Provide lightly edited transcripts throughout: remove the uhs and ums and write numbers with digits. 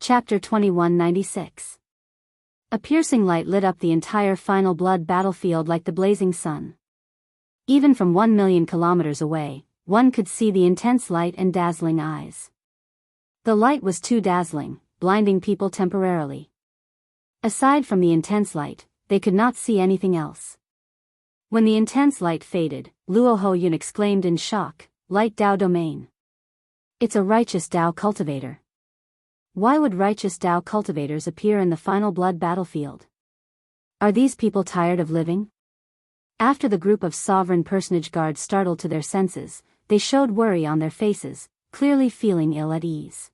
Chapter 2196. A piercing light lit up the entire final blood battlefield like the blazing sun. Even from 1,000,000 kilometers away, one could see the intense light and dazzling eyes. The light was too dazzling, blinding people temporarily. Aside from the intense light, they could not see anything else. When the intense light faded, Luo Hoyun exclaimed in shock, "Light Dao domain. It's a righteous Dao cultivator." Why would righteous Dao cultivators appear in the final blood battlefield? Are these people tired of living? After the group of sovereign personage guards startled to their senses, they showed worry on their faces, clearly feeling ill at ease.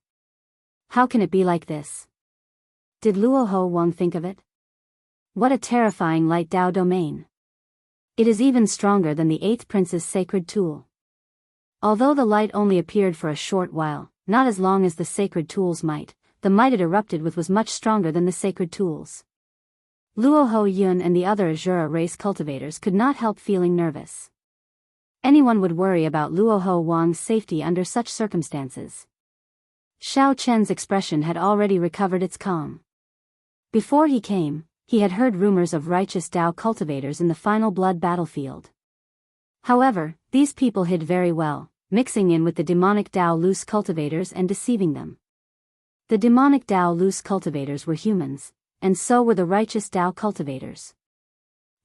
How can it be like this? Did Luo Ho Wang think of it? What a terrifying light Dao domain. It is even stronger than the 8th prince's sacred tool. Although the light only appeared for a short while, not as long as the sacred tool's might, the might it erupted with was much stronger than the sacred tools. Luo Hoyun and the other Azura race cultivators could not help feeling nervous. Anyone would worry about Luo Ho Wang's safety under such circumstances. Xiao Chen's expression had already recovered its calm. Before he came, he had heard rumors of righteous Dao cultivators in the final blood battlefield. However, these people hid very well, mixing in with the demonic Dao loose cultivators and deceiving them. The demonic Dao loose cultivators were humans, and so were the righteous Dao cultivators.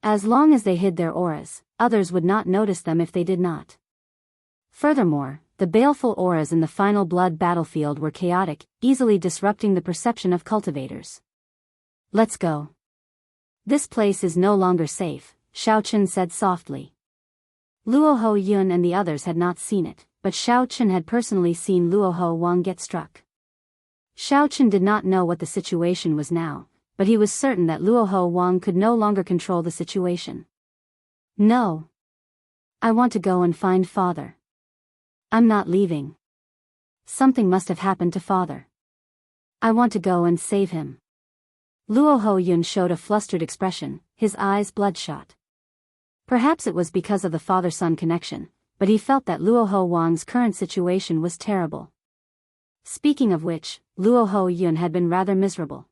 As long as they hid their auras, others would not notice them if they did not. Furthermore, the baleful auras in the final blood battlefield were chaotic, easily disrupting the perception of cultivators. "Let's go. This place is no longer safe," Xiao Chen said softly. Luo Ho Yun and the others had not seen it, but Xiao Chen had personally seen Luo Ho Wang get struck. Xiao Chen did not know what the situation was now, but he was certain that Luo Ho Wang could no longer control the situation. "No. I want to go and find father. I'm not leaving. Something must have happened to father. I want to go and save him." Luo Ho Yun showed a flustered expression, his eyes bloodshot. Perhaps it was because of the father-son connection, but he felt that Luo Ho Wang's current situation was terrible. Speaking of which, Luo Ho Yun had been rather miserable.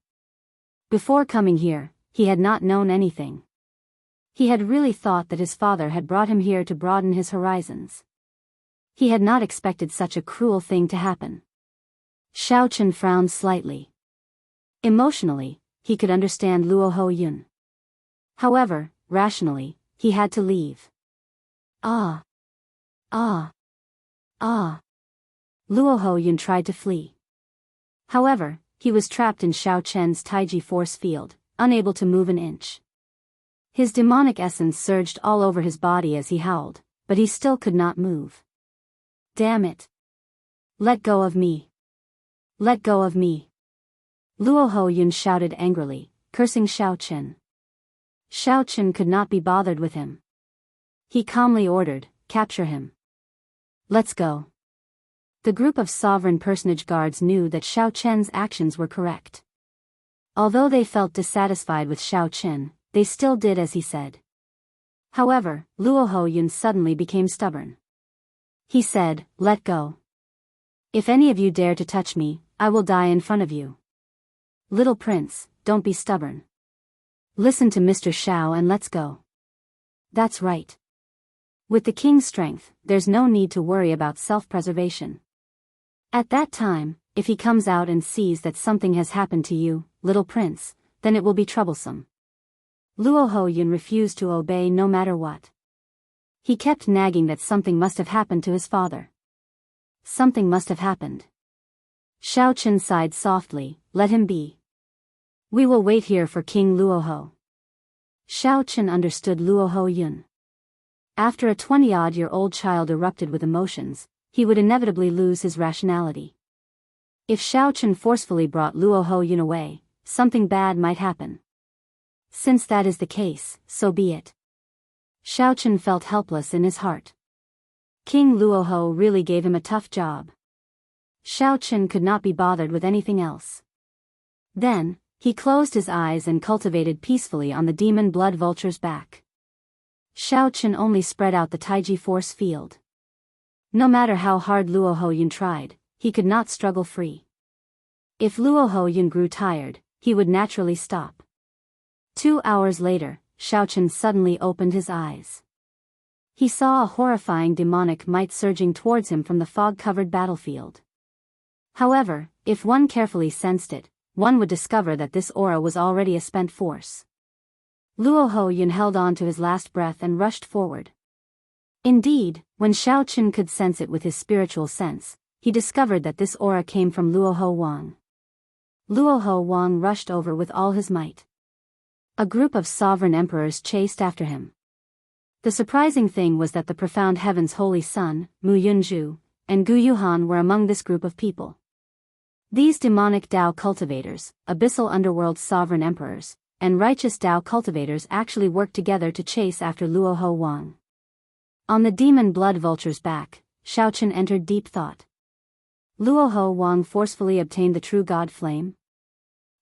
Before coming here, he had not known anything. He had really thought that his father had brought him here to broaden his horizons. He had not expected such a cruel thing to happen. Xiao Chen frowned slightly. Emotionally, he could understand Luo Ho Yun. However, rationally, he had to leave. Ah. Luo Ho Yun tried to flee. However, he was trapped in Xiao Chen's Taiji force field, unable to move an inch. His demonic essence surged all over his body as he howled, but he still could not move. "Damn it. Let go of me. Let go of me." Luo Ho Yun shouted angrily, cursing Xiao Chen. Xiao Chen could not be bothered with him. He calmly ordered, "Capture him. Let's go." The group of sovereign personage guards knew that Xiao Chen's actions were correct. Although they felt dissatisfied with Xiao Chen, they still did as he said. However, Luo Ho Yun suddenly became stubborn. He said, "Let go. If any of you dare to touch me, I will die in front of you. Little prince, don't be stubborn. Listen to Mr. Xiao and let's go." That's right. With the king's strength, there's no need to worry about self-preservation. At that time, if he comes out and sees that something has happened to you, little prince, then it will be troublesome. Luo Ho Yun refused to obey no matter what. He kept nagging that something must have happened to his father. Something must have happened. Xiao Chen sighed softly, "Let him be. We will wait here for King Luo Ho." Xiao Chen understood Luo Ho Yun. After a 20-odd-year-old child erupted with emotions, he would inevitably lose his rationality. If Xiao Chen forcefully brought Luo Ho Yun away, something bad might happen. Since that is the case, so be it. Xiao Chen felt helpless in his heart. King Luo Ho really gave him a tough job. Xiao Chen could not be bothered with anything else. Then, he closed his eyes and cultivated peacefully on the demon blood vulture's back. Xiao Chen only spread out the Taiji force field. No matter how hard Luo Ho Yun tried, he could not struggle free. If Luoho Yun grew tired, he would naturally stop. 2 hours later, Xiaochen suddenly opened his eyes. He saw a horrifying demonic might surging towards him from the fog-covered battlefield. However, if one carefully sensed it, one would discover that this aura was already a spent force. Luoho Yun held on to his last breath and rushed forward. Indeed, when Xiaochen could sense it with his spiritual sense, he discovered that this aura came from Luoho Wang. Luoho Wang rushed over with all his might. A group of sovereign emperors chased after him. The surprising thing was that the profound heaven's holy son, Mu Yunju, and Gu Yuhan were among this group of people. These demonic Dao cultivators, abyssal underworld sovereign emperors, and righteous Dao cultivators actually worked together to chase after Luoho Wang. On the demon blood vulture's back, Xiaochen entered deep thought. Luoho Wang forcefully obtained the true god flame?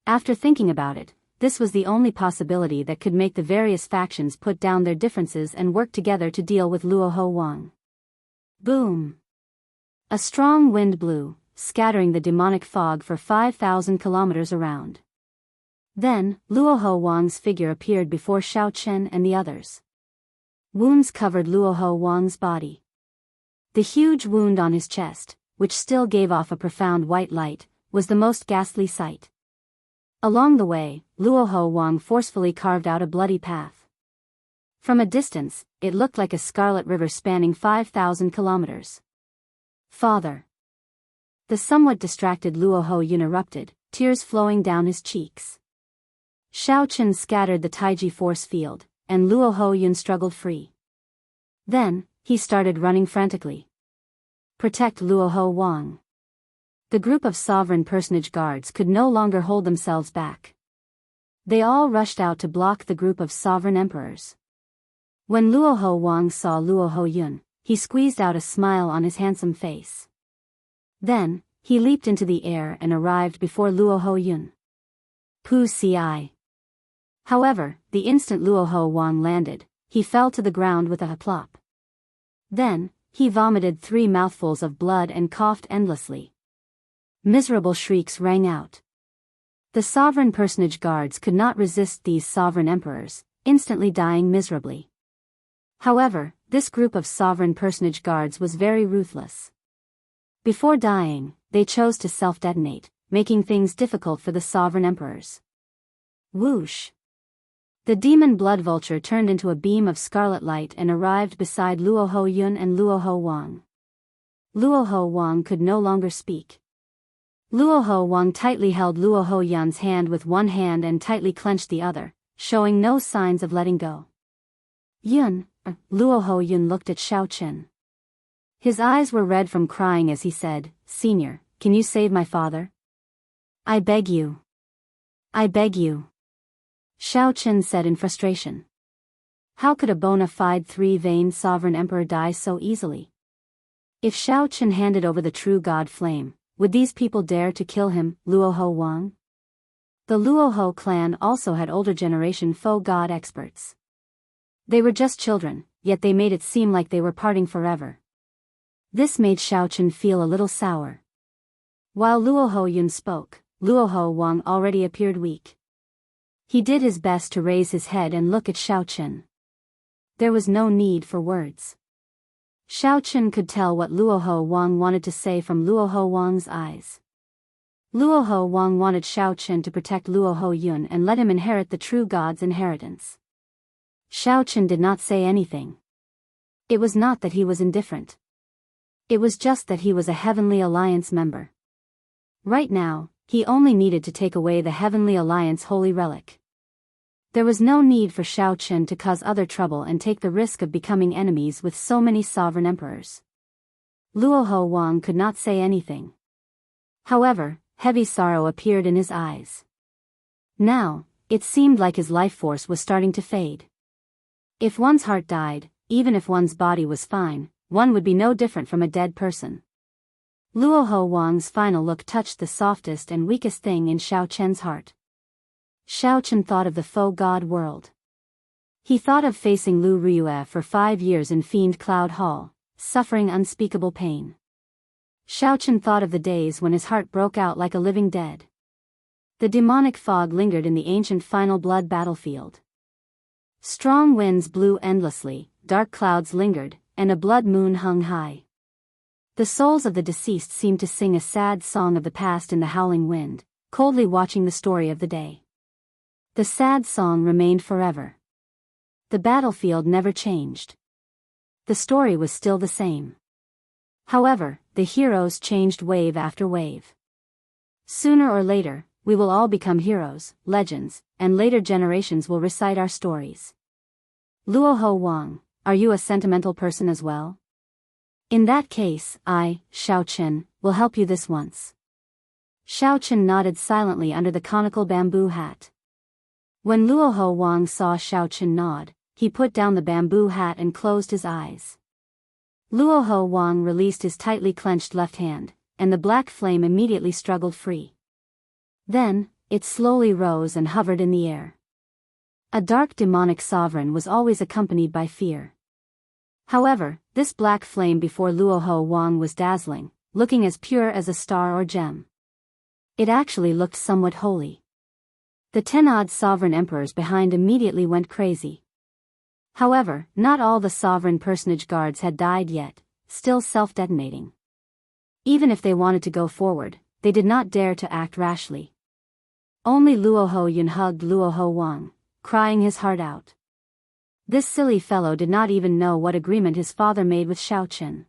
After thinking about it, this was the only possibility that could make the various factions put down their differences and work together to deal with Luoho Wang. Boom! A strong wind blew, scattering the demonic fog for 5,000 kilometers around. Then, Luoho Wang's figure appeared before Xiaochen and the others. Wounds covered Luoho Wang's body. The huge wound on his chest, which still gave off a profound white light, was the most ghastly sight. Along the way, Luoho Wang forcefully carved out a bloody path. From a distance, it looked like a scarlet river spanning 5,000 kilometers. Father! The somewhat distracted Luoho Yun erupted, tears flowing down his cheeks. Xiaochen scattered the Taiji force field, and Luoho Yun struggled free. Then, he started running frantically. Protect Luoho Wang. The group of sovereign personage guards could no longer hold themselves back. They all rushed out to block the group of sovereign emperors. When Luoho Wang saw Luoho Yun, he squeezed out a smile on his handsome face. Then, he leaped into the air and arrived before Luoho Yun. Pu ci. However, the instant Luoho Wang landed, he fell to the ground with a plop. Then, he vomited 3 mouthfuls of blood and coughed endlessly. Miserable shrieks rang out. The sovereign personage guards could not resist these sovereign emperors, instantly dying miserably. However, this group of sovereign personage guards was very ruthless. Before dying, they chose to self-detonate, making things difficult for the sovereign emperors. Whoosh! The demon blood vulture turned into a beam of scarlet light and arrived beside Luoho Yun and Luoho Wang. Luoho Wang could no longer speak. Luoho Wang tightly held Luoho Yun's hand with one hand and tightly clenched the other, showing no signs of letting go. Yun, Luoho Yun looked at Xiaochen. His eyes were red from crying as he said, "Senior, can you save my father? I beg you. I beg you." Xiaochen said in frustration. How could a bona fide 3-veined sovereign emperor die so easily? If Xiaochen handed over the true god flame, would these people dare to kill him, Luoho Wang? The Luoho clan also had older generation faux god experts. They were just children, yet they made it seem like they were parting forever. This made Xiaochen feel a little sour. While Luoho Yun spoke, Luoho Wang already appeared weak. He did his best to raise his head and look at Xiaochen. There was no need for words. Xiaochen could tell what Luoho Wang wanted to say from Luoho Wang's eyes. Luoho Wang wanted Xiaochen to protect Luoho Yun and let him inherit the true god's inheritance. Xiaochen did not say anything. It was not that he was indifferent. It was just that he was a Heavenly Alliance member. Right now, he only needed to take away the Heavenly Alliance holy relic. There was no need for Xiaochen to cause other trouble and take the risk of becoming enemies with so many sovereign emperors. Luoho Wang could not say anything. However, heavy sorrow appeared in his eyes. Now, it seemed like his life force was starting to fade. If one's heart died, even if one's body was fine, one would be no different from a dead person. Luoho Wang's final look touched the softest and weakest thing in Xiaochen's heart. Xiaochen thought of the faux god world. He thought of facing Lu Ryue for 5 years in Fiend Cloud Hall, suffering unspeakable pain. Xiaochen thought of the days when his heart broke out like a living dead. The demonic fog lingered in the ancient final blood battlefield. Strong winds blew endlessly, dark clouds lingered, and a blood moon hung high. The souls of the deceased seemed to sing a sad song of the past in the howling wind, coldly watching the story of the day. The sad song remained forever. The battlefield never changed. The story was still the same. However, the heroes changed wave after wave. Sooner or later, we will all become heroes, legends, and later generations will recite our stories. Luoho Wang, are you a sentimental person as well? In that case, I, Xiaochen, will help you this once. Xiaochen nodded silently under the conical bamboo hat. When Luoho Wang saw Xiaochen nod, he put down the bamboo hat and closed his eyes. Luoho Wang released his tightly clenched left hand, and the black flame immediately struggled free. Then, it slowly rose and hovered in the air. A dark demonic sovereign was always accompanied by fear. However, this black flame before Luoho Wang was dazzling, looking as pure as a star or gem. It actually looked somewhat holy. The 10-odd sovereign emperors behind immediately went crazy. However, not all the sovereign personage guards had died yet, still self-detonating. Even if they wanted to go forward, they did not dare to act rashly. Only Luoho Yun hugged Luoho Wang, crying his heart out. This silly fellow did not even know what agreement his father made with Xiaochen.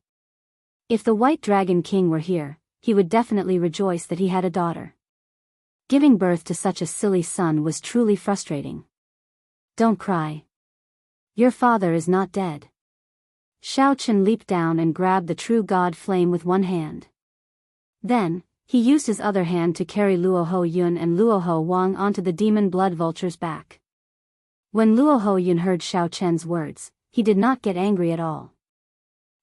If the White Dragon King were here, he would definitely rejoice that he had a daughter. Giving birth to such a silly son was truly frustrating. Don't cry. Your father is not dead. Xiaochen leaped down and grabbed the true god flame with one hand. Then, he used his other hand to carry Luoho Yun and Luoho Wang onto the demon blood vulture's back. When Luoho Yun heard Xiaochen's words, he did not get angry at all.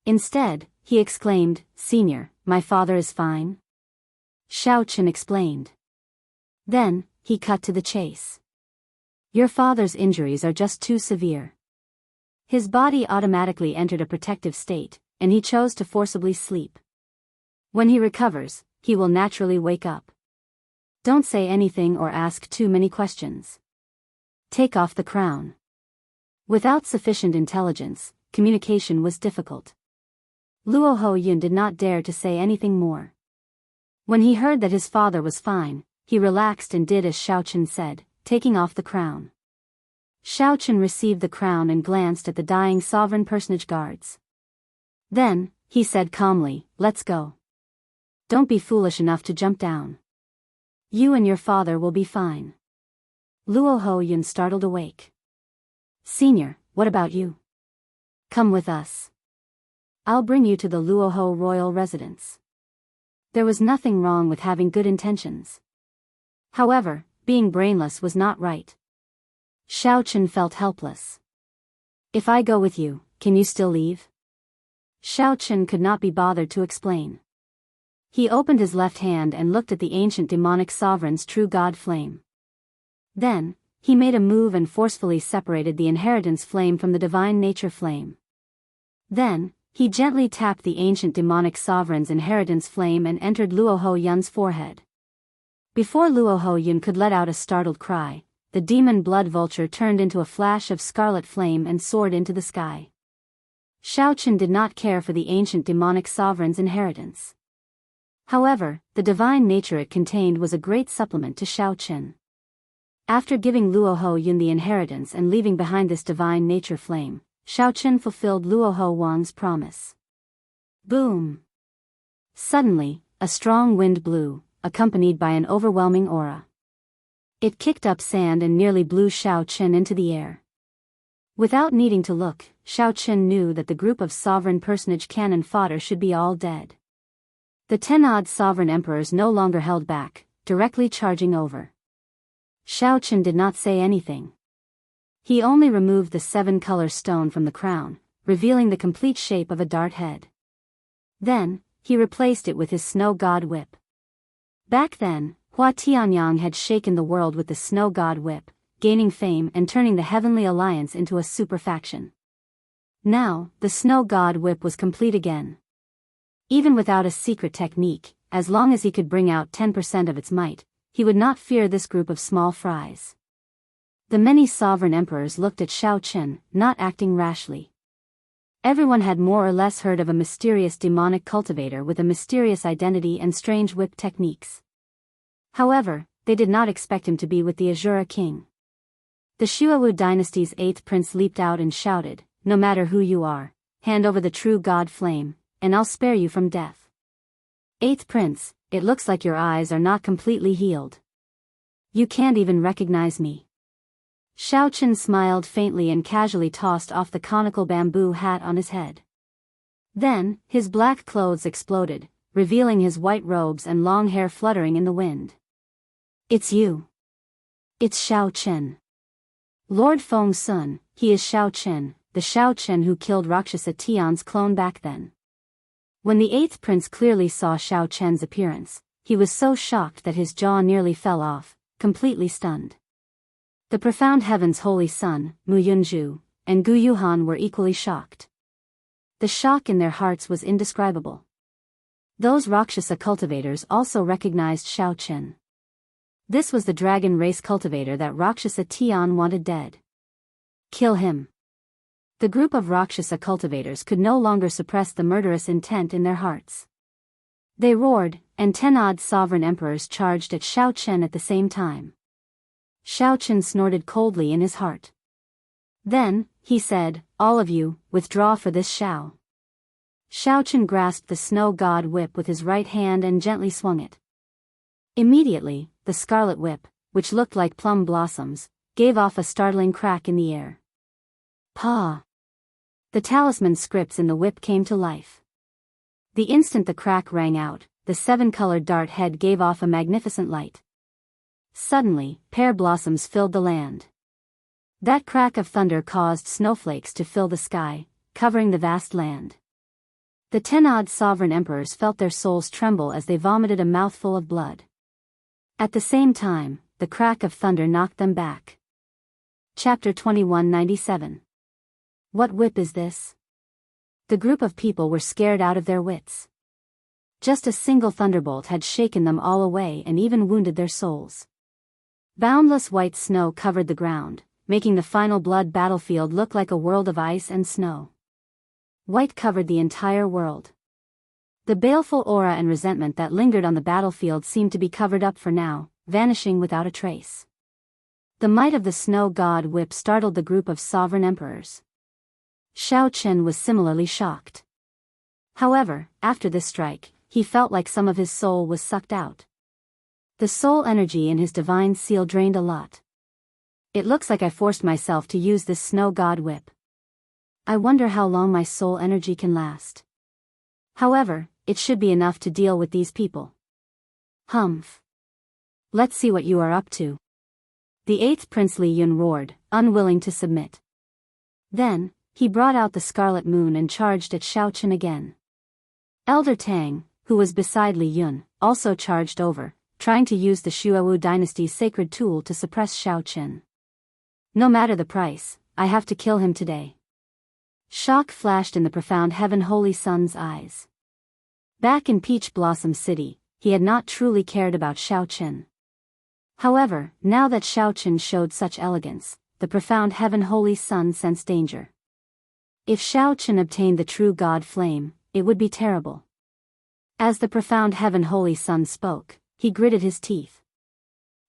Instead, he exclaimed, "Senior, my father is fine?" Xiaochen explained. Then, he cut to the chase. Your father's injuries are just too severe. His body automatically entered a protective state, and he chose to forcibly sleep. When he recovers, he will naturally wake up. Don't say anything or ask too many questions. Take off the crown. Without sufficient intelligence, communication was difficult. Luoho Yun did not dare to say anything more. When he heard that his father was fine, he relaxed and did as Xiaochen said, taking off the crown. Xiaochen received the crown and glanced at the dying sovereign personage guards. Then, he said calmly, "Let's go. Don't be foolish enough to jump down. You and your father will be fine." Luoho Yun startled awake. "Senior, what about you? Come with us. I'll bring you to the Luoho royal residence." There was nothing wrong with having good intentions. However, being brainless was not right. Xiaochen felt helpless. "If I go with you, can you still leave?" Xiaochen could not be bothered to explain. He opened his left hand and looked at the ancient demonic sovereign's true god flame. Then, he made a move and forcefully separated the inheritance flame from the divine nature flame. Then, he gently tapped the ancient demonic sovereign's inheritance flame and entered Luoho Yun's forehead. Before Luoho Yun could let out a startled cry, the demon blood vulture turned into a flash of scarlet flame and soared into the sky. Xiaochen did not care for the ancient demonic sovereign's inheritance. However, the divine nature it contained was a great supplement to Xiaochen. After giving Luoho Yun the inheritance and leaving behind this divine nature flame, Xiaochen fulfilled Luoho Wang's promise. Boom! Suddenly, a strong wind blew, accompanied by an overwhelming aura. It kicked up sand and nearly blew Xiaochen into the air. Without needing to look, Xiaochen knew that the group of sovereign personage cannon fodder should be all dead. The 10-odd sovereign emperors no longer held back, directly charging over. Xiaochen did not say anything. He only removed the 7-color stone from the crown, revealing the complete shape of a dart head. Then, he replaced it with his snow god whip. Back then, Hua Tianyang had shaken the world with the snow god whip, gaining fame and turning the Heavenly Alliance into a super faction. Now, the snow god whip was complete again. Even without a secret technique, as long as he could bring out 10% of its might, he would not fear this group of small fries. The many sovereign emperors looked at Xiaochen, not acting rashly. Everyone had more or less heard of a mysterious demonic cultivator with a mysterious identity and strange whip techniques. However, they did not expect him to be with the Azura king. The Xuewu dynasty's 8th prince leaped out and shouted, "No matter who you are, hand over the true god flame, and I'll spare you from death." 8th prince, it looks like your eyes are not completely healed. You can't even recognize me. Xiaochen smiled faintly and casually tossed off the conical bamboo hat on his head. Then, his black clothes exploded, revealing his white robes and long hair fluttering in the wind. "It's you. It's Xiaochen. Lord Feng Sun, he is Xiaochen, the Xiaochen who killed Rakshasa Tian's clone back then." When the 8th prince clearly saw Xiaochen's appearance, he was so shocked that his jaw nearly fell off, completely stunned. The profound heaven's holy son, Mu Yunzhu, and Gu Yuhan were equally shocked. The shock in their hearts was indescribable. Those Rakshasa cultivators also recognized Xiaochen. This was the dragon race cultivator that Rakshasa Tian wanted dead. Kill him. The group of Rakshasa cultivators could no longer suppress the murderous intent in their hearts. They roared, and 10 odd sovereign emperors charged at Xiaochen at the same time. Xiaochen snorted coldly in his heart. Then, he said, "All of you, withdraw for this Xiao." Xiaochen grasped the snow god whip with his right hand and gently swung it. Immediately, the scarlet whip, which looked like plum blossoms, gave off a startling crack in the air. Pa! The talisman scripts in the whip came to life. The instant the crack rang out, the 7-colored dart head gave off a magnificent light. Suddenly, pear blossoms filled the land. That crack of thunder caused snowflakes to fill the sky, covering the vast land. The 10 odd sovereign emperors felt their souls tremble as they vomited a mouthful of blood. At the same time, the crack of thunder knocked them back. Chapter 2197. What whip is this? The group of people were scared out of their wits. Just a single thunderbolt had shaken them all away and even wounded their souls. Boundless white snow covered the ground, making the final blood battlefield look like a world of ice and snow. White covered the entire world. The baleful aura and resentment that lingered on the battlefield seemed to be covered up for now, vanishing without a trace. The might of the snow god whip startled the group of sovereign emperors. Xiaochen was similarly shocked. However, after this strike, he felt like some of his soul was sucked out. The soul energy in his divine seal drained a lot. It looks like I forced myself to use this snow god whip. I wonder how long my soul energy can last. However, it should be enough to deal with these people. Humph. Let's see what you are up to. The 8th Prince Li Yun roared, unwilling to submit. Then, he brought out the scarlet moon and charged at Xiaochen again. Elder Tang, who was beside Li Yun, also charged over, trying to use the Xuewu dynasty's sacred tool to suppress Xiaochen. No matter the price, I have to kill him today. Shock flashed in the profound heaven holy sun's eyes. Back in Peach Blossom City, he had not truly cared about Xiaochen. However, now that Xiaochen showed such elegance, the profound heaven holy sun sensed danger. If Xiaochen obtained the true god flame, it would be terrible. As the profound heaven holy sun spoke, he gritted his teeth.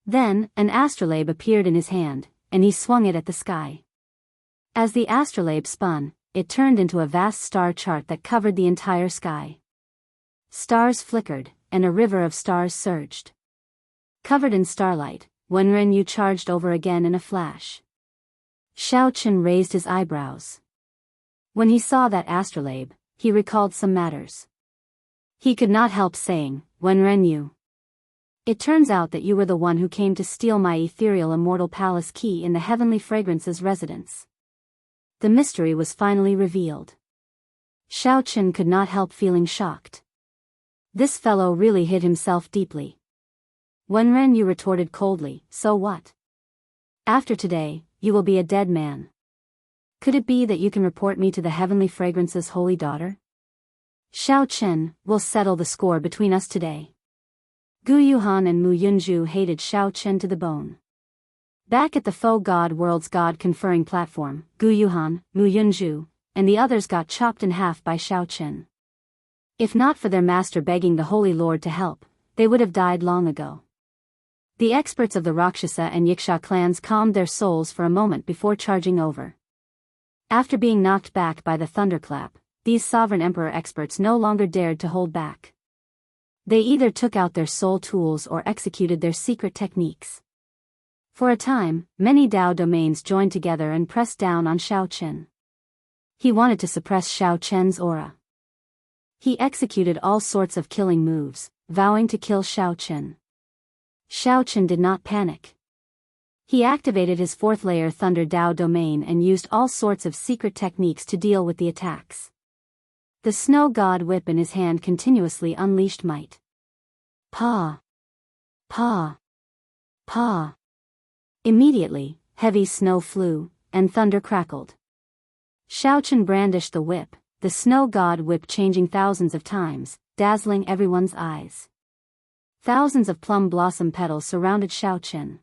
Then, an astrolabe appeared in his hand, and he swung it at the sky. As the astrolabe spun, it turned into a vast star chart that covered the entire sky. Stars flickered, and a river of stars surged. Covered in starlight, Wenren Yu charged over again in a flash. Xiaochen raised his eyebrows. When he saw that astrolabe, he recalled some matters. He could not help saying, "Wenren Yu. It turns out that you were the one who came to steal my ethereal immortal palace key in the heavenly fragrance's residence." The mystery was finally revealed. Xiaochen could not help feeling shocked. This fellow really hid himself deeply. Wenren Yu retorted coldly, "So what? After today, you will be a dead man. Could it be that you can report me to the heavenly fragrance's holy daughter? Xiaochen, will settle the score between us today." Gu Yuhan and Mu Yunju hated Xiao Chen to the bone. Back at the faux god world's god-conferring platform, Gu Yuhan, Mu Yunju, and the others got chopped in half by Xiao Chen. If not for their master begging the Holy Lord to help, they would have died long ago. The experts of the Rakshasa and Yiksha clans calmed their souls for a moment before charging over. After being knocked back by the thunderclap, these sovereign emperor experts no longer dared to hold back. They either took out their soul tools or executed their secret techniques. For a time, many Dao domains joined together and pressed down on Xiao Chen. He wanted to suppress Xiao Chen's aura. He executed all sorts of killing moves, vowing to kill Xiao Chen. Xiao Chen did not panic. He activated his fourth layer Thunder Dao domain and used all sorts of secret techniques to deal with the attacks. The snow god whip in his hand continuously unleashed might. Pa! Pa! Pa! Immediately, heavy snow flew, and thunder crackled. Xiao Chen brandished the whip, the snow god whip changing thousands of times, dazzling everyone's eyes. Thousands of plum blossom petals surrounded Xiao Chen.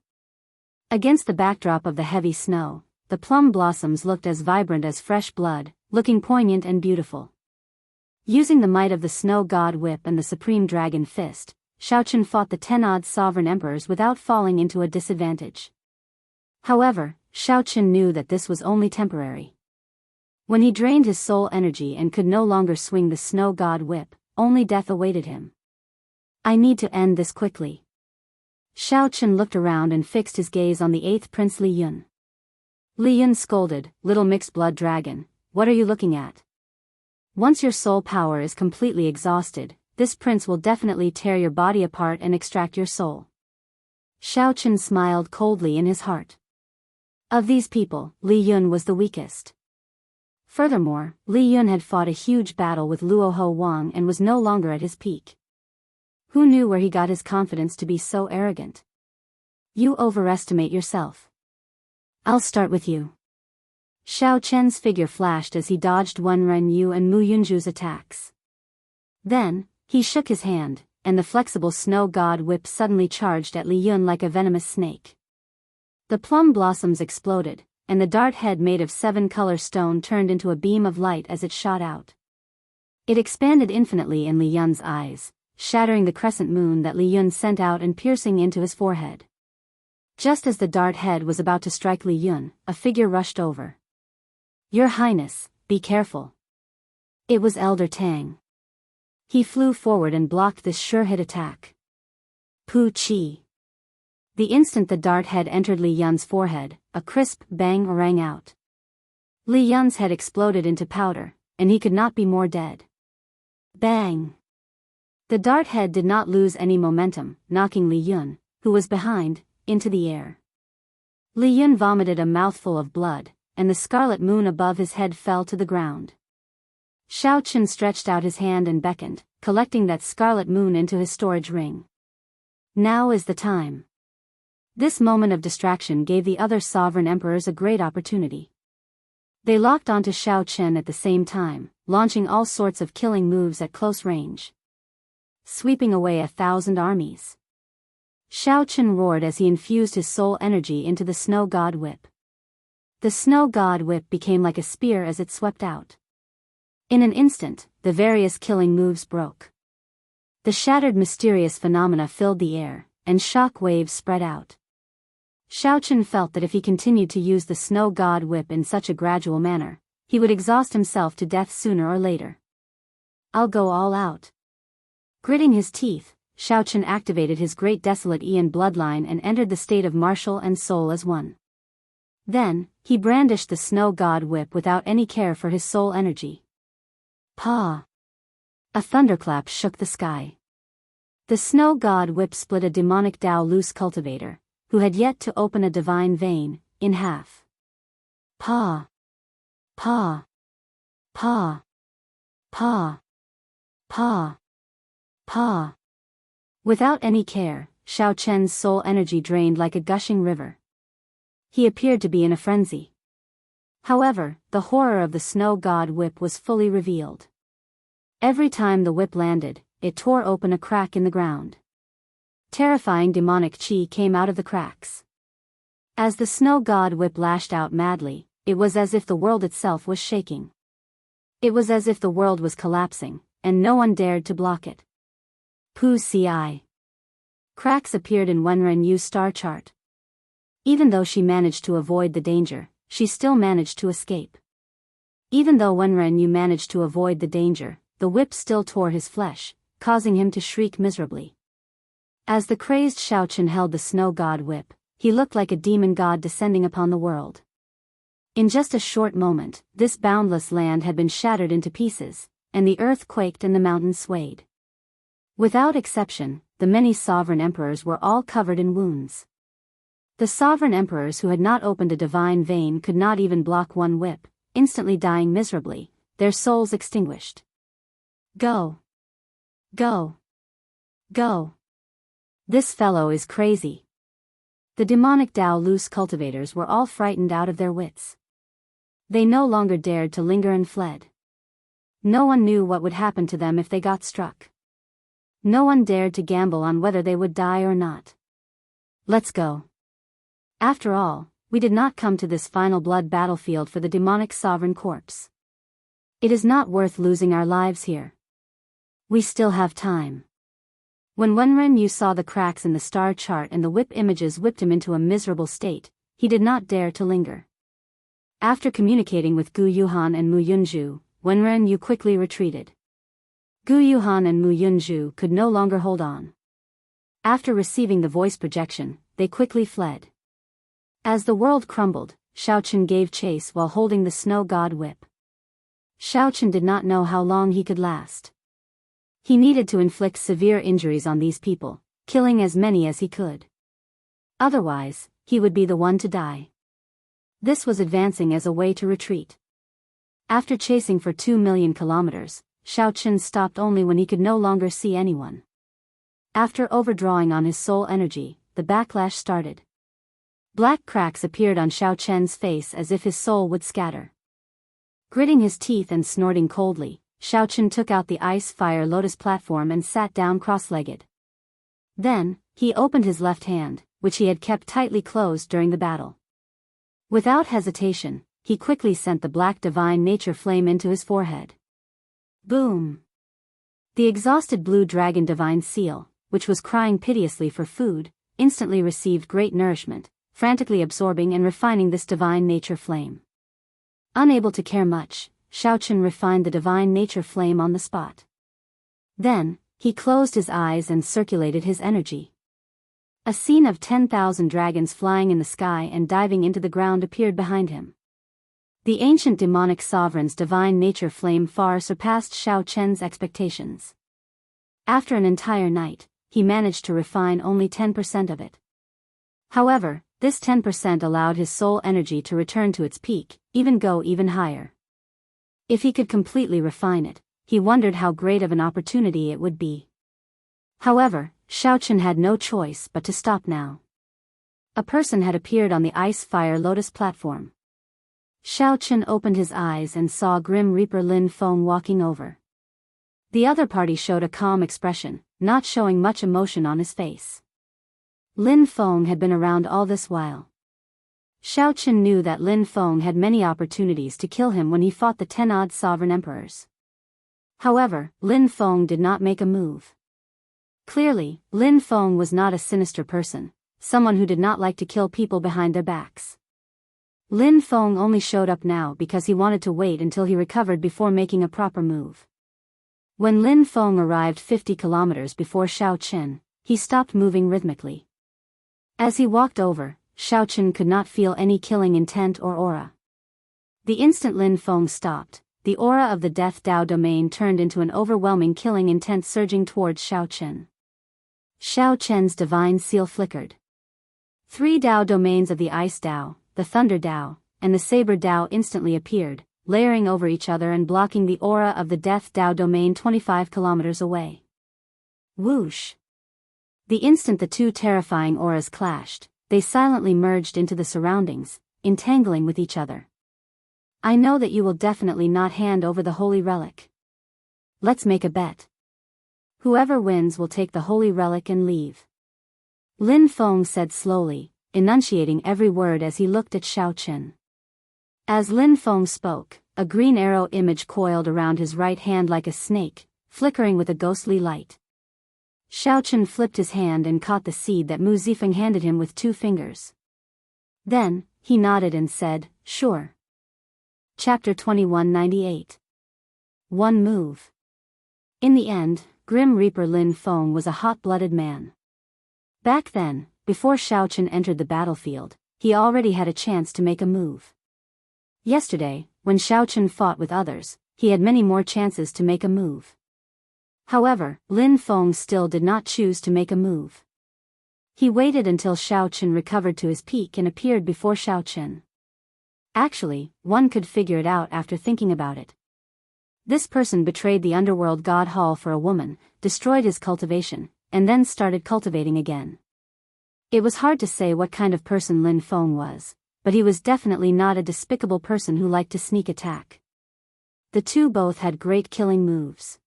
Against the backdrop of the heavy snow, the plum blossoms looked as vibrant as fresh blood, looking poignant and beautiful. Using the might of the snow god whip and the supreme dragon fist, Xiao Chen fought the 10-odd sovereign emperors without falling into a disadvantage. However, Xiao Chen knew that this was only temporary. When he drained his soul energy and could no longer swing the snow god whip, only death awaited him. I need to end this quickly. Xiao Chen looked around and fixed his gaze on the 8th Prince Li Yun. Li Yun scolded, "Little mixed blood dragon, what are you looking at? Once your soul power is completely exhausted, this prince will definitely tear your body apart and extract your soul." Xiao Chen smiled coldly in his heart. Of these people, Li Yun was the weakest. Furthermore, Li Yun had fought a huge battle with Luoho Wang and was no longer at his peak. Who knew where he got his confidence to be so arrogant? You overestimate yourself. I'll start with you. Xiao Chen's figure flashed as he dodged Wen Renyu and Mu Yunju's attacks. Then, he shook his hand, and the flexible snow god whip suddenly charged at Li Yun like a venomous snake. The plum blossoms exploded, and the dart head made of 7-color stone turned into a beam of light as it shot out. It expanded infinitely in Li Yun's eyes, shattering the crescent moon that Li Yun sent out and piercing into his forehead. Just as the dart head was about to strike Li Yun, a figure rushed over. "Your Highness, be careful." It was Elder Tang. He flew forward and blocked this sure-hit attack. Pu Chi. The instant the dart head entered Li Yun's forehead, a crisp bang rang out. Li Yun's head exploded into powder, and he could not be more dead. Bang! The dart head did not lose any momentum, knocking Li Yun, who was behind, into the air. Li Yun vomited a mouthful of blood, and the scarlet moon above his head fell to the ground. Xiao Chen stretched out his hand and beckoned, collecting that scarlet moon into his storage ring. Now is the time. This moment of distraction gave the other sovereign emperors a great opportunity. They locked onto Xiao Chen at the same time, launching all sorts of killing moves at close range, sweeping away 1,000 armies. Xiao Chen roared as he infused his soul energy into the snow god whip. The snow god whip became like a spear as it swept out. In an instant, the various killing moves broke. The shattered mysterious phenomena filled the air, and shock waves spread out. Xiao Chen felt that if he continued to use the snow god whip in such a gradual manner, he would exhaust himself to death sooner or later. "I'll go all out." Gritting his teeth, Xiao Chen activated his great desolate Ian bloodline and entered the state of martial and soul as one. Then, he brandished the snow god whip without any care for his soul energy. Pa! A thunderclap shook the sky. The snow god whip split a demonic Dao loose cultivator, who had yet to open a divine vein, in half. Pa! Pa! Pa! Pa! Pa! Pa! Without any care, Xiao Chen's soul energy drained like a gushing river. He appeared to be in a frenzy. However, the horror of the snow god whip was fully revealed. Every time the whip landed, it tore open a crack in the ground. Terrifying demonic chi came out of the cracks. As the snow god whip lashed out madly, it was as if the world itself was shaking. It was as if the world was collapsing, and no one dared to block it. Pu ci. Cracks appeared in Wenren Yu's star chart. Even though she managed to avoid the danger, she still managed to escape. Even though Wenren Yu managed to avoid the danger, the whip still tore his flesh, causing him to shriek miserably. As the crazed Xiaochen held the snow god whip, he looked like a demon god descending upon the world. In just a short moment, this boundless land had been shattered into pieces, and the earth quaked and the mountains swayed. Without exception, the many sovereign emperors were all covered in wounds. The sovereign emperors who had not opened a divine vein could not even block one whip, instantly dying miserably, their souls extinguished. Go! Go! Go! This fellow is crazy. The demonic Dao loose cultivators were all frightened out of their wits. They no longer dared to linger and fled. No one knew what would happen to them if they got struck. No one dared to gamble on whether they would die or not. Let's go. After all, we did not come to this final blood battlefield for the demonic sovereign corpse. It is not worth losing our lives here. We still have time. When Wenren Yu saw the cracks in the star chart and the whip images whipped him into a miserable state, he did not dare to linger. After communicating with Gu Yuhan and Mu Yunzhu, Wenren Yu quickly retreated. Gu Yuhan and Mu Yunzhu could no longer hold on. After receiving the voice projection, they quickly fled. As the world crumbled, Xiaochen gave chase while holding the snow god whip. Xiaochen did not know how long he could last. He needed to inflict severe injuries on these people, killing as many as he could. Otherwise, he would be the one to die. This was advancing as a way to retreat. After chasing for 2 million kilometers, Xiaochen stopped only when he could no longer see anyone. After overdrawing on his soul energy, the backlash started. Black cracks appeared on Xiaochen's face as if his soul would scatter. Gritting his teeth and snorting coldly, Xiaochen took out the ice-fire lotus platform and sat down cross-legged. Then, he opened his left hand, which he had kept tightly closed during the battle. Without hesitation, he quickly sent the black divine nature flame into his forehead. Boom! The exhausted blue dragon divine seal, which was crying piteously for food, instantly received great nourishment, frantically absorbing and refining this divine nature flame. Unable to care much, Xiaochen refined the divine nature flame on the spot. Then, he closed his eyes and circulated his energy. A scene of 10,000 dragons flying in the sky and diving into the ground appeared behind him. The ancient demonic sovereign's divine nature flame far surpassed Xiaochen's expectations. After an entire night, he managed to refine only 10% of it. However, this 10% allowed his soul energy to return to its peak, go even higher. If he could completely refine it, he wondered how great of an opportunity it would be. However, Xiaochen had no choice but to stop now. A person had appeared on the ice-fire lotus platform. Xiaochen opened his eyes and saw Grim Reaper Lin Feng walking over. The other party showed a calm expression, not showing much emotion on his face. Lin Feng had been around all this while. Xiaochen knew that Lin Feng had many opportunities to kill him when he fought the 10-odd sovereign emperors. However, Lin Feng did not make a move. Clearly, Lin Feng was not a sinister person, someone who did not like to kill people behind their backs. Lin Feng only showed up now because he wanted to wait until he recovered before making a proper move. When Lin Feng arrived 50 kilometers before Xiaochen, he stopped moving rhythmically. As he walked over, Xiaochen could not feel any killing intent or aura. The instant Lin Feng stopped, the aura of the Death Dao domain turned into an overwhelming killing intent surging towards Xiaochen. Xiaochen's divine seal flickered. 3 Dao domains of the Ice Dao, the Thunder Dao, and the Saber Dao instantly appeared, layering over each other and blocking the aura of the Death Dao domain 25 kilometers away. Whoosh! The instant the two terrifying auras clashed, they silently merged into the surroundings, entangling with each other. I know that you will definitely not hand over the holy relic. Let's make a bet. Whoever wins will take the holy relic and leave. Lin Feng said slowly, enunciating every word as he looked at Xiao Chen. As Lin Feng spoke, a green arrow image coiled around his right hand like a snake, flickering with a ghostly light. Xiao Chen flipped his hand and caught the seed that Mu Zifeng handed him with 2 fingers. Then, he nodded and said, "Sure." Chapter 2198. One move. In the end, Grim Reaper Lin Feng was a hot-blooded man. Back then, before Xiao Chen entered the battlefield, he already had a chance to make a move. Yesterday, when Xiao Chen fought with others, he had many more chances to make a move. However, Lin Feng still did not choose to make a move. He waited until Xiao Chen recovered to his peak and appeared before Xiao Chen. Actually, one could figure it out after thinking about it. This person betrayed the underworld god hall for a woman, destroyed his cultivation, and then started cultivating again. It was hard to say what kind of person Lin Feng was, but he was definitely not a despicable person who liked to sneak attack. The two both had great killing moves.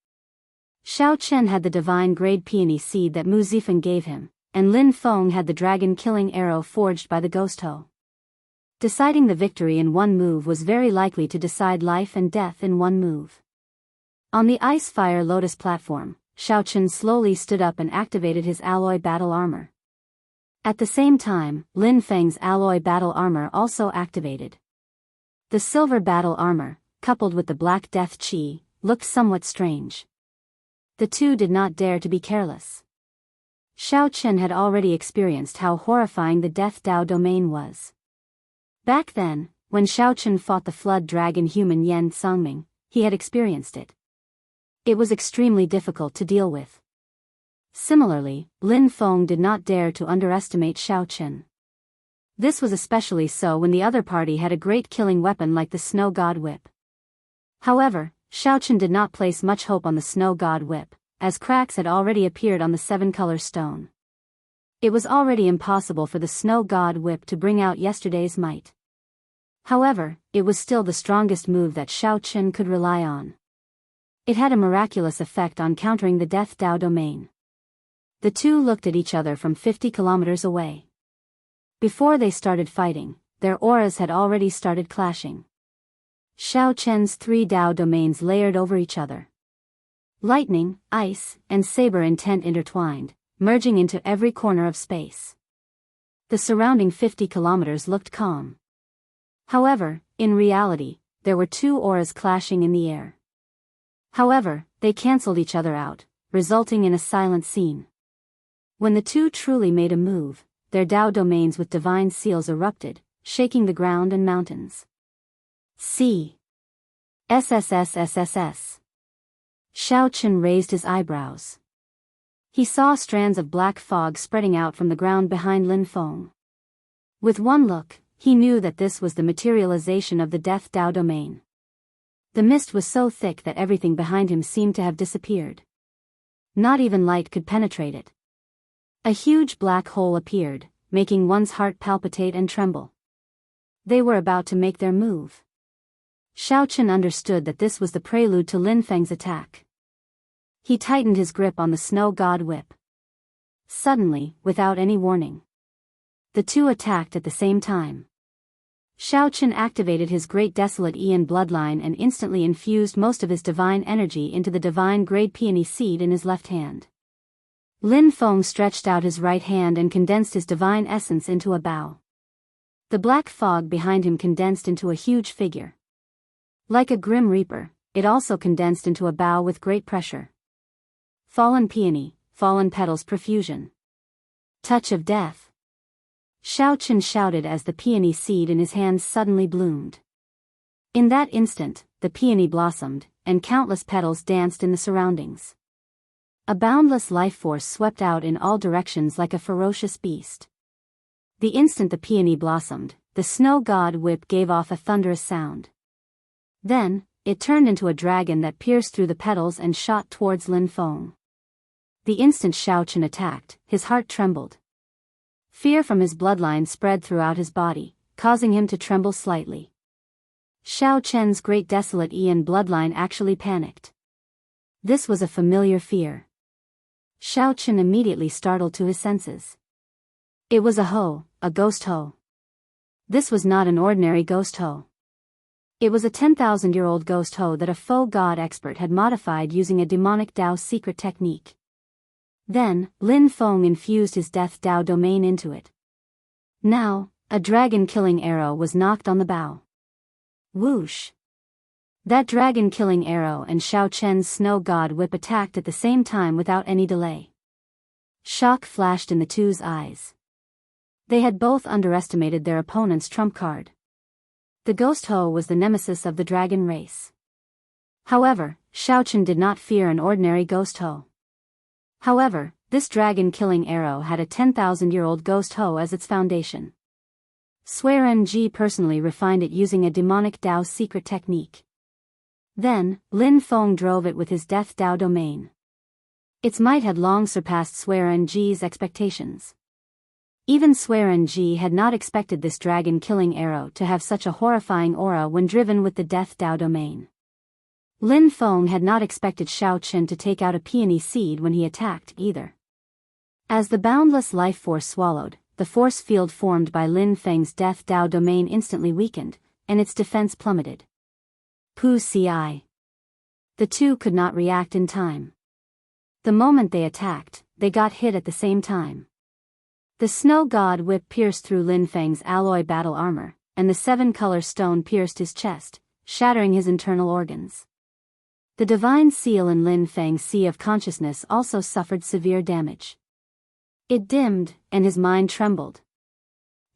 Xiao Chen had the divine grade peony seed that Mu Zifeng gave him, and Lin Feng had the dragon-killing arrow forged by the ghost hoe. Deciding the victory in one move was very likely to decide life and death in one move. On the ice-fire lotus platform, Xiao Chen slowly stood up and activated his alloy battle armor. At the same time, Lin Feng's alloy battle armor also activated. The silver battle armor, coupled with the black death chi, looked somewhat strange. The two did not dare to be careless. Xiao Chen had already experienced how horrifying the Death Dao domain was. Back then, when Xiao Chen fought the flood dragon human Yan Sangming, he had experienced it. It was extremely difficult to deal with. Similarly, Lin Feng did not dare to underestimate Xiao Chen. This was especially so when the other party had a great killing weapon like the Snow God Whip. However, Xiao Chen did not place much hope on the Snow God Whip, as cracks had already appeared on the 7-color stone. It was already impossible for the Snow God Whip to bring out yesterday's might. However, it was still the strongest move that Xiao Chen could rely on. It had a miraculous effect on countering the Death Dao domain. The two looked at each other from 50 kilometers away. Before they started fighting, their auras had already started clashing. Xiao Chen's 3 Dao domains layered over each other. Lightning, ice, and saber intent intertwined, merging into every corner of space. The surrounding 50 kilometers looked calm. However, in reality, there were 2 auras clashing in the air. However, they cancelled each other out, resulting in a silent scene. When the two truly made a move, their Dao domains with divine seals erupted, shaking the ground and mountains. C. SSSSSS. Xiao Chen raised his eyebrows. He saw strands of black fog spreading out from the ground behind Lin Feng. With one look, he knew that this was the materialization of the Death Dao domain. The mist was so thick that everything behind him seemed to have disappeared. Not even light could penetrate it. A huge black hole appeared, making one's heart palpitate and tremble. They were about to make their move. Xiao Chen understood that this was the prelude to Lin Feng's attack. He tightened his grip on the Snow God Whip. Suddenly, without any warning, the two attacked at the same time. Xiao Chen activated his Great Desolate Aeon bloodline and instantly infused most of his divine energy into the divine grade peony seed in his left hand. Lin Feng stretched out his right hand and condensed his divine essence into a bow. The black fog behind him condensed into a huge figure. Like a grim reaper, it also condensed into a bow with great pressure. Fallen peony, fallen petals profusion. Touch of death. Xiao Chen shouted as the peony seed in his hands suddenly bloomed. In that instant, the peony blossomed, and countless petals danced in the surroundings. A boundless life force swept out in all directions like a ferocious beast. The instant the peony blossomed, the Snow God Whip gave off a thunderous sound. Then, it turned into a dragon that pierced through the petals and shot towards Lin Feng. The instant Xiao Chen attacked, his heart trembled. Fear from his bloodline spread throughout his body, causing him to tremble slightly. Xiao Chen's Great Desolate Aeon bloodline actually panicked. This was a familiar fear. Xiao Chen immediately startled to his senses. It was a ghost hoe. This was not an ordinary ghost hoe. It was a 10,000-year-old ghost hoe that a faux god expert had modified using a demonic Dao secret technique. Then, Lin Feng infused his death Dao domain into it. Now, a dragon-killing arrow was knocked on the bow. Whoosh! That dragon-killing arrow and Xiao Chen's snow god whip attacked at the same time without any delay. Shock flashed in the two's eyes. They had both underestimated their opponent's trump card. The ghost hoe was the nemesis of the dragon race. However, Xiao Chen did not fear an ordinary ghost hoe. However, this dragon-killing arrow had a 10,000-year-old ghost hoe as its foundation. Swerenji personally refined it using a demonic Dao secret technique. Then, Lin Feng drove it with his death Dao domain. Its might had long surpassed Swerenji's expectations. Even Swerenji had not expected this dragon-killing arrow to have such a horrifying aura when driven with the death Dao domain. Lin Feng had not expected Xiao Chen to take out a peony seed when he attacked, either. As the boundless life force swallowed, the force field formed by Lin Feng's death Dao domain instantly weakened, and its defense plummeted. Pu Ci. The two could not react in time. The moment they attacked, they got hit at the same time. The snow god whip pierced through Lin Feng's alloy battle armor, and the 7-color stone pierced his chest, shattering his internal organs. The divine seal in Lin Feng's sea of consciousness also suffered severe damage. It dimmed, and his mind trembled.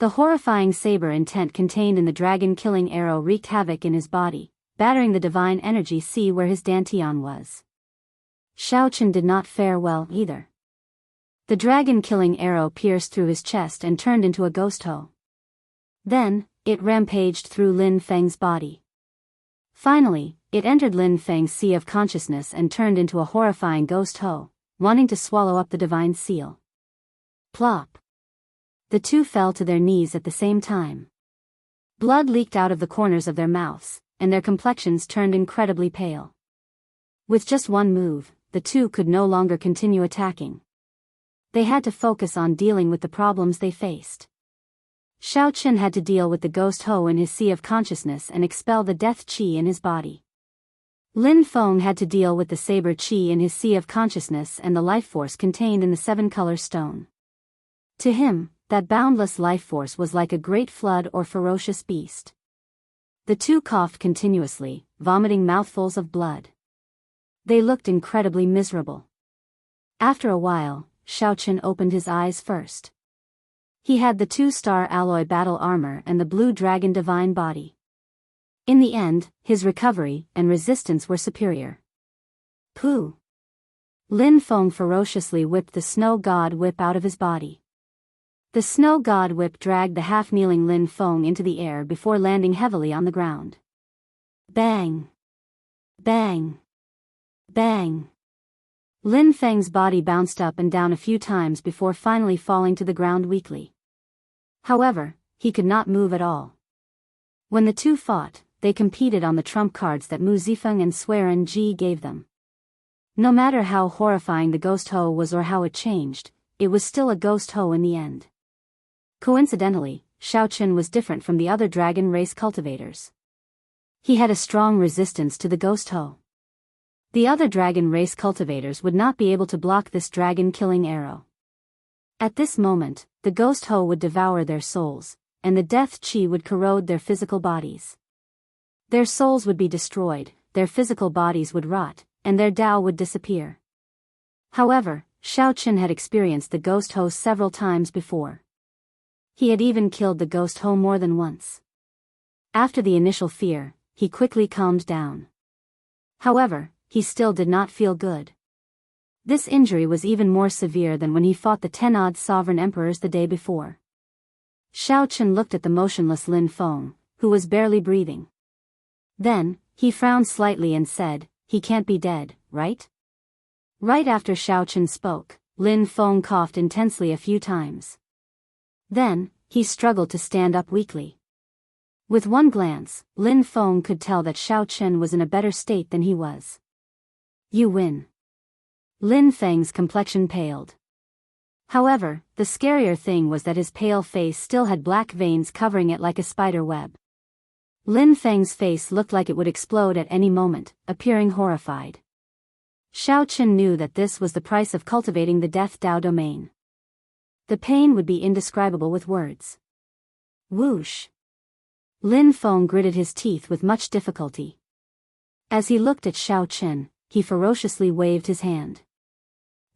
The horrifying saber intent contained in the dragon-killing arrow wreaked havoc in his body, battering the divine energy sea where his dantian was. Xiao Chen did not fare well, either. The dragon-killing arrow pierced through his chest and turned into a ghost hoe. Then, it rampaged through Lin Feng's body. Finally, it entered Lin Feng's sea of consciousness and turned into a horrifying ghost hoe, wanting to swallow up the divine seal. Plop! The two fell to their knees at the same time. Blood leaked out of the corners of their mouths, and their complexions turned incredibly pale. With just one move, the two could no longer continue attacking. They had to focus on dealing with the problems they faced. Xiao Chen had to deal with the ghost hoe in his sea of consciousness and expel the death qi in his body. Lin Feng had to deal with the saber qi in his sea of consciousness and the life force contained in the 7-color stone. To him, that boundless life force was like a great flood or ferocious beast. The two coughed continuously, vomiting mouthfuls of blood. They looked incredibly miserable. After a while, Xiao Chen opened his eyes first. He had the 2-star alloy battle armor and the blue dragon divine body. In the end, his recovery and resistance were superior. Pooh! Lin Feng ferociously whipped the snow god whip out of his body. The snow god whip dragged the half-kneeling Lin Feng into the air before landing heavily on the ground. Bang! Bang! Bang! Lin Feng's body bounced up and down a few times before finally falling to the ground weakly. However, he could not move at all. When the two fought, they competed on the trump cards that Mu Zifeng and Swearen Ji gave them. No matter how horrifying the ghost hoe was or how it changed, it was still a ghost hoe in the end. Coincidentally, Xiao Chen was different from the other dragon race cultivators. He had a strong resistance to the ghost hoe. The other dragon race cultivators would not be able to block this dragon-killing arrow. At this moment, the ghost hoe would devour their souls, and the death qi would corrode their physical bodies. Their souls would be destroyed, their physical bodies would rot, and their Dao would disappear. However, Xiao Chen had experienced the ghost hoe several times before. He had even killed the ghost hoe more than once. After the initial fear, he quickly calmed down. However, he still did not feel good. This injury was even more severe than when he fought the 10-odd sovereign emperors the day before. Xiao Chen looked at the motionless Lin Feng, who was barely breathing. Then, he frowned slightly and said, "He can't be dead, right?" Right after Xiao Chen spoke, Lin Feng coughed intensely a few times. Then, he struggled to stand up weakly. With one glance, Lin Feng could tell that Xiao Chen was in a better state than he was. "You win." Lin Feng's complexion paled. However, the scarier thing was that his pale face still had black veins covering it like a spider web. Lin Feng's face looked like it would explode at any moment, appearing horrified. Xiao Qin knew that this was the price of cultivating the Death Dao domain. The pain would be indescribable with words. Whoosh! Lin Feng gritted his teeth with much difficulty. As he looked at Xiao Qin, he ferociously waved his hand.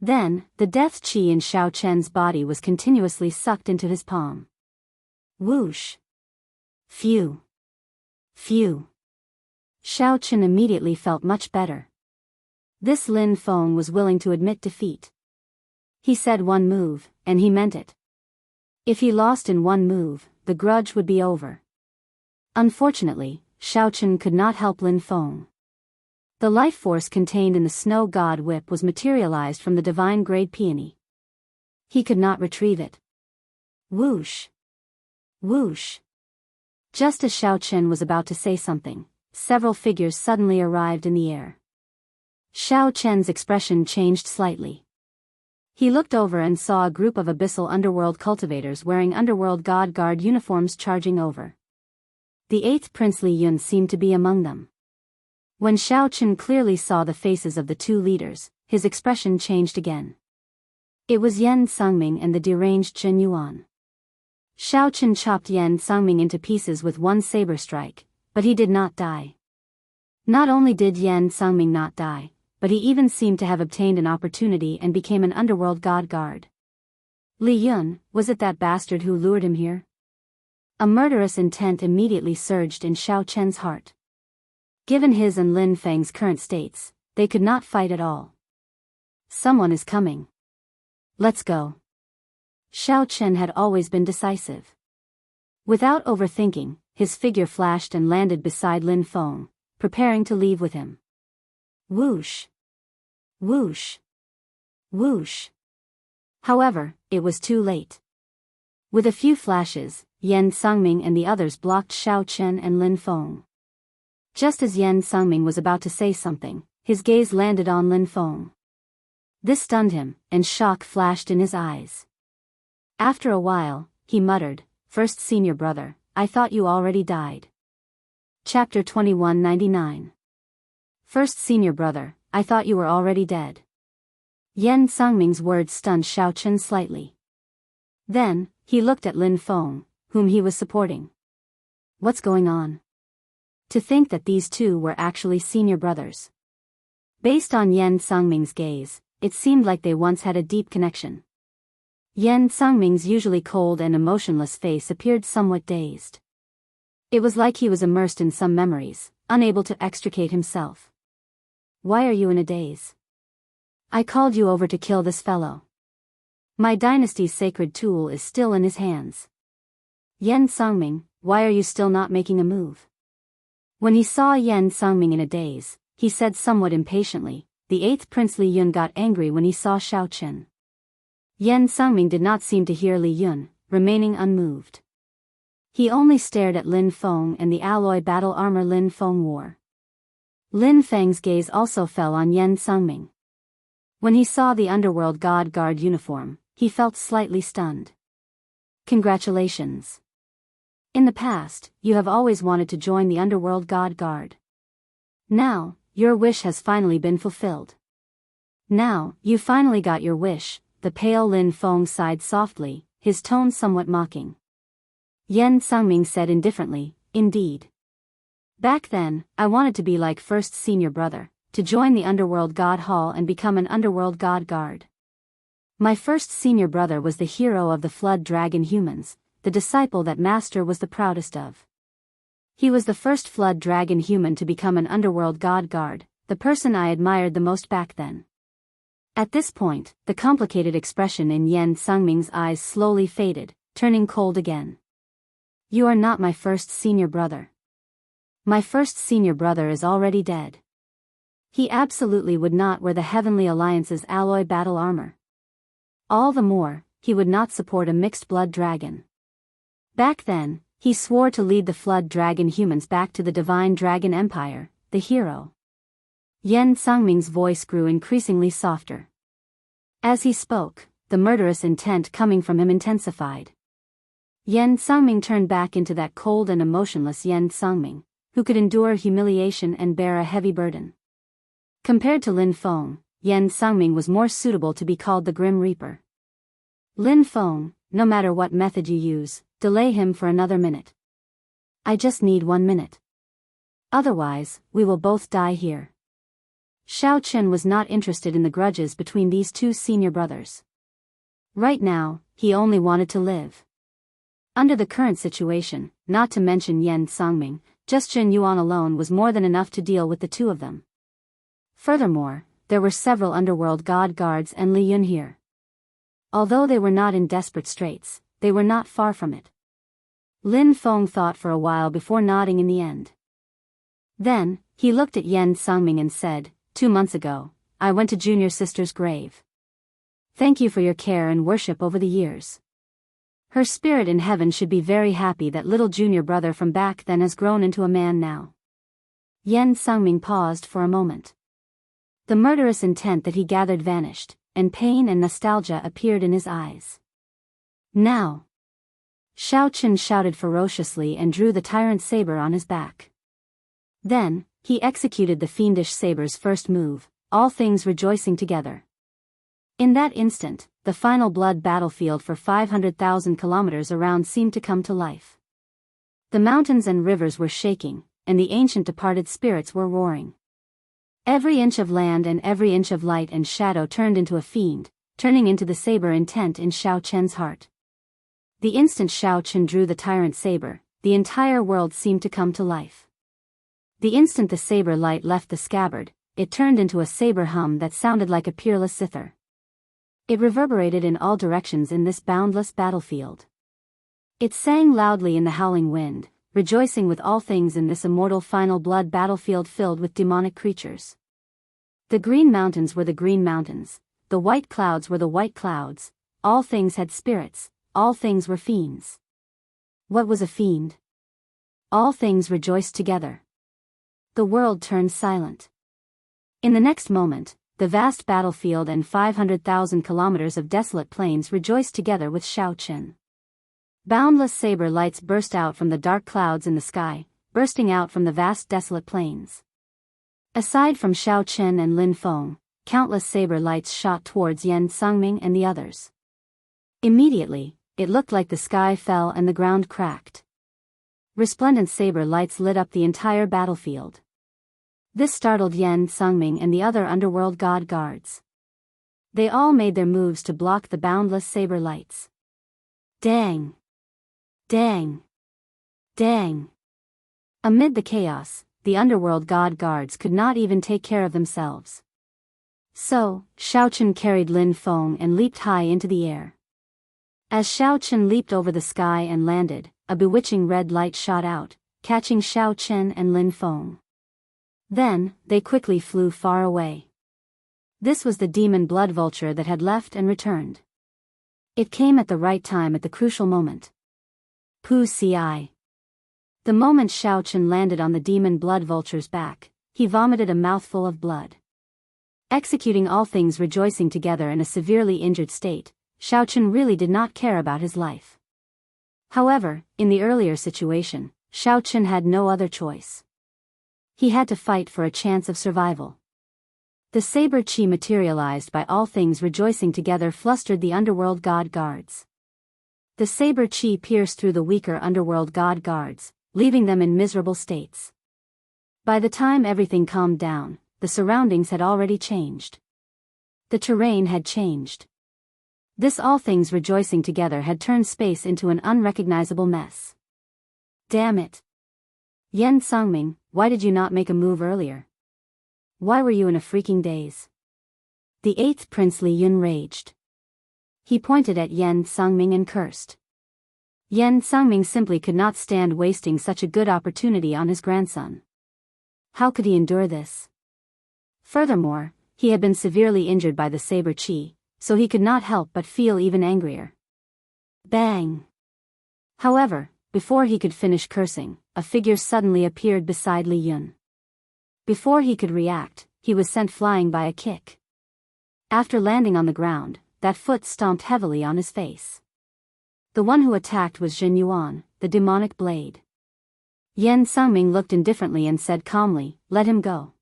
Then, the death qi in Xiao Qin's body was continuously sucked into his palm. Whoosh! Phew! Phew! Xiao Qin immediately felt much better. This Lin Feng was willing to admit defeat. He said one move, and he meant it. If he lost in one move, the grudge would be over. Unfortunately, Xiao Qin could not help Lin Feng. The life force contained in the snow god whip was materialized from the divine grade peony. He could not retrieve it. Whoosh! Whoosh! Just as Xiao Qin was about to say something, several figures suddenly arrived in the air. Xiao Qin's expression changed slightly. He looked over and saw a group of abyssal underworld cultivators wearing underworld god guard uniforms charging over. The 8th Prince Li Yun seemed to be among them. When Xiao Qin clearly saw the faces of the two leaders, his expression changed again. It was Yan Sangming and the deranged Chen Yuan. Xiao Qin chopped Yan Sangming into pieces with one saber strike, but he did not die. Not only did Yan Sangming not die, but he even seemed to have obtained an opportunity and became an underworld god guard. Li Yun, was it that bastard who lured him here? A murderous intent immediately surged in Xiao Qin's heart. Given his and Lin Feng's current states, they could not fight at all. Someone is coming. Let's go. Xiao Qin had always been decisive. Without overthinking, his figure flashed and landed beside Lin Feng, preparing to leave with him. Whoosh! Whoosh! Whoosh! However, it was too late. With a few flashes, Yan Sangming and the others blocked Xiao Qin and Lin Feng. Just as Yan Sangming was about to say something, his gaze landed on Lin Feng. This stunned him, and shock flashed in his eyes. After a while, he muttered, "First senior brother, I thought you already died." Chapter 2199. First senior brother, I thought you were already dead. Yan Sangming's words stunned Xiao Qin slightly. Then, he looked at Lin Feng, whom he was supporting. What's going on? To think that these two were actually senior brothers. Based on Yan Sangming's gaze, it seemed like they once had a deep connection. Yan Sangming's usually cold and emotionless face appeared somewhat dazed. It was like he was immersed in some memories, unable to extricate himself. Why are you in a daze? I called you over to kill this fellow. My dynasty's sacred tool is still in his hands. Yan Sangming, why are you still not making a move? When he saw Yan Sangming in a daze, he said somewhat impatiently, the 8th Prince Li Yun got angry when he saw Xiao Qin. Yan Sangming did not seem to hear Li Yun, remaining unmoved. He only stared at Lin Feng and the alloy battle armor Lin Feng wore. Lin Feng's gaze also fell on Yan Sangming. When he saw the underworld god guard uniform, he felt slightly stunned. Congratulations. In the past, you have always wanted to join the underworld god guard. Now, your wish has finally been fulfilled. Now, you finally got your wish, the pale Lin Feng sighed softly, his tone somewhat mocking. Yan Sangming said indifferently, indeed. Back then, I wanted to be like first senior brother, to join the underworld god hall and become an underworld god guard. My first senior brother was the hero of the flood dragon humans, the disciple that master was the proudest of. He was the first flood dragon human to become an underworld god guard, the person I admired the most back then. At this point, the complicated expression in Yan Sangming's eyes slowly faded, turning cold again. You are not my first senior brother. My first senior brother is already dead. He absolutely would not wear the Heavenly Alliance's alloy battle armor. All the more, he would not support a mixed blood dragon. Back then, he swore to lead the flood dragon humans back to the divine dragon empire, the hero. Yan Sangming's voice grew increasingly softer. As he spoke, the murderous intent coming from him intensified. Yan Sangming turned back into that cold and emotionless Yan Sangming, who could endure humiliation and bear a heavy burden. Compared to Lin Feng, Yan Sangming was more suitable to be called the Grim Reaper. Lin Feng, no matter what method you use, delay him for another minute. I just need 1 minute. Otherwise, we will both die here. Xiao Chen was not interested in the grudges between these two senior brothers. Right now, he only wanted to live. Under the current situation, not to mention Yan Sangming, just Jin Yuan alone was more than enough to deal with the two of them. Furthermore, there were several underworld god guards and Li Yun here. Although they were not in desperate straits, they were not far from it. Lin Feng thought for a while before nodding in the end. Then, he looked at Yan Sangming and said, 2 months ago, I went to junior sister's grave. Thank you for your care and worship over the years. Her spirit in heaven should be very happy that little junior brother from back then has grown into a man now. Yan Sangming paused for a moment. The murderous intent that he gathered vanished, and pain and nostalgia appeared in his eyes. Now! Xiao Chen shouted ferociously and drew the tyrant saber on his back. Then, he executed the fiendish saber's first move, all things rejoicing together. In that instant, the final blood battlefield for 500,000 kilometers around seemed to come to life. The mountains and rivers were shaking, and the ancient departed spirits were roaring. Every inch of land and every inch of light and shadow turned into a fiend, turning into the saber intent in Xiao Chen's heart. The instant Xiao Chen drew the tyrant saber, the entire world seemed to come to life. The instant the saber light left the scabbard, it turned into a saber hum that sounded like a peerless zither. It reverberated in all directions in this boundless battlefield. It sang loudly in the howling wind, rejoicing with all things in this immortal final blood battlefield filled with demonic creatures. The green mountains were the green mountains, the white clouds were the white clouds, all things had spirits, all things were fiends. What was a fiend? All things rejoiced together. The world turned silent. In the next moment, the vast battlefield and 500,000 kilometers of desolate plains rejoiced together with Xiao Chen. Boundless saber lights burst out from the dark clouds in the sky, bursting out from the vast desolate plains. Aside from Xiao Chen and Lin Feng, countless saber lights shot towards Yan Sangming and the others. Immediately, it looked like the sky fell and the ground cracked. Resplendent saber lights lit up the entire battlefield. This startled Yan Sangming and the other underworld god guards. They all made their moves to block the boundless saber lights. Dang! Dang! Dang! Amid the chaos, the underworld god guards could not even take care of themselves. So, Xiao Chen carried Lin Feng and leaped high into the air. As Xiao Chen leaped over the sky and landed, a bewitching red light shot out, catching Xiao Chen and Lin Feng. Then, they quickly flew far away. This was the demon blood vulture that had left and returned. It came at the right time at the crucial moment. Pu Ci. The moment Xiao Chen landed on the demon blood vulture's back, he vomited a mouthful of blood. Executing all things rejoicing together in a severely injured state, Xiao Chen really did not care about his life. However, in the earlier situation, Xiao Chen had no other choice. He had to fight for a chance of survival. The saber chi materialized by all things rejoicing together flustered the underworld god guards. The saber chi pierced through the weaker underworld god guards, leaving them in miserable states. By the time everything calmed down, the surroundings had already changed. The terrain had changed. This all things rejoicing together had turned space into an unrecognizable mess. Damn it! Yan Sangming, why did you not make a move earlier? Why were you in a freaking daze? The 8th Prince Li Yun raged. He pointed at Yan Sangming and cursed. Yan Sangming simply could not stand wasting such a good opportunity on his grandson. How could he endure this? Furthermore, he had been severely injured by the saber chi, so he could not help but feel even angrier. Bang! However, before he could finish cursing, a figure suddenly appeared beside Li Yun. Before he could react, he was sent flying by a kick. After landing on the ground, that foot stomped heavily on his face. The one who attacked was Jin Yuan, the demonic blade. Yan Sangming looked indifferently and said calmly, "Let him go."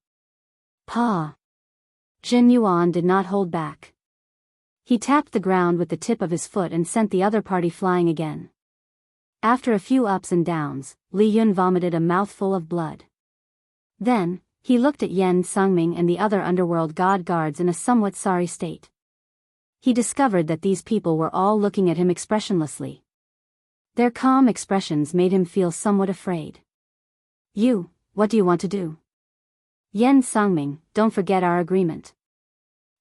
"Pa." Jin Yuan did not hold back. He tapped the ground with the tip of his foot and sent the other party flying again. After a few ups and downs, Li Yun vomited a mouthful of blood. Then, he looked at Yan Sangming and the other underworld god guards in a somewhat sorry state. He discovered that these people were all looking at him expressionlessly. Their calm expressions made him feel somewhat afraid. What do you want to do?" "Yan Sangming, don't forget our agreement.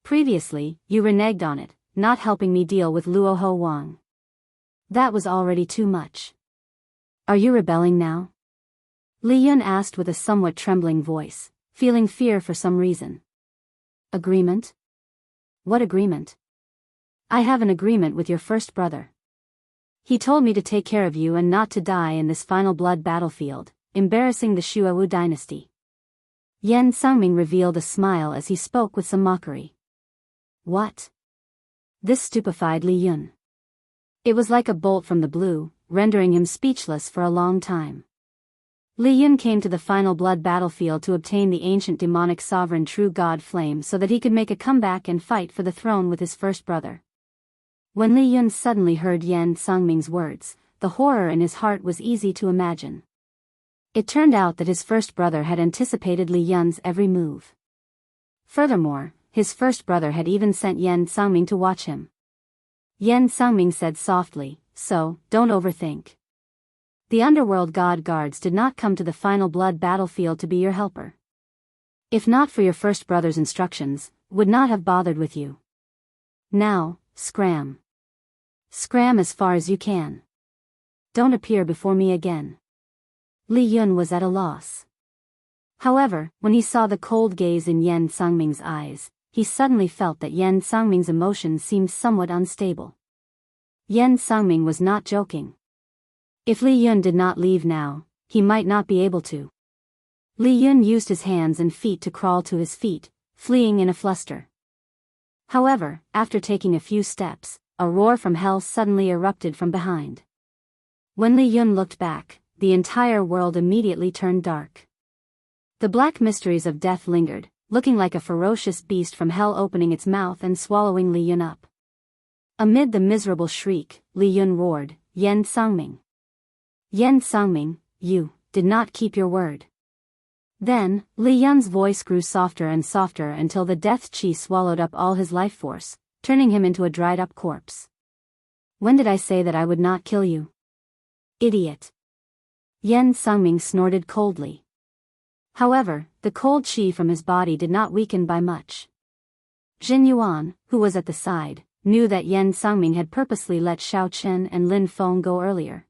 Previously, you reneged on it, not helping me deal with Luoho Wang. That was already too much. Are you rebelling now?" Li Yun asked with a somewhat trembling voice, feeling fear for some reason. "Agreement? What agreement?" "I have an agreement with your first brother. He told me to take care of you and not to die in this final blood battlefield, embarrassing the Shuowu dynasty." Yan Sangming revealed a smile as he spoke with some mockery. "What?" This stupefied Li Yun. It was like a bolt from the blue, rendering him speechless for a long time. Li Yun came to the final blood battlefield to obtain the ancient demonic sovereign true god flame so that he could make a comeback and fight for the throne with his first brother. When Li Yun suddenly heard Yan Sangming's words, the horror in his heart was easy to imagine. It turned out that his first brother had anticipated Li Yun's every move. Furthermore, his first brother had even sent Yan Sangming to watch him. Yan Sangming said softly, "So, don't overthink. The underworld god guards did not come to the final blood battlefield to be your helper. If not for your first brother's instructions, would not have bothered with you. Now, scram. Scram as far as you can. Don't appear before me again." Li Yun was at a loss. However, when he saw the cold gaze in Yan Sangming's eyes, he suddenly felt that Yan Sangming's emotions seemed somewhat unstable. Yan Sangming was not joking. If Li Yun did not leave now, he might not be able to. Li Yun used his hands and feet to crawl to his feet, fleeing in a fluster. However, after taking a few steps, a roar from hell suddenly erupted from behind. When Li Yun looked back, the entire world immediately turned dark. The black mysteries of death lingered, looking like a ferocious beast from hell opening its mouth and swallowing Li Yun up. Amid the miserable shriek, Li Yun roared, "Yan Sangming! Yan Sangming, you did not keep your word." Then, Li Yun's voice grew softer and softer until the death chi swallowed up all his life force, turning him into a dried-up corpse. "When did I say that I would not kill you? Idiot!" Yan Sangming snorted coldly. However, the cold chi from his body did not weaken by much. Jin Yuan, who was at the side, knew that Yan Sangming had purposely let Xiao Chen and Lin Feng go earlier.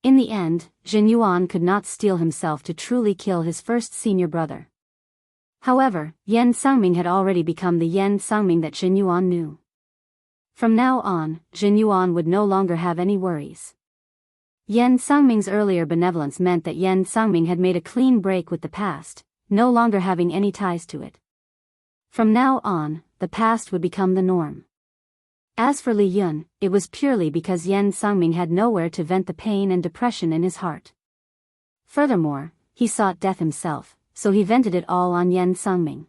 In the end, Jin Yuan could not steel himself to truly kill his first senior brother. However, Yan Sangming had already become the Yan Sangming that Jin Yuan knew. From now on, Jin Yuan would no longer have any worries. Yan Sangming's earlier benevolence meant that Yan Sangming had made a clean break with the past, no longer having any ties to it. From now on, the past would become the norm. As for Li Yun, it was purely because Yan Sangming had nowhere to vent the pain and depression in his heart. Furthermore, he sought death himself, so he vented it all on Yan Sangming.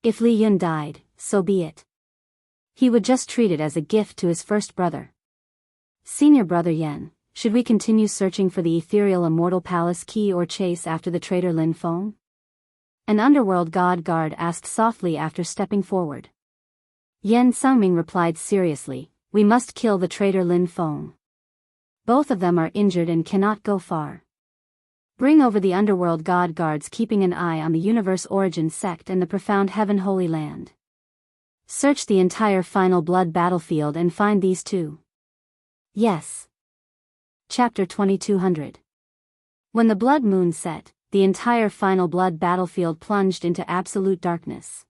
If Li Yun died, so be it. He would just treat it as a gift to his first brother. "Senior brother Yan, should we continue searching for the ethereal immortal palace key or chase after the traitor Lin Feng?" An underworld god guard asked softly after stepping forward. Yan Sangming replied seriously, "We must kill the traitor Lin Feng. Both of them are injured and cannot go far. Bring over the underworld god guards keeping an eye on the universe origin sect and the profound heaven holy land. Search the entire final blood battlefield and find these two." "Yes." Chapter 2200. When the blood moon set, the entire final blood battlefield plunged into absolute darkness.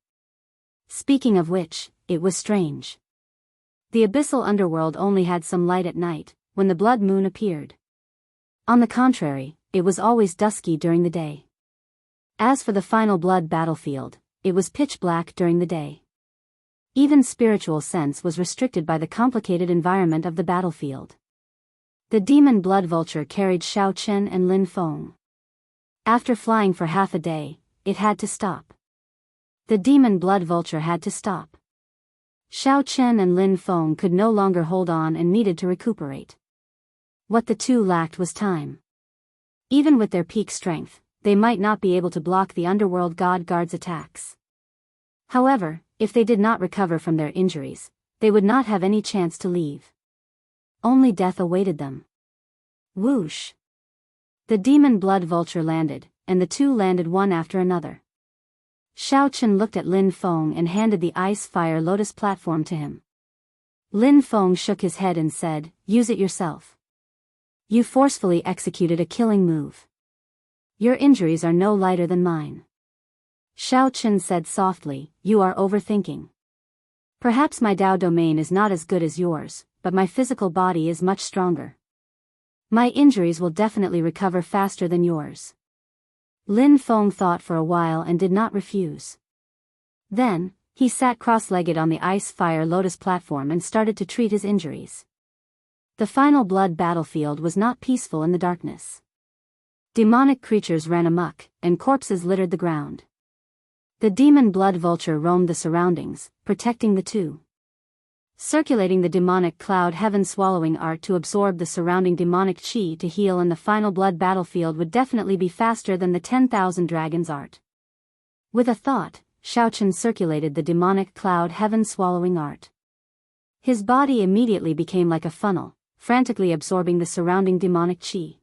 Speaking of which, it was strange. The abyssal underworld only had some light at night, when the blood moon appeared. On the contrary, it was always dusky during the day. As for the final blood battlefield, it was pitch black during the day. Even spiritual sense was restricted by the complicated environment of the battlefield. The demon blood vulture carried Xiao Chen and Lin Feng. After flying for half a day, it had to stop. The demon blood vulture had to stop. Xiao Chen and Lin Feng could no longer hold on and needed to recuperate. What the two lacked was time. Even with their peak strength, they might not be able to block the underworld god guard's attacks. However, if they did not recover from their injuries, they would not have any chance to leave. Only death awaited them. Whoosh! The demon blood vulture landed, and the two landed one after another. Xiao Chen looked at Lin Feng and handed the ice fire lotus platform to him. Lin Feng shook his head and said, "Use it yourself. You forcefully executed a killing move. Your injuries are no lighter than mine." Xiao Chen said softly, "You are overthinking. Perhaps my Dao domain is not as good as yours, but my physical body is much stronger. My injuries will definitely recover faster than yours." Lin Feng thought for a while and did not refuse. Then, he sat cross-legged on the ice fire lotus platform and started to treat his injuries. The final blood battlefield was not peaceful in the darkness. Demonic creatures ran amok, and corpses littered the ground. The demon blood vulture roamed the surroundings, protecting the two. Circulating the demonic cloud heaven swallowing art to absorb the surrounding demonic chi to heal in the final blood battlefield would definitely be faster than the 10,000 dragons art. With a thought, Xiao Chen circulated the demonic cloud heaven swallowing art. His body immediately became like a funnel, frantically absorbing the surrounding demonic chi.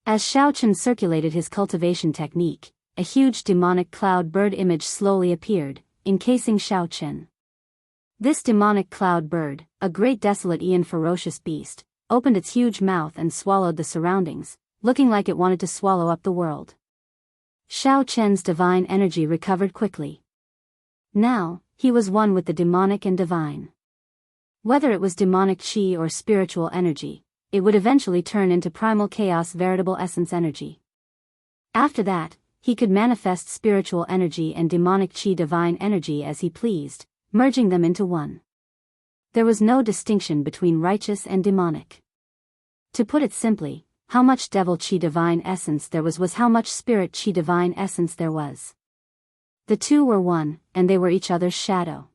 As Xiao Chen circulated his cultivation technique, a huge demonic cloud bird image slowly appeared, encasing Xiao Chen. This demonic cloud bird, a great desolate and ferocious beast, opened its huge mouth and swallowed the surroundings, looking like it wanted to swallow up the world. Xiao Chen's divine energy recovered quickly. Now, he was one with the demonic and divine. Whether it was demonic chi or spiritual energy, it would eventually turn into primal chaos veritable essence energy. After that, he could manifest spiritual energy and demonic chi divine energy as he pleased, merging them into one. There was no distinction between righteous and demonic. To put it simply, how much devil chi divine essence there was how much spirit chi divine essence there was. The two were one, and they were each other's shadow.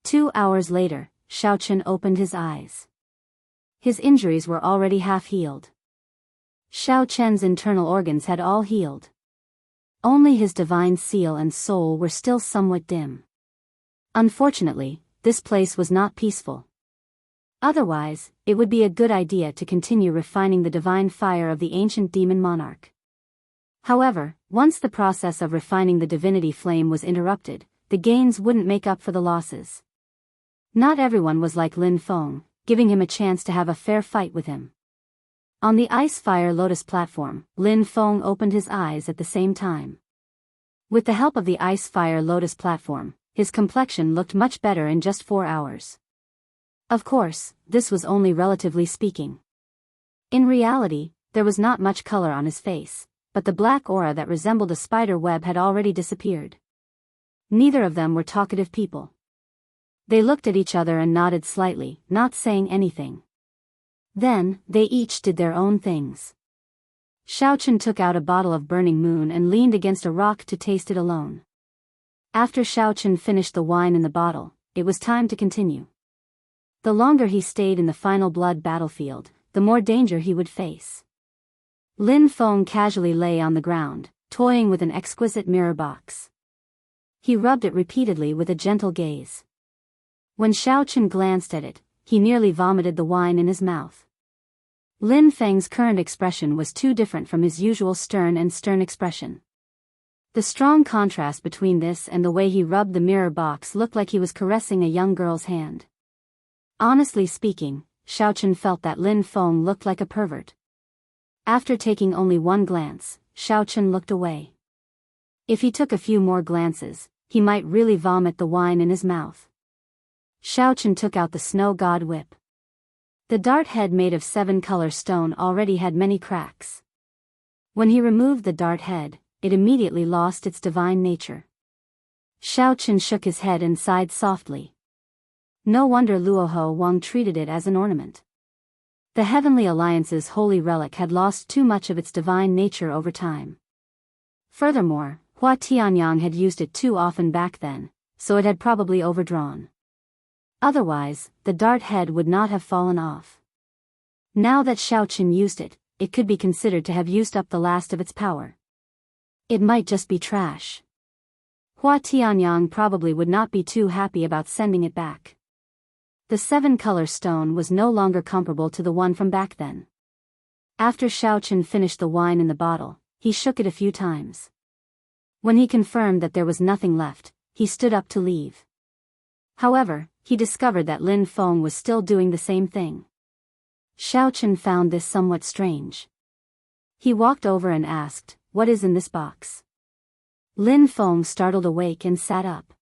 2 hours later, Xiao Chen opened his eyes. His injuries were already half healed. Xiao Chen's internal organs had all healed. Only his divine seal and soul were still somewhat dim. Unfortunately, this place was not peaceful. Otherwise, it would be a good idea to continue refining the divine fire of the ancient demon monarch. However, once the process of refining the divinity flame was interrupted, the gains wouldn't make up for the losses. Not everyone was like Lin Feng, giving him a chance to have a fair fight with him. On the ice fire lotus platform, Lin Feng opened his eyes at the same time. With the help of the ice fire lotus platform, his complexion looked much better in just 4 hours. Of course, this was only relatively speaking. In reality, there was not much color on his face, but the black aura that resembled a spider web had already disappeared. Neither of them were talkative people. They looked at each other and nodded slightly, not saying anything. Then, they each did their own things. Xiao Chen took out a bottle of burning moon and leaned against a rock to taste it alone. After Xiao Chen finished the wine in the bottle, it was time to continue. The longer he stayed in the final blood battlefield, the more danger he would face. Lin Feng casually lay on the ground, toying with an exquisite mirror box. He rubbed it repeatedly with a gentle gaze. When Xiao Chen glanced at it, he nearly vomited the wine in his mouth. Lin Feng's current expression was too different from his usual stern expression. The strong contrast between this and the way he rubbed the mirror box looked like he was caressing a young girl's hand. Honestly speaking, Xiao Chen felt that Lin Feng looked like a pervert. After taking only one glance, Xiao Chen looked away. If he took a few more glances, he might really vomit the wine in his mouth. Xiao Chen took out the snow god whip. The dart head made of 7-color stone already had many cracks. When he removed the dart head, it immediately lost its divine nature. Xiao Chen shook his head and sighed softly. No wonder Luoho Wang treated it as an ornament. The Heavenly Alliance's holy relic had lost too much of its divine nature over time. Furthermore, Hua Tianyang had used it too often back then, so it had probably overdrawn. Otherwise, the dart head would not have fallen off. Now that Xiao Chen used it, it could be considered to have used up the last of its power. It might just be trash. Hua Tianyang probably would not be too happy about sending it back. The 7-color stone was no longer comparable to the one from back then. After Xiao Chen finished the wine in the bottle, he shook it a few times. When he confirmed that there was nothing left, he stood up to leave. However, he discovered that Lin Feng was still doing the same thing. Xiao Chen found this somewhat strange. He walked over and asked, "What is in this box?" Lin Feng startled awake and sat up.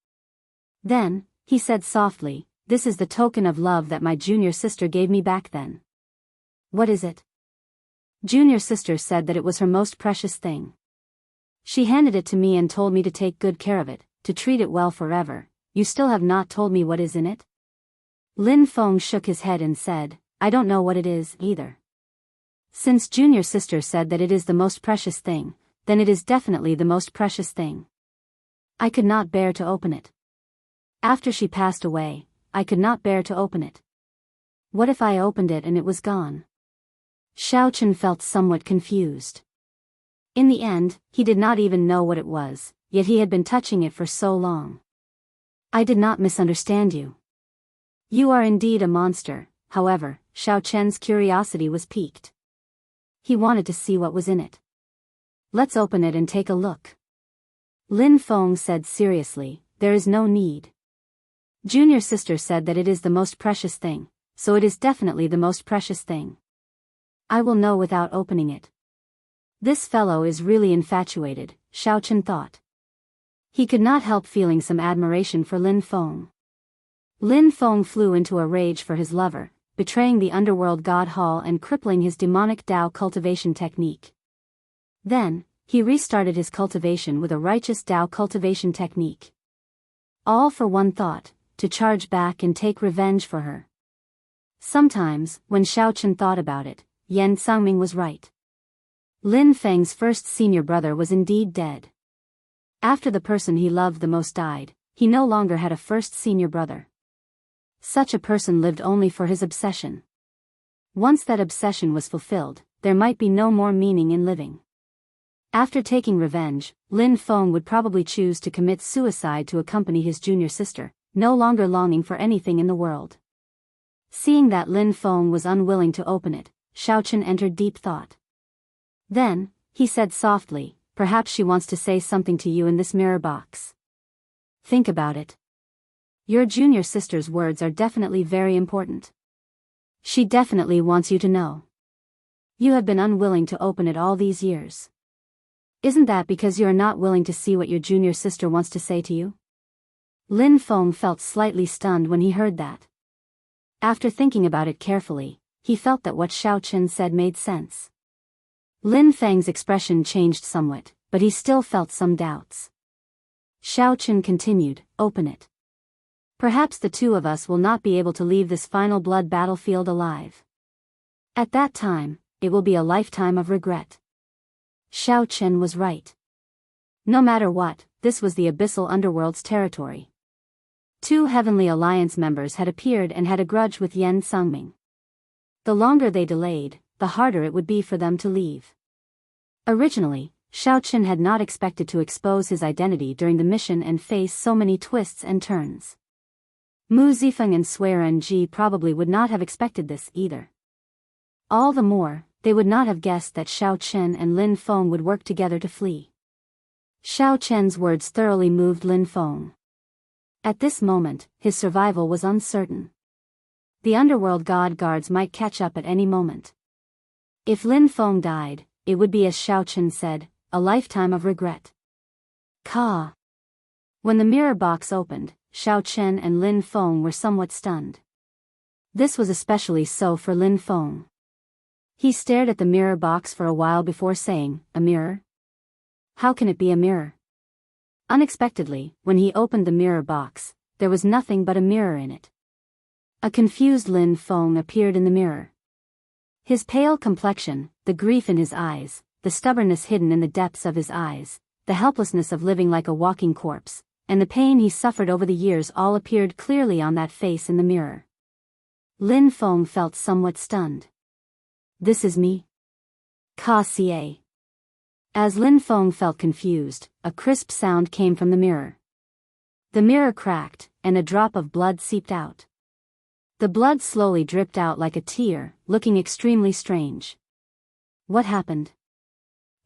Then, he said softly, "This is the token of love that my junior sister gave me back then." "What is it?" Junior sister said that it was her most precious thing. She handed it to me and told me to take good care of it, to treat it well forever. You still have not told me what is in it? Lin Feng shook his head and said, "I don't know what it is, either. Since junior sister said that it is the most precious thing, then it is definitely the most precious thing. I could not bear to open it. After she passed away, I could not bear to open it. What if I opened it and it was gone?" Xiao Chen felt somewhat confused. In the end, he did not even know what it was, yet he had been touching it for so long. "I did not misunderstand you. You are indeed a monster." However, Xiao Chen's curiosity was piqued. He wanted to see what was in it. "Let's open it and take a look." Lin Feng said seriously, "There is no need. Junior sister said that it is the most precious thing, so it is definitely the most precious thing. I will know without opening it." This fellow is really infatuated, Xiao Chen thought. He could not help feeling some admiration for Lin Feng. Lin Feng flew into a rage for his lover, betraying the underworld god hall and crippling his demonic Dao cultivation technique. Then, he restarted his cultivation with a righteous Dao cultivation technique. All for one thought, to charge back and take revenge for her. Sometimes, when Xiao Chen thought about it, Yan Sangming was right. Lin Feng's first senior brother was indeed dead. After the person he loved the most died, he no longer had a first senior brother. Such a person lived only for his obsession. Once that obsession was fulfilled, there might be no more meaning in living. After taking revenge, Lin Feng would probably choose to commit suicide to accompany his junior sister, no longer longing for anything in the world. Seeing that Lin Feng was unwilling to open it, Xiao Chen entered deep thought. Then, he said softly, "Perhaps she wants to say something to you in this mirror box. Think about it. Your junior sister's words are definitely very important. She definitely wants you to know. You have been unwilling to open it all these years. Isn't that because you are not willing to see what your junior sister wants to say to you?" Lin Feng felt slightly stunned when he heard that. After thinking about it carefully, he felt that what Xiao Chen said made sense. Lin Feng's expression changed somewhat, but he still felt some doubts. Xiao Chen continued, "Open it. Perhaps the two of us will not be able to leave this final blood battlefield alive. At that time, it will be a lifetime of regret." Xiao Chen was right. No matter what, this was the abyssal underworld's territory. 2 Heavenly Alliance members had appeared and had a grudge with Yan Sangming. The longer they delayed, the harder it would be for them to leave. Originally, Xiao Chen had not expected to expose his identity during the mission and face so many twists and turns. Mu Zifeng and Suiren Ji probably would not have expected this either. All the more, they would not have guessed that Xiao Chen and Lin Feng would work together to flee. Xiao Chen's words thoroughly moved Lin Feng. At this moment, his survival was uncertain. The underworld god guards might catch up at any moment. If Lin Feng died, it would be as Xiao Chen said, a lifetime of regret. Ka. When the mirror box opened, Xiao Chen and Lin Feng were somewhat stunned. This was especially so for Lin Feng. He stared at the mirror box for a while before saying, "A mirror? How can it be a mirror? Unexpectedly, when he opened the mirror box, there was nothing but a mirror in it. A confused Lin Feng appeared in the mirror. His pale complexion, the grief in his eyes, the stubbornness hidden in the depths of his eyes, the helplessness of living like a walking corpse, and the pain he suffered over the years all appeared clearly on that face in the mirror. Lin Feng felt somewhat stunned. This is me? Ka Xie. As Lin Feng felt confused, a crisp sound came from the mirror. The mirror cracked, and a drop of blood seeped out. The blood slowly dripped out like a tear, looking extremely strange. What happened?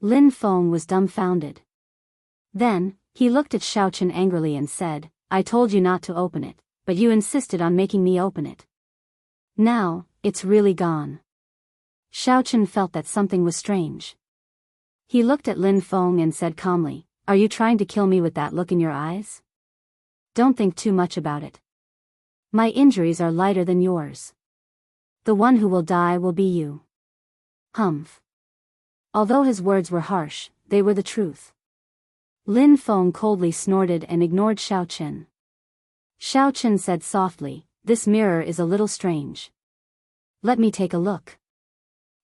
Lin Feng was dumbfounded. Then, he looked at Xiaochen angrily and said, I told you not to open it, but you insisted on making me open it. Now, it's really gone. Xiaochen felt that something was strange. He looked at Lin Feng and said calmly, Are you trying to kill me with that look in your eyes? Don't think too much about it. My injuries are lighter than yours. The one who will die will be you. Humph. Although his words were harsh, they were the truth. Lin Feng coldly snorted and ignored Xiaochen. Xiaochen said softly, This mirror is a little strange. Let me take a look.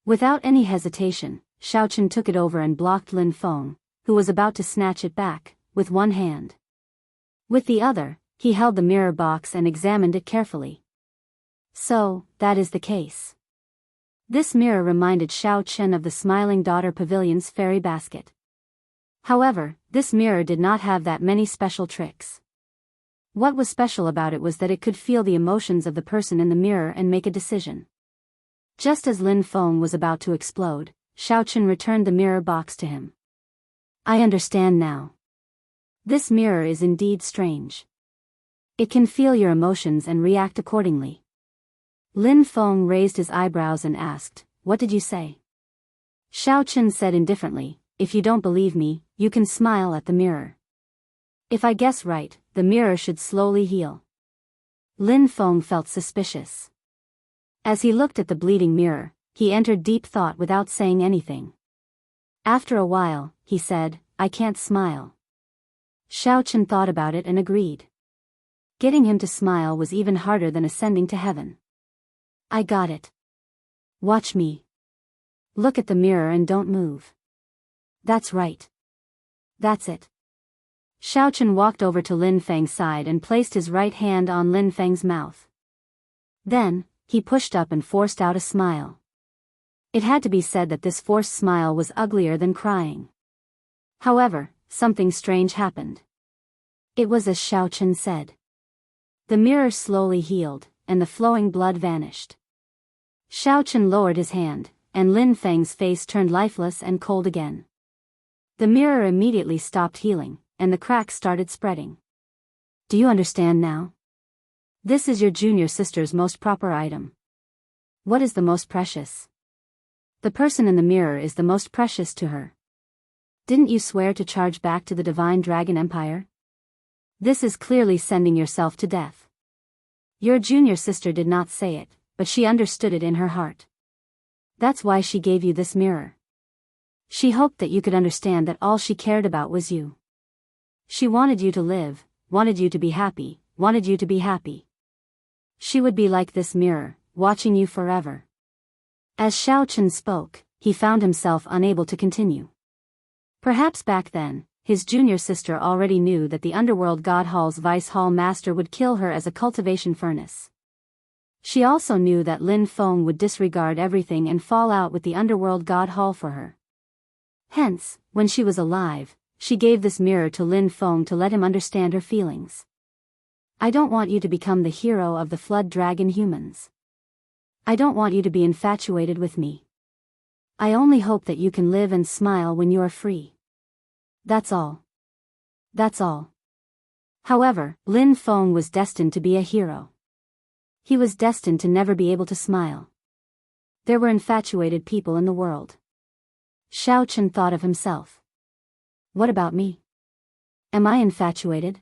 Without any hesitation, Xiaochen took it over and blocked Lin Feng, who was about to snatch it back, with one hand. With the other, he held the mirror box and examined it carefully. So, that is the case. This mirror reminded Xiaochen of the Smiling Daughter Pavilion's fairy basket. However, this mirror did not have that many special tricks. What was special about it was that it could feel the emotions of the person in the mirror and make a decision. Just as Lin Feng was about to explode, Xiaochen returned the mirror box to him. I understand now. This mirror is indeed strange. It can feel your emotions and react accordingly. Lin Feng raised his eyebrows and asked, What did you say? Xiaochen said indifferently, If you don't believe me, you can smile at the mirror. If I guess right, the mirror should slowly heal. Lin Feng felt suspicious. As he looked at the bleeding mirror, he entered deep thought without saying anything. After a while, he said, I can't smile. Xiaochen thought about it and agreed. Getting him to smile was even harder than ascending to heaven. I got it. Watch me. Look at the mirror and don't move. That's right. That's it. Xiaochen walked over to Lin Feng's side and placed his right hand on Lin Feng's mouth. Then, he pushed up and forced out a smile. It had to be said that this forced smile was uglier than crying. However, something strange happened. It was as Xiaochen said. The mirror slowly healed, and the flowing blood vanished. Xiaochen lowered his hand, and Lin Feng's face turned lifeless and cold again. The mirror immediately stopped healing, and the cracks started spreading. Do you understand now? This is your junior sister's most proper item. What is the most precious? The person in the mirror is the most precious to her. Didn't you swear to charge back to the Divine Dragon Empire? This is clearly sending yourself to death. Your junior sister did not say it, but she understood it in her heart. That's why she gave you this mirror. She hoped that you could understand that all she cared about was you. She wanted you to live, wanted you to be happy, wanted you to be happy. She would be like this mirror, watching you forever. As Xiaochen spoke, he found himself unable to continue. Perhaps back then, his junior sister already knew that the Underworld God Hall's Vice Hall Master would kill her as a cultivation furnace. She also knew that Lin Feng would disregard everything and fall out with the Underworld God Hall for her. Hence, when she was alive, she gave this mirror to Lin Feng to let him understand her feelings. I don't want you to become the hero of the Flood Dragon humans. I don't want you to be infatuated with me. I only hope that you can live and smile when you are free. That's all. That's all. However, Lin Feng was destined to be a hero. He was destined to never be able to smile. There were infatuated people in the world. Xiaochen thought of himself. What about me? Am I infatuated?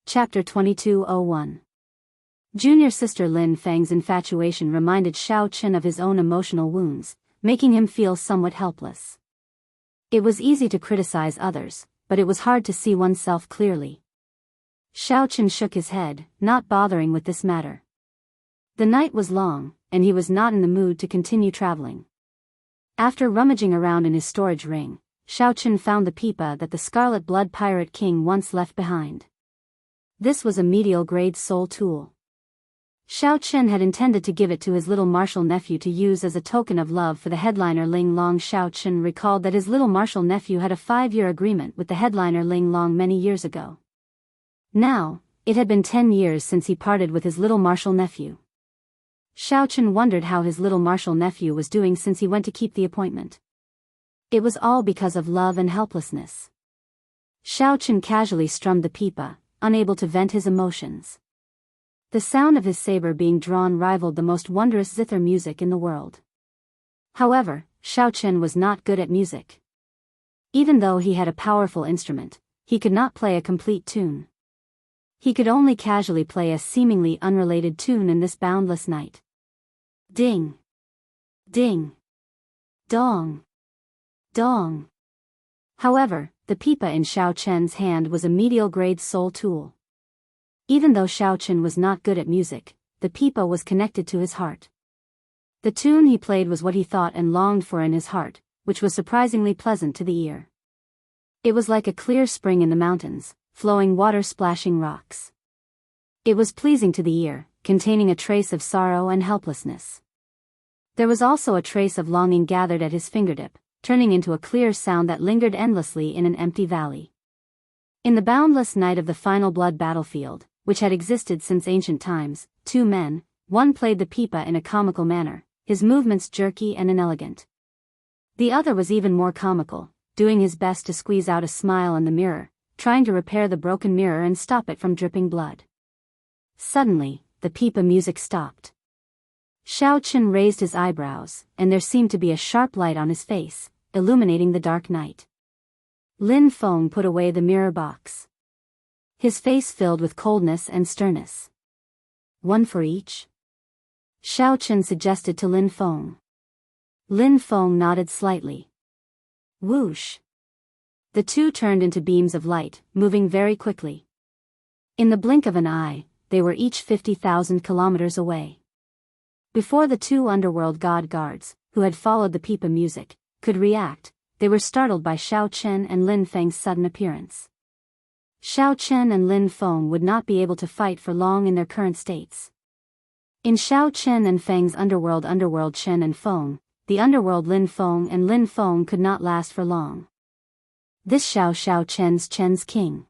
Chapter 2201. Junior sister Lin Feng's infatuation reminded Xiaochen of his own emotional wounds, making him feel somewhat helpless. It was easy to criticize others, but it was hard to see oneself clearly. Xiaochen shook his head, not bothering with this matter. The night was long, and he was not in the mood to continue traveling. After rummaging around in his storage ring, Xiaochen found the pipa that the Scarlet Blood Pirate King once left behind. This was a medial-grade soul tool. Xiaochen had intended to give it to his little martial nephew to use as a token of love for the headliner Ling Long. Xiaochen recalled that his little martial nephew had a 5-year agreement with the headliner Ling Long many years ago. Now, it had been 10 years since he parted with his little martial nephew. Xiaochen wondered how his little martial nephew was doing since he went to keep the appointment. It was all because of love and helplessness. Xiaochen casually strummed the pipa, unable to vent his emotions. The sound of his saber being drawn rivaled the most wondrous zither music in the world. However, Xiaochen was not good at music. Even though he had a powerful instrument, he could not play a complete tune. He could only casually play a seemingly unrelated tune in this boundless night. Ding! Ding! Dong! Dong! However, the pipa in Xiaochen's hand was a medial-grade soul tool. Even though Xiaochen was not good at music, the pipa was connected to his heart. The tune he played was what he thought and longed for in his heart, which was surprisingly pleasant to the ear. It was like a clear spring in the mountains, flowing water splashing rocks. It was pleasing to the ear, containing a trace of sorrow and helplessness. There was also a trace of longing gathered at his fingertip, turning into a clear sound that lingered endlessly in an empty valley. In the boundless night of the final blood battlefield, which had existed since ancient times, 2 men, one played the pipa in a comical manner, his movements jerky and inelegant. The other was even more comical, doing his best to squeeze out a smile in the mirror, trying to repair the broken mirror and stop it from dripping blood. Suddenly, the pipa music stopped. Xiaochen raised his eyebrows, and there seemed to be a sharp light on his face, illuminating the dark night. Lin Feng put away the mirror box. His face filled with coldness and sternness. One for each? Xiaochen suggested to Lin Feng. Lin Feng nodded slightly. Whoosh! The two turned into beams of light, moving very quickly. In the blink of an eye, they were each 50,000 kilometers away. Before the 2 underworld god guards, who had followed the pipa music, could react, they were startled by Xiaochen and Lin Feng's sudden appearance. Xiaochen and Lin Feng would not be able to fight for long in their current states. In Xiaochen and Feng's underworld Chen and Feng, the underworld Lin Feng and Lin Feng could not last for long. This Xiaochen's king.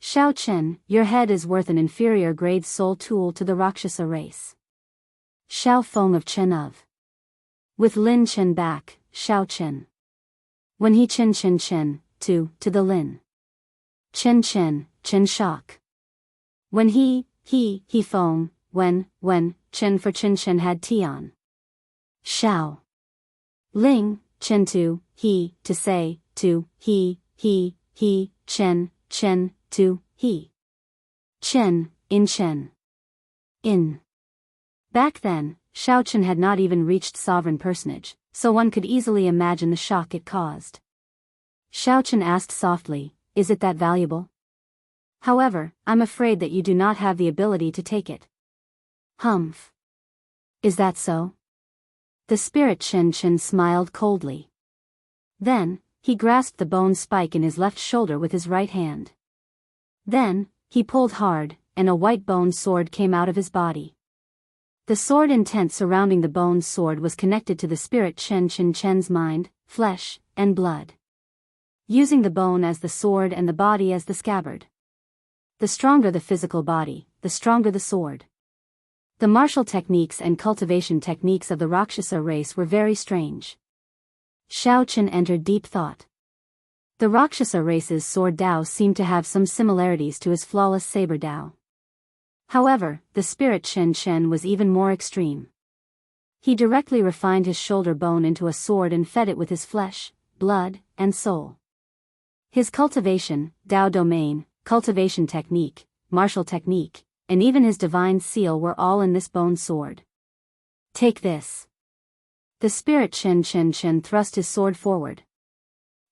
Xiaochen, your head is worth an inferior grade soul tool to the Rakshasa race. Xiao Feng of Chen of. With Lin Chen back, Xiaochen. When he Chen to the Lin. Chen shock. When he Feng, when, Chen for Chen had Tian. Xiao. Ling, Chen to say, to, he, Chen, to, he. Chen, in Chen. In. Back then, Xiaochen had not even reached sovereign personage, so one could easily imagine the shock it caused. Xiaochen asked softly, is it that valuable? However, I'm afraid that you do not have the ability to take it. Humph. Is that so? The spirit Chen smiled coldly. Then, he grasped the bone spike in his left shoulder with his right hand. Then, he pulled hard, and a white bone sword came out of his body. The sword intent surrounding the bone sword was connected to the spirit Chen's mind, flesh, and blood. Using the bone as the sword and the body as the scabbard. The stronger the physical body, the stronger the sword. The martial techniques and cultivation techniques of the Rakshasa race were very strange. Xiaochen entered deep thought. The Rakshasa race's sword Dao seemed to have some similarities to his flawless saber Dao. However, the spirit Chen was even more extreme. He directly refined his shoulder bone into a sword and fed it with his flesh, blood, and soul. His cultivation, Dao domain, cultivation technique, martial technique, and even his divine seal were all in this bone sword. Take this. The spirit Chen thrust his sword forward.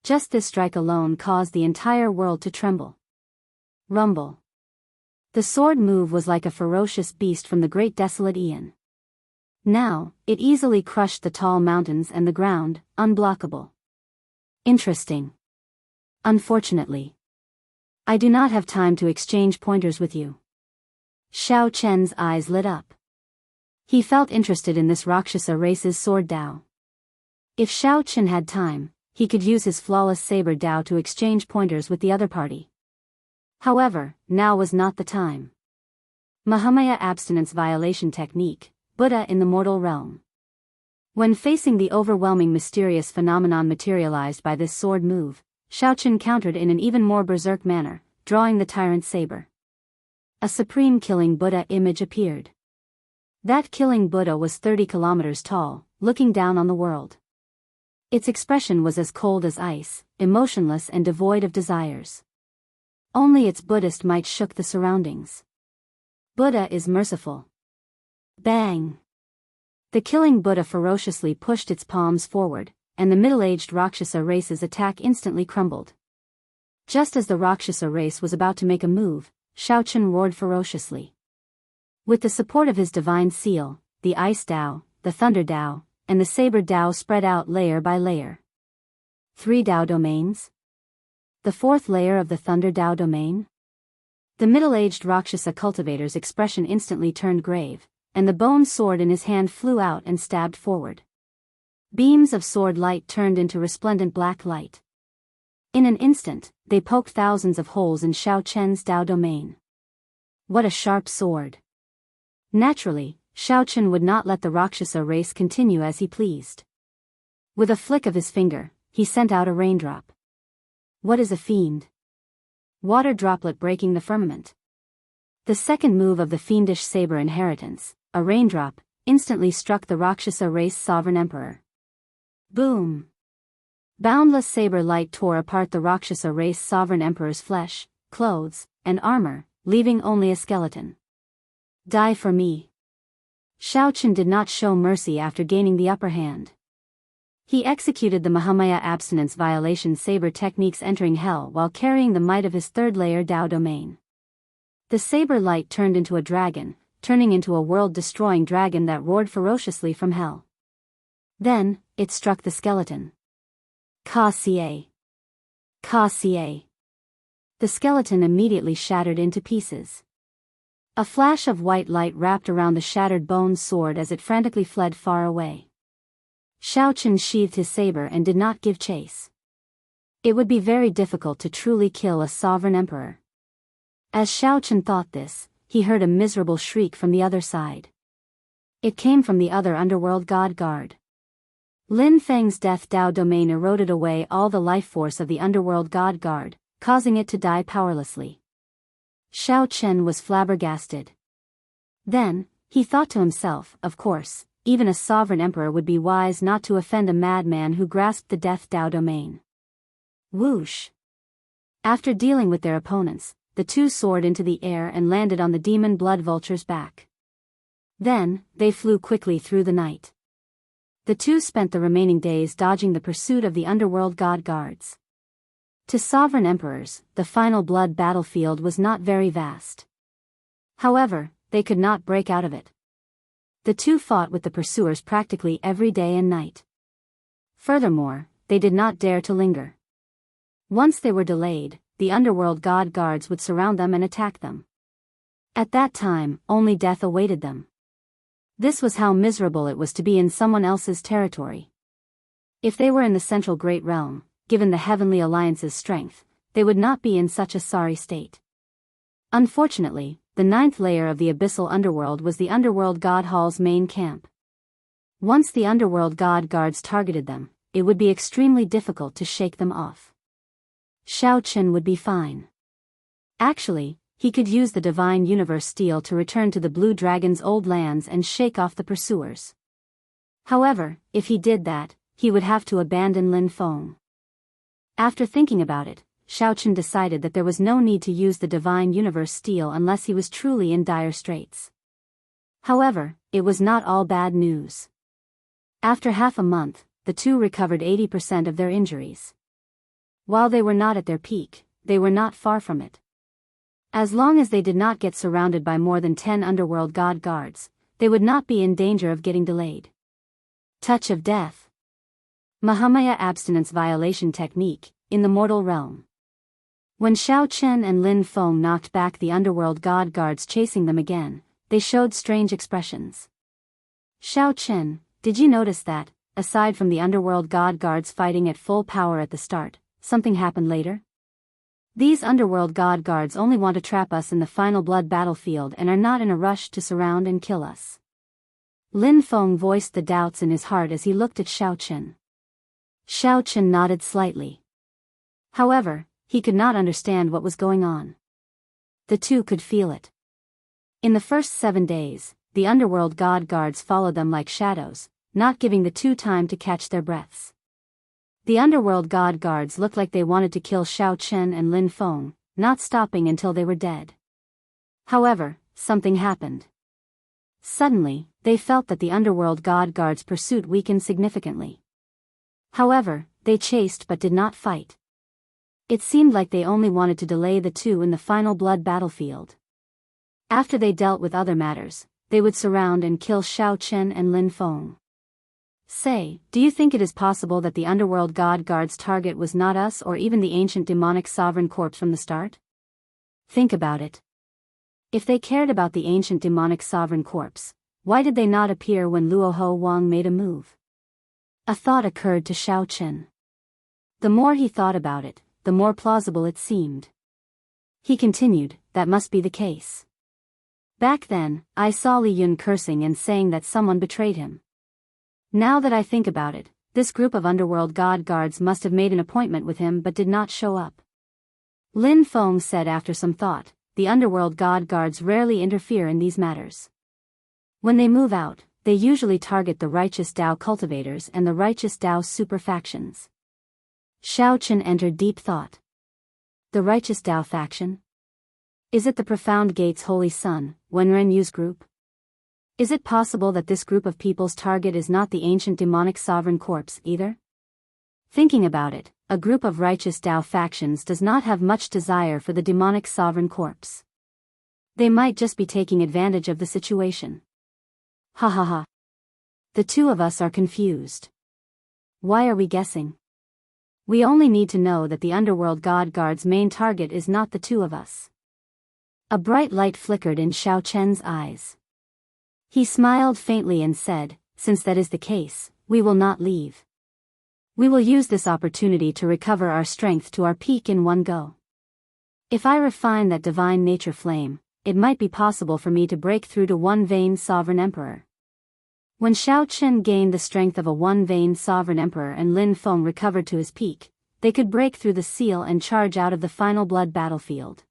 Just this strike alone caused the entire world to tremble. Rumble. The sword move was like a ferocious beast from the great desolate Aeon. Now, it easily crushed the tall mountains and the ground, unblockable. Interesting. Unfortunately, I do not have time to exchange pointers with you. Xiao Chen's eyes lit up. He felt interested in this Rakshasa race's sword Dao. If Xiao Chen had time, he could use his flawless saber Dao to exchange pointers with the other party. However, now was not the time. Mahamaya abstinence violation technique, Buddha in the mortal realm. When facing the overwhelming mysterious phenomenon materialized by this sword move, Xiao Chen countered in an even more berserk manner, drawing the tyrant saber. A supreme killing Buddha image appeared. That killing Buddha was 30 kilometers tall, looking down on the world. Its expression was as cold as ice, emotionless and devoid of desires. Only its Buddhist might shook the surroundings. Buddha is merciful. Bang! The killing Buddha ferociously pushed its palms forward, and the middle-aged Rakshasa race's attack instantly crumbled. Just as the Rakshasa race was about to make a move, Xiao Chen roared ferociously. With the support of his divine seal, the Ice Dao, the Thunder Dao, and the Saber Dao spread out layer by layer. 3 Dao domains? The 4th layer of the Thunder Dao domain? The middle-aged Rakshasa cultivator's expression instantly turned grave, and the bone sword in his hand flew out and stabbed forward. Beams of sword light turned into resplendent black light. In an instant, they poked thousands of holes in Xiao Chen's Dao domain. What a sharp sword! Naturally, Xiao Chen would not let the Rakshasa race continue as he pleased. With a flick of his finger, he sent out a raindrop. What is a fiend? Water droplet breaking the firmament. The second move of the fiendish saber inheritance, a raindrop, instantly struck the Rakshasa race sovereign emperor. Boom! Boundless saber light tore apart the Rakshasa race sovereign emperor's flesh, clothes, and armor, leaving only a skeleton. Die for me. Xiao Chen did not show mercy after gaining the upper hand. He executed the Mahamaya abstinence violation saber techniques entering hell while carrying the might of his 3rd layer Dao domain. The saber light turned into a dragon, turning into a world-destroying dragon that roared ferociously from hell. Then, it struck the skeleton. Ka-Cie. Ka-Cie. The skeleton immediately shattered into pieces. A flash of white light wrapped around the shattered bone sword as it frantically fled far away. Xiao Chen sheathed his saber and did not give chase. It would be very difficult to truly kill a sovereign emperor. As Xiao Chen thought this, he heard a miserable shriek from the other side. It came from the other underworld god guard. Lin Feng's death Dao domain eroded away all the life force of the underworld god guard, causing it to die powerlessly. Xiao Chen was flabbergasted. Then, he thought to himself, of course, even a sovereign emperor would be wise not to offend a madman who grasped the death Dao domain. Whoosh! After dealing with their opponents, the two soared into the air and landed on the demon blood vulture's back. Then, they flew quickly through the night. The two spent the remaining days dodging the pursuit of the underworld god guards. To sovereign emperors, the final blood battlefield was not very vast. However, they could not break out of it. The two fought with the pursuers practically every day and night. Furthermore, they did not dare to linger. Once they were delayed, the underworld god guards would surround them and attack them. At that time, only death awaited them. This was how miserable it was to be in someone else's territory. If they were in the central Great Realm, given the Heavenly Alliance's strength, they would not be in such a sorry state. Unfortunately, the 9th layer of the abyssal underworld was the underworld god hall's main camp. Once the underworld god guards targeted them, it would be extremely difficult to shake them off. Xiao Chen would be fine. Actually, he could use the divine universe steel to return to the blue dragon's old lands and shake off the pursuers. However, if he did that, he would have to abandon Lin Feng. After thinking about it, Xiao Chen decided that there was no need to use the divine universe steel unless he was truly in dire straits. However, it was not all bad news. After half a month, the two recovered 80% of their injuries. While they were not at their peak, they were not far from it. As long as they did not get surrounded by more than 10 underworld god guards, they would not be in danger of getting delayed. Touch of Death. Mahamaya Abstinence Violation Technique, in the Mortal Realm. When Xiao Chen and Lin Feng knocked back the underworld god guards chasing them again, they showed strange expressions. Xiao Chen, did you notice that, aside from the underworld god guards fighting at full power at the start, something happened later? These underworld god guards only want to trap us in the final blood battlefield and are not in a rush to surround and kill us. Lin Feng voiced the doubts in his heart as he looked at Xiao Chen. Xiao Chen nodded slightly. However, he could not understand what was going on. The two could feel it. In the first 7 days, the underworld god guards followed them like shadows, not giving the two time to catch their breaths. The underworld god guards looked like they wanted to kill Xiao Chen and Lin Feng, not stopping until they were dead. However, something happened. Suddenly, they felt that the underworld god guards' pursuit weakened significantly. However, they chased but did not fight. It seemed like they only wanted to delay the two in the final blood battlefield. After they dealt with other matters, they would surround and kill Xiao Chen and Lin Feng. Say, do you think it is possible that the underworld god guard's target was not us or even the ancient demonic sovereign corpse from the start? Think about it. If they cared about the ancient demonic sovereign corpse, why did they not appear when Luoho Wang made a move? A thought occurred to Xiao Chen. The more he thought about it, the more plausible it seemed. He continued, that must be the case. Back then, I saw Li Yun cursing and saying that someone betrayed him. Now that I think about it, this group of underworld god guards must have made an appointment with him but did not show up. Lin Feng said after some thought, the underworld god guards rarely interfere in these matters. When they move out, they usually target the righteous Dao cultivators and the righteous Dao super factions. Xiao Chen entered deep thought. The righteous Dao faction? Is it the Profound Gate's Holy Son, Wenren Yu's group? Is it possible that this group of people's target is not the ancient demonic sovereign corpse either? Thinking about it, a group of righteous Dao factions does not have much desire for the demonic sovereign corpse. They might just be taking advantage of the situation. Ha ha ha. The two of us are confused. Why are we guessing? We only need to know that the underworld god guard's main target is not the two of us. A bright light flickered in Xiao Chen's eyes. He smiled faintly and said, since that is the case, we will not leave. We will use this opportunity to recover our strength to our peak in one go. If I refine that divine nature flame, it might be possible for me to break through to one-vein sovereign emperor. When Xiao Chen gained the strength of a one-vein sovereign emperor and Lin Feng recovered to his peak, they could break through the seal and charge out of the final blood battlefield.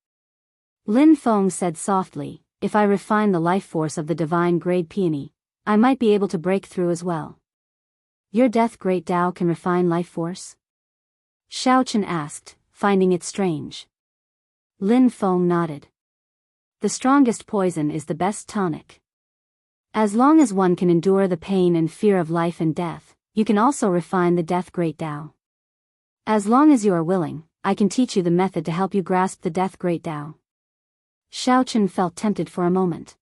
Lin Feng said softly, if I refine the life force of the divine grade peony, I might be able to break through as well. Your death great Dao can refine life force? Xiao Chen asked, finding it strange. Lin Feng nodded. The strongest poison is the best tonic. As long as one can endure the pain and fear of life and death, you can also refine the death great Dao. As long as you are willing, I can teach you the method to help you grasp the death great Dao. Xiao Chen felt tempted for a moment.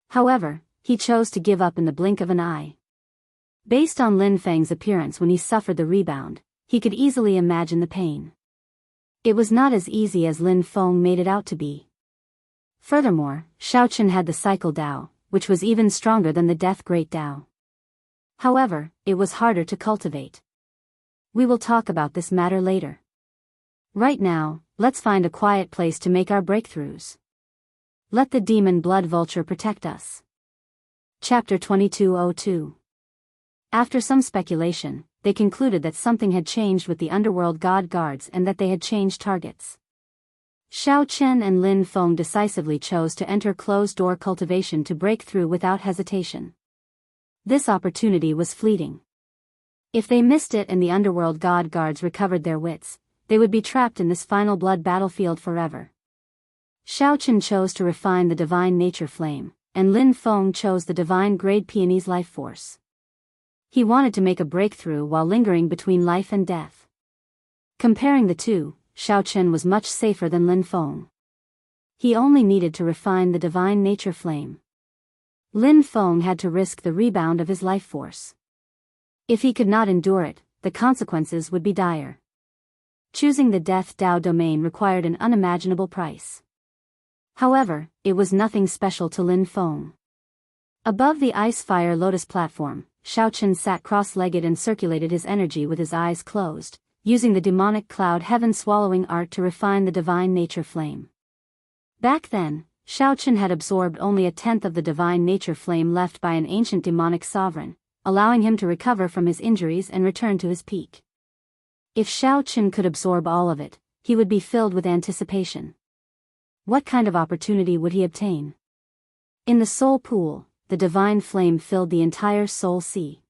However, he chose to give up in the blink of an eye. Based on Lin Feng's appearance when he suffered the rebound, he could easily imagine the pain. It was not as easy as Lin Feng made it out to be. Furthermore, Xiao Chen had the cycle Dao, which was even stronger than the death great Dao. However, it was harder to cultivate. We will talk about this matter later. Right now, let's find a quiet place to make our breakthroughs. Let the demon blood vulture protect us. Chapter 2202. After some speculation, they concluded that something had changed with the underworld god guards and that they had changed targets. Xiao Chen and Lin Feng decisively chose to enter closed-door cultivation to break through without hesitation. This opportunity was fleeting. If they missed it and the underworld god guards recovered their wits, they would be trapped in this final blood battlefield forever. Xiao Chen chose to refine the divine nature flame, and Lin Feng chose the divine grade peony's life force. He wanted to make a breakthrough while lingering between life and death. Comparing the two, Xiaochen was much safer than Lin Feng. He only needed to refine the divine nature flame. Lin Feng had to risk the rebound of his life force. If he could not endure it, the consequences would be dire. Choosing the Death Dao domain required an unimaginable price. However, it was nothing special to Lin Feng. Above the ice-fire lotus platform, Xiaochen sat cross-legged and circulated his energy with his eyes closed, using the demonic cloud heaven-swallowing art to refine the divine nature flame. Back then, Xiaochen had absorbed only a tenth of the divine nature flame left by an ancient demonic sovereign, allowing him to recover from his injuries and return to his peak. If Xiaochen could absorb all of it, he would be filled with anticipation. What kind of opportunity would he obtain? In the soul pool, the divine flame filled the entire soul sea.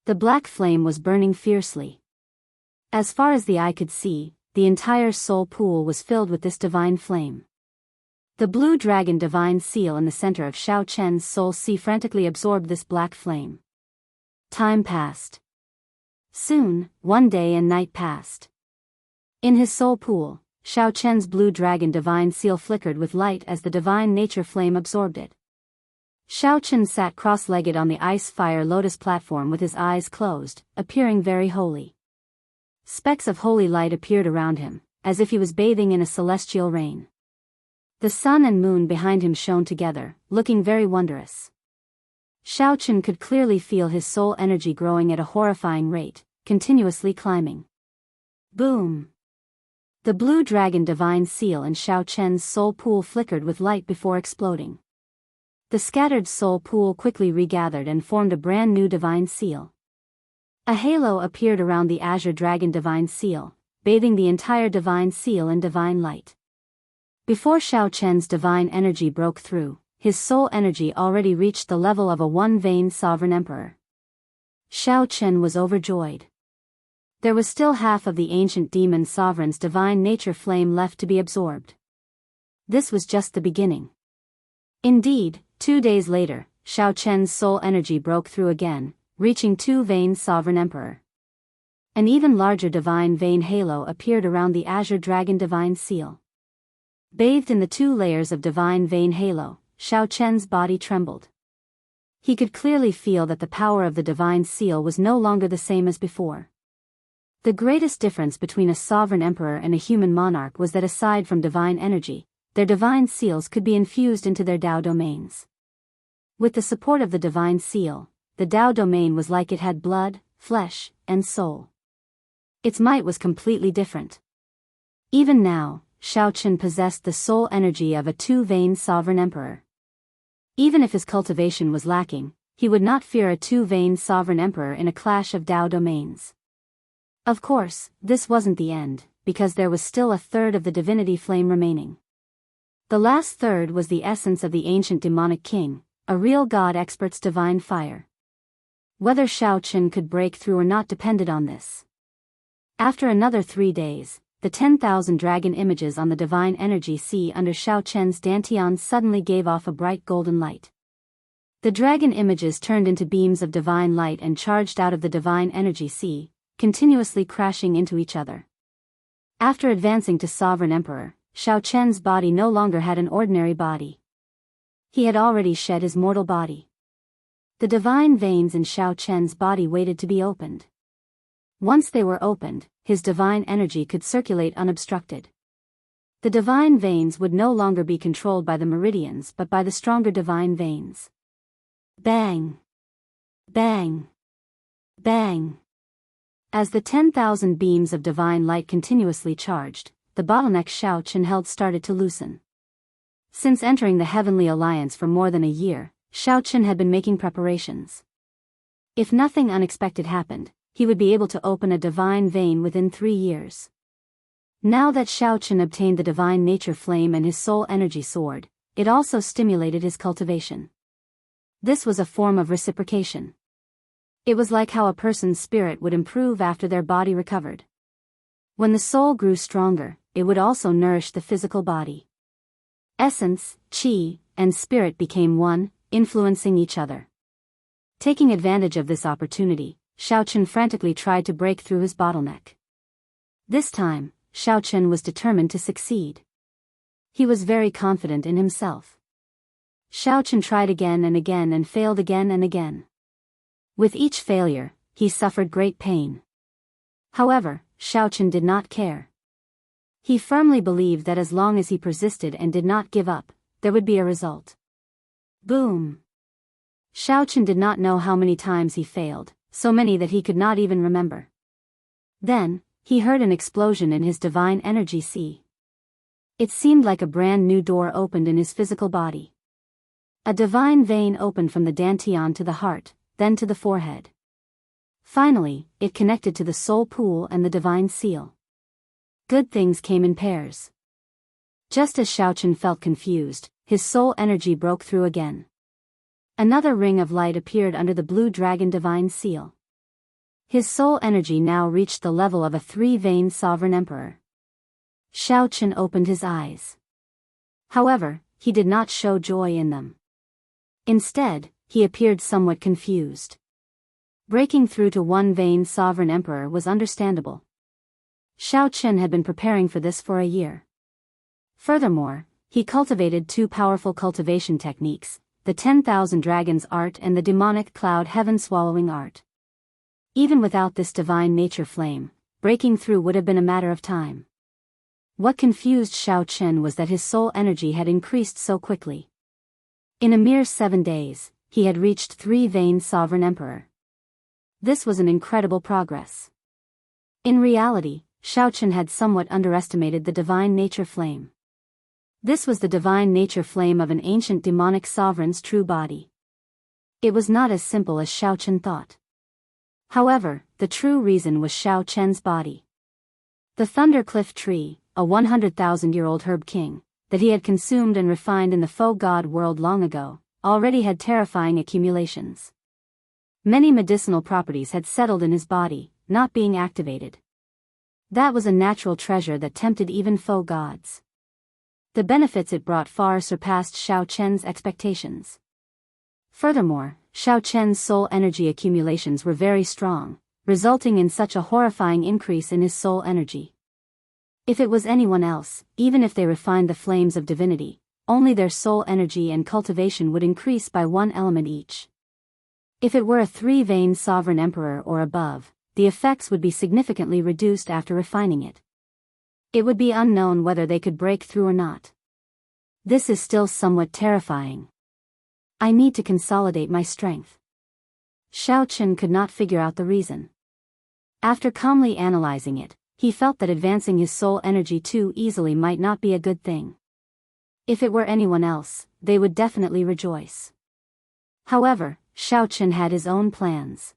The black flame was burning fiercely. As far as the eye could see, the entire soul pool was filled with this divine flame. The blue dragon divine seal in the center of Xiaochen's soul sea frantically absorbed this black flame. Time passed. Soon, one day and night passed. In his soul pool, Xiaochen's blue dragon divine seal flickered with light as the divine nature flame absorbed it. Xiaochen sat cross-legged on the ice-fire lotus platform with his eyes closed, appearing very holy. Specks of holy light appeared around him, as if he was bathing in a celestial rain. The sun and moon behind him shone together, looking very wondrous. Xiaochen could clearly feel his soul energy growing at a horrifying rate, continuously climbing. Boom! The blue dragon divine seal in Xiaochen's soul pool flickered with light before exploding. The scattered soul pool quickly regathered and formed a brand new divine seal. A halo appeared around the azure dragon divine seal, bathing the entire divine seal in divine light. Before Xiaochen's divine energy broke through, his soul energy already reached the level of a one-vein sovereign emperor. Xiaochen was overjoyed. There was still half of the ancient demon sovereign's divine nature flame left to be absorbed. This was just the beginning. Indeed, 2 days later, Xiaochen's soul energy broke through again, reaching two-vein sovereign emperor. An even larger divine vein halo appeared around the azure dragon divine seal. Bathed in the 2 layers of divine vein halo, Xiaochen's body trembled. He could clearly feel that the power of the divine seal was no longer the same as before. The greatest difference between a sovereign emperor and a human monarch was that aside from divine energy, their divine seals could be infused into their Dao domains. With the support of the divine seal, the Dao domain was like it had blood, flesh, and soul. Its might was completely different. Even now, Xiaochen possessed the soul energy of a two-vein sovereign emperor. Even if his cultivation was lacking, he would not fear a two-vein sovereign emperor in a clash of Dao domains. Of course, this wasn't the end, because there was still a third of the divinity flame remaining. The last third was the essence of the ancient demonic king, a real god expert's divine fire. Whether Xiaochen could break through or not depended on this. After another 3 days, the 10,000 dragon images on the divine energy sea under Xiaochen's dantian suddenly gave off a bright golden light. The dragon images turned into beams of divine light and charged out of the divine energy sea, continuously crashing into each other. After advancing to Sovereign Emperor, Xiaochen's body no longer had an ordinary body. He had already shed his mortal body. The divine veins in Xiaochen's body waited to be opened. Once they were opened, his divine energy could circulate unobstructed. The divine veins would no longer be controlled by the meridians but by the stronger divine veins. Bang! Bang! Bang! As the 10,000 beams of divine light continuously charged, the bottleneck Xiaochen held started to loosen. Since entering the Heavenly Alliance for more than a year, Xiaochen had been making preparations. If nothing unexpected happened, he would be able to open a divine vein within 3 years. Now that Xiaochen obtained the divine nature flame and his soul energy sword, it also stimulated his cultivation. This was a form of reciprocation. It was like how a person's spirit would improve after their body recovered. When the soul grew stronger, it would also nourish the physical body. Essence, qi, and spirit became one, influencing each other. Taking advantage of this opportunity, Xiaochen frantically tried to break through his bottleneck. This time, Xiao Chen was determined to succeed. He was very confident in himself. Xiao Chen tried again and again and failed again and again. With each failure, he suffered great pain. However, Xiao Chen did not care. He firmly believed that as long as he persisted and did not give up, there would be a result. Boom! Xiao Chen did not know how many times he failed, so many that he could not even remember. Then, he heard an explosion in his divine energy sea. It seemed like a brand new door opened in his physical body. A divine vein opened from the dantian to the heart, then to the forehead. Finally, it connected to the soul pool and the divine seal. Good things came in pairs. Just as Xiao Chen felt confused, his soul energy broke through again. Another ring of light appeared under the blue dragon divine seal. His soul energy now reached the level of a three-vein sovereign emperor. Xiao Chen opened his eyes. However, he did not show joy in them. Instead, he appeared somewhat confused. Breaking through to one-vein sovereign emperor was understandable. Xiao Chen had been preparing for this for a year. Furthermore, he cultivated two powerful cultivation techniques, the 10,000 dragons art and the demonic cloud heaven swallowing art. Even without this divine nature flame, breaking through would have been a matter of time. What confused Xiao Chen was that his soul energy had increased so quickly. In a mere 7 days, he had reached three-vein sovereign emperor. This was an incredible progress. In reality, Xiao Chen had somewhat underestimated the divine nature flame. This was the divine nature flame of an ancient demonic sovereign's true body. It was not as simple as Xiao Chen thought. However, the true reason was Xiao Chen's body. The Thundercliff tree, a 100,000-year-old herb king, that he had consumed and refined in the faux god world long ago, already had terrifying accumulations. Many medicinal properties had settled in his body, not being activated. That was a natural treasure that tempted even faux gods. The benefits it brought far surpassed Xiao Chen's expectations. Furthermore, Xiao Chen's soul energy accumulations were very strong, resulting in such a horrifying increase in his soul energy. If it was anyone else, even if they refined the flames of divinity, only their soul energy and cultivation would increase by 1 element each. If it were a three-vein sovereign emperor or above, the effects would be significantly reduced after refining it. It would be unknown whether they could break through or not. This is still somewhat terrifying. I need to consolidate my strength. Xiao Chen could not figure out the reason. After calmly analyzing it, he felt that advancing his soul energy too easily might not be a good thing. If it were anyone else, they would definitely rejoice. However, Xiao Chen had his own plans.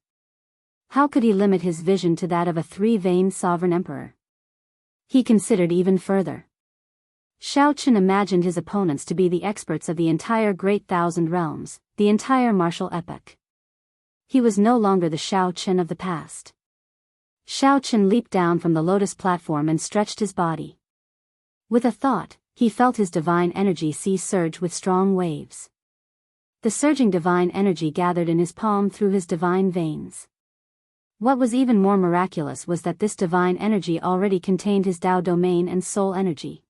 How could he limit his vision to that of a three-vein sovereign emperor? He considered even further. Xiao Chen imagined his opponents to be the experts of the entire Great Thousand Realms, the entire martial epoch. He was no longer the Xiao Chen of the past. Xiao Chen leaped down from the lotus platform and stretched his body. With a thought, he felt his divine energy sea surge with strong waves. The surging divine energy gathered in his palm through his divine veins. What was even more miraculous was that this divine energy already contained his Tao domain and soul energy.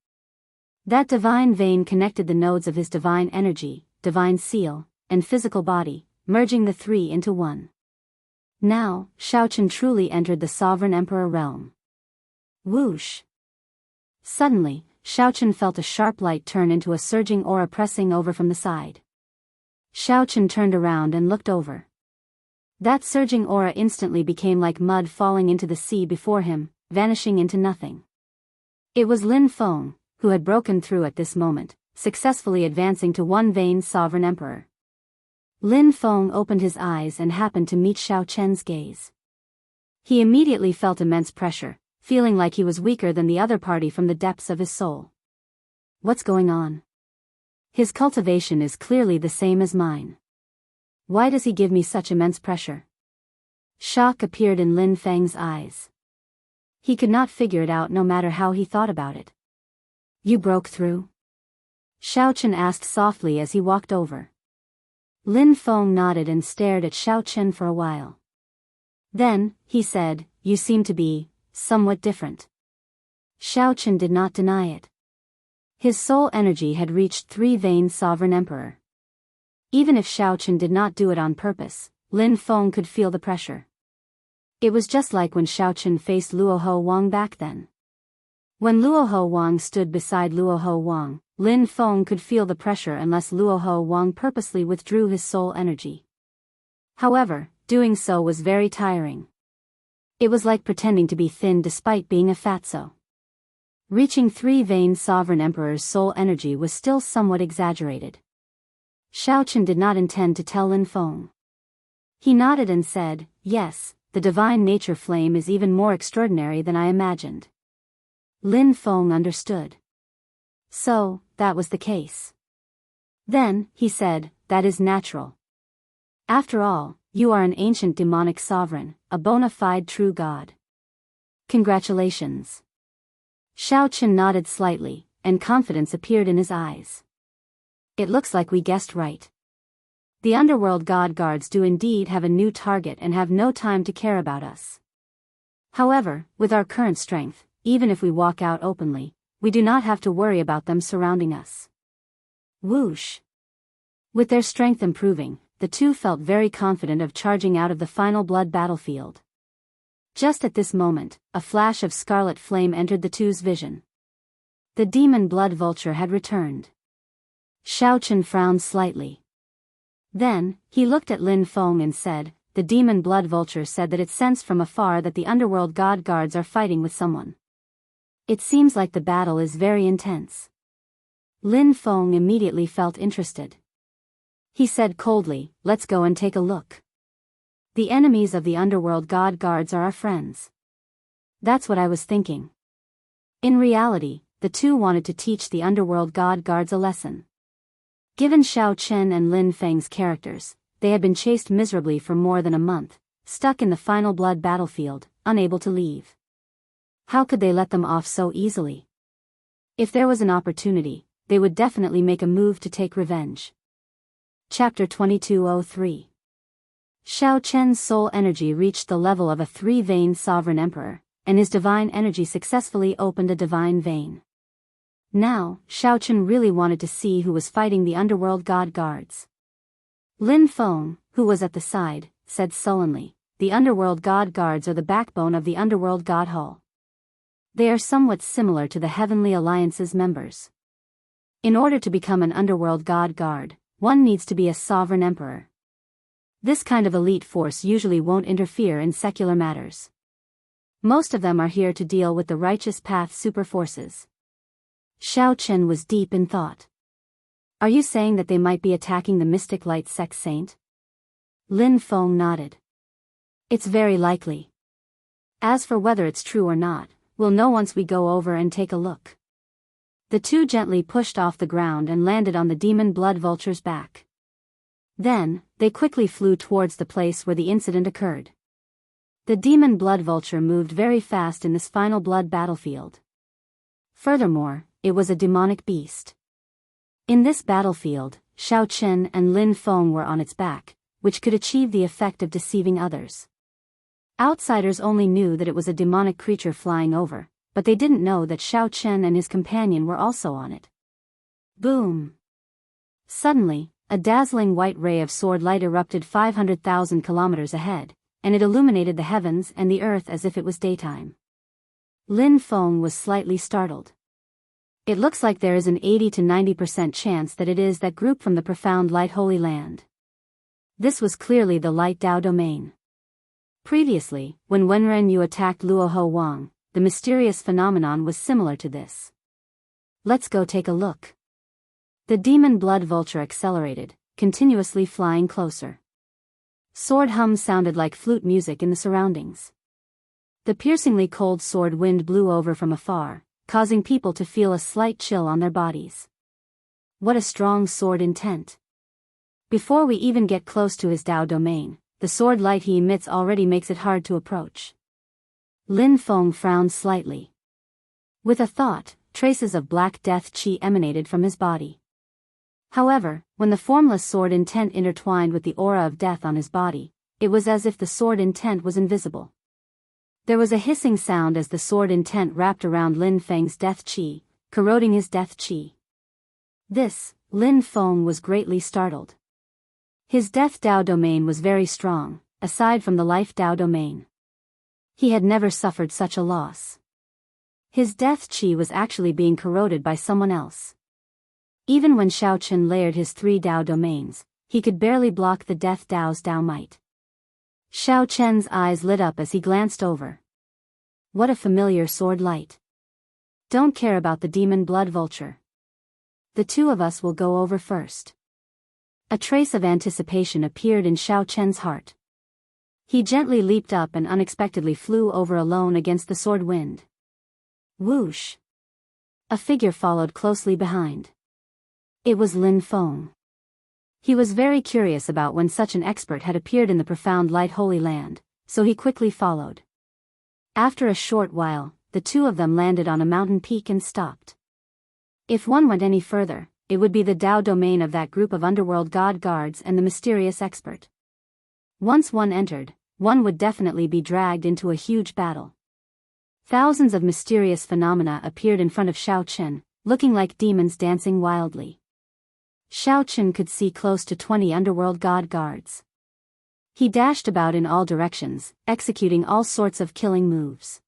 That divine vein connected the nodes of his divine energy, divine seal, and physical body, merging the three into one. Now, Xiao Chen truly entered the sovereign emperor realm. Whoosh! Suddenly, Xiao Chen felt a sharp light turn into a surging aura pressing over from the side. Xiao Chen turned around and looked over. That surging aura instantly became like mud falling into the sea before him, vanishing into nothing. It was Lin Feng, who had broken through at this moment, successfully advancing to one-vein sovereign emperor. Lin Feng opened his eyes and happened to meet Xiao Chen's gaze. He immediately felt immense pressure, feeling like he was weaker than the other party from the depths of his soul. What's going on? His cultivation is clearly the same as mine. Why does he give me such immense pressure? Shock appeared in Lin Feng's eyes. He could not figure it out no matter how he thought about it. You broke through? Xiao Chen asked softly as he walked over. Lin Feng nodded and stared at Xiao Chen for a while. Then, he said, you seem to be somewhat different. Xiao Chen did not deny it. His soul energy had reached three-vein sovereign emperor. Even if Xiao Chen did not do it on purpose, Lin Feng could feel the pressure. It was just like when Xiao Chen faced Luoho Wang back then. When Luoho Wang stood beside Luoho Wang, Lin Feng could feel the pressure unless Luoho Wang purposely withdrew his soul energy. However, doing so was very tiring. It was like pretending to be thin despite being a fatso. Reaching three-vein sovereign emperor's soul energy was still somewhat exaggerated. Xiao Chen did not intend to tell Lin Feng. He nodded and said, "Yes, the divine nature flame is even more extraordinary than I imagined." Lin Feng understood. So, that was the case. Then, he said, "That is natural. After all, you are an ancient demonic sovereign, a bona fide true god. Congratulations." Xiao Chen nodded slightly, and confidence appeared in his eyes. "It looks like we guessed right. The underworld god guards do indeed have a new target and have no time to care about us. However, with our current strength, even if we walk out openly, we do not have to worry about them surrounding us." Whoosh! With their strength improving, the two felt very confident of charging out of the final blood battlefield. Just at this moment, a flash of scarlet flame entered the two's vision. The demon blood vulture had returned. Xiao Chen frowned slightly. Then, he looked at Lin Feng and said, "The demon blood vulture said that it sensed from afar that the underworld god guards are fighting with someone. It seems like the battle is very intense." Lin Feng immediately felt interested. He said coldly, "Let's go and take a look. The enemies of the underworld god guards are our friends." That's what I was thinking. In reality, the two wanted to teach the underworld god guards a lesson. Given Xiao Chen and Lin Feng's characters, they had been chased miserably for more than a month, stuck in the final blood battlefield, unable to leave. How could they let them off so easily? If there was an opportunity, they would definitely make a move to take revenge. Chapter 2203. Xiao Chen's soul energy reached the level of a three-vein sovereign emperor, and his divine energy successfully opened a divine vein. Now, Xiao Chen really wanted to see who was fighting the underworld god guards. Lin Feng, who was at the side, said sullenly, "The underworld god guards are the backbone of the underworld god hall. They are somewhat similar to the Heavenly Alliance's members. In order to become an underworld god guard, one needs to be a sovereign emperor. This kind of elite force usually won't interfere in secular matters. Most of them are here to deal with the righteous path super forces." Xiao Chen was deep in thought. "Are you saying that they might be attacking the mystic light sect saint?" Lin Feng nodded. "It's very likely. As for whether it's true or not, we'll know once we go over and take a look." The two gently pushed off the ground and landed on the demon blood vulture's back. Then, they quickly flew towards the place where the incident occurred. The demon blood vulture moved very fast in this final blood battlefield. Furthermore, it was a demonic beast. In this battlefield, Xiao Chen and Lin Feng were on its back, which could achieve the effect of deceiving others. Outsiders only knew that it was a demonic creature flying over, but they didn't know that Xiao Chen and his companion were also on it. Boom! Suddenly, a dazzling white ray of sword light erupted 500,000 kilometers ahead, and it illuminated the heavens and the earth as if it was daytime. Lin Feng was slightly startled. "It looks like there is an 80 to 90% chance that it is that group from the profound light Holy Land." This was clearly the Light Dao domain. Previously, when Wenren Yu attacked Luoho Wang, the mysterious phenomenon was similar to this. "Let's go take a look." The demon blood vulture accelerated, continuously flying closer. Sword hum sounded like flute music in the surroundings. The piercingly cold sword wind blew over from afar, causing people to feel a slight chill on their bodies. What a strong sword intent. Before we even get close to his Dao domain, the sword light he emits already makes it hard to approach. Lin Feng frowned slightly. With a thought, traces of black death chi emanated from his body. However, when the formless sword intent intertwined with the aura of death on his body, it was as if the sword intent was invisible. There was a hissing sound as the sword intent wrapped around Lin Feng's death chi, corroding his death chi. Lin Feng was greatly startled. His death Dao domain was very strong, aside from the life Dao domain. He had never suffered such a loss. His death chi was actually being corroded by someone else. Even when Xiao Chen layered his 3 Dao domains, he could barely block the death Dao's Dao might. Xiao Chen's eyes lit up as he glanced over. What a familiar sword light. Don't care about the demon blood vulture. The 2 of us will go over first. A trace of anticipation appeared in Xiao Chen's heart. He gently leaped up and unexpectedly flew over alone against the sword wind. Whoosh! A figure followed closely behind. It was Lin Feng. He was very curious about when such an expert had appeared in the profound light Holy Land, so he quickly followed. After a short while, the 2 of them landed on a mountain peak and stopped. If one went any further, it would be the Dao domain of that group of underworld god guards and the mysterious expert. Once one entered, one would definitely be dragged into a huge battle. Thousands of mysterious phenomena appeared in front of Xiao Chen, looking like demons dancing wildly. Xiao Chen could see close to 20 underworld god guards. He dashed about in all directions, executing all sorts of killing moves.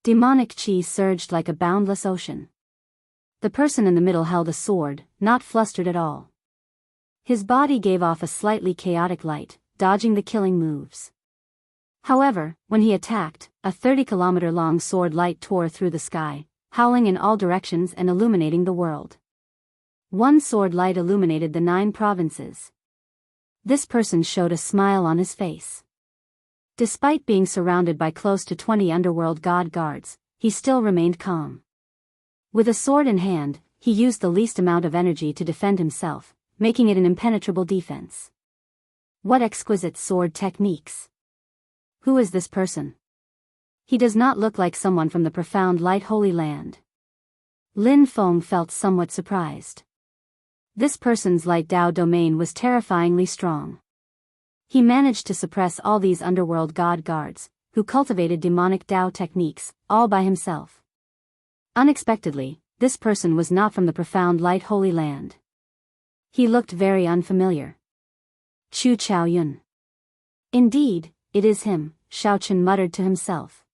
Demonic chi surged like a boundless ocean. The person in the middle held a sword, not flustered at all. His body gave off a slightly chaotic light, dodging the killing moves. However, when he attacked, a 30-kilometer-long sword light tore through the sky, howling in all directions and illuminating the world. One sword light illuminated the 9 provinces. This person showed a smile on his face. Despite being surrounded by close to 20 underworld god guards, he still remained calm. With a sword in hand, he used the least amount of energy to defend himself, making it an impenetrable defense. What exquisite sword techniques! Who is this person? He does not look like someone from the profound light Holy Land. Lin Feng felt somewhat surprised. This person's light Dao domain was terrifyingly strong. He managed to suppress all these underworld god guards, who cultivated demonic Dao techniques, all by himself. Unexpectedly, this person was not from the profound light Holy Land. He looked very unfamiliar. Chu Chaoyun. Indeed, it is him, Xiao Chen muttered to himself.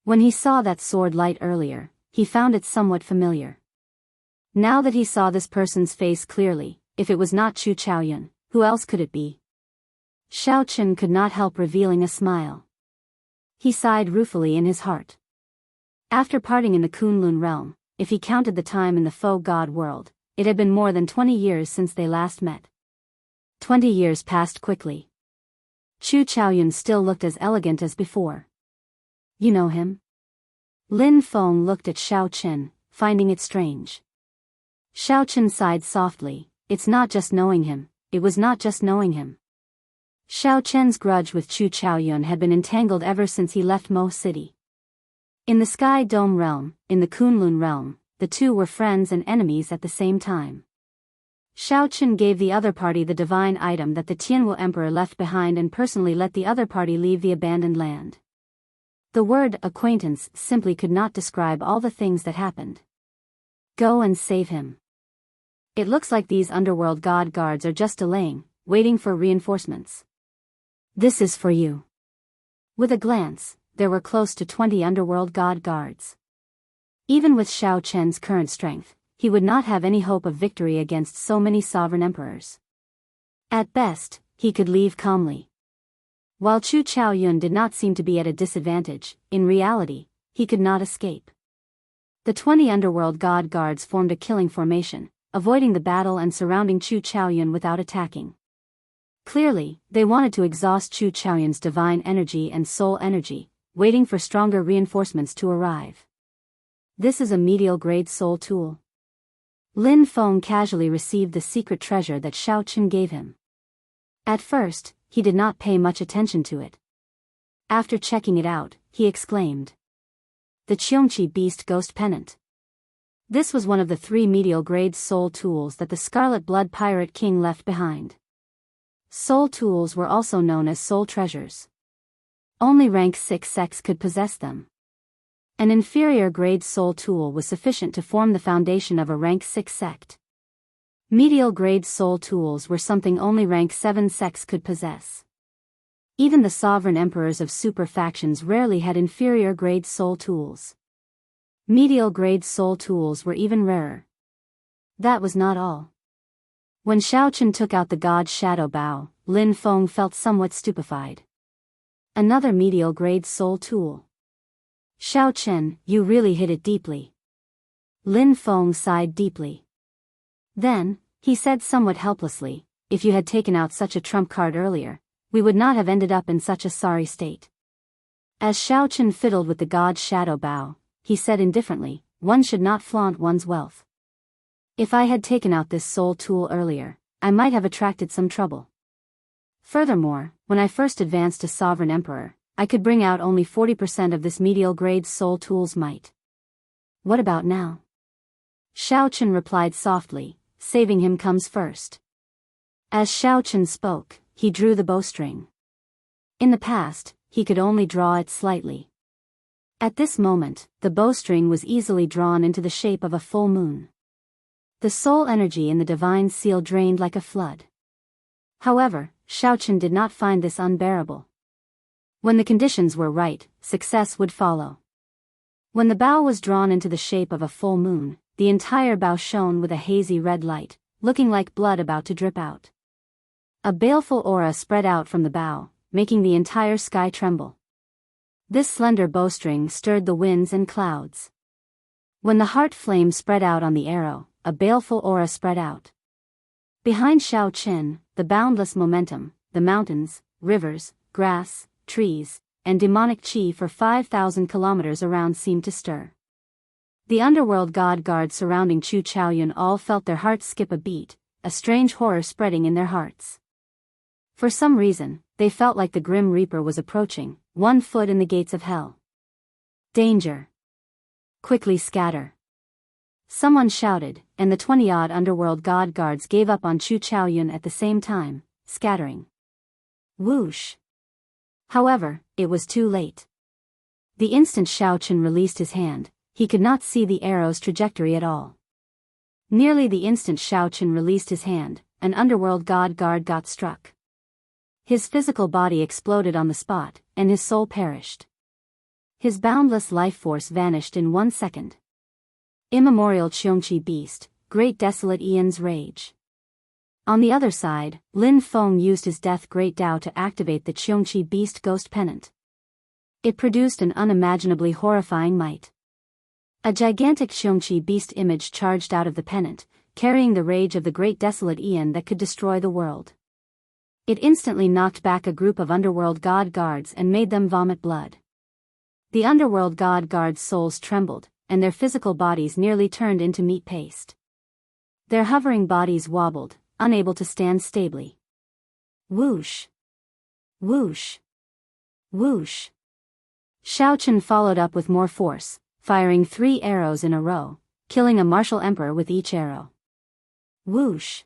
When he saw that sword light earlier, he found it somewhat familiar. Now that he saw this person's face clearly, if it was not Chu Chaoyun, who else could it be? Xiao Chen could not help revealing a smile. He sighed ruefully in his heart. After parting in the Kunlun realm, if he counted the time in the faux god world, it had been more than 20 years since they last met. 20 years passed quickly. Chu Chaoyun still looked as elegant as before. You know him? Lin Feng looked at Xiao Chen, finding it strange. Xiao Chen sighed softly. It's not just knowing him, it was not just knowing him. Xiao Chen's grudge with Chu Chaoyun had been entangled ever since he left Mo City. In the Sky Dome realm, in the Kunlun realm, the 2 were friends and enemies at the same time. Xiao Chen gave the other party the divine item that the Tianwu Emperor left behind and personally let the other party leave the abandoned land. The word acquaintance simply could not describe all the things that happened. Go and save him. It looks like these underworld god guards are just delaying, waiting for reinforcements. This is for you. With a glance, there were close to 20 underworld god guards. Even with Xiao Chen's current strength, he would not have any hope of victory against so many sovereign emperors. At best, he could leave calmly. While Chu Chaoyun did not seem to be at a disadvantage, in reality, he could not escape. The 20 underworld god guards formed a killing formation, avoiding the battle and surrounding Chu Chaoyun without attacking. Clearly, they wanted to exhaust Chu Chaoyun's divine energy and soul energy, waiting for stronger reinforcements to arrive. This is a medial-grade soul tool. Lin Feng casually received the secret treasure that Xiao Chen gave him. At first, he did not pay much attention to it. After checking it out, he exclaimed. The Qiongqi Beast Ghost Pennant. This was one of the 3 medial-grade soul tools that the Scarlet Blood Pirate King left behind. Soul tools were also known as soul treasures. Only rank 6 sects could possess them. An inferior grade soul tool was sufficient to form the foundation of a rank 6 sect. Medial grade soul tools were something only rank 7 sects could possess. Even the sovereign emperors of super factions rarely had inferior grade soul tools. Medial grade soul tools were even rarer. That was not all. When Xiaochen took out the god's shadow bow, Lin Feng felt somewhat stupefied. Another medial grade soul tool. Xiaochen, you really hit it deeply. Lin Feng sighed deeply. Then, he said somewhat helplessly, if you had taken out such a trump card earlier, we would not have ended up in such a sorry state. As Xiaochen fiddled with the god's shadow bow, he said indifferently, one should not flaunt one's wealth. If I had taken out this soul tool earlier, I might have attracted some trouble. Furthermore, when I first advanced to Sovereign Emperor, I could bring out only 40% of this medial grade soul tool's might. What about now? Xiaochen replied softly, saving him comes first. As Xiaochen spoke, he drew the bowstring. In the past, he could only draw it slightly. At this moment, the bowstring was easily drawn into the shape of a full moon. The soul energy in the divine seal drained like a flood. However, Xiaochen did not find this unbearable. When the conditions were right, success would follow. When the bow was drawn into the shape of a full moon, the entire bow shone with a hazy red light, looking like blood about to drip out. A baleful aura spread out from the bow, making the entire sky tremble. This slender bowstring stirred the winds and clouds. When the heart flame spread out on the arrow, a baleful aura spread out. Behind Xiaochen, the boundless momentum, the mountains, rivers, grass, trees, and demonic chi for 5,000 kilometers around seemed to stir. The underworld god guards surrounding Chu Chaoyun all felt their hearts skip a beat, a strange horror spreading in their hearts. For some reason, they felt like the Grim Reaper was approaching, 1 foot in the gates of hell. Danger! Quickly scatter! Someone shouted, and the 20-odd underworld god guards gave up on Chu Chaoyun at the same time, scattering. Whoosh! However, it was too late. The instant Xiaochen released his hand, he could not see the arrow's trajectory at all. Nearly the instant Xiaochen released his hand, an underworld god guard got struck. His physical body exploded on the spot, and his soul perished. His boundless life force vanished in 1 second. Immemorial Qiongqi beast, great desolate Aeon's rage. On the other side, Lin Feng used his death great Dao to activate the Qiongqi beast ghost pennant. It produced an unimaginably horrifying might. A gigantic Qiongqi beast image charged out of the pennant, carrying the rage of the great desolate Aeon that could destroy the world. It instantly knocked back a group of underworld god guards and made them vomit blood. The underworld god guards' souls trembled, and their physical bodies nearly turned into meat paste. Their hovering bodies wobbled, unable to stand stably. Whoosh! Whoosh! Whoosh! Xiaochen followed up with more force, firing 3 arrows in a row, killing a martial emperor with each arrow. Whoosh!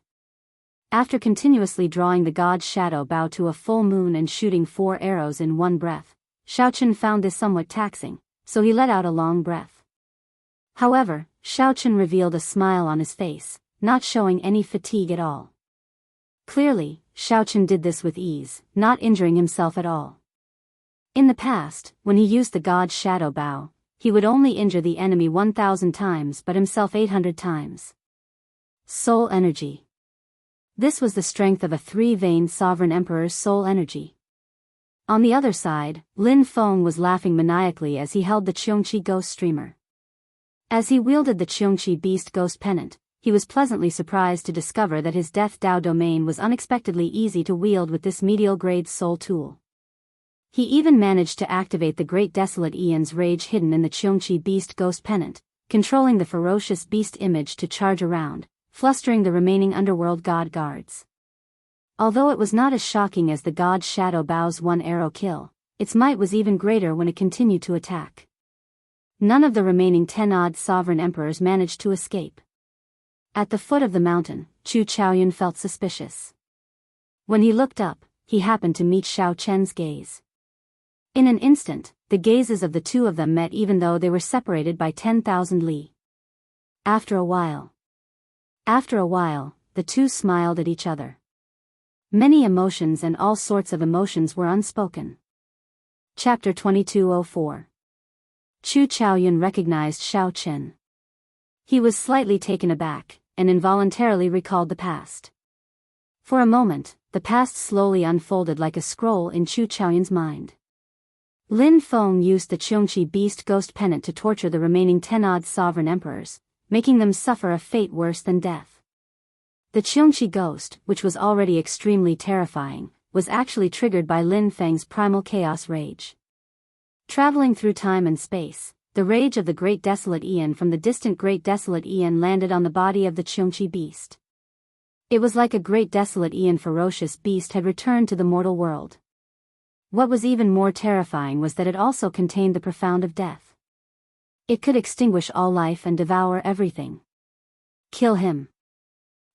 After continuously drawing the god's shadow bow to a full moon and shooting 4 arrows in one breath, Xiaochen found this somewhat taxing, so he let out a long breath. However, Xiaochen revealed a smile on his face, not showing any fatigue at all. Clearly, Xiaochen did this with ease, not injuring himself at all. In the past, when he used the god's shadow bow, he would only injure the enemy 1,000 times but himself 800 times. Soul energy. This was the strength of a 3-veined sovereign emperor's soul energy. On the other side, Lin Feng was laughing maniacally as he held the Qiongqi ghost streamer. As he wielded the Qiongqi beast ghost pennant, he was pleasantly surprised to discover that his Death Dao domain was unexpectedly easy to wield with this medial grade soul tool. He even managed to activate the great desolate Aeon's rage hidden in the Qiongqi beast ghost pennant, controlling the ferocious beast image to charge around, flustering the remaining underworld god guards. Although it was not as shocking as the god's shadow bow's 1 arrow kill, its might was even greater when it continued to attack. None of the remaining 10-odd sovereign emperors managed to escape. At the foot of the mountain, Chu Chaoyun felt suspicious. When he looked up, he happened to meet Xiaochen's gaze. In an instant, the gazes of the two of them met even though they were separated by 10,000 li. After a while, the two smiled at each other. Many emotions and all sorts of emotions were unspoken. Chapter 2204. Chu Chaoyun recognized Xiao Qin. He was slightly taken aback, and involuntarily recalled the past. For a moment, the past slowly unfolded like a scroll in Chu Chaoyun's mind. Lin Feng used the Qiongqi beast ghost pennant to torture the remaining 10-odd sovereign emperors, making them suffer a fate worse than death. The Qiongqi ghost, which was already extremely terrifying, was actually triggered by Lin Feng's primal chaos rage. Traveling through time and space, the rage of the Great Desolate Aeon from the distant Great Desolate Aeon landed on the body of the Qiongqi beast. It was like a Great Desolate Aeon ferocious beast had returned to the mortal world. What was even more terrifying was that it also contained the profound of death. It could extinguish all life and devour everything. Kill him.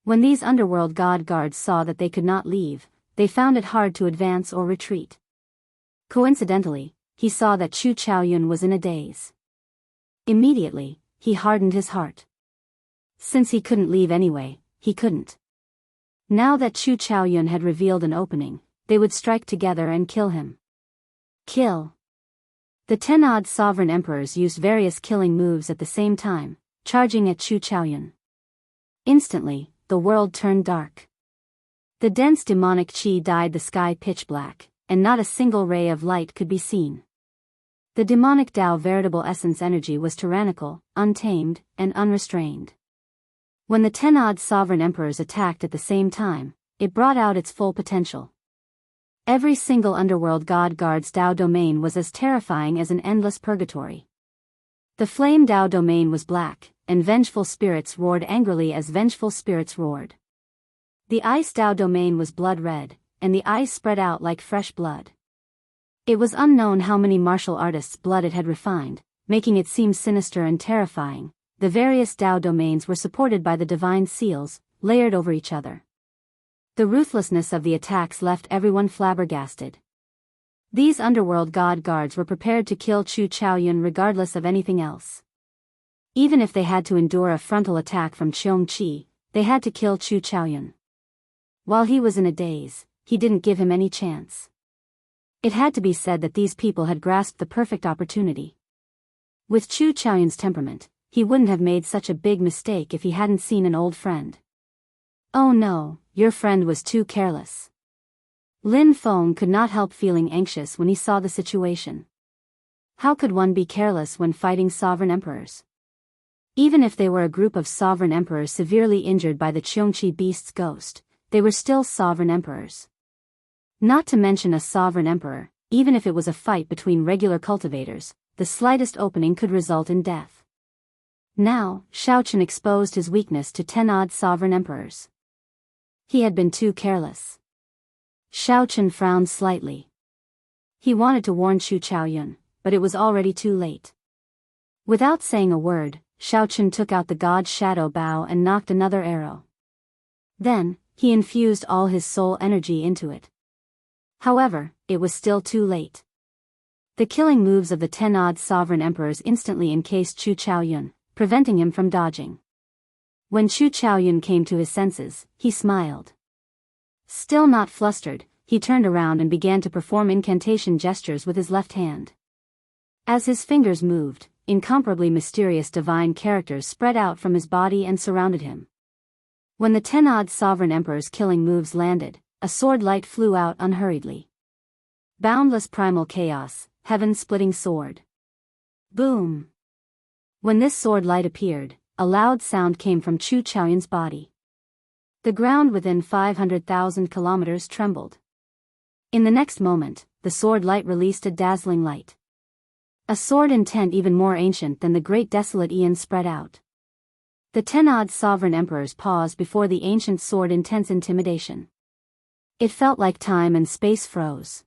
When these underworld god guards saw that they could not leave, they found it hard to advance or retreat. Coincidentally, he saw that Chu Chaoyun was in a daze. Immediately, he hardened his heart. Since he couldn't leave anyway, he couldn't. Now that Chu Chaoyun had revealed an opening, they would strike together and kill him. Kill. The 10-odd sovereign emperors used various killing moves at the same time, charging at Chu Chaoyun. Instantly, the world turned dark. The dense demonic qi dyed the sky pitch black, and not a single ray of light could be seen. The demonic Tao veritable essence energy was tyrannical, untamed, and unrestrained. When the 10-odd sovereign emperors attacked at the same time, it brought out its full potential. Every single underworld god guard's Tao domain was as terrifying as an endless purgatory. The flame Tao domain was black, and vengeful spirits roared angrily as vengeful spirits roared. The ice Tao domain was blood red, and the ice spread out like fresh blood. It was unknown how many martial artists' blood it had refined, making it seem sinister and terrifying. The various Tao domains were supported by the divine seals, layered over each other. The ruthlessness of the attacks left everyone flabbergasted. These underworld god guards were prepared to kill Chu Chaoyun regardless of anything else. Even if they had to endure a frontal attack from Qiongqi, they had to kill Chu Chaoyun. While he was in a daze, he didn't give him any chance. It had to be said that these people had grasped the perfect opportunity. With Chu Chaoyun's temperament, he wouldn't have made such a big mistake if he hadn't seen an old friend. Oh no, your friend was too careless. Lin Feng could not help feeling anxious when he saw the situation. How could one be careless when fighting sovereign emperors? Even if they were a group of sovereign emperors severely injured by the Qiongqi beast's ghost, they were still sovereign emperors. Not to mention a sovereign emperor, even if it was a fight between regular cultivators, the slightest opening could result in death. Now, Xiao Qin exposed his weakness to 10-odd sovereign emperors. He had been too careless. Xiao Qin frowned slightly. He wanted to warn Chu Chaoyun, but it was already too late. Without saying a word, Xiao Qin took out the god's shadow bow and knocked another arrow. Then, he infused all his soul energy into it. However, it was still too late. The killing moves of the 10-odd sovereign emperors instantly encased Chu Chaoyun, preventing him from dodging. When Chu Chaoyun came to his senses, he smiled. Still not flustered, he turned around and began to perform incantation gestures with his left hand. As his fingers moved, incomparably mysterious divine characters spread out from his body and surrounded him. When the 10-odd sovereign emperor's killing moves landed, a sword light flew out unhurriedly. Boundless primal chaos, heaven-splitting sword. Boom! When this sword light appeared, a loud sound came from Chu Chaoyun's body. The ground within 500,000 kilometers trembled. In the next moment, the sword light released a dazzling light. A sword intent even more ancient than the Great Desolate Aeon spread out. The 10-odd sovereign emperors paused before the ancient sword intense intimidation. It felt like time and space froze.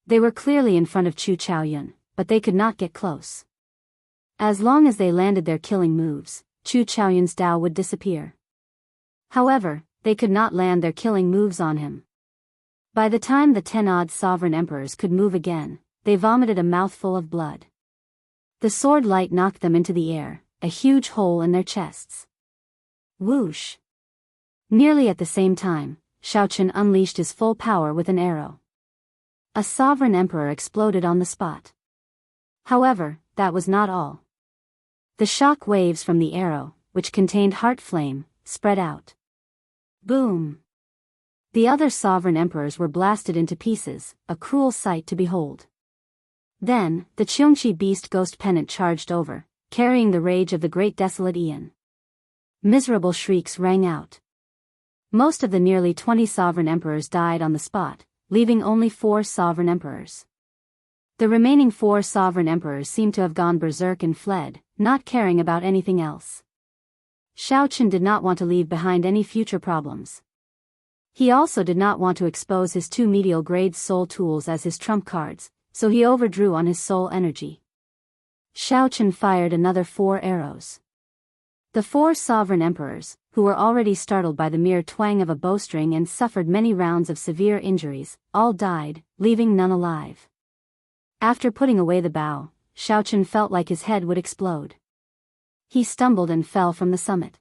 They were clearly in front of Chu Chaoyun, but they could not get close. As long as they landed their killing moves, Chu Chaoyun's Tao would disappear. However, they could not land their killing moves on him. By the time the 10-odd sovereign emperors could move again, they vomited a mouthful of blood. The sword light knocked them into the air, a huge hole in their chests. Whoosh! Nearly at the same time, Xiaochen unleashed his full power with an arrow. A sovereign emperor exploded on the spot. However, that was not all. The shock waves from the arrow, which contained heart flame, spread out. Boom! The other sovereign emperors were blasted into pieces, a cruel sight to behold. Then, the Qiongqi beast ghost pennant charged over, carrying the rage of the great desolate Aeon. Miserable shrieks rang out. Most of the nearly 20 sovereign emperors died on the spot, leaving only 4 sovereign emperors. The remaining 4 sovereign emperors seemed to have gone berserk and fled, not caring about anything else. Xiaochen did not want to leave behind any future problems. He also did not want to expose his 2 medial grade soul tools as his trump cards, so he overdrew on his soul energy. Xiaochen fired another 4 arrows. The 4 sovereign emperors, who were already startled by the mere twang of a bowstring and suffered many rounds of severe injuries, all died, leaving none alive. After putting away the bow, Xiaochen felt like his head would explode. He stumbled and fell from the summit.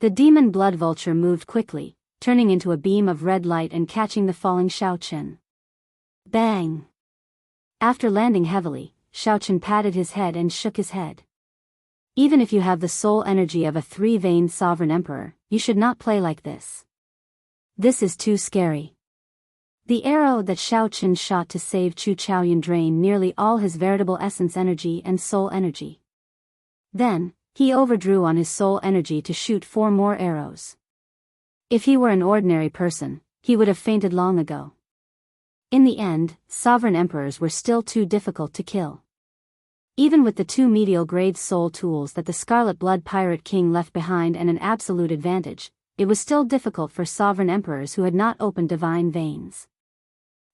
The demon blood vulture moved quickly, turning into a beam of red light and catching the falling Xiaochen. Bang! After landing heavily, Xiaochen patted his head and shook his head. Even if you have the soul energy of a 3-veined sovereign emperor, you should not play like this. This is too scary. The arrow that Xiaochen shot to save Chu Chaoyun drained nearly all his veritable essence energy and soul energy. Then, he overdrew on his soul energy to shoot 4 more arrows. If he were an ordinary person, he would have fainted long ago. In the end, sovereign emperors were still too difficult to kill. Even with the 2 medial grade soul tools that the Scarlet Blood Pirate King left behind and an absolute advantage, it was still difficult for sovereign emperors who had not opened divine veins.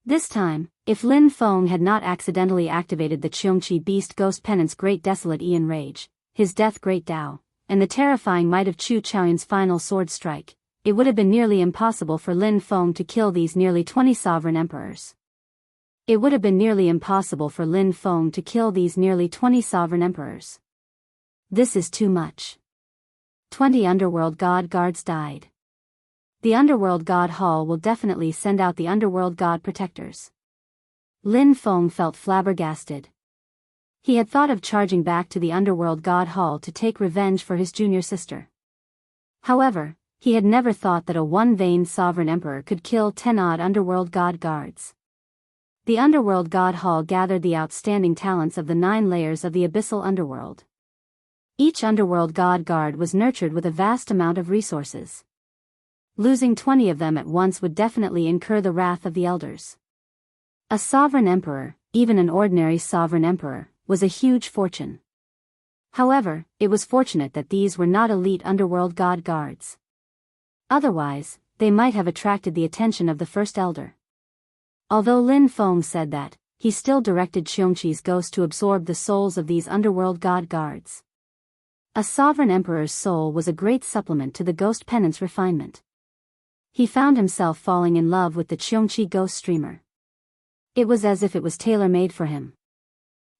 This time, if Lin Feng had not accidentally activated the Qiongqi Beast Ghost Pennant's Great Desolate Aeon Rage, his Death Great Tao, and the terrifying might of Chu Chaoyun's final sword strike, it would have been nearly impossible for Lin Feng to kill these nearly 20 sovereign emperors. It would have been nearly impossible for Lin Feng to kill these nearly 20 sovereign emperors. This is too much. 20 Underworld God Guards died. The Underworld God Hall will definitely send out the Underworld God Protectors. Lin Feng felt flabbergasted. He had thought of charging back to the Underworld God Hall to take revenge for his junior sister. However, he had never thought that a 1-veined sovereign emperor could kill 10-odd Underworld God Guards. The Underworld God Hall gathered the outstanding talents of the 9 layers of the Abyssal Underworld. Each Underworld God Guard was nurtured with a vast amount of resources. Losing 20 of them at once would definitely incur the wrath of the elders. A sovereign emperor, even an ordinary sovereign emperor, was a huge fortune. However, it was fortunate that these were not elite Underworld God Guards. Otherwise, they might have attracted the attention of the First Elder. Although Lin Feng said that, he still directed Qiongqi's ghost to absorb the souls of these Underworld God Guards. A sovereign emperor's soul was a great supplement to the ghost pennant's refinement. He found himself falling in love with the Qiongqi ghost streamer. It was as if it was tailor-made for him.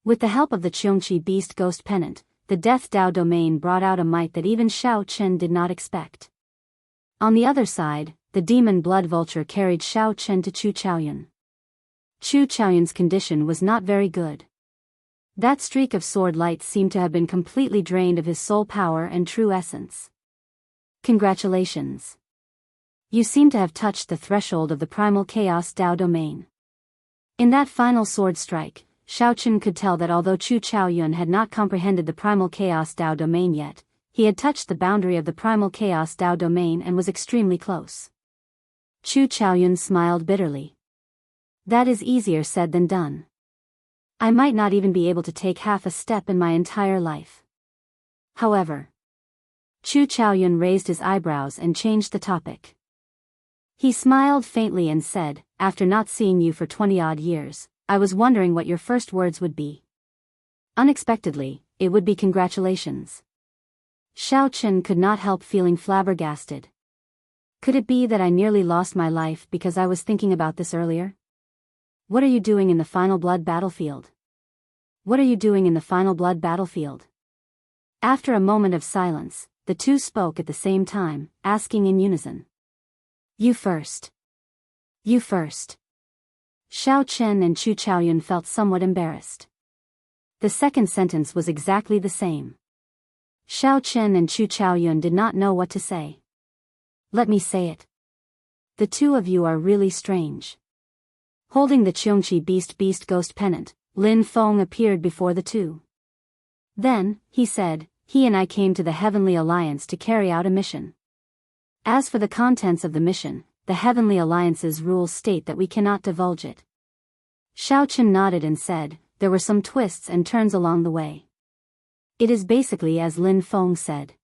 With the help of the Qiongqi beast ghost pennant, the Death Dao domain brought out a might that even Xiaochen did not expect. On the other side, the demon blood vulture carried Xiaochen to Chu Chaoyun. Chu Chaoyun's condition was not very good. That streak of sword light seemed to have been completely drained of his soul power and true essence. Congratulations. You seem to have touched the threshold of the primal chaos Dao domain. In that final sword strike, Xiaochen could tell that although Chu Chaoyun had not comprehended the primal chaos Dao domain yet, he had touched the boundary of the primal chaos Dao domain and was extremely close. Chu Chaoyun smiled bitterly. That is easier said than done. I might not even be able to take half a step in my entire life. However, Chu Chaoyun raised his eyebrows and changed the topic. He smiled faintly and said, after not seeing you for 20-odd years, I was wondering what your first words would be. Unexpectedly, it would be congratulations. Xiaochen could not help feeling flabbergasted. Could it be that I nearly lost my life because I was thinking about this earlier? What are you doing in the final blood battlefield? What are you doing in the final blood battlefield? After a moment of silence, the two spoke at the same time, asking in unison. You first. You first. Xiao Chen and Chu Chaoyun felt somewhat embarrassed. The second sentence was exactly the same. Xiao Chen and Chu Chaoyun did not know what to say. Let me say it. The two of you are really strange. Holding the Qiongqi Beast Ghost Pennant, Lin Feng appeared before the two. Then, he said, he and I came to the Heavenly Alliance to carry out a mission. As for the contents of the mission, the Heavenly Alliance's rules state that we cannot divulge it. Xiao Chen nodded and said, there were some twists and turns along the way. It is basically as Lin Feng said.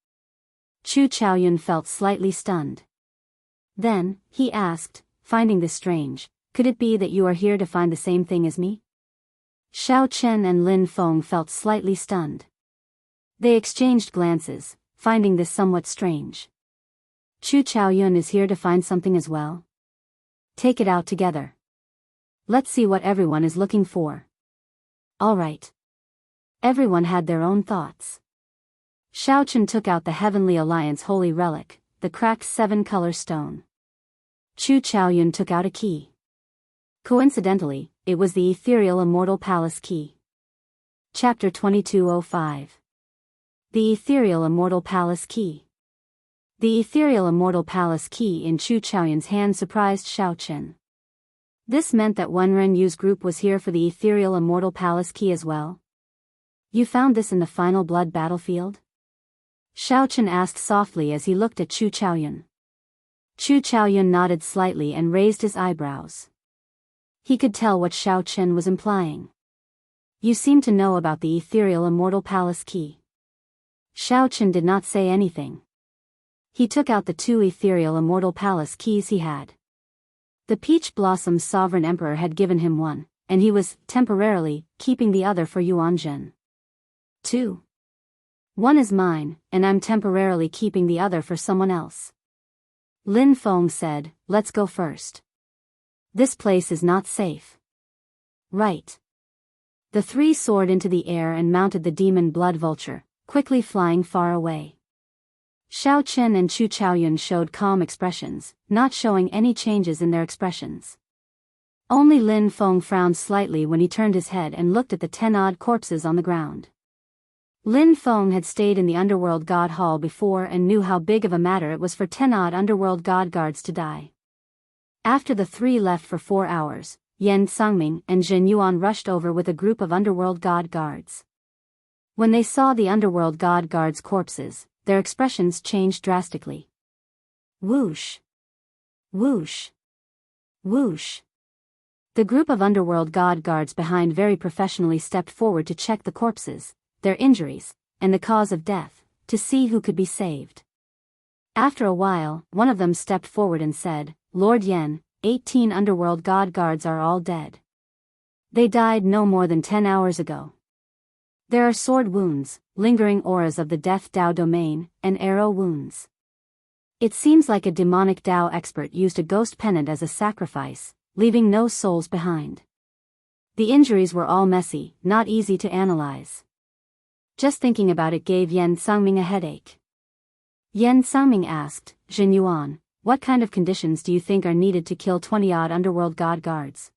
Chu Chaoyun felt slightly stunned. Then, he asked, finding this strange, could it be that you are here to find the same thing as me? Xiao Chen and Lin Feng felt slightly stunned. They exchanged glances, finding this somewhat strange. Chu Chaoyun is here to find something as well? Take it out together. Let's see what everyone is looking for. All right. Everyone had their own thoughts. Xiao Chen took out the Heavenly Alliance holy relic, the cracked 7-color stone. Chu Chaoyun took out a key. Coincidentally, it was the Ethereal Immortal Palace key. Chapter 2205. The Ethereal Immortal Palace key. The Ethereal Immortal Palace key in Chu Chaoyun's hand surprised Xiao Chen. This meant that Wenren Yu's group was here for the Ethereal Immortal Palace key as well. You found this in the final blood battlefield? Xiao Chen asked softly as he looked at Chu Chaoyun. Chu Chaoyun nodded slightly and raised his eyebrows. He could tell what Xiao Chen was implying. You seem to know about the Ethereal Immortal Palace key. Xiao Chen did not say anything. He took out the 2 Ethereal Immortal Palace keys he had. The Peach Blossom's Sovereign Emperor had given him one, and he was, temporarily, keeping the other for Yuan Zhen. 2. One is mine, and I'm temporarily keeping the other for someone else. Lin Feng said, let's go first. This place is not safe. Right. The 3 soared into the air and mounted the demon blood vulture, quickly flying far away. Xiao Chen and Chu Chaoyun showed calm expressions, not showing any changes in their expressions. Only Lin Feng frowned slightly when he turned his head and looked at the 10-odd corpses on the ground. Lin Feng had stayed in the Underworld God Hall before and knew how big of a matter it was for 10-odd Underworld God Guards to die. After the 3 left for 4 hours, Yan Sangming and Zhen Yuan rushed over with a group of Underworld God Guards. When they saw the Underworld God Guards' corpses, their expressions changed drastically. Whoosh! Whoosh! Whoosh! The group of Underworld God Guards behind very professionally stepped forward to check the corpses, their injuries, and the cause of death, to see who could be saved. After a while, one of them stepped forward and said, Lord Yen, 18 Underworld God Guards are all dead. They died no more than 10 hours ago. There are sword wounds, lingering auras of the Death Dao domain, and arrow wounds. It seems like a demonic Dao expert used a ghost pennant as a sacrifice, leaving no souls behind. The injuries were all messy, not easy to analyze. Just thinking about it gave Yan Sangming a headache. Yan Sangming asked, Zhen Yuan, what kind of conditions do you think are needed to kill 20-odd Underworld God Guards?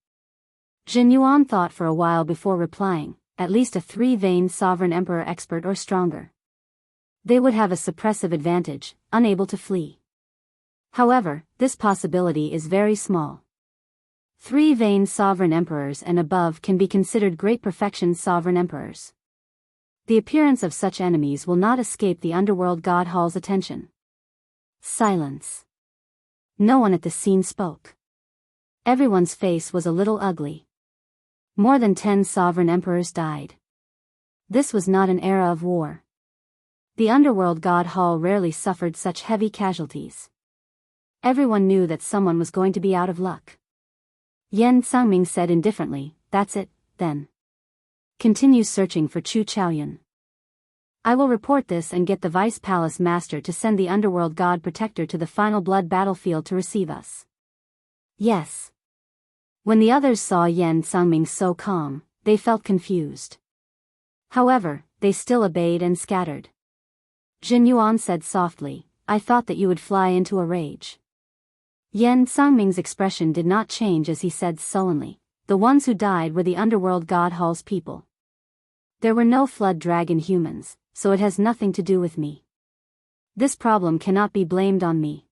Zhen Yuan thought for a while before replying, at least a 3-vein Sovereign Emperor expert or stronger. They would have a suppressive advantage, unable to flee. However, this possibility is very small. 3-vein Sovereign Emperors and above can be considered great perfection Sovereign Emperors. The appearance of such enemies will not escape the Underworld God Hall's attention. Silence. No one at the scene spoke. Everyone's face was a little ugly. More than 10 Sovereign Emperors died. This was not an era of war. The Underworld God Hall rarely suffered such heavy casualties. Everyone knew that someone was going to be out of luck. Yan Sangming said indifferently, that's it, then. Continue searching for Chu Chaoyun. I will report this and get the Vice Palace Master to send the Underworld God Protector to the final blood battlefield to receive us. Yes. When the others saw Yan Sangming so calm, they felt confused. However, they still obeyed and scattered. Jin Yuan said softly, "I thought that you would fly into a rage." Yan Sangming's expression did not change as he said sullenly, "The ones who died were the underworld god Hall's people. There were no flood dragon humans, so it has nothing to do with me. This problem cannot be blamed on me.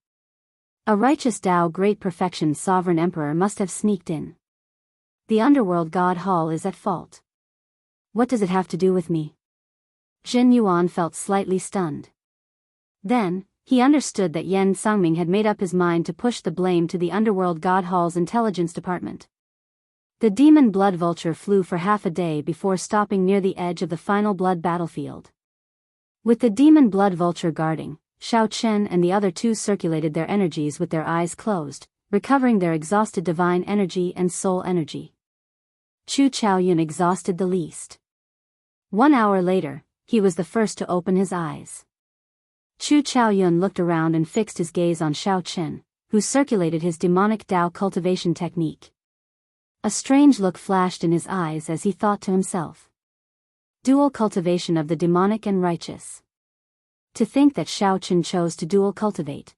A righteous Dao great perfection sovereign emperor must have sneaked in. The underworld god Hall is at fault. What does it have to do with me?" Jin Yuan felt slightly stunned. Then, he understood that Yan Sangming had made up his mind to push the blame to the underworld god Hall's intelligence department. The demon blood vulture flew for half a day before stopping near the edge of the final blood battlefield. With the demon blood vulture guarding, Xiao Chen and the other two circulated their energies with their eyes closed, recovering their exhausted divine energy and soul energy. Chu Chaoyun exhausted the least. 1 hour later, he was the first to open his eyes. Chu Chaoyun looked around and fixed his gaze on Xiao Chen, who circulated his demonic Dao cultivation technique. A strange look flashed in his eyes as he thought to himself. Dual cultivation of the demonic and righteous. To think that Xiao Chen chose to dual cultivate.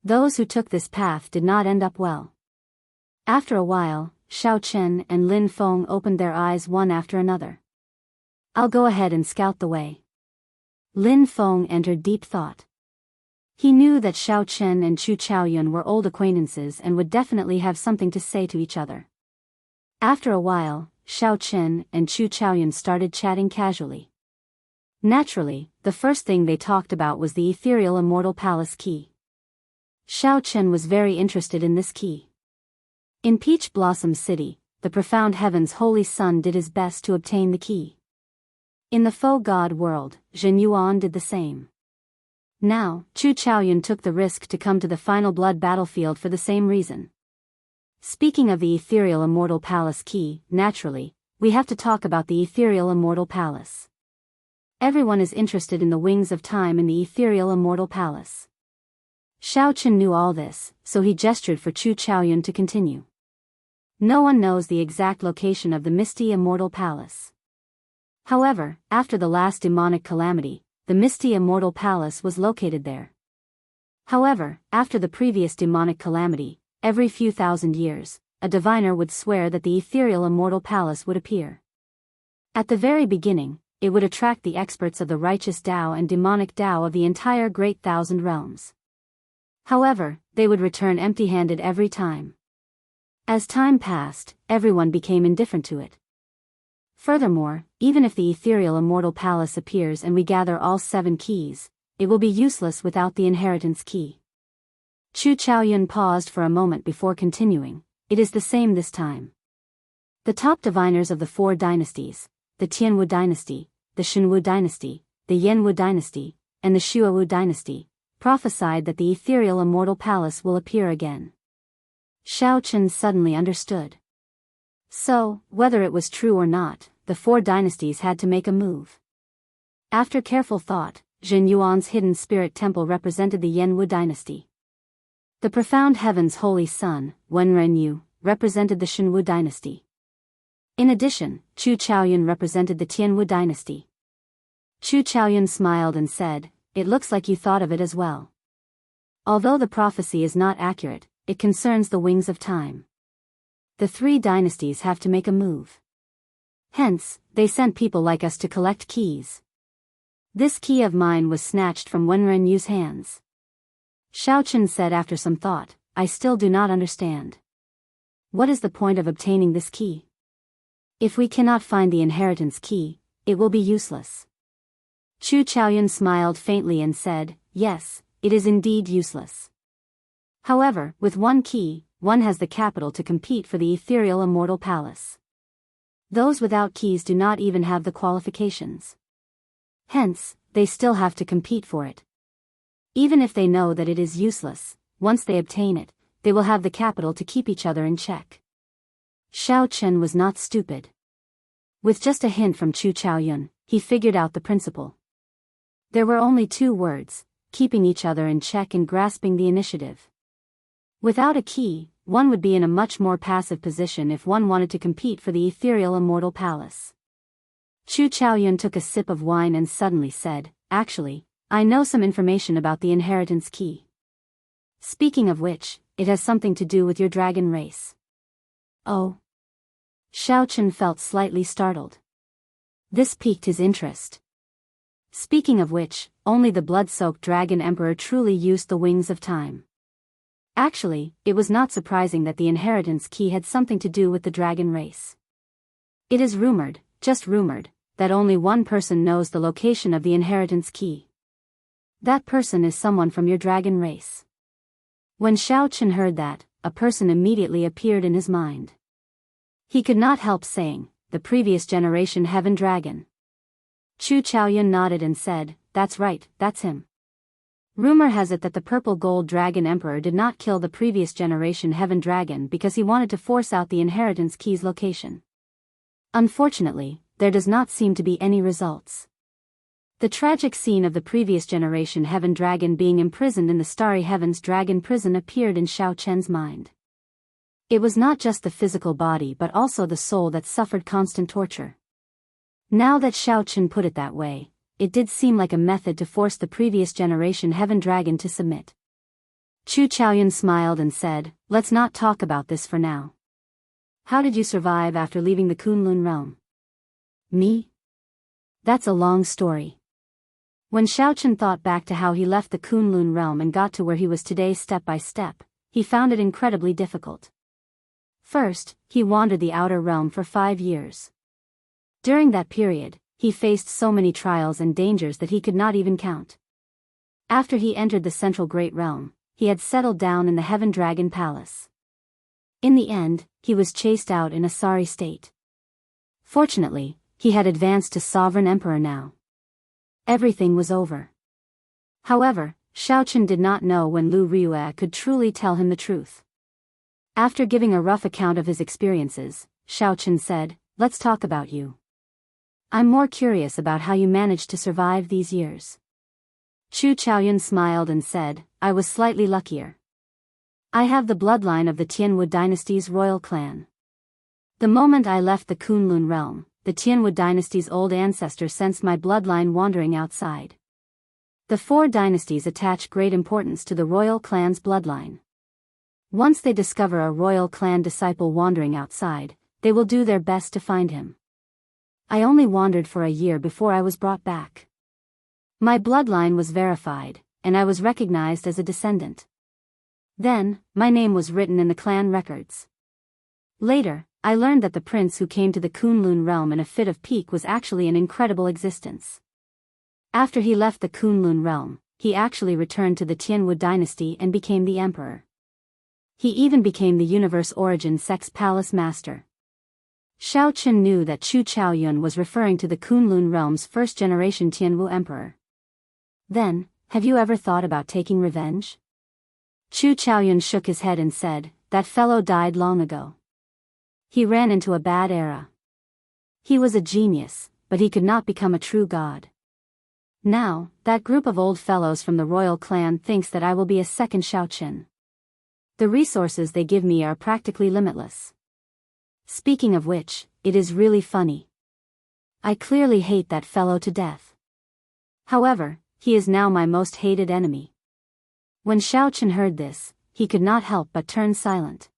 Those who took this path did not end up well. After a while, Xiao Chen and Lin Feng opened their eyes one after another. "I'll go ahead and scout the way." Lin Feng entered deep thought. He knew that Xiao Chen and Chu Chaoyun were old acquaintances and would definitely have something to say to each other. After a while, Xiao Chen and Chu Chaoyun started chatting casually. Naturally, the first thing they talked about was the ethereal immortal palace key. Xiao Chen was very interested in this key. In Peach Blossom City, the profound heaven's holy son did his best to obtain the key. In the faux god world, Jin Yuan did the same. Now, Chu Chaoyun took the risk to come to the final blood battlefield for the same reason. Speaking of the ethereal immortal palace key, naturally, we have to talk about the ethereal immortal palace. Everyone is interested in the wings of time in the ethereal immortal palace. Xiao Chen knew all this, so he gestured for Chu Chaoyun to continue. No one knows the exact location of the misty immortal palace. However, after the last demonic calamity, the misty immortal palace was located there. However, after the previous demonic calamity, every few thousand years, a diviner would swear that the ethereal immortal palace would appear. At the very beginning, it would attract the experts of the righteous Dao and demonic Dao of the entire Great Thousand Realms. However, they would return empty-handed every time. As time passed, everyone became indifferent to it. Furthermore, even if the ethereal immortal palace appears and we gather all 7 keys, it will be useless without the inheritance key. Chu Chaoyun paused for a moment before continuing. It is the same this time. The top diviners of the 4 dynasties, the Tianwu dynasty, the Shenwu dynasty, the Yanwu dynasty, and the Shuawu dynasty, prophesied that the ethereal immortal palace will appear again. Xiao Chen suddenly understood. So, whether it was true or not, the 4 dynasties had to make a move. After careful thought, Jin Yuan's hidden spirit temple represented the Yanwu dynasty. The profound heaven's holy son, Wenrenyu, represented the Shenwu dynasty. In addition, Chu Chaoyun represented the Tianwu dynasty. Chu Chaoyun smiled and said, "It looks like you thought of it as well. Although the prophecy is not accurate, it concerns the wings of time. The 3 dynasties have to make a move. Hence, they sent people like us to collect keys. This key of mine was snatched from Wenrenyu's hands." Xiao Chen said after some thought, "I still do not understand. What is the point of obtaining this key? If we cannot find the inheritance key, it will be useless." Chu Chaoyun smiled faintly and said, "Yes, it is indeed useless. However, with one key, one has the capital to compete for the ethereal immortal palace. Those without keys do not even have the qualifications. Hence, they still have to compete for it. Even if they know that it is useless, once they obtain it, they will have the capital to keep each other in check." Xiao Chen was not stupid. With just a hint from Chu Chaoyun, he figured out the principle. There were only 2 words, keeping each other in check and grasping the initiative. Without a key, one would be in a much more passive position if one wanted to compete for the ethereal immortal palace. Chu Chaoyun took a sip of wine and suddenly said, "Actually, I know some information about the inheritance key. Speaking of which, it has something to do with your dragon race." "Oh?" Xiaochen felt slightly startled. This piqued his interest. Speaking of which, only the blood-soaked dragon emperor truly used the wings of time. Actually, it was not surprising that the inheritance key had something to do with the dragon race. It is rumored, just rumored, that only one person knows the location of the inheritance key. That person is someone from your dragon race. When Xiaochen heard that, a person immediately appeared in his mind. He could not help saying, the previous generation heaven dragon. Chu Chaoyun nodded and said, "That's right, that's him. Rumor has it that the purple gold dragon emperor did not kill the previous generation heaven dragon because he wanted to force out the inheritance key's location. Unfortunately, there does not seem to be any results." The tragic scene of the previous generation heaven dragon being imprisoned in the starry heavens dragon prison appeared in Xiao Chen's mind. It was not just the physical body but also the soul that suffered constant torture. Now that Xiao Chen put it that way, it did seem like a method to force the previous generation heaven dragon to submit. Chu Chaoyun smiled and said, "Let's not talk about this for now. How did you survive after leaving the Kunlun realm?" "Me? That's a long story." When Xiao Chen thought back to how he left the Kunlun realm and got to where he was today step by step, he found it incredibly difficult. First, he wandered the outer realm for 5 years. During that period, he faced so many trials and dangers that he could not even count. After he entered the central great realm, he had settled down in the Heaven Dragon Palace. In the end, he was chased out in a sorry state. Fortunately, he had advanced to Sovereign Emperor now. Everything was over. However, Xiao Chen did not know when Lu Ryue could truly tell him the truth. After giving a rough account of his experiences, Xiao Chen said, "Let's talk about you. I'm more curious about how you managed to survive these years." Chu Chaoyun smiled and said, "I was slightly luckier. I have the bloodline of the Tianwu dynasty's royal clan. The moment I left the Kunlun realm, the Tianwu dynasty's old ancestors sensed my bloodline wandering outside. The 4 dynasties attach great importance to the royal clan's bloodline. Once they discover a royal clan disciple wandering outside, they will do their best to find him. I only wandered for a year before I was brought back. My bloodline was verified, and I was recognized as a descendant. Then, my name was written in the clan records. Later, I learned that the prince who came to the Kunlun realm in a fit of pique was actually an incredible existence. After he left the Kunlun realm, he actually returned to the Tianwu dynasty and became the emperor. He even became the Universe Origin Sex Palace Master." Xiao Chen knew that Chu Chaoyun was referring to the Kunlun realm's first-generation Tianwu emperor. "Then, have you ever thought about taking revenge?" Chu Chaoyun shook his head and said, "That fellow died long ago. He ran into a bad era. He was a genius, but he could not become a true god. Now, that group of old fellows from the royal clan thinks that I will be a second Xiao Chen. The resources they give me are practically limitless. Speaking of which, it is really funny. I clearly hate that fellow to death. However, he is now my most hated enemy." When Xiao Chen heard this, he could not help but turn silent.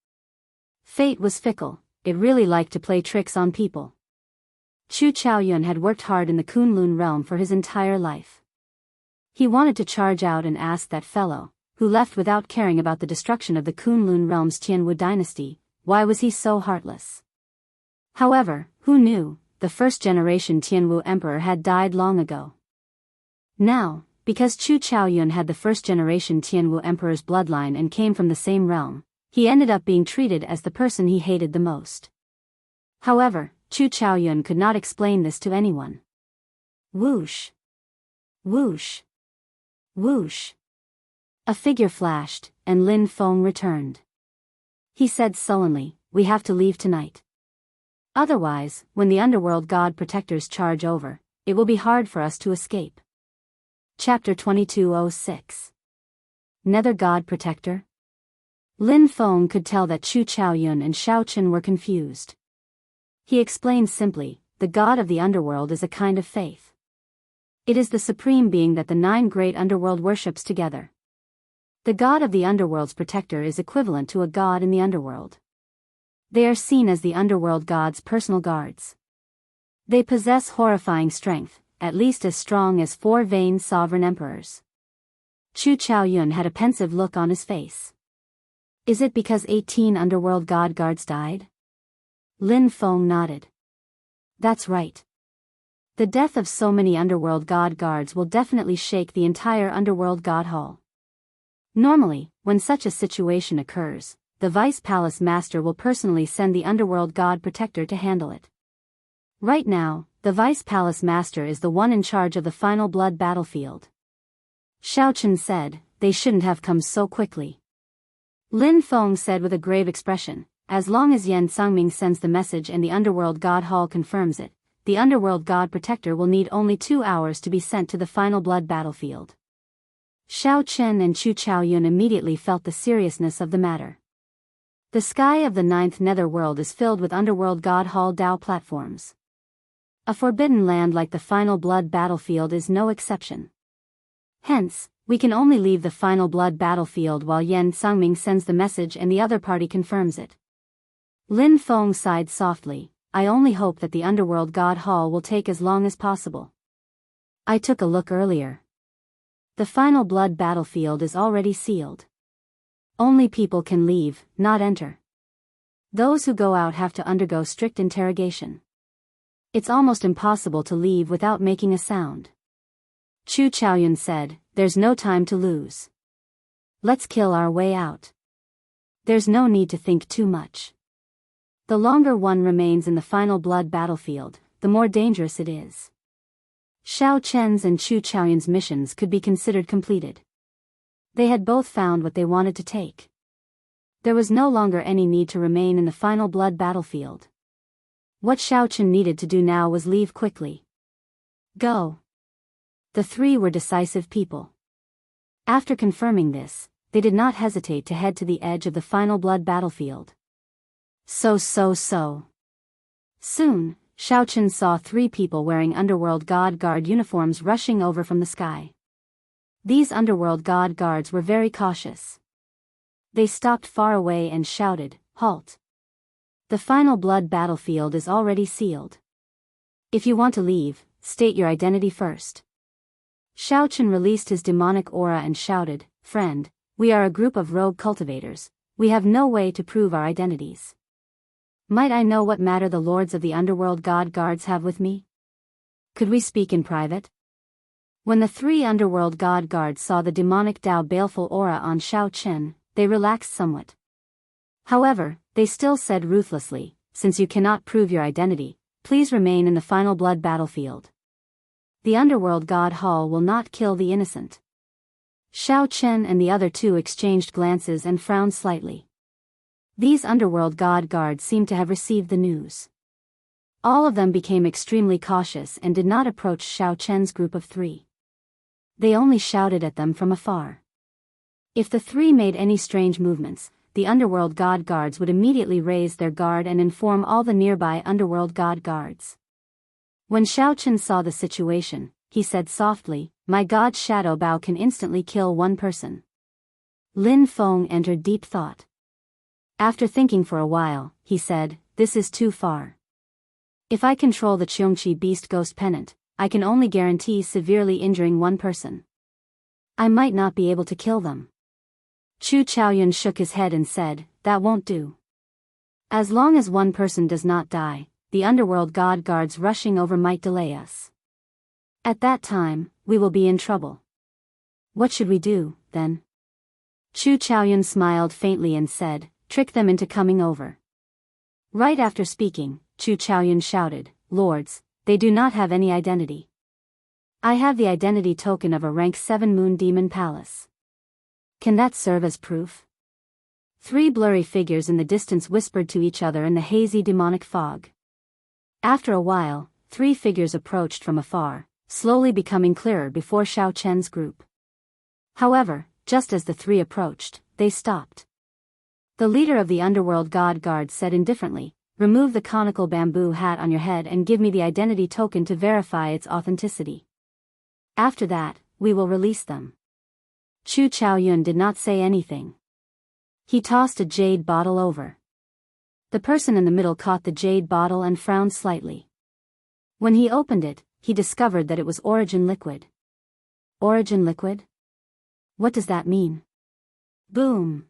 Fate was fickle, it really liked to play tricks on people. Chu Chaoyun had worked hard in the Kunlun realm for his entire life. He wanted to charge out and ask that fellow, who left without caring about the destruction of the Kunlun realm's Tianwu dynasty, why was he so heartless? However, who knew, the first-generation Tianwu emperor had died long ago. Now, because Chu Chaoyun had the first-generation Tianwu emperor's bloodline and came from the same realm, he ended up being treated as the person he hated the most. However, Chu Chaoyun could not explain this to anyone. Whoosh! Whoosh! Whoosh! A figure flashed, and Lin Feng returned. He said sullenly, "We have to leave tonight. Otherwise, when the underworld god protectors charge over, it will be hard for us to escape." Chapter 2206. Nether God Protector. Lin Feng could tell that Chu Chaoyun and Xiao Chen were confused. He explained simply, the god of the underworld is a kind of faith. It is the supreme being that the 9 great underworld worships together. The god of the underworld's protector is equivalent to a god in the underworld. They are seen as the underworld god's personal guards. They possess horrifying strength, at least as strong as 4 vain sovereign emperors. Chu Chaoyun had a pensive look on his face. Is it because 18 underworld god guards died? Lin Feng nodded. That's right. The death of so many underworld god guards will definitely shake the entire underworld god hall. Normally, when such a situation occurs, the Vice Palace Master will personally send the underworld god protector to handle it. Right now, the Vice Palace Master is the one in charge of the final blood battlefield. Xiao Chen said, they shouldn't have come so quickly. Lin Feng said with a grave expression, as long as Yan Sangming sends the message and the underworld god hall confirms it, the underworld god protector will need only 2 hours to be sent to the final blood battlefield. Xiao Chen and Chu Chaoyun immediately felt the seriousness of the matter. The sky of the 9th netherworld is filled with underworld god hall Dao platforms. A forbidden land like the final blood battlefield is no exception. Hence, we can only leave the final blood battlefield while Yan Sangming sends the message and the other party confirms it. Lin Feng sighed softly, I only hope that the underworld god hall will take as long as possible. I took a look earlier. The final blood battlefield is already sealed. Only people can leave, not enter. Those who go out have to undergo strict interrogation. It's almost impossible to leave without making a sound. Chu Chaoyun said, there's no time to lose. Let's kill our way out. There's no need to think too much. The longer one remains in the final blood battlefield, the more dangerous it is. Xiao Chen's and Chu Chaoyun's missions could be considered completed. They had both found what they wanted to take. There was no longer any need to remain in the final blood battlefield. What Xiao Chen needed to do now was leave quickly. Go. The 3 were decisive people. After confirming this, they did not hesitate to head to the edge of the final blood battlefield. So. Soon, Xiao Chen saw 3 people wearing underworld god guard uniforms rushing over from the sky. These underworld god guards were very cautious. They stopped far away and shouted, halt. The final blood battlefield is already sealed. If you want to leave, state your identity first. Xiao Chen released his demonic aura and shouted, friend, we are a group of rogue cultivators, we have no way to prove our identities. Might I know what matter the lords of the underworld god guards have with me? Could we speak in private? When the 3 underworld god guards saw the demonic Dao baleful aura on Xiao Chen, they relaxed somewhat. However, they still said ruthlessly, since you cannot prove your identity, please remain in the final blood battlefield. The underworld god hall will not kill the innocent. Xiao Chen and the other 2 exchanged glances and frowned slightly. These underworld god guards seemed to have received the news. All of them became extremely cautious and did not approach Xiao Chen's group of 3. They only shouted at them from afar. If the 3 made any strange movements, the underworld god guards would immediately raise their guard and inform all the nearby underworld god guards. When Xiao Chen saw the situation, he said softly, my god's shadow bow can instantly kill 1 person. Lin Feng entered deep thought. After thinking for a while, he said, this is too far. If I control the Qiongqi beast ghost pennant, I can only guarantee severely injuring 1 person. I might not be able to kill them. Chu Chaoyun shook his head and said, that won't do. As long as 1 person does not die, the underworld god guards rushing over might delay us. At that time, we will be in trouble. What should we do, then? Chu Chaoyun smiled faintly and said, trick them into coming over. Right after speaking, Chu Chaoyun shouted, lords, they do not have any identity. I have the identity token of a rank 7 moon demon palace. Can that serve as proof? 3 blurry figures in the distance whispered to each other in the hazy demonic fog. After a while, 3 figures approached from afar, slowly becoming clearer before Xiao Chen's group. However, just as the 3 approached, they stopped. The leader of the underworld god guard said indifferently, "Remove the conical bamboo hat on your head and give me the identity token to verify its authenticity. After that, we will release them." Chu Chaoyun did not say anything. He tossed a jade bottle over. The person in the middle caught the jade bottle and frowned slightly. When he opened it, he discovered that it was origin liquid. Origin liquid? What does that mean? Boom.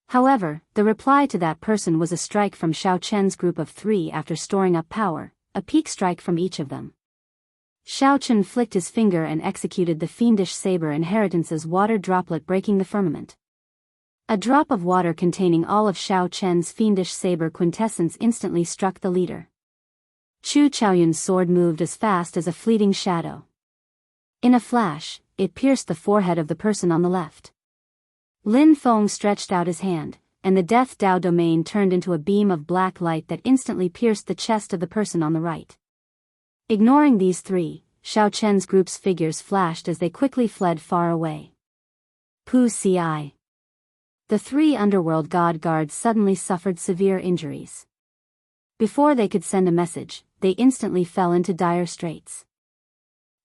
However, the reply to that person was a strike from Xiao Chen's group of 3 after storing up power, a peak strike from each of them. Xiao Chen flicked his finger and executed the fiendish saber inheritance's water droplet, breaking the firmament. A drop of water containing all of Xiao Chen's fiendish saber quintessence instantly struck the leader. Chu Chaoyun's sword moved as fast as a fleeting shadow. In a flash, it pierced the forehead of the person on the left. Lin Feng stretched out his hand, and the Death Dao domain turned into a beam of black light that instantly pierced the chest of the person on the right. Ignoring these 3, Xiao Chen's group's figures flashed as they quickly fled far away. Pu Ci. The 3 underworld god guards suddenly suffered severe injuries. Before they could send a message, they instantly fell into dire straits.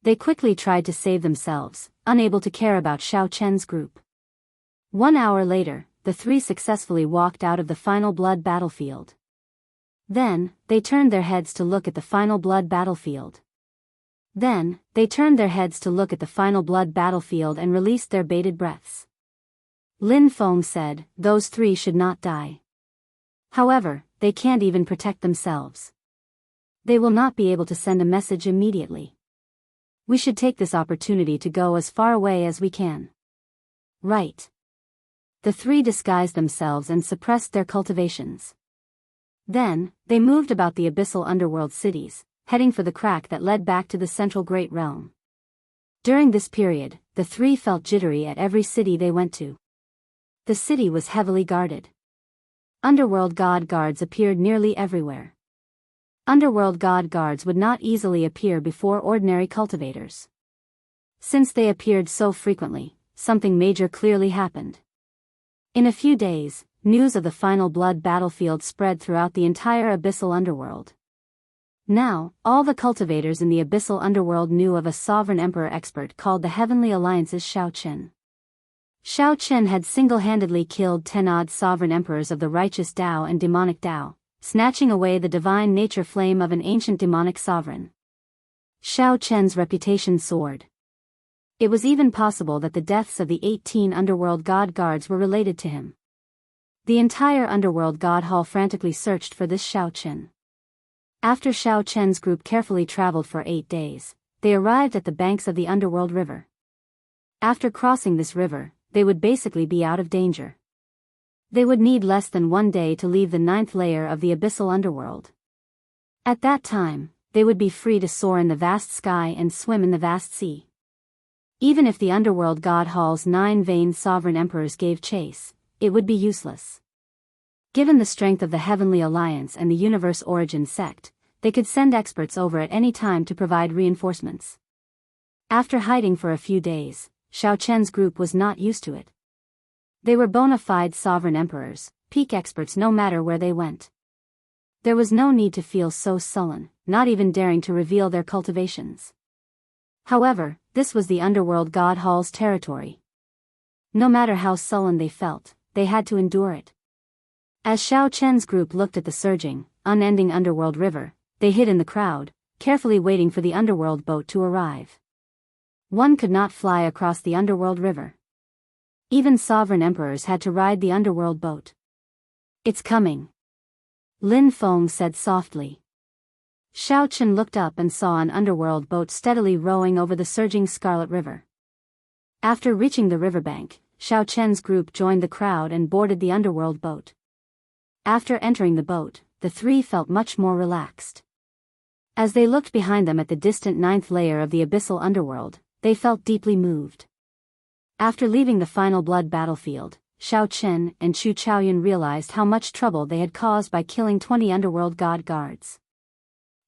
They quickly tried to save themselves, unable to care about Xiao Chen's group. 1 hour later, the 3 successfully walked out of the final blood battlefield. Then, they turned their heads to look at the final blood battlefield. and released their bated breaths. Lin Feng said, "Those 3 should not die. However, they can't even protect themselves. They will not be able to send a message immediately. We should take this opportunity to go as far away as we can." Right. The 3 disguised themselves and suppressed their cultivations. Then, they moved about the abyssal underworld cities, heading for the crack that led back to the central Great Realm. During this period, the 3 felt jittery at every city they went to. The city was heavily guarded. Underworld god guards appeared nearly everywhere. Underworld god guards would not easily appear before ordinary cultivators. Since they appeared so frequently, something major clearly happened. In a few days, news of the final blood battlefield spread throughout the entire abyssal underworld. Now, all the cultivators in the abyssal underworld knew of a sovereign emperor expert called the Heavenly Alliance's Xiao Chen. Xiao Chen had single-handedly killed 10 odd sovereign emperors of the righteous Dao and demonic Dao, snatching away the divine nature flame of an ancient demonic sovereign. Xiao Chen's reputation soared. It was even possible that the deaths of the 18 underworld god guards were related to him. The entire underworld god hall frantically searched for this Xiao Chen. After Xiao Chen's group carefully traveled for 8 days, they arrived at the banks of the underworld river. After crossing this river, they would basically be out of danger. They would need less than 1 day to leave the 9th layer of the abyssal underworld. At that time, they would be free to soar in the vast sky and swim in the vast sea. Even if the underworld god hall's 9 veined sovereign emperors gave chase, it would be useless. Given the strength of the Heavenly Alliance and the Universe Origin sect, they could send experts over at any time to provide reinforcements. After hiding for a few days, Xiao Chen's group was not used to it. They were bona fide sovereign emperors, peak experts no matter where they went. There was no need to feel so sullen, not even daring to reveal their cultivations. However, this was the underworld god hall's territory. No matter how sullen they felt, they had to endure it. As Xiao Chen's group looked at the surging, unending underworld river, they hid in the crowd, carefully waiting for the underworld boat to arrive. One could not fly across the underworld river. Even sovereign emperors had to ride the underworld boat. "It's coming," Lin Feng said softly. Xiao Chen looked up and saw an underworld boat steadily rowing over the surging Scarlet River. After reaching the riverbank, Xiao Chen's group joined the crowd and boarded the underworld boat. After entering the boat, the 3 felt much more relaxed. As they looked behind them at the distant 9th layer of the abyssal underworld, they felt deeply moved. After leaving the final blood battlefield, Xiao Chen and Chu Chaoyun realized how much trouble they had caused by killing 20 underworld god guards.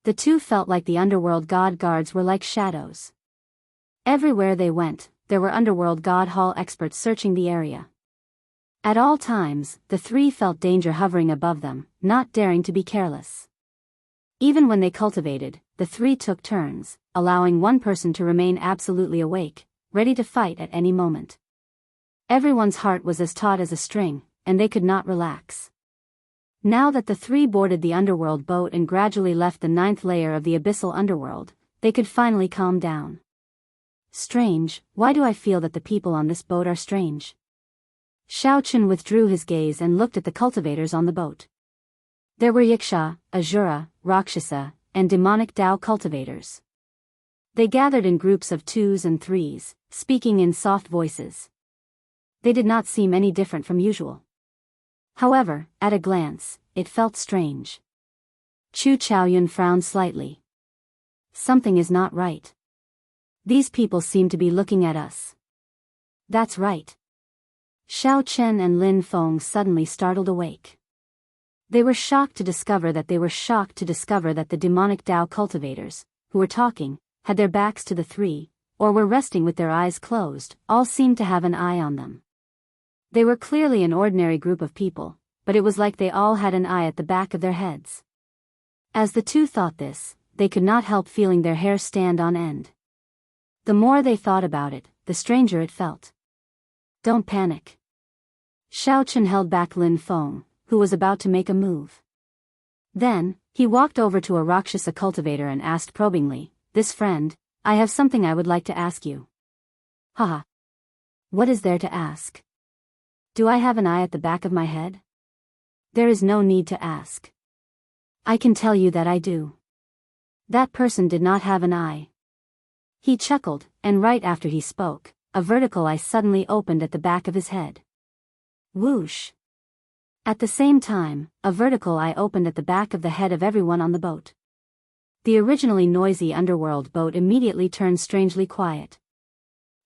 The 2 felt like the underworld god guards were like shadows. Everywhere they went, there were underworld god hall experts searching the area. At all times, the three felt danger hovering above them, not daring to be careless. Even when they cultivated, the three took turns, allowing one person to remain absolutely awake, ready to fight at any moment. Everyone's heart was as taut as a string, and they could not relax. Now that the three boarded the underworld boat and gradually left the 9th layer of the abyssal underworld, they could finally calm down. Strange, why do I feel that the people on this boat are strange? Xiaochen withdrew his gaze and looked at the cultivators on the boat. There were Yiksha, Asura, Rakshasa, and demonic Dao cultivators. They gathered in groups of 2s and 3s, speaking in soft voices. They did not seem any different from usual. However, at a glance, it felt strange. Chu Chaoyun frowned slightly. Something is not right. These people seem to be looking at us. That's right. Xiao Chen and Lin Feng suddenly startled awake. They were shocked to discover that the demonic Dao cultivators, who were talking, had their backs to the three, or were resting with their eyes closed, all seemed to have an eye on them. They were clearly an ordinary group of people, but it was like they all had an eye at the back of their heads. As the two thought this, they could not help feeling their hair stand on end. The more they thought about it, the stranger it felt. Don't panic. Xiaochen held back Lin Feng, who was about to make a move. Then, he walked over to a Rakshasa cultivator and asked probingly, "This friend, I have something I would like to ask you." Haha. What is there to ask? Do I have an eye at the back of my head? There is no need to ask. I can tell you that I do. That person did not have an eye. He chuckled, and right after he spoke, a vertical eye suddenly opened at the back of his head. Whoosh! At the same time, a vertical eye opened at the back of the head of everyone on the boat. The originally noisy underworld boat immediately turned strangely quiet.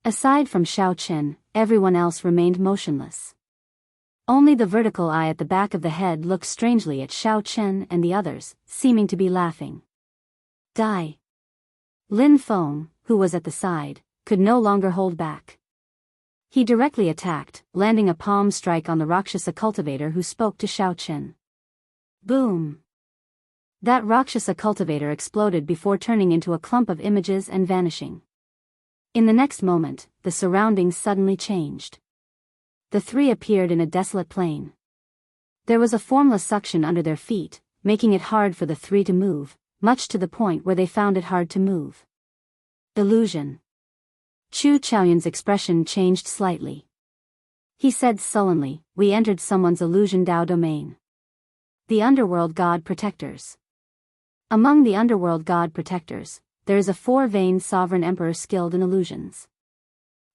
Aside from Xiao Chen, everyone else remained motionless. Only the vertical eye at the back of the head looked strangely at Xiao Chen and the others, seeming to be laughing. Die! Lin Feng, who was at the side, could no longer hold back. He directly attacked, landing a palm strike on the Rakshasa cultivator who spoke to Xiao Chen. Boom! That Rakshasa cultivator exploded before turning into a clump of images and vanishing. In the next moment, the surroundings suddenly changed. The three appeared in a desolate plain. There was a formless suction under their feet, making it hard for the three to move, much to the point where they found it hard to move. Illusion. Chu Chaoyun's expression changed slightly. He said sullenly, "We entered someone's illusion Dao domain." The underworld god protectors. Among the underworld god protectors, there is a 4-veined sovereign emperor skilled in illusions.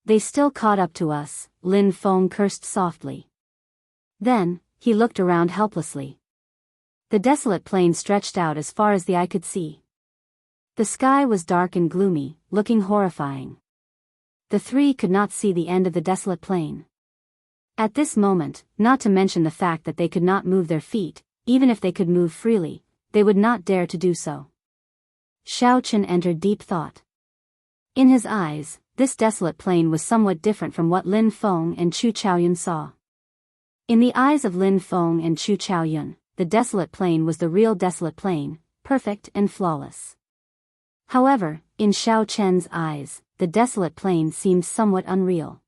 They still caught up to us, Lin Feng cursed softly. Then, he looked around helplessly. The desolate plain stretched out as far as the eye could see. The sky was dark and gloomy, looking horrifying. The three could not see the end of the desolate plain. At this moment, not to mention the fact that they could not move their feet, even if they could move freely, they would not dare to do so. Xiao Chen entered deep thought. In his eyes, this desolate plain was somewhat different from what Lin Feng and Chu Chaoyun saw. In the eyes of Lin Feng and Chu Chaoyun, the desolate plain was the real desolate plain, perfect and flawless. However, in Xiao Chen's eyes, the desolate plain seemed somewhat unreal.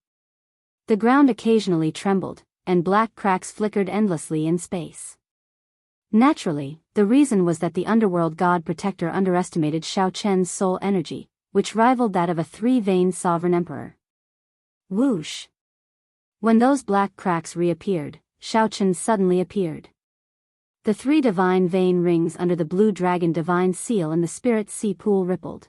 The ground occasionally trembled, and black cracks flickered endlessly in space. Naturally, the reason was that the underworld god protector underestimated Xiao Chen's soul energy, which rivaled that of a 3-veined sovereign emperor. Whoosh! When those black cracks reappeared, Xiao Chen suddenly appeared. The 3 divine vein rings under the blue dragon divine seal in the spirit sea pool rippled.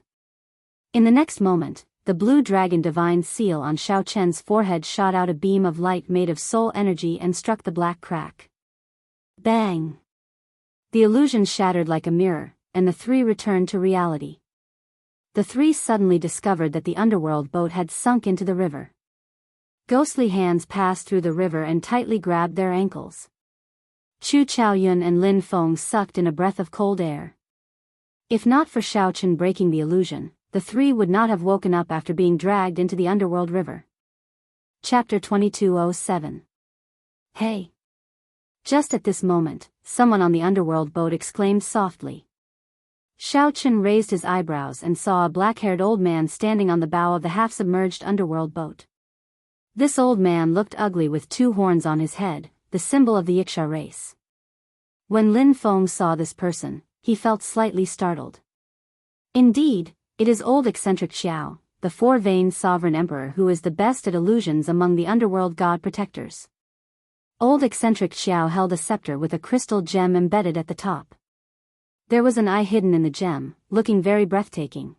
In the next moment, the blue dragon divine seal on Xiao Chen's forehead shot out a beam of light made of soul energy and struck the black crack. Bang! The illusion shattered like a mirror, and the 3 returned to reality. The 3 suddenly discovered that the underworld boat had sunk into the river. Ghostly hands passed through the river and tightly grabbed their ankles. Chu Chaoyun and Lin Feng sucked in a breath of cold air. If not for Xiao Chen breaking the illusion, the 3 would not have woken up after being dragged into the underworld river. Chapter 2207. Hey! Just at this moment, someone on the underworld boat exclaimed softly. Xiaochen raised his eyebrows and saw a black-haired old man standing on the bow of the half-submerged underworld boat. This old man looked ugly with 2 horns on his head, the symbol of the Yiksha race. When Lin Feng saw this person, he felt slightly startled. Indeed, it is old eccentric Xiao, the 4-veined sovereign emperor who is the best at illusions among the underworld god protectors. Old eccentric Xiao held a scepter with a crystal gem embedded at the top. There was an eye hidden in the gem, looking very breathtaking.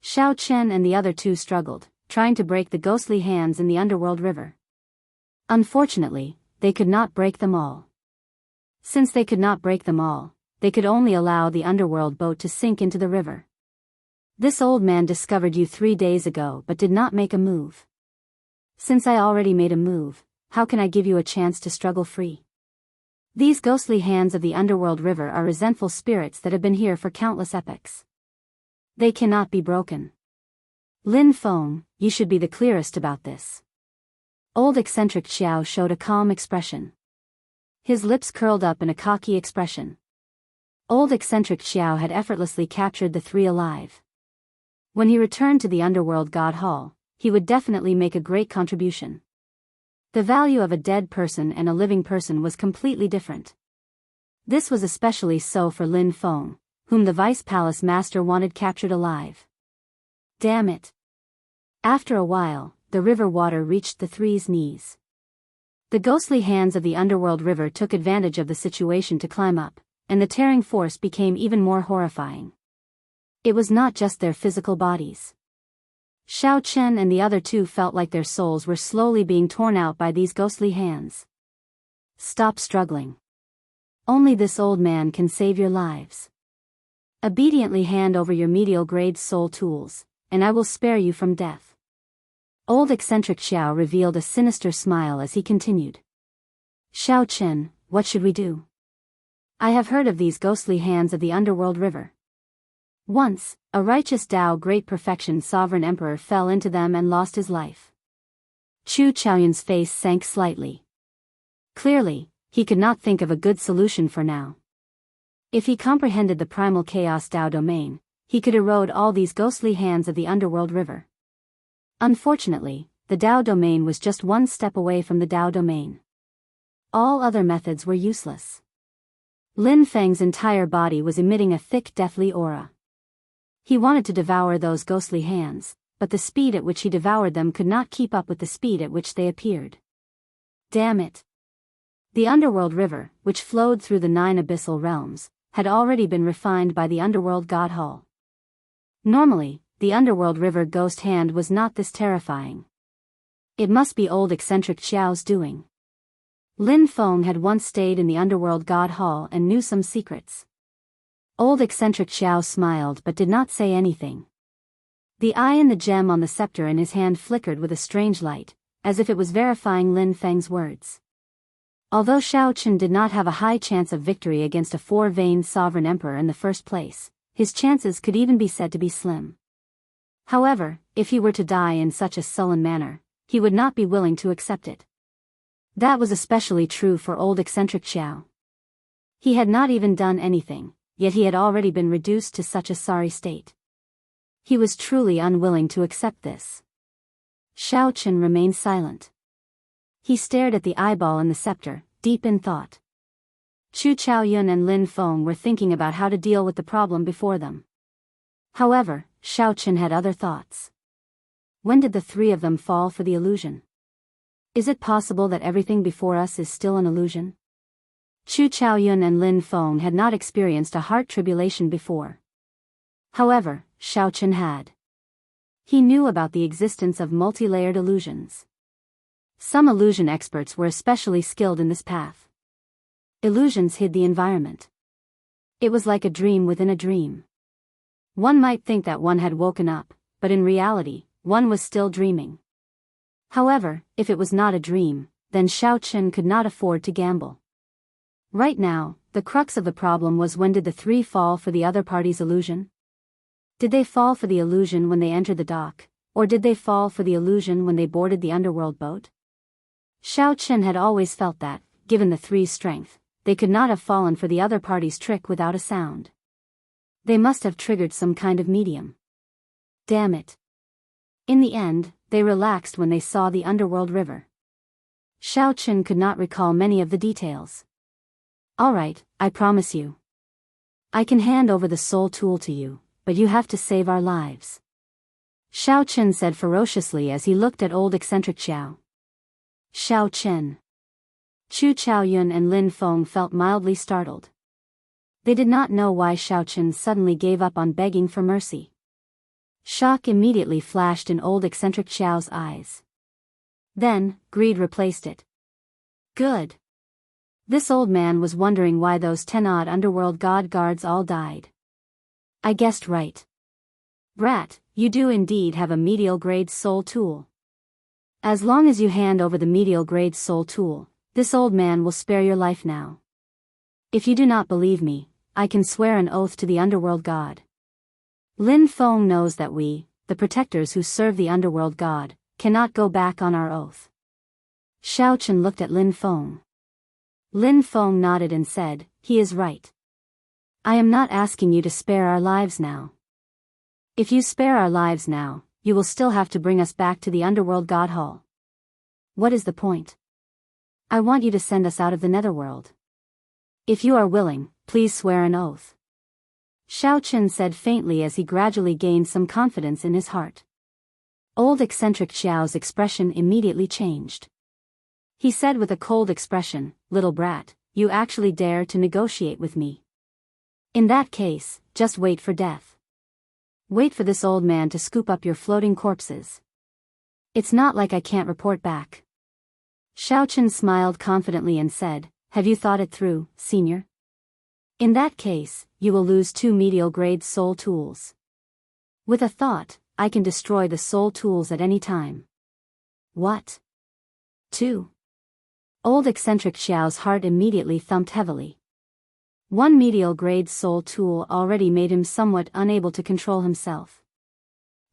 Xiao Chen and the other 2 struggled, trying to break the ghostly hands in the underworld river. Unfortunately, they could not break them all. Since they could not break them all, they could only allow the underworld boat to sink into the river. This old man discovered you 3 days ago but did not make a move. Since I already made a move, how can I give you a chance to struggle free? These ghostly hands of the underworld river are resentful spirits that have been here for countless epochs. They cannot be broken. Lin Feng, you should be the clearest about this. Old eccentric Xiao showed a calm expression. His lips curled up in a cocky expression. Old eccentric Xiao had effortlessly captured the 3 alive. When he returned to the underworld god hall, he would definitely make a great contribution. The value of a dead person and a living person was completely different. This was especially so for Lin Feng, whom the Vice Palace Master wanted captured alive. Damn it! After a while, the river water reached the 3's knees. The ghostly hands of the underworld river took advantage of the situation to climb up, and the tearing force became even more horrifying. It was not just their physical bodies. Xiao Chen and the other 2 felt like their souls were slowly being torn out by these ghostly hands. Stop struggling. Only this old man can save your lives. Obediently hand over your medial grade soul tools, and I will spare you from death. Old eccentric Xiao revealed a sinister smile as he continued. Xiao Chen, what should we do? I have heard of these ghostly hands of the underworld river. Once, a righteous Tao great perfection sovereign emperor fell into them and lost his life. Chu Chaoyun's face sank slightly. Clearly, he could not think of a good solution for now. If he comprehended the primal chaos Tao domain, he could erode all these ghostly hands of the underworld river. Unfortunately, the Tao domain was just 1 step away from the Tao domain. All other methods were useless. Lin Feng's entire body was emitting a thick deathly aura. He wanted to devour those ghostly hands, but the speed at which he devoured them could not keep up with the speed at which they appeared. Damn it! The underworld river, which flowed through the 9 abyssal realms, had already been refined by the underworld god hall. Normally, the underworld river ghost hand was not this terrifying. It must be old eccentric Xiao's doing. Lin Feng had once stayed in the underworld god hall and knew some secrets. Old eccentric Xiao smiled but did not say anything. The eye in the gem on the scepter in his hand flickered with a strange light, as if it was verifying Lin Feng's words. Although Xiao Chen did not have a high chance of victory against a 4-veined sovereign emperor in the first place, his chances could even be said to be slim. However, if he were to die in such a sullen manner, he would not be willing to accept it. That was especially true for old eccentric Xiao. He had not even done anything, yet he had already been reduced to such a sorry state. He was truly unwilling to accept this. Xiao Chen remained silent. He stared at the eyeball in the scepter, deep in thought. Chu Chaoyun and Lin Feng were thinking about how to deal with the problem before them. However, Xiao Chen had other thoughts. When did the 3 of them fall for the illusion? Is it possible that everything before us is still an illusion? Chu Chaoyun and Lin Feng had not experienced a heart tribulation before. However, Xiao Chen had. He knew about the existence of multi-layered illusions. Some illusion experts were especially skilled in this path. Illusions hid the environment. It was like a dream within a dream. One might think that one had woken up, but in reality, one was still dreaming. However, if it was not a dream, then Xiao Chen could not afford to gamble. Right now, the crux of the problem was when did the 3 fall for the other party's illusion? Did they fall for the illusion when they entered the dock, or did they fall for the illusion when they boarded the underworld boat? Xiao Chen had always felt that, given the three's strength, they could not have fallen for the other party's trick without a sound. They must have triggered some kind of medium. Damn it. In the end, they relaxed when they saw the underworld river. Xiao Chen could not recall many of the details. All right, I promise you. I can hand over the soul tool to you, but you have to save our lives. Xiao Chen said ferociously as he looked at old eccentric Xiao. Xiao Chen. Chu Chaoyun and Lin Feng felt mildly startled. They did not know why Xiao Chen suddenly gave up on begging for mercy. Shock immediately flashed in old eccentric Xiao's eyes. Then, greed replaced it. Good. This old man was wondering why those 10-odd underworld god guards all died. I guessed right. Brat, you do indeed have a medial-grade soul tool. As long as you hand over the medial-grade soul tool, this old man will spare your life now. If you do not believe me, I can swear an oath to the underworld god. Lin Feng knows that we, the protectors who serve the underworld god, cannot go back on our oath. Xiao Chen looked at Lin Feng. Lin Feng nodded and said, he is right. I am not asking you to spare our lives now. If you spare our lives now, you will still have to bring us back to the underworld god hall. What is the point? I want you to send us out of the netherworld. If you are willing, please swear an oath. Xiao Chen said faintly as he gradually gained some confidence in his heart. Old eccentric Xiao's expression immediately changed. He said with a cold expression, little brat, you actually dare to negotiate with me. In that case, just wait for death. Wait for this old man to scoop up your floating corpses. It's not like I can't report back. Xiao Chen smiled confidently and said, have you thought it through, senior? In that case, you will lose 2 medial-grade soul tools. With a thought, I can destroy the soul tools at any time. What? 2. Old eccentric Xiao's heart immediately thumped heavily. 1 medial-grade soul tool already made him somewhat unable to control himself.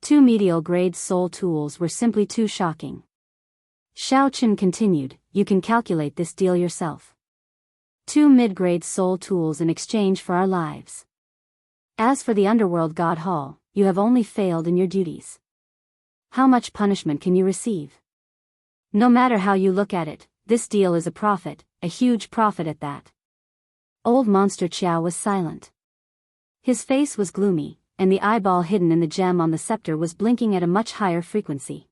2 medial-grade soul tools were simply too shocking. Xiao Chen continued, you can calculate this deal yourself. 2 mid-grade soul tools in exchange for our lives. As for the underworld god hall, you have only failed in your duties. How much punishment can you receive? No matter how you look at it, this deal is a profit, a huge profit at that. Old monster Qiao was silent. His face was gloomy, and the eyeball hidden in the gem on the scepter was blinking at a much higher frequency.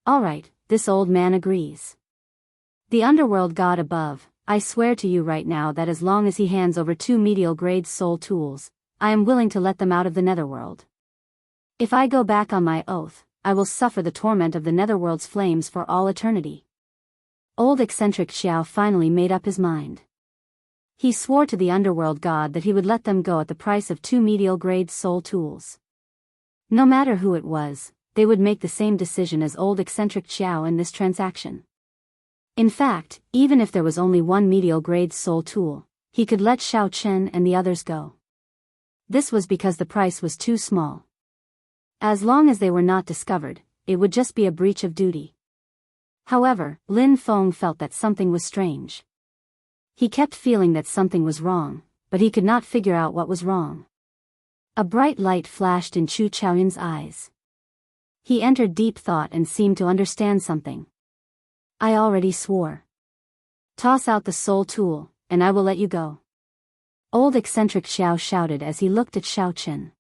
All right, this old man agrees. The underworld god above, I swear to you right now that as long as he hands over 2 medial-grade soul tools, I am willing to let them out of the netherworld. If I go back on my oath, I will suffer the torment of the netherworld's flames for all eternity. Old eccentric Xiao finally made up his mind. He swore to the underworld god that he would let them go at the price of 2 medial-grade soul tools. No matter who it was, they would make the same decision as old eccentric Xiao in this transaction. In fact, even if there was only 1 medial-grade soul tool, he could let Xiao Chen and the others go. This was because the price was too small. As long as they were not discovered, it would just be a breach of duty. However, Lin Feng felt that something was strange. He kept feeling that something was wrong, but he could not figure out what was wrong. A bright light flashed in Chu Chaoyun's eyes. He entered deep thought and seemed to understand something. I already swore. Toss out the soul tool, and I will let you go. Old eccentric Xiao shouted as he looked at Xiao Chen.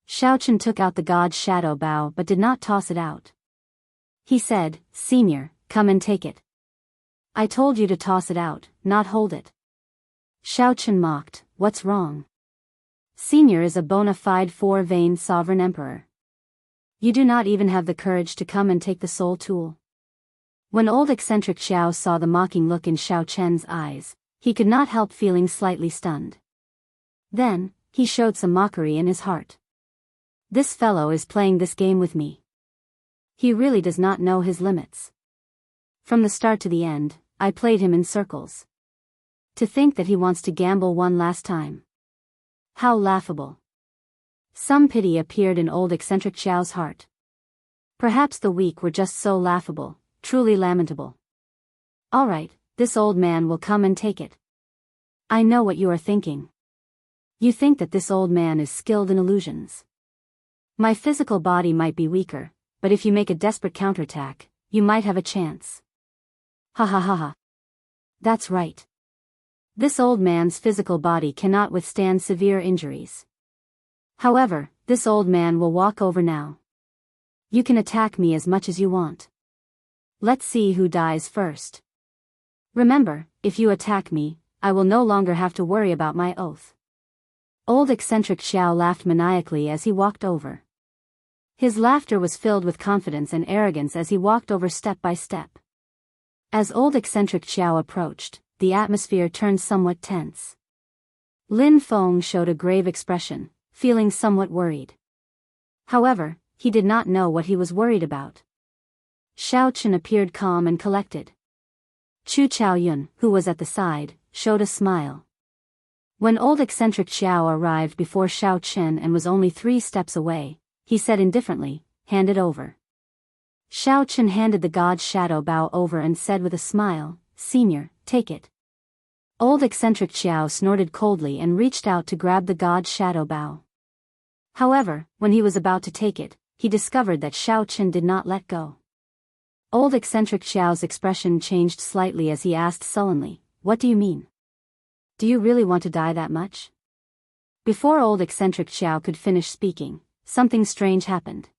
Xiao Chen took out the god's shadow bow but did not toss it out. He said, Senior, come and take it. I told you to toss it out, not hold it. Xiao Chen mocked, what's wrong? Senior is a bona fide 4-veined sovereign emperor. You do not even have the courage to come and take the soul tool. When old eccentric Xiao saw the mocking look in Xiao Chen's eyes, he could not help feeling slightly stunned. Then, he showed some mockery in his heart. This fellow is playing this game with me. He really does not know his limits. From the start to the end, I played him in circles. To think that he wants to gamble one last time. How laughable. Some pity appeared in old eccentric Xiao's heart. Perhaps the weak were just so laughable, truly lamentable. All right, this old man will come and take it. I know what you are thinking. You think that this old man is skilled in illusions. My physical body might be weaker, but if you make a desperate counterattack, you might have a chance. Ha ha ha ha. That's right. This old man's physical body cannot withstand severe injuries. However, this old man will walk over now. You can attack me as much as you want. Let's see who dies first. Remember, if you attack me, I will no longer have to worry about my oath. Old eccentric Xiao laughed maniacally as he walked over. His laughter was filled with confidence and arrogance as he walked over step by step. As old eccentric Xiao approached, the atmosphere turned somewhat tense. Lin Feng showed a grave expression, feeling somewhat worried. However, he did not know what he was worried about. Xiao Chen appeared calm and collected. Chu Chaoyun, who was at the side, showed a smile. When old eccentric Xiao arrived before Xiao Chen and was only 3 steps away, he said indifferently, "Hand it over." Xiao Chen handed the god's shadow bow over and said with a smile, "Senior, take it." Old eccentric Xiao snorted coldly and reached out to grab the god's shadow bow. However, when he was about to take it, he discovered that Xiao Chen did not let go. Old eccentric Xiao's expression changed slightly as he asked sullenly, "What do you mean? Do you really want to die that much?" Before old eccentric Xiao could finish speaking, something strange happened.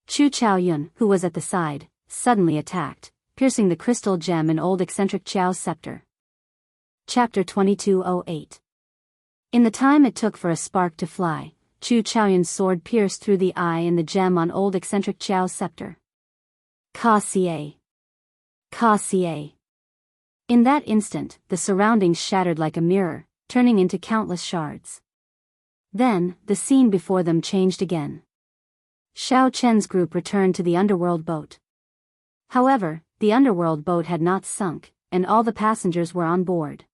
Chu Chaoyun, who was at the side, suddenly attacked, piercing the crystal gem in old eccentric Xiao's scepter. Chapter 2208. In the time it took for a spark to fly, Chu Chaoyun's sword pierced through the eye in the gem on old eccentric Xiao's scepter. Ka-ca. Ka-ca. In that instant, the surroundings shattered like a mirror, turning into countless shards. Then, the scene before them changed again. Xiao Chen's group returned to the underworld boat. However, the underworld boat had not sunk, and all the passengers were on board.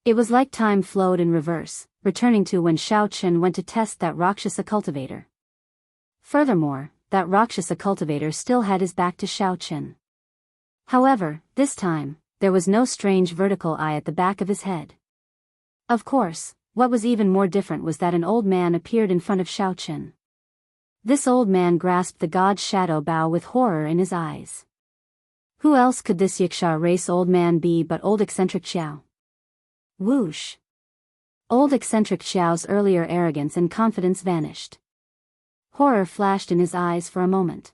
It was like time flowed in reverse, returning to when Xiao Chen went to test that Rakshasa cultivator. Furthermore, that Rakshasa cultivator still had his back to Xiao Chen. However, this time, there was no strange vertical eye at the back of his head. Of course, what was even more different was that an old man appeared in front of Xiao Chen. This old man grasped the god's shadow bow with horror in his eyes. Who else could this Yiksha race old man be but old eccentric Xiao? Whoosh! Old eccentric Xiao's earlier arrogance and confidence vanished. Horror flashed in his eyes for a moment.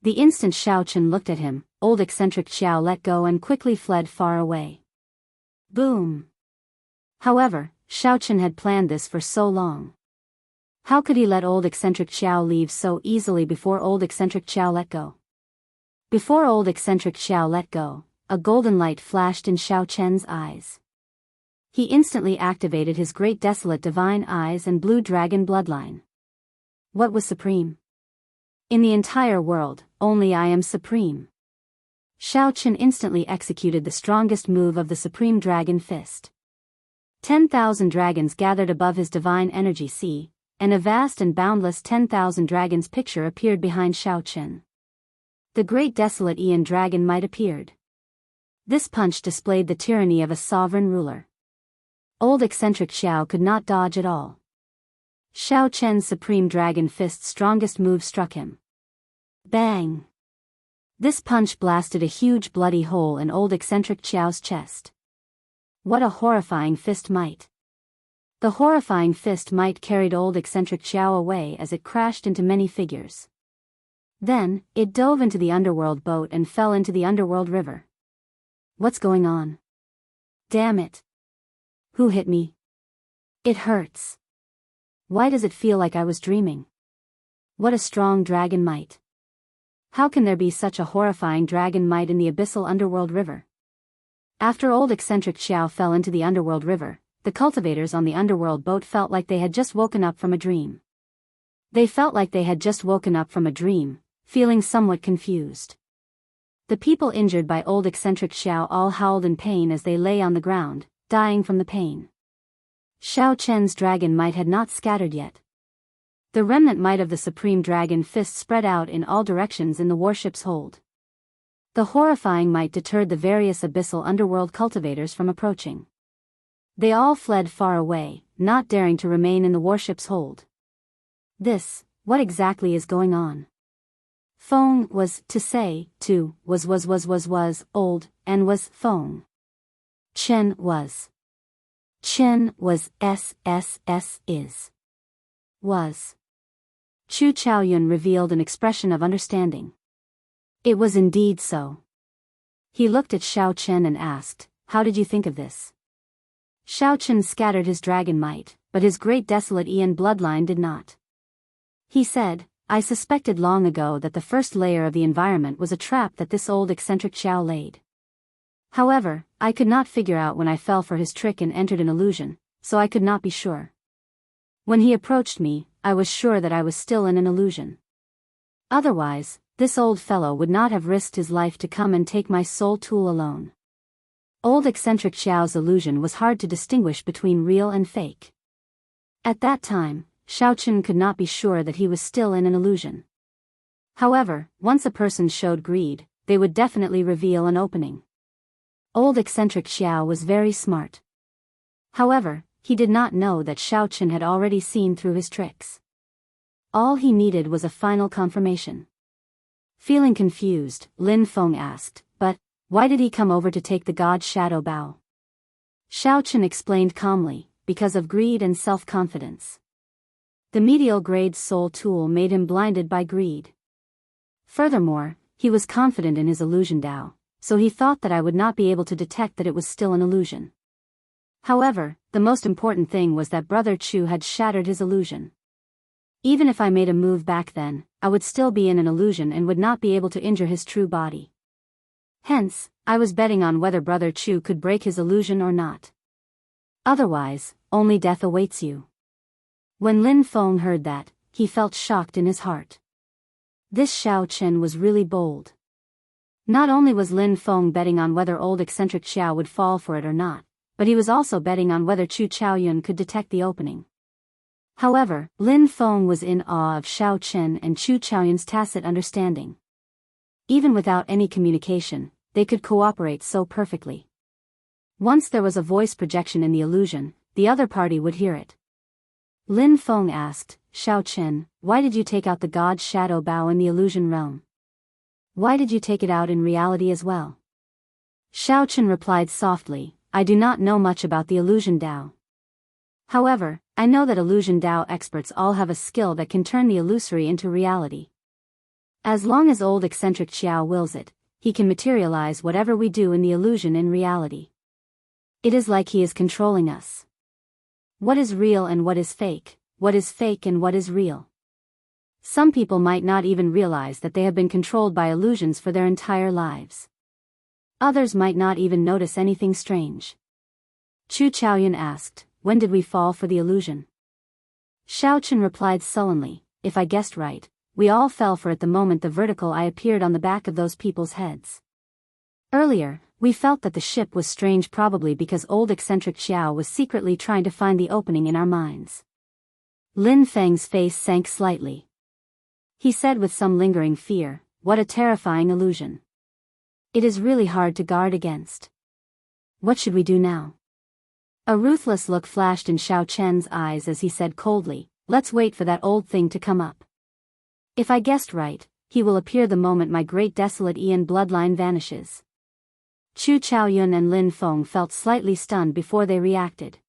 The instant Xiao Chen looked at him, old eccentric Xiao let go and quickly fled far away. Boom! However, Xiao Chen had planned this for so long. How could he let old eccentric Xiao leave so easily before old eccentric Xiao let go? Before old eccentric Xiao let go, a golden light flashed in Xiao Chen's eyes. He instantly activated his great desolate divine eyes and blue dragon bloodline. What was supreme? In the entire world, only I am supreme. Xiao Chen instantly executed the strongest move of the supreme dragon fist. 10,000 dragons gathered above his divine energy sea, and a vast and boundless 10,000 dragons picture appeared behind Xiao Chen. The great desolate Aeon dragon might appeared. This punch displayed the tyranny of a sovereign ruler. Old eccentric Xiao could not dodge at all. Xiao Chen's supreme dragon fist's strongest move struck him. Bang! This punch blasted a huge bloody hole in old eccentric Xiao's chest. What a horrifying fist might! The horrifying fist might carried old eccentric Xiao away as it crashed into many figures. Then, it dove into the underworld boat and fell into the underworld river. What's going on? Damn it! Who hit me? It hurts. Why does it feel like I was dreaming? What a strong dragon might. How can there be such a horrifying dragon might in the abyssal underworld river? After old eccentric Xiao fell into the underworld river, the cultivators on the underworld boat felt like they had just woken up from a dream. They felt like they had just woken up from a dream, feeling somewhat confused. The people injured by old eccentric Xiao all howled in pain as they lay on the ground, dying from the pain. Xiao Chen's dragon might had not scattered yet. The remnant might of the supreme dragon fist spread out in all directions in the warship's hold. The horrifying might deterred the various abyssal underworld cultivators from approaching. They all fled far away, not daring to remain in the warship's hold. What exactly is going on? Feng was, to say, was, old, and was, Feng. Chen was, is. Was. Chu Chaoyun revealed an expression of understanding. It was indeed so. He looked at Xiao Chen and asked, "How did you think of this?" Xiao Chen scattered his dragon might, but his great desolate Ian bloodline did not. He said, "I suspected long ago that the first layer of the environment was a trap that this old eccentric Xiao laid. However, I could not figure out when I fell for his trick and entered an illusion, so I could not be sure. When he approached me, I was sure that I was still in an illusion. Otherwise, this old fellow would not have risked his life to come and take my soul tool alone." Old eccentric Xiao's illusion was hard to distinguish between real and fake. At that time, Xiao Chen could not be sure that he was still in an illusion. However, once a person showed greed, they would definitely reveal an opening. Old eccentric Xiao was very smart. However, he did not know that Xiao Chen had already seen through his tricks. All he needed was a final confirmation. Feeling confused, Lin Feng asked, "But why did he come over to take the god's shadow bow?" Xiao Chen explained calmly, "Because of greed and self-confidence. The medial grade soul tool made him blinded by greed. Furthermore, he was confident in his illusion Dao, so he thought that I would not be able to detect that it was still an illusion. However, the most important thing was that Brother Chu had shattered his illusion. Even if I made a move back then, I would still be in an illusion and would not be able to injure his true body. Hence, I was betting on whether Brother Chu could break his illusion or not. Otherwise, only death awaits you." When Lin Feng heard that, he felt shocked in his heart. This Xiao Chen was really bold. Not only was Lin Feng betting on whether old eccentric Xiao would fall for it or not, but he was also betting on whether Chu Chaoyun could detect the opening. However, Lin Feng was in awe of Xiao Chen and Chu Chaoyun's tacit understanding. Even without any communication, they could cooperate so perfectly. Once there was a voice projection in the illusion, the other party would hear it. Lin Feng asked, "Xiao Chen, why did you take out the god's shadow bow in the illusion realm? Why did you take it out in reality as well?" Xiao Chen replied softly, "I do not know much about the illusion Dao. However, I know that illusion Dao experts all have a skill that can turn the illusory into reality. As long as old eccentric Xiao wills it, he can materialize whatever we do in the illusion in reality. It is like he is controlling us. What is real and what is fake and what is real. Some people might not even realize that they have been controlled by illusions for their entire lives. Others might not even notice anything strange." Chu Chaoyun asked, "When did we fall for the illusion?" Xiao Chen replied sullenly, "If I guessed right, we all fell for it the moment the vertical eye appeared on the back of those people's heads. Earlier, we felt that the ship was strange probably because old eccentric Xiao was secretly trying to find the opening in our minds." Lin Feng's face sank slightly. He said with some lingering fear, "What a terrifying illusion. It is really hard to guard against. What should we do now?" A ruthless look flashed in Xiao Chen's eyes as he said coldly, "Let's wait for that old thing to come up. If I guessed right, he will appear the moment my great desolate Ian bloodline vanishes." Chu Chaoyun and Lin Feng felt slightly stunned before they reacted.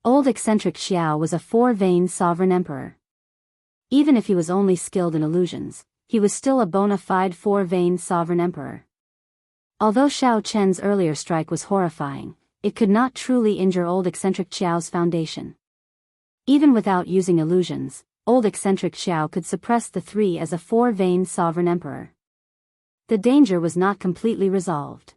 Old eccentric Xiao was a four-vein sovereign emperor. Even if he was only skilled in illusions, he was still a bona fide four-vein sovereign emperor. Although Xiao Chen's earlier strike was horrifying, it could not truly injure old eccentric Xiao's foundation. Even without using illusions, old eccentric Xiao could suppress the three as a four-vein sovereign emperor. The danger was not completely resolved.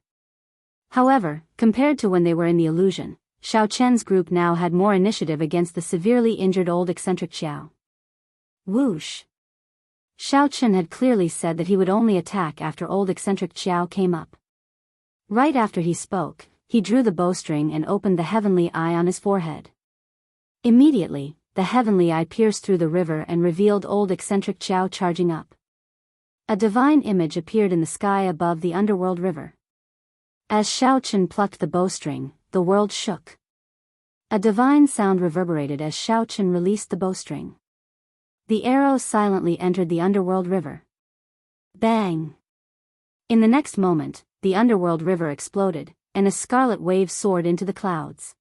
However, compared to when they were in the illusion, Xiao Chen's group now had more initiative against the severely injured old eccentric Xiao. Whoosh! Xiao Chen had clearly said that he would only attack after old eccentric Xiao came up. Right after he spoke, he drew the bowstring and opened the heavenly eye on his forehead. Immediately, the heavenly eye pierced through the river and revealed old eccentric Xiao charging up. A divine image appeared in the sky above the underworld river. As Xiao Chen plucked the bowstring, the world shook. A divine sound reverberated as Xiao Chen released the bowstring. The arrow silently entered the underworld river. Bang! In the next moment, the underworld river exploded, and a scarlet wave soared into the clouds.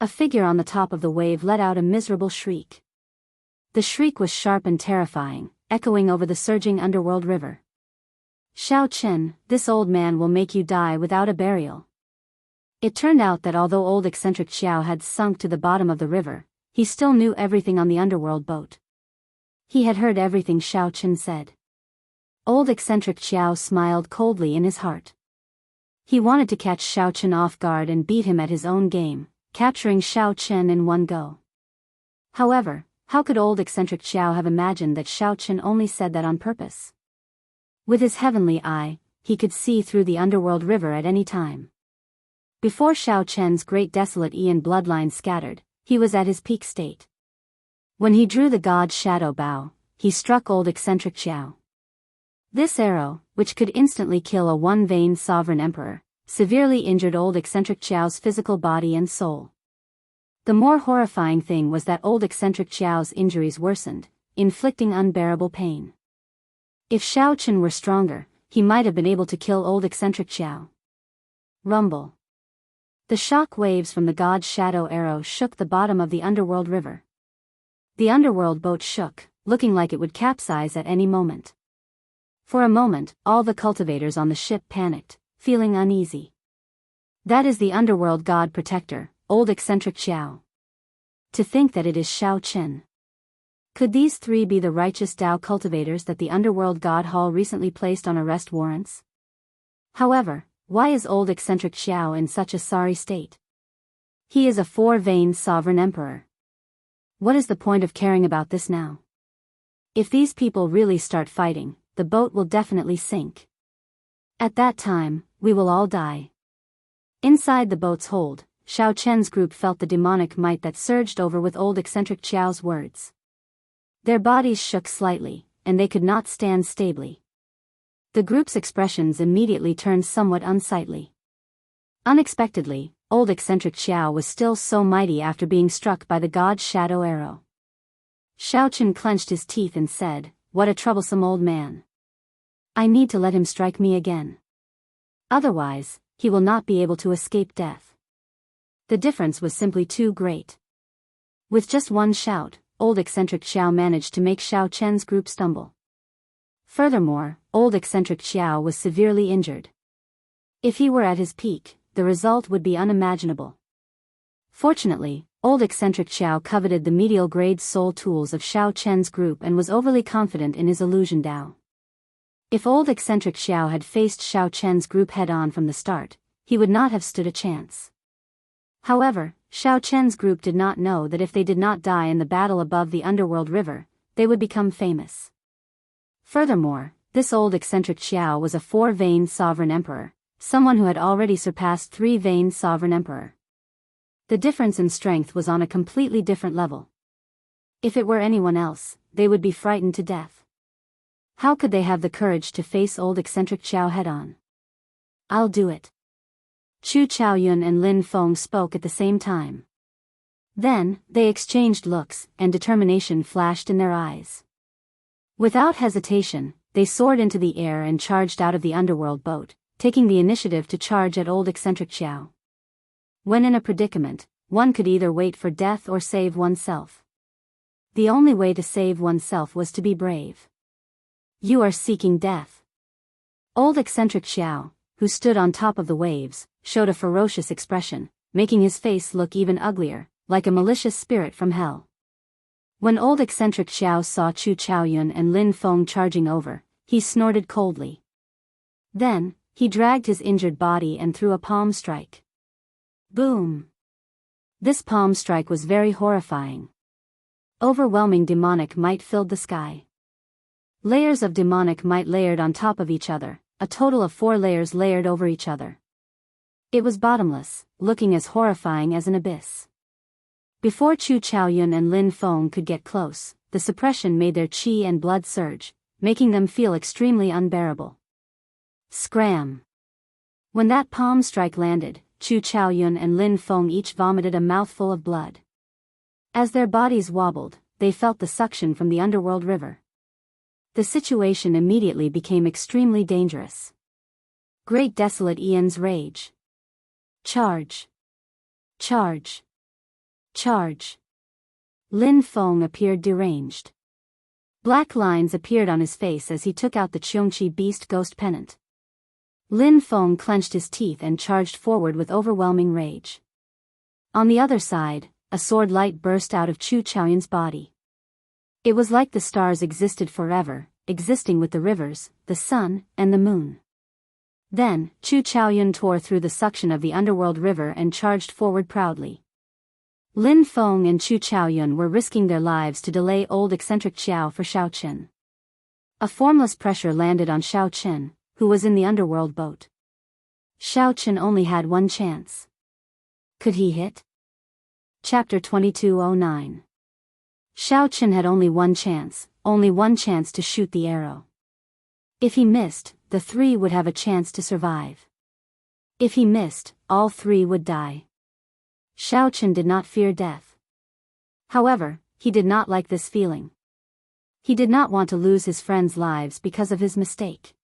A figure on the top of the wave let out a miserable shriek. The shriek was sharp and terrifying, echoing over the surging underworld river. Xiao Chen, this old man will make you die without a burial. It turned out that although old eccentric Xiao had sunk to the bottom of the river, he still knew everything on the underworld boat. He had heard everything Xiao Chen said. Old eccentric Xiao smiled coldly in his heart. He wanted to catch Xiao Chen off guard and beat him at his own game, capturing Xiao Chen in one go. However, how could old eccentric Xiao have imagined that Xiao Chen only said that on purpose? With his heavenly eye, he could see through the underworld river at any time. Before Xiao Chen's great desolate Ian bloodline scattered, he was at his peak state. When he drew the god's shadow bow, he struck old eccentric Xiao. This arrow, which could instantly kill a one-veined sovereign emperor, severely injured old eccentric Xiao's physical body and soul. The more horrifying thing was that old eccentric Xiao's injuries worsened, inflicting unbearable pain. If Xiao Chen were stronger, he might have been able to kill old eccentric Xiao. Rumble. The shock waves from the god's shadow arrow shook the bottom of the underworld river. The underworld boat shook, looking like it would capsize at any moment. For a moment, all the cultivators on the ship panicked, feeling uneasy. That is the underworld god protector, old eccentric Xiao. To think that it is Xiao Chen. Could these three be the righteous Dao cultivators that the underworld god hall recently placed on arrest warrants? However, why is old eccentric Xiao in such a sorry state? He is a four-veined sovereign emperor. What is the point of caring about this now? If these people really start fighting, the boat will definitely sink. At that time, we will all die. Inside the boat's hold, Xiao Chen's group felt the demonic might that surged over with old eccentric Xiao's words. Their bodies shook slightly, and they could not stand stably. The group's expressions immediately turned somewhat unsightly. Unexpectedly, old eccentric Xiao was still so mighty after being struck by the god's shadow arrow. Xiao Chen clenched his teeth and said, "What a troublesome old man. I need to let him strike me again. Otherwise, he will not be able to escape death." The difference was simply too great. With just one shout, old eccentric Xiao managed to make Xiao Chen's group stumble. Furthermore, old eccentric Xiao was severely injured. If he were at his peak, the result would be unimaginable. Fortunately, old eccentric Xiao coveted the medial grade soul tools of Xiao Chen's group and was overly confident in his illusion Dao. If old eccentric Xiao had faced Xiao Chen's group head-on from the start, he would not have stood a chance. However, Xiao Chen's group did not know that if they did not die in the battle above the underworld river, they would become famous. Furthermore, this old eccentric Xiao was a four-veined sovereign emperor, someone who had already surpassed three-veined sovereign emperor. The difference in strength was on a completely different level. If it were anyone else, they would be frightened to death. How could they have the courage to face old eccentric Xiao head-on? "I'll do it." Chu Chaoyun and Lin Feng spoke at the same time. Then, they exchanged looks, and determination flashed in their eyes. Without hesitation, they soared into the air and charged out of the underworld boat, taking the initiative to charge at old eccentric Xiao. When in a predicament, one could either wait for death or save oneself. The only way to save oneself was to be brave. "You are seeking death." Old eccentric Xiao, who stood on top of the waves, showed a ferocious expression, making his face look even uglier, like a malicious spirit from hell. When old eccentric Xiao saw Chu Chaoyun and Lin Feng charging over, he snorted coldly. Then, he dragged his injured body and threw a palm strike. Boom! This palm strike was very horrifying. Overwhelming demonic might filled the sky. Layers of demonic might layered on top of each other, a total of 4 layers layered over each other. It was bottomless, looking as horrifying as an abyss. Before Chu Chaoyun and Lin Feng could get close, the suppression made their qi and blood surge, making them feel extremely unbearable. Scram! When that palm strike landed, Chu Chaoyun and Lin Feng each vomited a mouthful of blood. As their bodies wobbled, they felt the suction from the underworld river. The situation immediately became extremely dangerous. Great Desolate Aeon's rage. Charge! Charge! Charge! Lin Feng appeared deranged. Black lines appeared on his face as he took out the Qiongqi Beast Ghost Pennant. Lin Feng clenched his teeth and charged forward with overwhelming rage. On the other side, a sword light burst out of Chu Chaoyun's body. It was like the stars existed forever, existing with the rivers, the sun, and the moon. Then, Chu Chaoyun tore through the suction of the underworld river and charged forward proudly. Lin Feng and Chu Chaoyun were risking their lives to delay old eccentric Xiao for Xiao Qin. A formless pressure landed on Xiao Qin, who was in the underworld boat. Xiao Qin only had one chance. Could he hit? Chapter 2209. Xiao Qin had only one chance to shoot the arrow. If he missed, the three would have a chance to survive. If he missed, all three would die. Xiao Qin did not fear death. However, he did not like this feeling. He did not want to lose his friends' lives because of his mistake.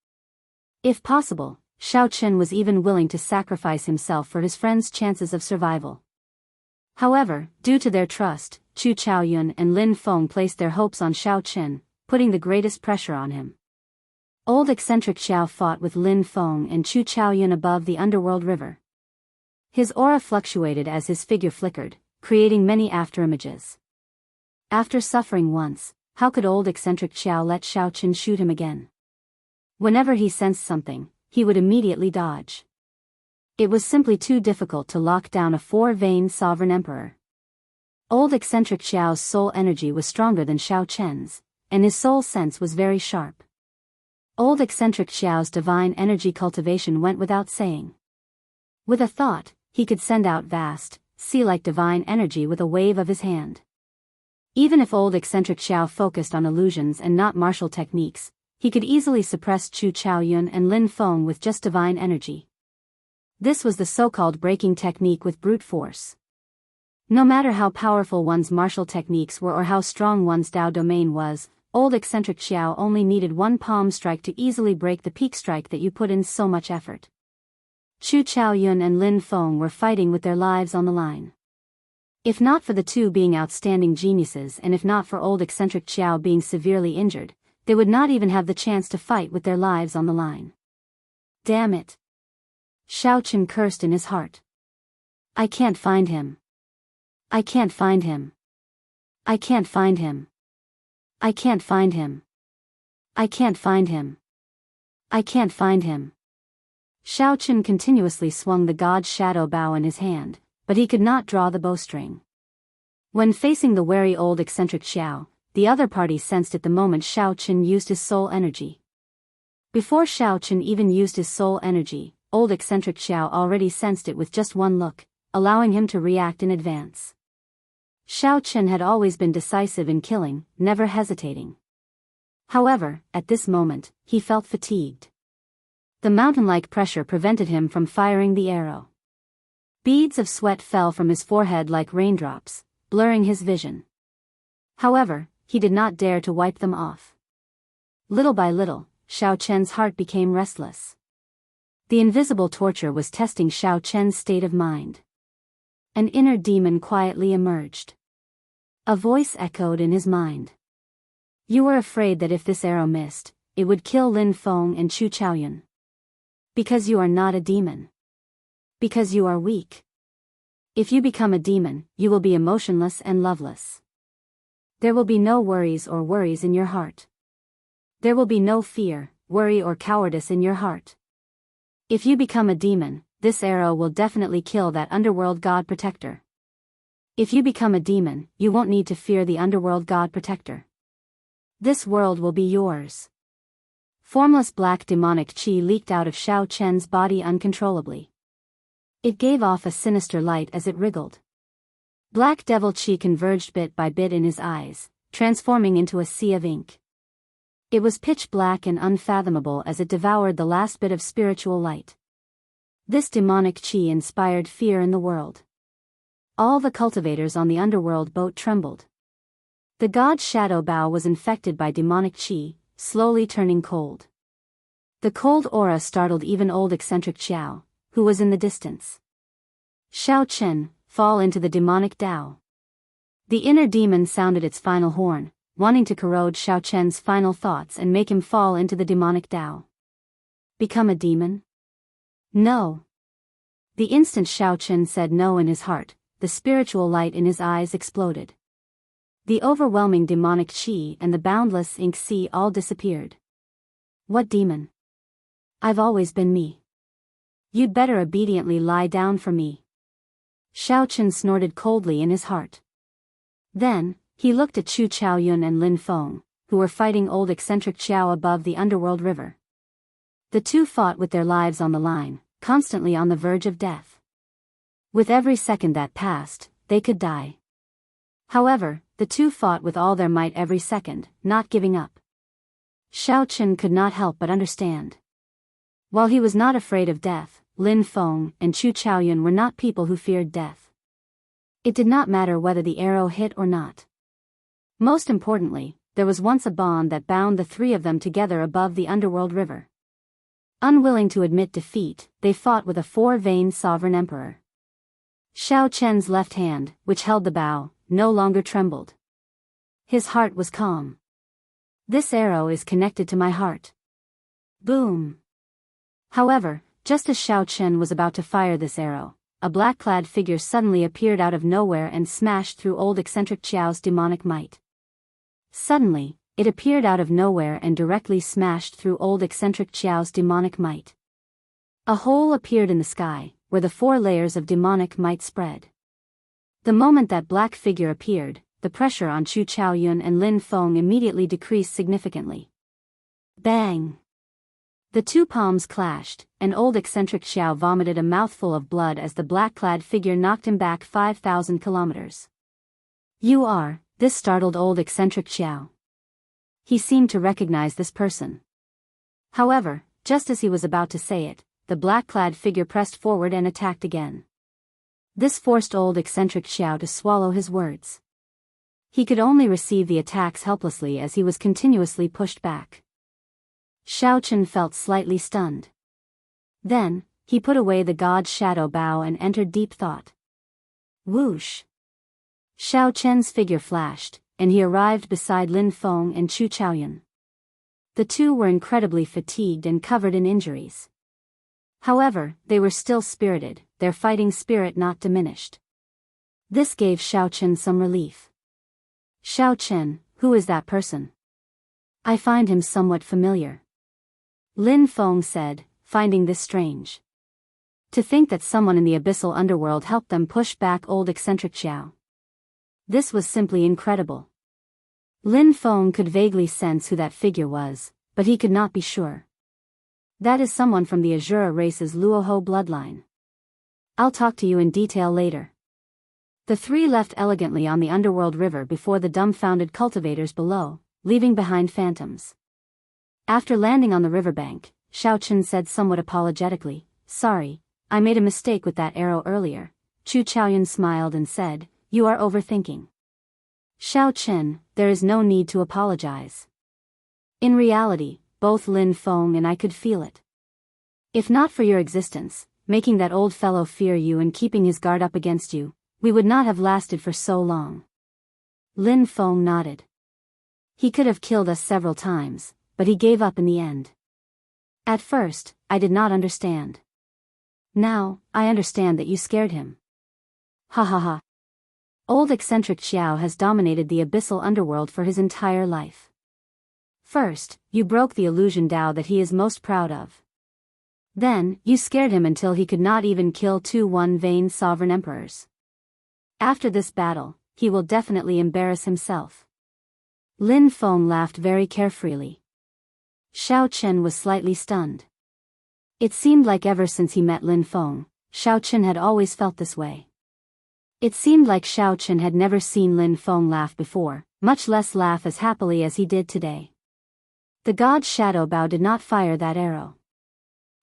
If possible, Xiao Qin was even willing to sacrifice himself for his friends' chances of survival. However, due to their trust, Chu Chaoyun and Lin Feng placed their hopes on Xiao Qin, putting the greatest pressure on him. Old eccentric Xiao fought with Lin Feng and Chu Chaoyun above the underworld river. His aura fluctuated as his figure flickered, creating many afterimages. After suffering once, how could old eccentric Xiao let Xiao Qin shoot him again? Whenever he sensed something, he would immediately dodge. It was simply too difficult to lock down a four-veined sovereign emperor. Old eccentric Xiao's soul energy was stronger than Xiao Chen's, and his soul sense was very sharp. Old eccentric Xiao's divine energy cultivation went without saying. With a thought, he could send out vast, sea-like divine energy with a wave of his hand. Even if old eccentric Xiao focused on illusions and not martial techniques, he could easily suppress Chu Chaoyun and Lin Feng with just divine energy. This was the so-called breaking technique with brute force. No matter how powerful one's martial techniques were or how strong one's Dao domain was, old eccentric Xiao only needed one palm strike to easily break the peak strike that you put in so much effort. Chu Chaoyun and Lin Feng were fighting with their lives on the line. If not for the two being outstanding geniuses and if not for old eccentric Xiao being severely injured, they would not even have the chance to fight with their lives on the line. Damn it! Xiao Qin cursed in his heart. I can't find him. I can't find him. I can't find him. I can't find him. I can't find him. I can't find him. Xiao Qin continuously swung the god's shadow bow in his hand, but he could not draw the bowstring. When facing the wary old eccentric Xiao, the other party sensed it the moment Xiao Qin used his soul energy. Before Xiao Qin even used his soul energy, old eccentric Xiao already sensed it with just one look, allowing him to react in advance. Xiao Qin had always been decisive in killing, never hesitating. However, at this moment, he felt fatigued. The mountain-like pressure prevented him from firing the arrow. Beads of sweat fell from his forehead like raindrops, blurring his vision. However, he did not dare to wipe them off. Little by little, Xiao Chen's heart became restless. The invisible torture was testing Xiao Chen's state of mind. An inner demon quietly emerged. A voice echoed in his mind. You were afraid that if this arrow missed, it would kill Lin Feng and Chu Chaoyun. Because you are not a demon. Because you are weak. If you become a demon, you will be emotionless and loveless. There will be no worries in your heart. There will be no fear, worry or cowardice in your heart. If you become a demon, this arrow will definitely kill that underworld god protector. If you become a demon, you won't need to fear the underworld god protector. This world will be yours. Formless black demonic qi leaked out of Xiao Chen's body uncontrollably. It gave off a sinister light as it wriggled. Black devil qi converged bit by bit in his eyes, transforming into a sea of ink. It was pitch black and unfathomable as it devoured the last bit of spiritual light. This demonic qi inspired fear in the world. All the cultivators on the underworld boat trembled. The god's shadow bow was infected by demonic qi, slowly turning cold. The cold aura startled even old eccentric Xiao, who was in the distance. Xiao Chen, fall into the demonic Tao. The inner demon sounded its final horn, wanting to corrode Xiao Chen's final thoughts and make him fall into the demonic Tao. Become a demon? No. The instant Xiao Chen said no in his heart, the spiritual light in his eyes exploded. The overwhelming demonic qi and the boundless ink sea all disappeared. What demon? I've always been me. You'd better obediently lie down for me. Xiao Chen snorted coldly in his heart. Then, he looked at Chu Chaoyun and Lin Feng, who were fighting old eccentric Xiao above the underworld river. The two fought with their lives on the line, constantly on the verge of death. With every second that passed, they could die. However, the two fought with all their might every second, not giving up. Xiao Chen could not help but understand. While he was not afraid of death, Lin Feng and Chu Chaoyun were not people who feared death. It did not matter whether the arrow hit or not. Most importantly, there was once a bond that bound the three of them together above the underworld river. Unwilling to admit defeat, they fought with a four-veined sovereign emperor. Xiao Chen's left hand, which held the bow, no longer trembled. His heart was calm. This arrow is connected to my heart. Boom. However, just as Xiao Chen was about to fire this arrow, a black-clad figure suddenly appeared out of nowhere and smashed through old eccentric Xiao's demonic might. Suddenly, it appeared out of nowhere and directly smashed through old eccentric Xiao's demonic might. A hole appeared in the sky, where the 4 layers of demonic might spread. The moment that black figure appeared, the pressure on Chu Chaoyun and Lin Feng immediately decreased significantly. Bang! The two palms clashed, and old eccentric Xiao vomited a mouthful of blood as the black-clad figure knocked him back 5,000 kilometers. This startled old eccentric Xiao. He seemed to recognize this person. However, just as he was about to say it, the black-clad figure pressed forward and attacked again. This forced old eccentric Xiao to swallow his words. He could only receive the attacks helplessly as he was continuously pushed back. Xiao Chen felt slightly stunned. Then, he put away the god's shadow bow and entered deep thought. Whoosh! Xiao Chen's figure flashed, and he arrived beside Lin Feng and Chu Chaoyun. The two were incredibly fatigued and covered in injuries. However, they were still spirited, their fighting spirit not diminished. This gave Xiao Chen some relief. Xiao Chen, who is that person? I find him somewhat familiar. Lin Feng said, finding this strange. To think that someone in the abyssal underworld helped them push back old eccentric Xiao. This was simply incredible. Lin Feng could vaguely sense who that figure was, but he could not be sure. That is someone from the Azura race's Luoho bloodline. I'll talk to you in detail later. The three left elegantly on the underworld river before the dumbfounded cultivators below, leaving behind phantoms. After landing on the riverbank, Xiao Chen said somewhat apologetically, "Sorry, I made a mistake with that arrow earlier." Chu Chaoyun smiled and said, "You are overthinking." Xiao Chen, there is no need to apologize. In reality, both Lin Feng and I could feel it. If not for your existence, making that old fellow fear you and keeping his guard up against you, we would not have lasted for so long. Lin Feng nodded. He could have killed us several times, but he gave up in the end. At first, I did not understand. Now, I understand that you scared him. Ha ha ha. Old eccentric Xiao has dominated the abyssal underworld for his entire life. First, you broke the illusion Dao that he is most proud of. Then, you scared him until he could not even kill 2 one-vein sovereign emperors. After this battle, he will definitely embarrass himself. Lin Feng laughed very carefreely. Xiao Chen was slightly stunned. It seemed like ever since he met Lin Feng, Xiao Chen had always felt this way. It seemed like Xiao Chen had never seen Lin Feng laugh before, much less laugh as happily as he did today. The god Shadow Bao did not fire that arrow.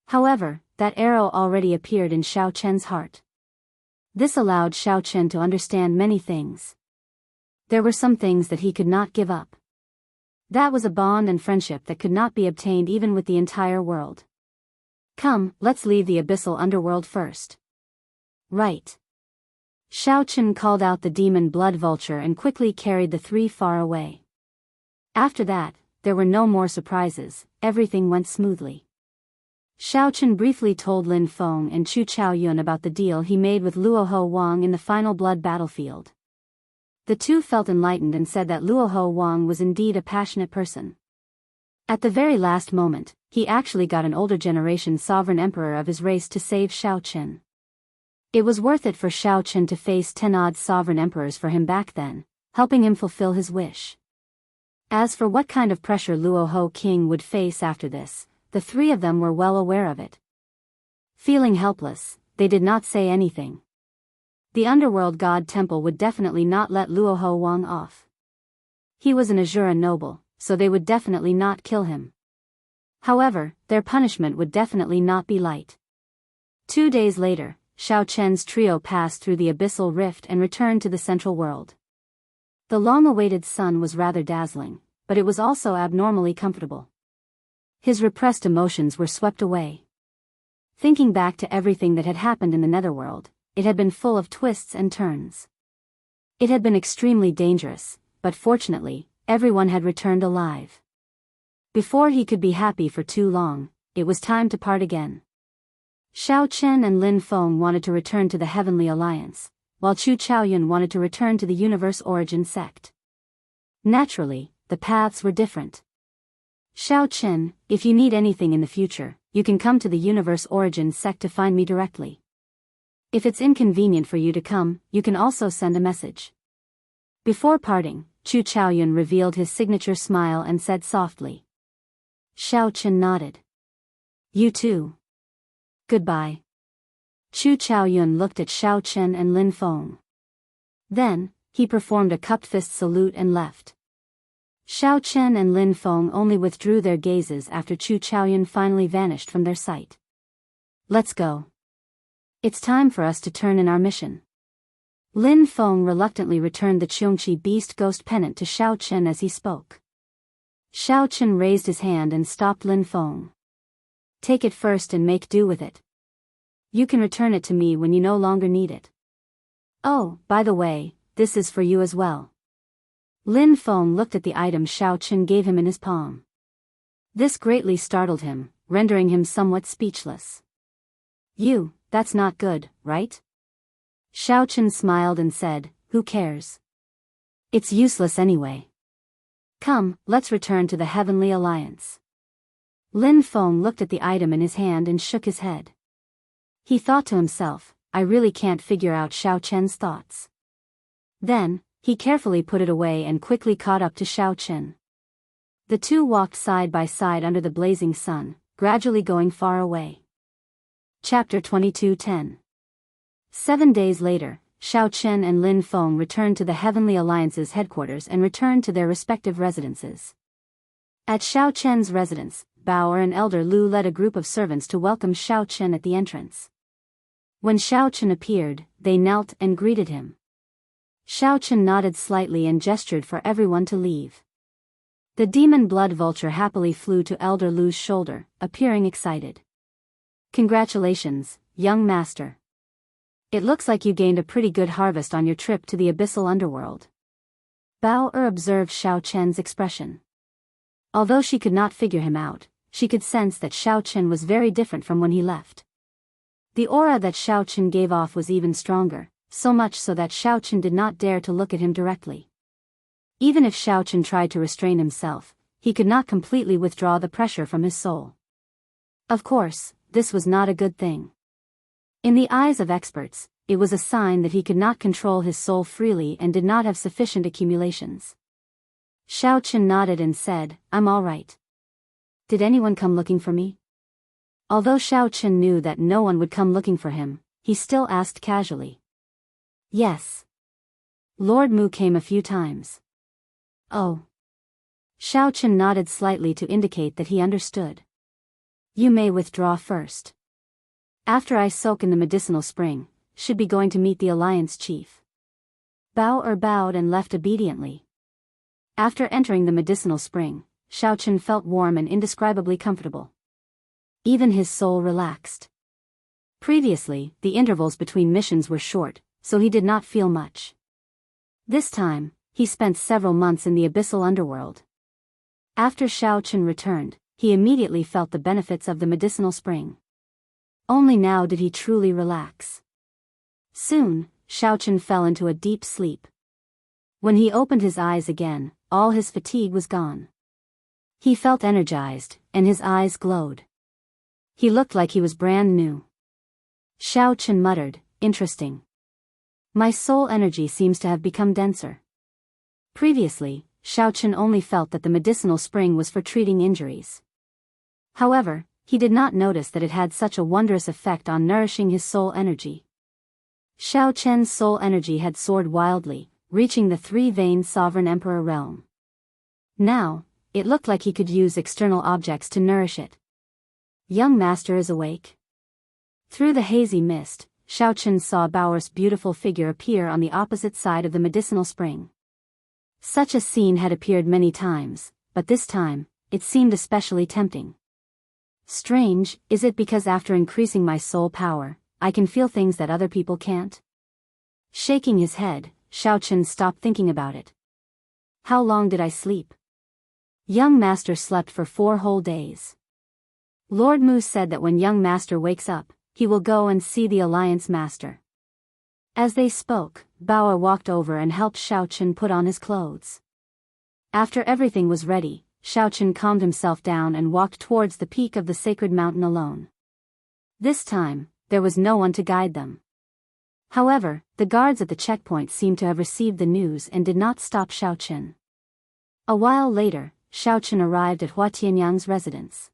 However, that arrow already appeared in Xiao Chen's heart. This allowed Xiao Chen to understand many things. There were some things that he could not give up. That was a bond and friendship that could not be obtained even with the entire world. Come, let's leave the abyssal underworld first. Right. Xiao Chen called out the demon blood vulture and quickly carried the three far away. After that, there were no more surprises, everything went smoothly. Xiao Chen briefly told Lin Feng and Chu Chaoyun about the deal he made with Luoho Wang in the final blood battlefield. The two felt enlightened and said that Luoho Wang was indeed a passionate person. At the very last moment, he actually got an older generation sovereign emperor of his race to save Xiao Chen. It was worth it for Xiao Chen to face 10-odd sovereign emperors for him back then, helping him fulfill his wish. As for what kind of pressure Luoho King would face after this, the three of them were well aware of it. Feeling helpless, they did not say anything. The underworld god temple would definitely not let Luoho Wang off. He was an Azura noble, so they would definitely not kill him. However, their punishment would definitely not be light. 2 days later, Xiao Chen's trio passed through the abyssal rift and returned to the central world. The long-awaited sun was rather dazzling, but it was also abnormally comfortable. His repressed emotions were swept away. Thinking back to everything that had happened in the netherworld, it had been full of twists and turns. It had been extremely dangerous, but fortunately, everyone had returned alive. Before he could be happy for too long, it was time to part again. Xiao Chen and Lin Feng wanted to return to the Heavenly Alliance, while Chu Chaoyun wanted to return to the Universe Origin sect. Naturally, the paths were different. Xiao Chen, if you need anything in the future, you can come to the Universe Origin sect to find me directly. If it's inconvenient for you to come, you can also send a message. Before parting, Chu Chaoyun revealed his signature smile and said softly. Xiao Chen nodded. You too. Goodbye. Chu Chaoyun looked at Xiao Chen and Lin Feng. Then, he performed a cupped fist salute and left. Xiao Chen and Lin Feng only withdrew their gazes after Chu Chaoyun finally vanished from their sight. Let's go. It's time for us to turn in our mission. Lin Feng reluctantly returned the Qiongqi beast ghost pennant to Xiao Chen as he spoke. Xiao Chen raised his hand and stopped Lin Feng. Take it first and make do with it. You can return it to me when you no longer need it. Oh, by the way, this is for you as well. Lin Feng looked at the item Xiao Chen gave him in his palm. This greatly startled him, rendering him somewhat speechless. That's not good, right? Xiao Chen smiled and said, who cares? It's useless anyway. Come, let's return to the Heavenly Alliance. Lin Feng looked at the item in his hand and shook his head. He thought to himself, I really can't figure out Xiao Chen's thoughts. Then, he carefully put it away and quickly caught up to Xiao Chen. The two walked side by side under the blazing sun, gradually going far away. Chapter 22:10. 7 days later, Xiao Chen and Lin Feng returned to the Heavenly Alliance's headquarters and returned to their respective residences. At Xiao Chen's residence, Bao and Elder Lu led a group of servants to welcome Xiao Chen at the entrance. When Xiao Chen appeared, they knelt and greeted him. Xiao Chen nodded slightly and gestured for everyone to leave. The demon blood vulture happily flew to Elder Lu's shoulder, appearing excited. Congratulations, young master. It looks like you gained a pretty good harvest on your trip to the abyssal underworld. Bao observed Xiao Chen's expression. Although she could not figure him out, she could sense that Xiao Chen was very different from when he left. The aura that Xiao Chen gave off was even stronger, so much so that Xiao Chen did not dare to look at him directly. Even if Xiao Chen tried to restrain himself, he could not completely withdraw the pressure from his soul. Of course, this was not a good thing. In the eyes of experts, it was a sign that he could not control his soul freely and did not have sufficient accumulations. Xiao Chen nodded and said, I'm all right. Did anyone come looking for me? Although Xiao Chen knew that no one would come looking for him, he still asked casually. Yes. Lord Mu came a few times. Oh. Xiao Chen nodded slightly to indicate that he understood. You may withdraw first. After I soak in the medicinal spring, should be going to meet the alliance chief. Bao bowed and left obediently. After entering the medicinal spring, Xiao Chen felt warm and indescribably comfortable. Even his soul relaxed. Previously, the intervals between missions were short, so he did not feel much. This time, he spent several months in the abyssal underworld. After Xiao Chen returned, he immediately felt the benefits of the medicinal spring. Only now did he truly relax. Soon, Xiao Chen fell into a deep sleep. When he opened his eyes again, all his fatigue was gone. He felt energized, and his eyes glowed. He looked like he was brand new. Xiao Chen muttered, interesting. My soul energy seems to have become denser. Previously, Xiao Chen only felt that the medicinal spring was for treating injuries. However, he did not notice that it had such a wondrous effect on nourishing his soul energy. Xiao Chen's soul energy had soared wildly, reaching the three-veined sovereign emperor realm. Now, it looked like he could use external objects to nourish it. Young master is awake. Through the hazy mist, Xiao Chen saw Daoist's beautiful figure appear on the opposite side of the medicinal spring. Such a scene had appeared many times, but this time, it seemed especially tempting. Strange, is it because after increasing my soul power, I can feel things that other people can't? Shaking his head, Xiao Chen stopped thinking about it. How long did I sleep? Young master slept for 4 whole days. Lord Mu said that when young master wakes up, he will go and see the alliance master. As they spoke, Bao walked over and helped Xiao Chen put on his clothes. After everything was ready, Xiao Chen calmed himself down and walked towards the peak of the sacred mountain alone. This time, there was no one to guide them. However, the guards at the checkpoint seemed to have received the news and did not stop Xiao Chen. A while later, Xiao Chen arrived at Hua Tianyang's residence.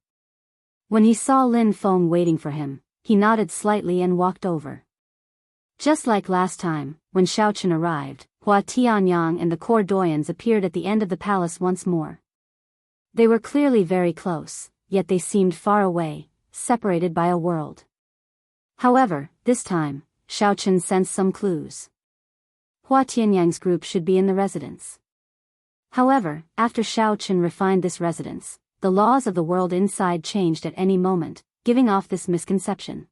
When he saw Lin Feng waiting for him, he nodded slightly and walked over. Just like last time, when Xiao Chen arrived, Hua Tianyang and the core doyens appeared at the end of the palace once more. They were clearly very close, yet they seemed far away, separated by a world. However, this time, Xiao Chen sensed some clues. Hua Tianyang's group should be in the residence. However, after Xiao Chen refined this residence, the laws of the world inside changed at any moment, giving off this misconception.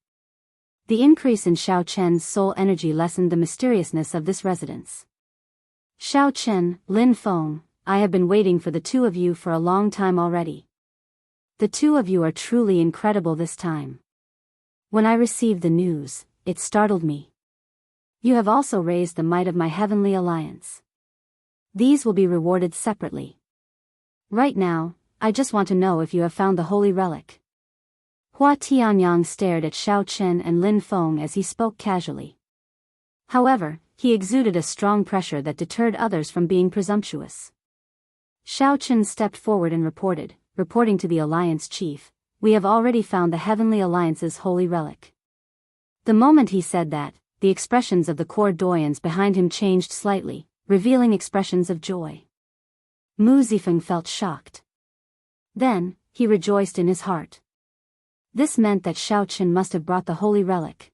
The increase in Xiao Chen's soul energy lessened the mysteriousness of this residence. Xiao Chen, Lin Feng, I have been waiting for the two of you for a long time already. The two of you are truly incredible this time. When I received the news, it startled me. You have also raised the might of my heavenly alliance. These will be rewarded separately. Right now, I just want to know if you have found the holy relic. Hua Tianyang stared at Xiao Chen and Lin Feng as he spoke casually. However, he exuded a strong pressure that deterred others from being presumptuous. Xiao Chen stepped forward and reporting to the alliance chief, we have already found the Heavenly Alliance's holy relic. The moment he said that, the expressions of the core doyens behind him changed slightly, revealing expressions of joy. Mu Zifeng felt shocked. Then, he rejoiced in his heart. This meant that Xiao Chen must have brought the holy relic.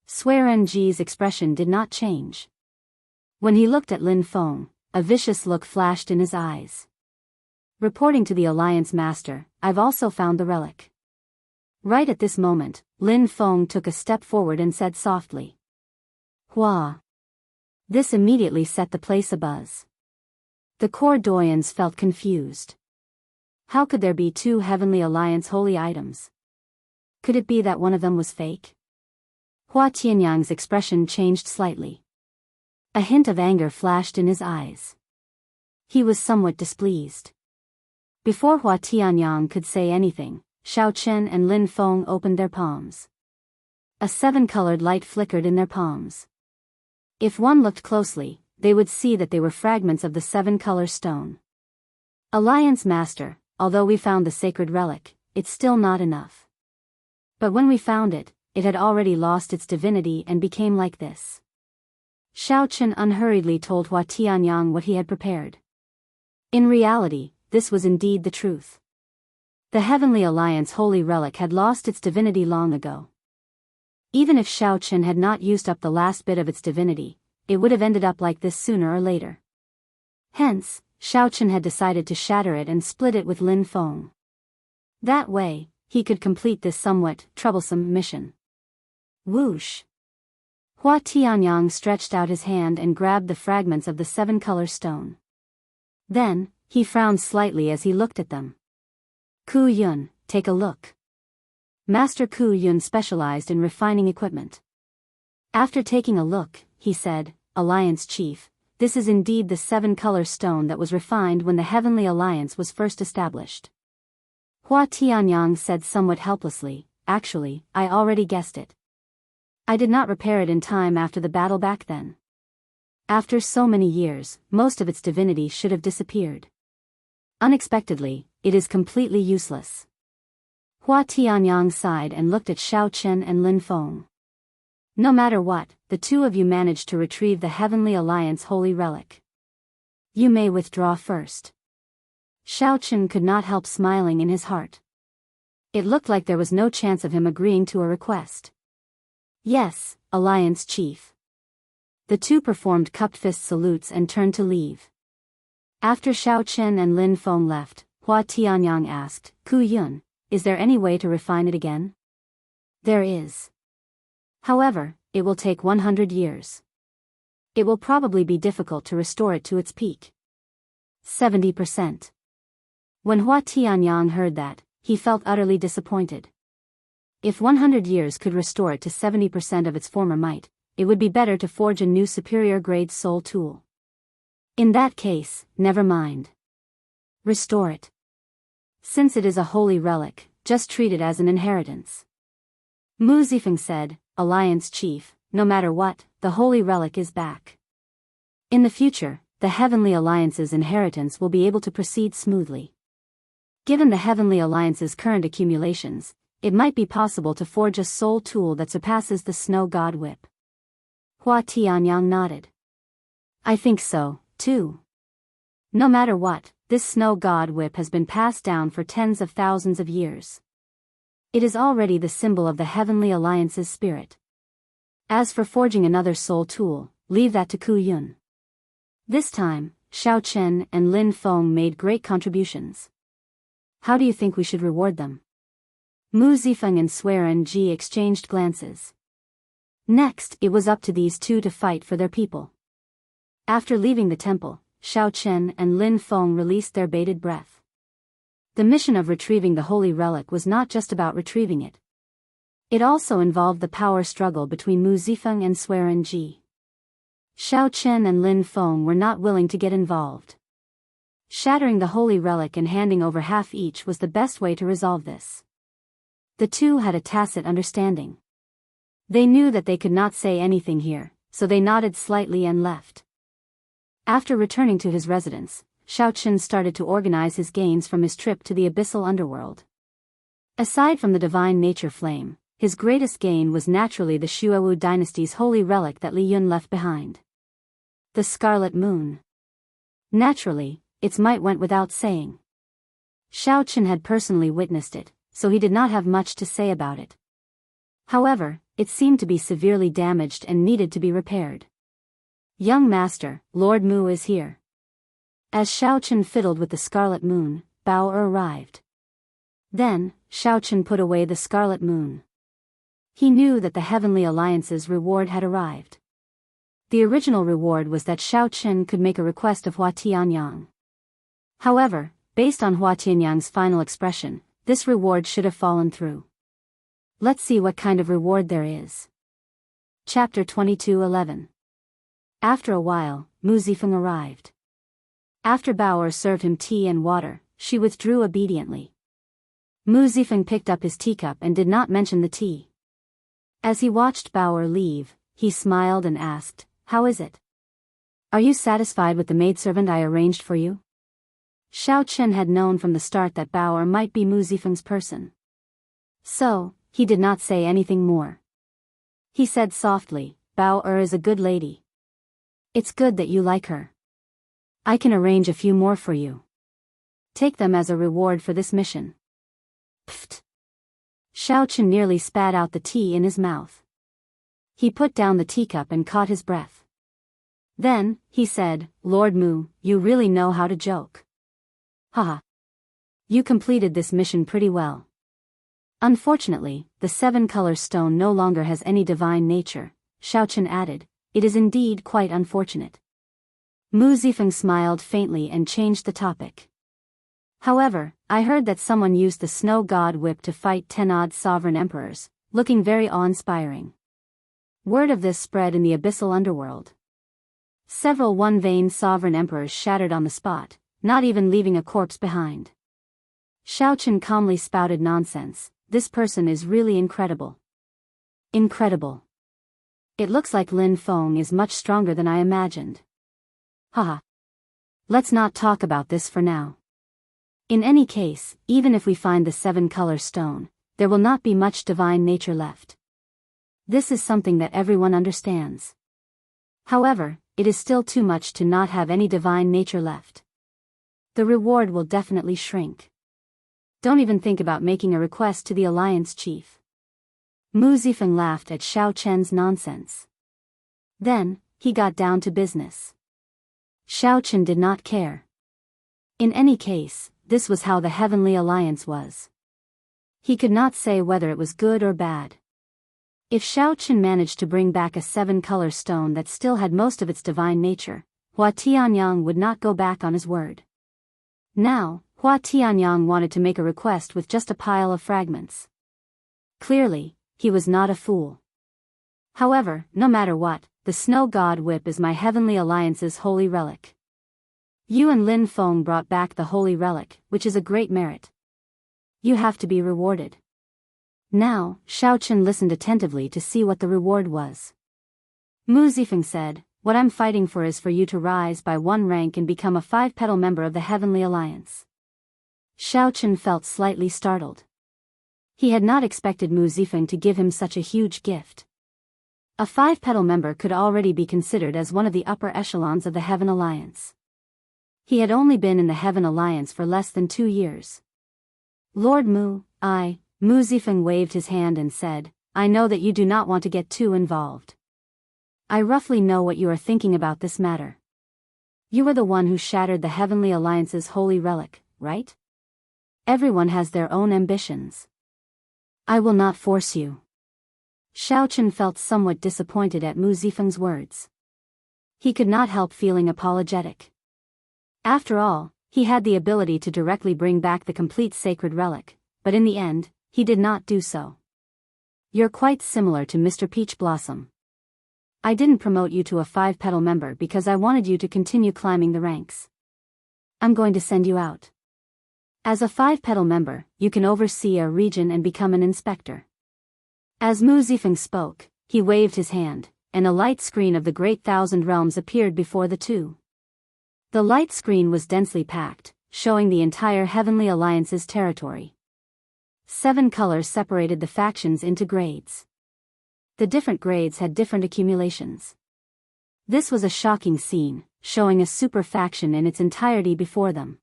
Swear Ji's expression did not change. When he looked at Lin Feng, a vicious look flashed in his eyes. Reporting to the alliance master, I've also found the relic. Right at this moment, Lin Feng took a step forward and said softly. Hua. This immediately set the place abuzz. The core doyens felt confused. How could there be 2 Heavenly Alliance holy items? Could it be that one of them was fake? Hua Tianyang's expression changed slightly. A hint of anger flashed in his eyes. He was somewhat displeased. Before Hua Tianyang could say anything, Xiao Chen and Lin Feng opened their palms. A 7-colored light flickered in their palms. If one looked closely, they would see that they were fragments of the 7-color stone. Alliance Master, although we found the sacred relic, it's still not enough. But when we found it, it had already lost its divinity and became like this. Xiao Chen unhurriedly told Hua Tianyang what he had prepared. In reality, this was indeed the truth. The Heavenly Alliance holy relic had lost its divinity long ago. Even if Xiao Chen had not used up the last bit of its divinity, it would have ended up like this sooner or later. Hence, Xiao Chen had decided to shatter it and split it with Lin Feng. That way, he could complete this somewhat troublesome mission. Whoosh! Hua Tianyang stretched out his hand and grabbed the fragments of the seven-color stone. Then, he frowned slightly as he looked at them. Ku Yun, take a look. Master Ku Yun specialized in refining equipment. After taking a look, he said, Alliance Chief, this is indeed the seven-color stone that was refined when the Heavenly Alliance was first established. Hua Tianyang said somewhat helplessly, actually, I already guessed it. I did not repair it in time after the battle back then. After so many years, most of its divinity should have disappeared. Unexpectedly, it is completely useless. Hua Tianyang sighed and looked at Xiao Chen and Lin Feng. No matter what, the two of you managed to retrieve the Heavenly Alliance holy relic. You may withdraw first. Xiao Chen could not help smiling in his heart. It looked like there was no chance of him agreeing to a request. Yes, Alliance Chief. The two performed cupped fist salutes and turned to leave. After Xiao Chen and Lin Feng left, Hua Tianyang asked, Ku Yun, is there any way to refine it again? There is. However, it will take 100 years. It will probably be difficult to restore it to its peak. 70%. When Hua Tianyang heard that, he felt utterly disappointed. If 100 years could restore it to 70% of its former might, it would be better to forge a new superior grade soul tool. In that case, never mind. Restore it. Since it is a holy relic, just treat it as an inheritance. Mu Zifeng said, Alliance Chief, no matter what, the holy relic is back. In the future, the Heavenly Alliance's inheritance will be able to proceed smoothly. Given the Heavenly Alliance's current accumulations, it might be possible to forge a soul tool that surpasses the Snow God Whip. Hua Tianyang nodded. I think so, too. No matter what, this Snow God Whip has been passed down for tens of thousands of years. It is already the symbol of the Heavenly Alliance's spirit. As for forging another soul tool, leave that to Ku Yun. This time, Xiao Chen and Lin Feng made great contributions. How do you think we should reward them? Mu Zifeng and Swearen Ji exchanged glances. Next, it was up to these two to fight for their people. After leaving the temple, Xiao Chen and Lin Feng released their bated breath. The mission of retrieving the holy relic was not just about retrieving it. It also involved the power struggle between Mu Zifeng and Swearen Ji. Xiao Chen and Lin Feng were not willing to get involved. Shattering the holy relic and handing over half each was the best way to resolve this. The two had a tacit understanding. They knew that they could not say anything here, so they nodded slightly and left. After returning to his residence, Xiao Chen started to organize his gains from his trip to the abyssal underworld. Aside from the divine nature flame, his greatest gain was naturally the Xuewu dynasty's holy relic that Li Yun left behind. The Scarlet Moon. Naturally, its might went without saying. Xiao Chen had personally witnessed it, so he did not have much to say about it. However, it seemed to be severely damaged and needed to be repaired. Young master, Lord Mu is here. As Xiao Chen fiddled with the Scarlet Moon, Bao arrived. Then, Xiao Chen put away the Scarlet Moon. He knew that the Heavenly Alliance's reward had arrived. The original reward was that Xiao Chen could make a request of Hua Tianyang. However, based on Hua Tianyang's final expression, this reward should have fallen through. Let's see what kind of reward there is. Chapter 22:11. After a while, Mu Zifeng arrived. After Bauer served him tea and water, she withdrew obediently. Mu Zifeng picked up his teacup and did not mention the tea. As he watched Bauer leave, he smiled and asked, How is it? Are you satisfied with the maidservant I arranged for you? Xiao Chen had known from the start that Bauer might be Mu Zifeng's person. So, he did not say anything more. He said softly, Bauer is a good lady. It's good that you like her. I can arrange a few more for you. Take them as a reward for this mission. Pfft. Xiaochen nearly spat out the tea in his mouth. He put down the teacup and caught his breath. Then, he said, Lord Mu, you really know how to joke. Haha. You completed this mission pretty well. Unfortunately, the 7-color stone no longer has any divine nature, Xiaochen added. It is indeed quite unfortunate. Mu Zifeng smiled faintly and changed the topic. However, I heard that someone used the snow god whip to fight 10-odd sovereign emperors, looking very awe-inspiring. Word of this spread in the abyssal underworld. Several one-veined sovereign emperors shattered on the spot, not even leaving a corpse behind. Xiaochen calmly spouted nonsense. This person is really incredible. Incredible. It looks like Lin Feng is much stronger than I imagined. Haha. Let's not talk about this for now. In any case, even if we find the 7-color stone, there will not be much divine nature left. This is something that everyone understands. However, it is still too much to not have any divine nature left. The reward will definitely shrink. Don't even think about making a request to the Alliance Chief. Mu Zifeng laughed at Xiaochen's nonsense. Then, he got down to business. Xiaochen did not care. In any case, this was how the Heavenly Alliance was. He could not say whether it was good or bad. If Xiaochen managed to bring back a 7-color stone that still had most of its divine nature, Hua Tianyang would not go back on his word. Now, Hua Tianyang wanted to make a request with just a pile of fragments. Clearly, he was not a fool. However, no matter what, the Snow God Whip is my Heavenly Alliance's holy relic. You and Lin Feng brought back the holy relic, which is a great merit. You have to be rewarded. Now, Xiaochen listened attentively to see what the reward was. Mu Zifeng said, what I'm fighting for is for you to rise by 1 rank and become a 5-petal member of the Heavenly Alliance. Xiaochen felt slightly startled. He had not expected Mu Zifeng to give him such a huge gift. A 5-petal member could already be considered as one of the upper echelons of the Heaven Alliance. He had only been in the Heaven Alliance for less than 2 years. Lord Mu, Mu Zifeng waved his hand and said, I know that you do not want to get too involved. I roughly know what you are thinking about this matter. You are the one who shattered the Heavenly Alliance's holy relic, right? Everyone has their own ambitions. I will not force you. Xiaochen felt somewhat disappointed at Mu Zifeng's words. He could not help feeling apologetic. After all, he had the ability to directly bring back the complete sacred relic, but in the end, he did not do so. You're quite similar to Mr. Peach Blossom. I didn't promote you to a 5-petal member because I wanted you to continue climbing the ranks. I'm going to send you out. As a 5-petal member, you can oversee a region and become an inspector. As Mu Zifeng spoke, he waved his hand, and a light screen of the Great Thousand Realms appeared before the two. The light screen was densely packed, showing the entire Heavenly Alliance's territory. 7 colors separated the factions into grades. The different grades had different accumulations. This was a shocking scene, showing a super faction in its entirety before them.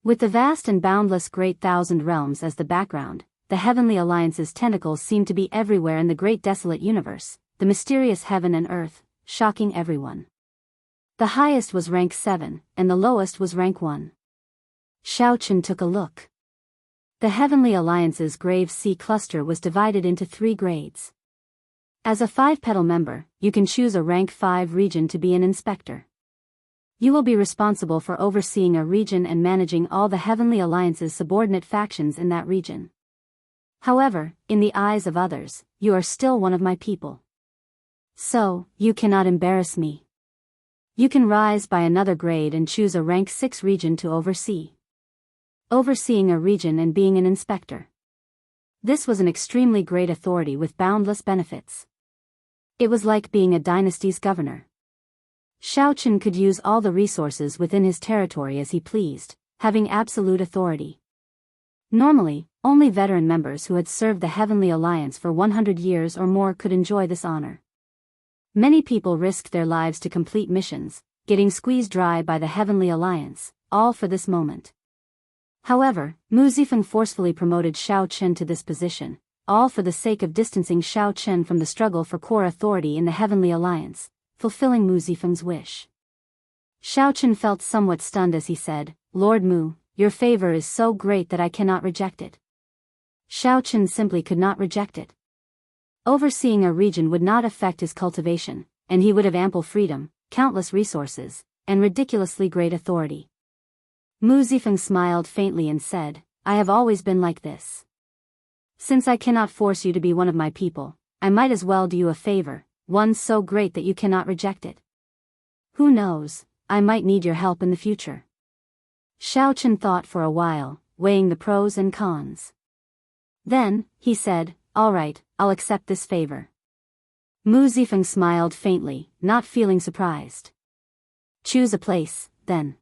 With the vast and boundless Great Thousand Realms as the background, the Heavenly Alliance's tentacles seemed to be everywhere in the great desolate universe, the mysterious heaven and earth, shocking everyone. The highest was rank 7, and the lowest was rank 1. Xiaochen took a look. The Heavenly Alliance's Grave Sea cluster was divided into 3 grades. As a 5-petal member, you can choose a rank 5 region to be an inspector. You will be responsible for overseeing a region and managing all the Heavenly Alliance's subordinate factions in that region. However, in the eyes of others, you are still one of my people. So, you cannot embarrass me. You can rise by another grade and choose a rank 6 region to oversee. Overseeing a region and being an inspector. This was an extremely great authority with boundless benefits. It was like being a dynasty's governor. Xiaochen could use all the resources within his territory as he pleased, having absolute authority. Normally, only veteran members who had served the Heavenly Alliance for 100 years or more could enjoy this honor. Many people risked their lives to complete missions, getting squeezed dry by the Heavenly Alliance, all for this moment. However, Mu Zifeng forcefully promoted Xiao Chen to this position, all for the sake of distancing Xiao Chen from the struggle for core authority in the Heavenly Alliance, fulfilling Mu Zifeng's wish. Xiao Chen felt somewhat stunned as he said, "Lord Mu, your favor is so great that I cannot reject it." Xiao Chen simply could not reject it. Overseeing a region would not affect his cultivation, and he would have ample freedom, countless resources, and ridiculously great authority. Mu Zifeng smiled faintly and said, "I have always been like this. Since I cannot force you to be one of my people, I might as well do you a favor, one so great that you cannot reject it. Who knows, I might need your help in the future." Xiao Chen thought for a while, weighing the pros and cons. Then, he said, "All right, I'll accept this favor." Mu Zifeng smiled faintly, not feeling surprised. "Choose a place, then.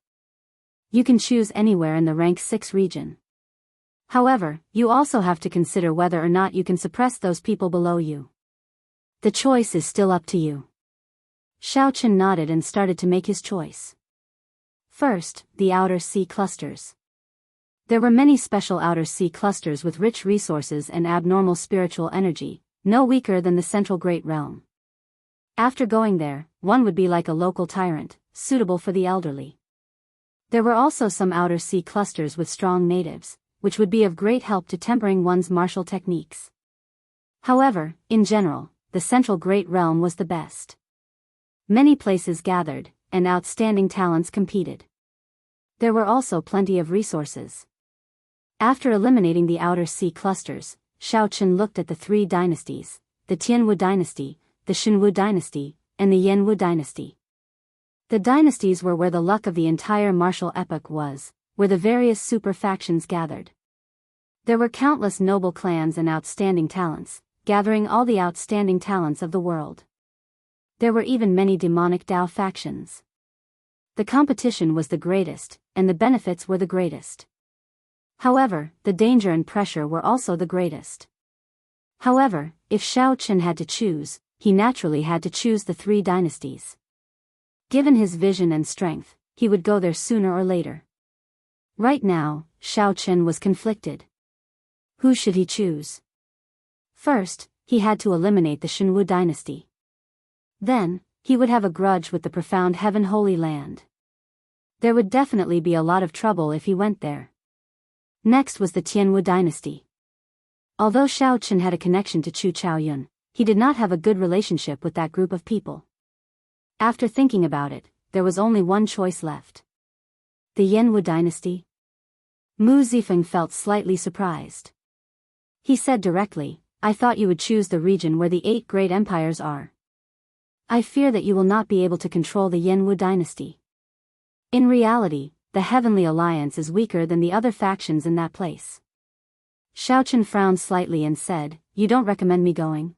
You can choose anywhere in the rank 6 region. However, you also have to consider whether or not you can suppress those people below you. The choice is still up to you." Xiao Chen nodded and started to make his choice. First, the outer sea clusters. There were many special outer sea clusters with rich resources and abnormal spiritual energy, no weaker than the central Great Realm. After going there, one would be like a local tyrant, suitable for the elderly. There were also some outer sea clusters with strong natives, which would be of great help to tempering one's martial techniques. However, in general, the central Great Realm was the best. Many places gathered, and outstanding talents competed. There were also plenty of resources. After eliminating the outer sea clusters, Xiao Chen looked at the 3 dynasties, the Tianwu dynasty, the Xinwu dynasty, and the Yanwu dynasty. The dynasties were where the luck of the entire martial epoch was, where the various super factions gathered. There were countless noble clans and outstanding talents, gathering all the outstanding talents of the world. There were even many demonic Dao factions. The competition was the greatest, and the benefits were the greatest. However, the danger and pressure were also the greatest. However, if Xiao Chen had to choose, he naturally had to choose the 3 dynasties. Given his vision and strength, he would go there sooner or later. Right now, Xiao Chen was conflicted. Who should he choose? First, he had to eliminate the Xinwu dynasty. Then, he would have a grudge with the profound Heaven Holy Land. There would definitely be a lot of trouble if he went there. Next was the Tianwu dynasty. Although Xiao Chen had a connection to Chu Chaoyun, he did not have a good relationship with that group of people. After thinking about it, there was only one choice left. The Yanwu dynasty? Mu Zifeng felt slightly surprised. He said directly, "I thought you would choose the region where the 8 great empires are. I fear that you will not be able to control the Yanwu dynasty. In reality, the Heavenly Alliance is weaker than the other factions in that place." Xiao Chen frowned slightly and said, "You don't recommend me going?"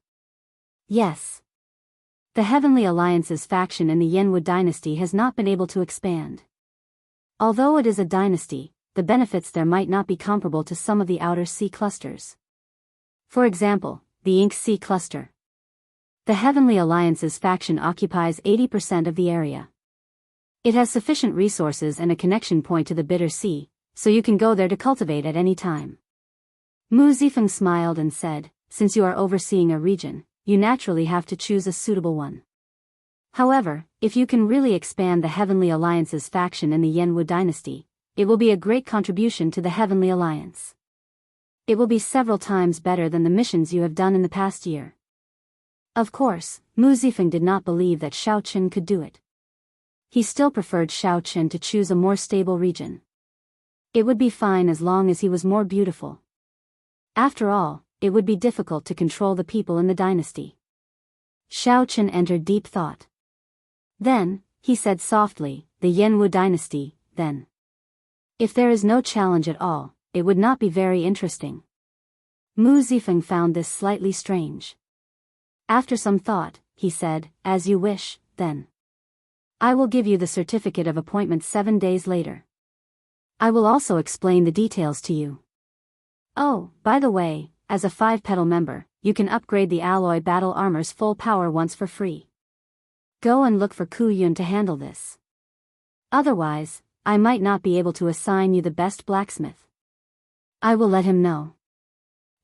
"Yes. The Heavenly Alliance's faction in the Yanwu dynasty has not been able to expand. Although it is a dynasty, the benefits there might not be comparable to some of the outer sea clusters. For example, the Ink Sea cluster. The Heavenly Alliance's faction occupies 80% of the area. It has sufficient resources and a connection point to the Bitter Sea, so you can go there to cultivate at any time." Mu Zifeng smiled and said, "Since you are overseeing a region, you naturally have to choose a suitable one. However, if you can really expand the Heavenly Alliance's faction in the Yanwu dynasty, it will be a great contribution to the Heavenly Alliance. It will be several times better than the missions you have done in the past year." Of course, Mu Zifeng did not believe that Xiao Chen could do it. He still preferred Xiao Chen to choose a more stable region. It would be fine as long as he was more beautiful. After all, it would be difficult to control the people in the dynasty. Xiao Chen entered deep thought. Then, he said softly, "The Yanwu dynasty, then. If there is no challenge at all, it would not be very interesting." Mu Zifeng found this slightly strange. After some thought, he said, "As you wish, then. I will give you the certificate of appointment 7 days later. I will also explain the details to you. Oh, by the way, as a 5-petal member, you can upgrade the alloy battle armor's full power once for free. Go and look for Ku Yun to handle this. Otherwise, I might not be able to assign you the best blacksmith." I will let him know.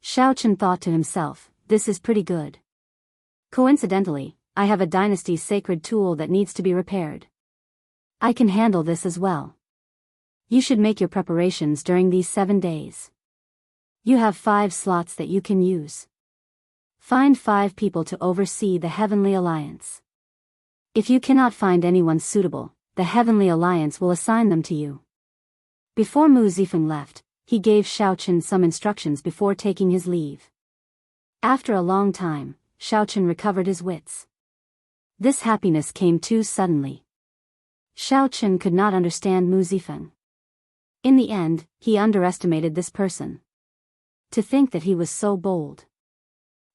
Xiaochen thought to himself, this is pretty good. Coincidentally, I have a dynasty's sacred tool that needs to be repaired. I can handle this as well. You should make your preparations during these 7 days. You have 5 slots that you can use. Find 5 people to oversee the Heavenly Alliance. If you cannot find anyone suitable, the Heavenly Alliance will assign them to you. Before Mu Zifeng left, he gave Xiaochen some instructions before taking his leave. After a long time, Xiaochen recovered his wits. This happiness came too suddenly. Xiaochen could not understand Mu Zifeng. In the end, he underestimated this person. To think that he was so bold.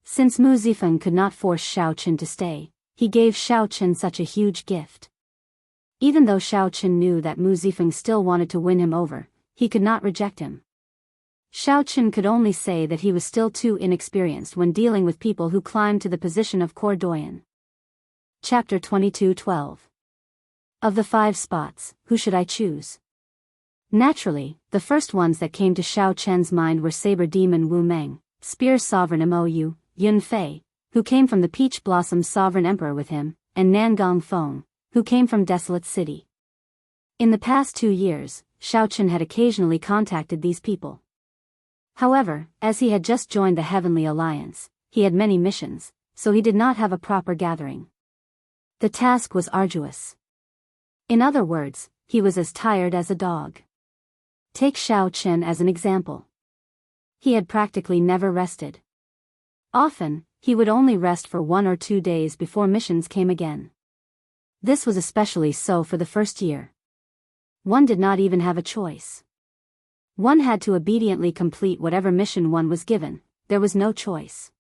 Since Mu Zifeng could not force Xiaochen to stay, he gave Xiaochen such a huge gift. Even though Xiaochen knew that Mu Zifeng still wanted to win him over, he could not reject him. Xiaochen could only say that he was still too inexperienced when dealing with people who climbed to the position of Cordoyan. Chapter 22:12. Of the 5 spots, who should I choose? Naturally, the first ones that came to Xiaochen's mind were Saber Demon Wu Meng, Spear Sovereign Mou, Yun Fei, who came from the Peach Blossom Sovereign Emperor with him, and Nangong Feng, who came from Desolate City. In the past 2 years, Xiaochen had occasionally contacted these people. However, as he had just joined the Heavenly Alliance, he had many missions, so he did not have a proper gathering. The task was arduous. In other words, he was as tired as a dog. Take Xiaochen as an example. He had practically never rested. Often, he would only rest for 1 or 2 days before missions came again. This was especially so for the first year. One did not even have a choice. One had to obediently complete whatever mission one was given, there was no choice.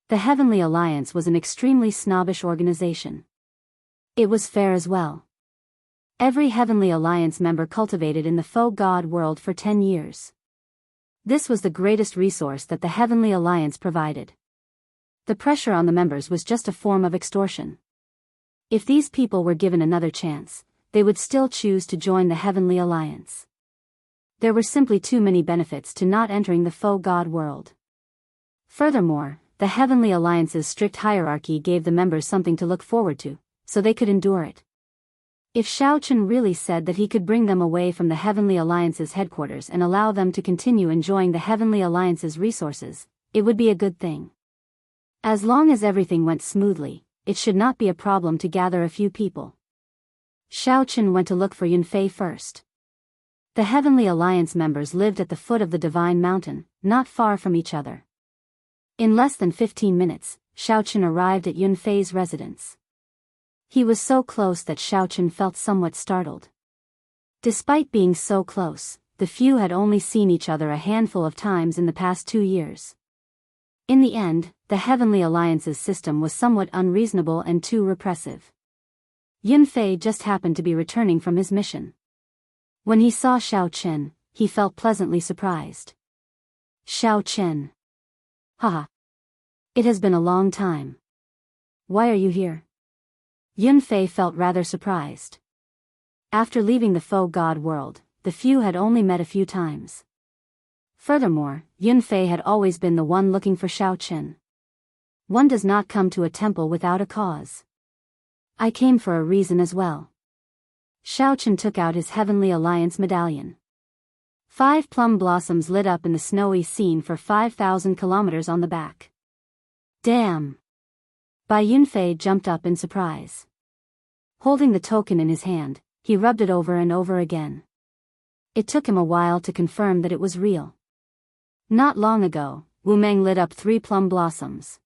The Heavenly Alliance was an extremely snobbish organization. It was fair as well. Every Heavenly Alliance member cultivated in the faux god world for 10 years. This was the greatest resource that the Heavenly Alliance provided. The pressure on the members was just a form of extortion. If these people were given another chance, they would still choose to join the Heavenly Alliance. There were simply too many benefits to not entering the faux god world. Furthermore, the Heavenly Alliance's strict hierarchy gave the members something to look forward to, so they could endure it. If Xiaochen really said that he could bring them away from the Heavenly Alliance's headquarters and allow them to continue enjoying the Heavenly Alliance's resources, it would be a good thing. As long as everything went smoothly, it should not be a problem to gather a few people. Xiaochen went to look for Yun Fei first. The Heavenly Alliance members lived at the foot of the Divine Mountain, not far from each other. In less than 15 minutes, Xiaochen arrived at Yun Fei's residence. He was so close that Xiaochen felt somewhat startled. Despite being so close, the few had only seen each other a handful of times in the past 2 years. In the end, the Heavenly Alliance's system was somewhat unreasonable and too repressive. Yun Fei just happened to be returning from his mission. When he saw Xiaochen, he felt pleasantly surprised. Xiaochen. Haha. It has been a long time. Why are you here? Yun Fei felt rather surprised. After leaving the faux god world, the few had only met a few times. Furthermore, Yun Fei had always been the one looking for Xiaochen. One does not come to a temple without a cause. I came for a reason as well. Xiaochen took out his Heavenly Alliance medallion. 5 plum blossoms lit up in the snowy scene for 5,000 kilometers on the back. Damn! Bai Yunfei jumped up in surprise. Holding the token in his hand, he rubbed it over and over again. It took him a while to confirm that it was real. Not long ago, Wu Meng lit up 3 plum blossoms.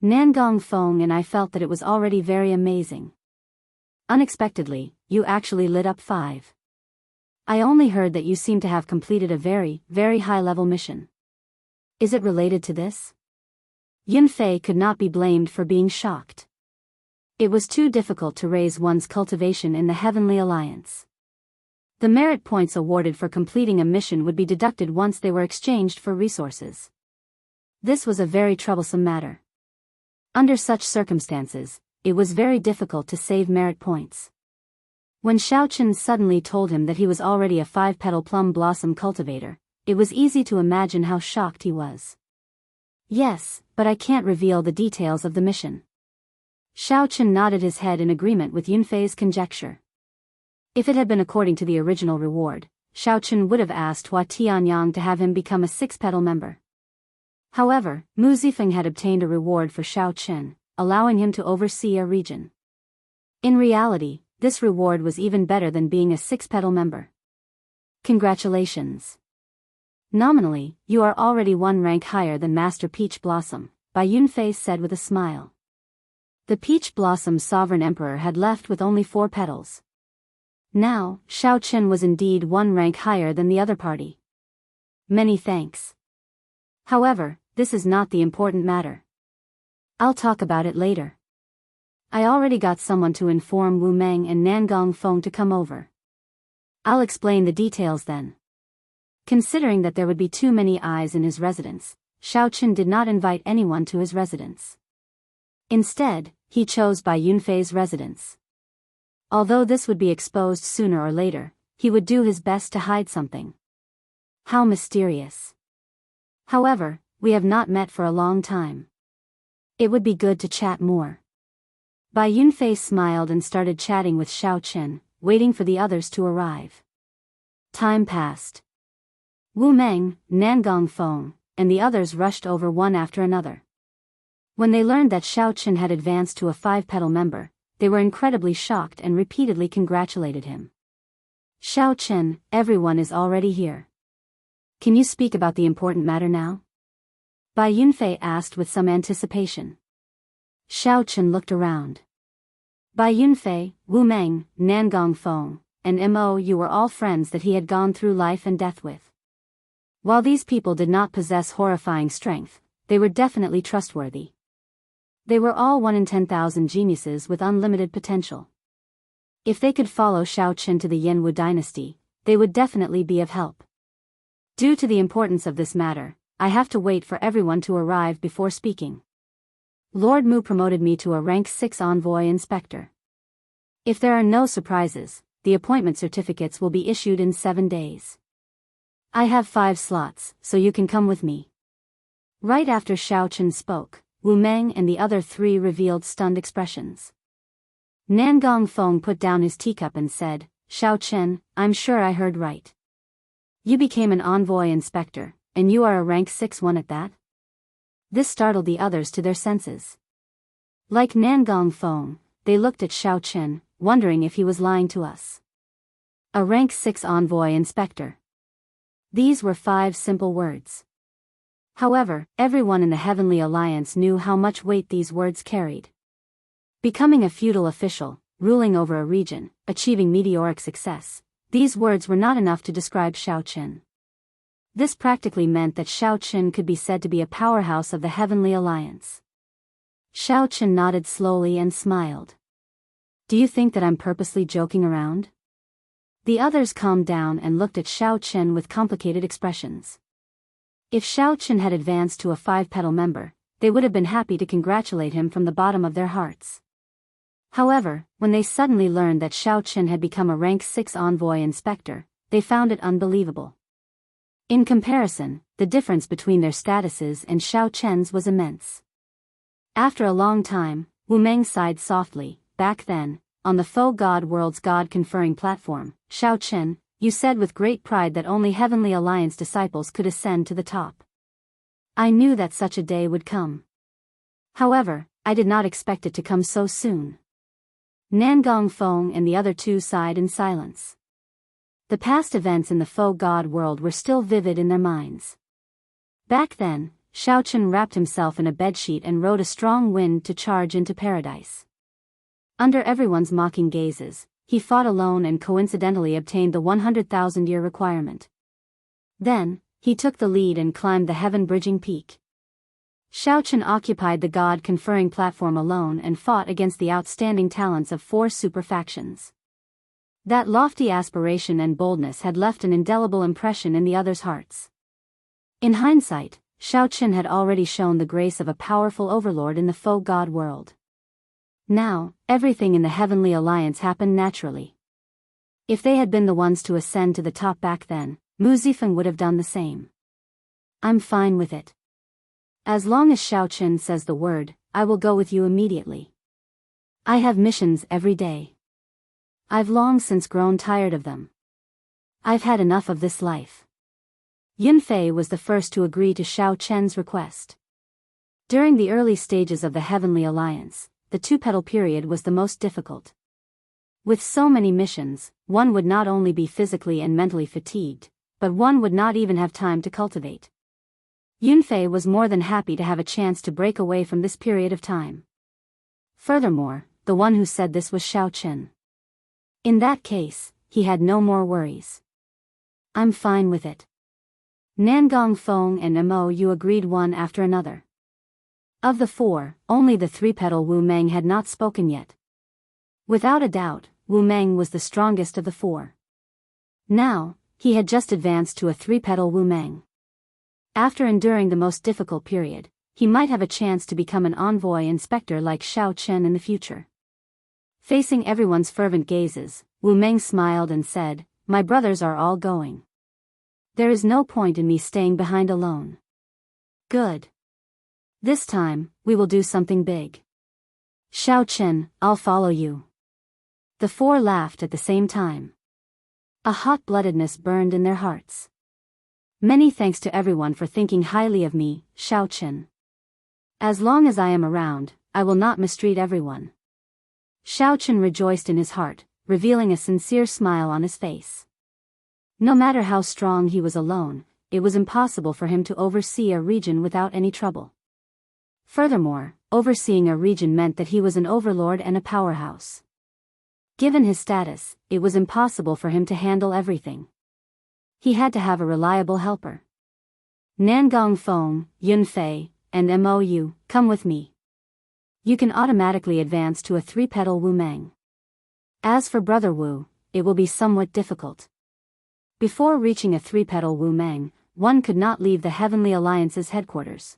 Nangong Feng and I felt that it was already very amazing. Unexpectedly, you actually lit up 5. I only heard that you seem to have completed a very, very high-level mission. Is it related to this? Yun Fei could not be blamed for being shocked. It was too difficult to raise one's cultivation in the Heavenly Alliance. The merit points awarded for completing a mission would be deducted once they were exchanged for resources. This was a very troublesome matter. Under such circumstances, it was very difficult to save merit points. When Xiaochen suddenly told him that he was already a 5-petal plum blossom cultivator, it was easy to imagine how shocked he was. Yes, but I can't reveal the details of the mission. Xiaochen nodded his head in agreement with Yunfei's conjecture. If it had been according to the original reward, Xiaochen would have asked Hua Tianyang to have him become a six-petal member. However, Mu Zifeng had obtained a reward for Xiaochen, allowing him to oversee a region. In reality, this reward was even better than being a six-petal member. Congratulations. Nominally, you are already one rank higher than Master Peach Blossom, Bai Yunfei said with a smile. The Peach Blossom's sovereign emperor had left with only 4 petals. Now, Xiaochen was indeed one rank higher than the other party. Many thanks. However, this is not the important matter. I'll talk about it later. I already got someone to inform Wu Meng and Nangong Feng to come over. I'll explain the details then. Considering that there would be too many eyes in his residence, Xiaochen did not invite anyone to his residence. Instead, he chose Bai Yunfei's residence. Although this would be exposed sooner or later, he would do his best to hide something. How mysterious. However, we have not met for a long time. It would be good to chat more. Bai Yunfei smiled and started chatting with Xiaochen, waiting for the others to arrive. Time passed. Wu Meng, Nangong Feng, and the others rushed over one after another. When they learned that Xiaochen had advanced to a 5-petal member, they were incredibly shocked and repeatedly congratulated him. Xiaochen, everyone is already here. Can you speak about the important matter now? Bai Yunfei asked with some anticipation. Xiaochen looked around. Bai Yunfei, Wu Meng, Nangong Feng, and Mo Yu were all friends that he had gone through life and death with. While these people did not possess horrifying strength, they were definitely trustworthy. They were all 1 in 10,000 geniuses with unlimited potential. If they could follow Xiaochen to the Yanwu dynasty, they would definitely be of help. Due to the importance of this matter, I have to wait for everyone to arrive before speaking. Lord Mu promoted me to a rank 6 envoy inspector. If there are no surprises, the appointment certificates will be issued in 7 days. I have 5 slots, so you can come with me. Right after Xiaochen spoke, Wu Meng and the other 3 revealed stunned expressions. Nangong Feng put down his teacup and said, Xiaochen, I'm sure I heard right. You became an envoy inspector, and you are a rank 6 one at that? This startled the others to their senses. Like Nangong Feng, they looked at Xiaochen, wondering if he was lying to us. A rank 6 envoy inspector. These were 5 simple words. However, everyone in the Heavenly Alliance knew how much weight these words carried. Becoming a feudal official, ruling over a region, achieving meteoric success, these words were not enough to describe Xiaochen. This practically meant that Xiaochen could be said to be a powerhouse of the Heavenly Alliance. Xiaochen nodded slowly and smiled. Do you think that I'm purposely joking around? The others calmed down and looked at Xiaochen with complicated expressions. If Xiaochen had advanced to a 5-petal member, they would have been happy to congratulate him from the bottom of their hearts. However, when they suddenly learned that Xiaochen had become a rank 6 envoy inspector, they found it unbelievable. In comparison, the difference between their statuses and Xiaochen's was immense. After a long time, Wu Meng sighed softly. Back then, on the Faux God World's God-conferring platform, Xiaochen, you said with great pride that only Heavenly Alliance disciples could ascend to the top. I knew that such a day would come. However, I did not expect it to come so soon. Nangong Feng and the other 2 sighed in silence. The past events in the Faux God world were still vivid in their minds. Back then, Xiaochen wrapped himself in a bedsheet and rode a strong wind to charge into paradise. Under everyone's mocking gazes, he fought alone and coincidentally obtained the 100,000-year requirement. Then, he took the lead and climbed the heaven-bridging peak. Xiaochen occupied the god-conferring platform alone and fought against the outstanding talents of 4 super factions. That lofty aspiration and boldness had left an indelible impression in the others' hearts. In hindsight, Xiaochen had already shown the grace of a powerful overlord in the Faux God world. Now, everything in the Heavenly Alliance happened naturally. If they had been the ones to ascend to the top back then, Mu Zifeng would have done the same. I'm fine with it. As long as Xiaoqin says the word, I will go with you immediately. I have missions every day. I've long since grown tired of them. I've had enough of this life. Yunfei was the first to agree to Xiao Chen's request. During the early stages of the Heavenly Alliance, the two-petal period was the most difficult. With so many missions, one would not only be physically and mentally fatigued, but one would not even have time to cultivate. Yunfei was more than happy to have a chance to break away from this period of time. Furthermore, the one who said this was Xiao Chen. In that case, he had no more worries. I'm fine with it. Nangong Feng and Mo Yu agreed one after another. Of the four, only the three-petal Wu Meng had not spoken yet. Without a doubt, Wu Meng was the strongest of the four. Now, he had just advanced to a three-petal Wu Meng. After enduring the most difficult period, he might have a chance to become an envoy inspector like Xiao Chen in the future. Facing everyone's fervent gazes, Wu Meng smiled and said, "My brothers are all going. There is no point in me staying behind alone." Good. This time, we will do something big. Xiao Chen, I'll follow you. The four laughed at the same time. A hot-bloodedness burned in their hearts. Many thanks to everyone for thinking highly of me, Xiao Chen. As long as I am around, I will not mistreat everyone. Xiao Chen rejoiced in his heart, revealing a sincere smile on his face. No matter how strong he was alone, it was impossible for him to oversee a region without any trouble. Furthermore, overseeing a region meant that he was an overlord and a powerhouse. Given his status, it was impossible for him to handle everything. He had to have a reliable helper. Nangong Feng, Yunfei, and Mo Yu, come with me. You can automatically advance to a three-petal Wu Meng. As for Brother Wu, it will be somewhat difficult. Before reaching a three-petal Wu Meng, one could not leave the Heavenly Alliance's headquarters.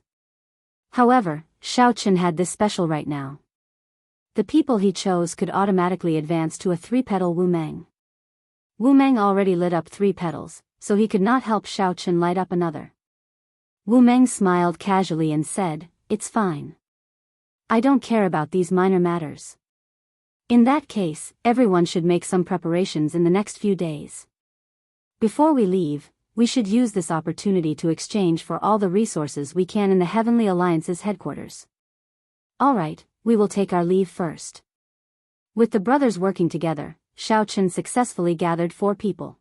However, Xiao Chen had this special right now. The people he chose could automatically advance to a three-petal Wu Meng. Wu Meng already lit up 3 petals, so he could not help Xiao Chen light up another. Wu Meng smiled casually and said, "It's fine. I don't care about these minor matters. In that case, everyone should make some preparations in the next few days. Before we leave, we should use this opportunity to exchange for all the resources we can in the Heavenly Alliance's headquarters. Alright, we will take our leave first." With the brothers working together, Xiao Chen successfully gathered 4 people.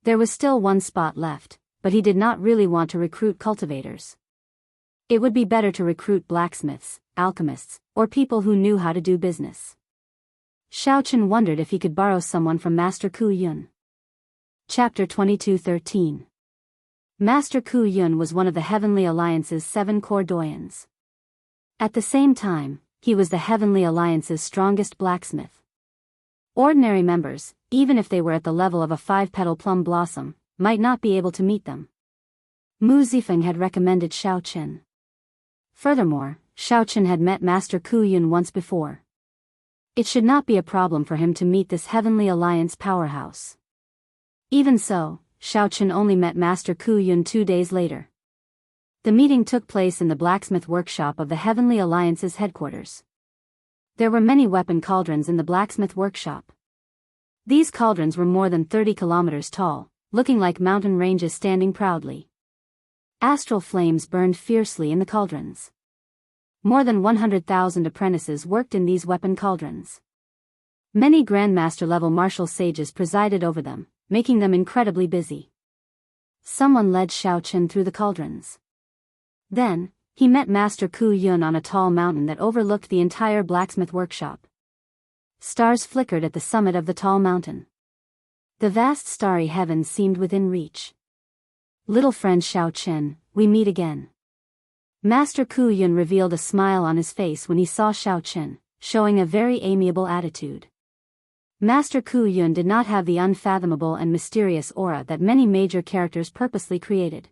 There was still 1 spot left, but he did not really want to recruit cultivators. It would be better to recruit blacksmiths, alchemists, or people who knew how to do business. Xiao Chen wondered if he could borrow someone from Master Ku Yun. Chapter 22:13. Master Ku Yun was one of the Heavenly Alliance's 7 core doyens. At the same time, he was the Heavenly Alliance's strongest blacksmith. Ordinary members, even if they were at the level of a 5-petal plum blossom, might not be able to meet them. Mu Zifeng had recommended Xiao Chen. Furthermore, Xiao Chen had met Master Ku Yun once before. It should not be a problem for him to meet this Heavenly Alliance powerhouse. Even so, Xiao Chen only met Master Ku Yun 2 days later. The meeting took place in the blacksmith workshop of the Heavenly Alliance's headquarters. There were many weapon cauldrons in the blacksmith workshop. These cauldrons were more than 30 kilometers tall, looking like mountain ranges standing proudly. Astral flames burned fiercely in the cauldrons. More than 100,000 apprentices worked in these weapon cauldrons. Many Grandmaster-level martial sages presided over them, making them incredibly busy. Someone led Xiao Chen through the cauldrons. Then, he met Master Ku Yun on a tall mountain that overlooked the entire blacksmith workshop. Stars flickered at the summit of the tall mountain. The vast starry heavens seemed within reach. "Little friend Xiao Chen, we meet again." Master Ku Yun revealed a smile on his face when he saw Xiao Chen, showing a very amiable attitude. Master Ku Yun did not have the unfathomable and mysterious aura that many major characters purposely created.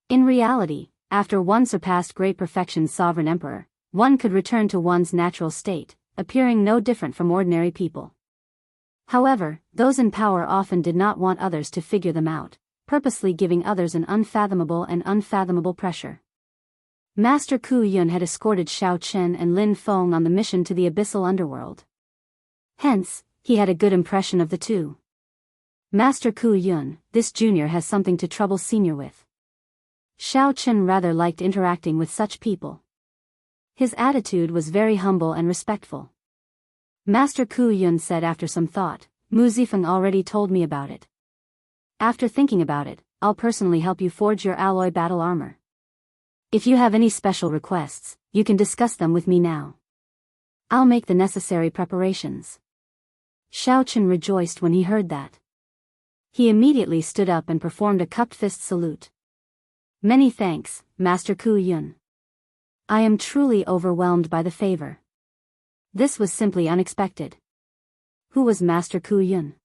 In reality, after one surpassed great perfection's sovereign emperor, one could return to one's natural state, appearing no different from ordinary people. However, those in power often did not want others to figure them out, purposely giving others an unfathomable pressure. Master Ku Yun had escorted Xiao Chen and Lin Feng on the mission to the abyssal underworld. Hence, he had a good impression of the two. Master Ku Yun, this junior has something to trouble senior with. Xiao Chen rather liked interacting with such people. His attitude was very humble and respectful. Master Ku Yun said after some thought, Mu Zifeng already told me about it. After thinking about it, I'll personally help you forge your alloy battle armor. If you have any special requests, you can discuss them with me now. I'll make the necessary preparations. Xiao Chen rejoiced when he heard that. He immediately stood up and performed a cupped fist salute. Many thanks, Master Ku Yun. I am truly overwhelmed by the favor. This was simply unexpected. Who was Master Ku Yun?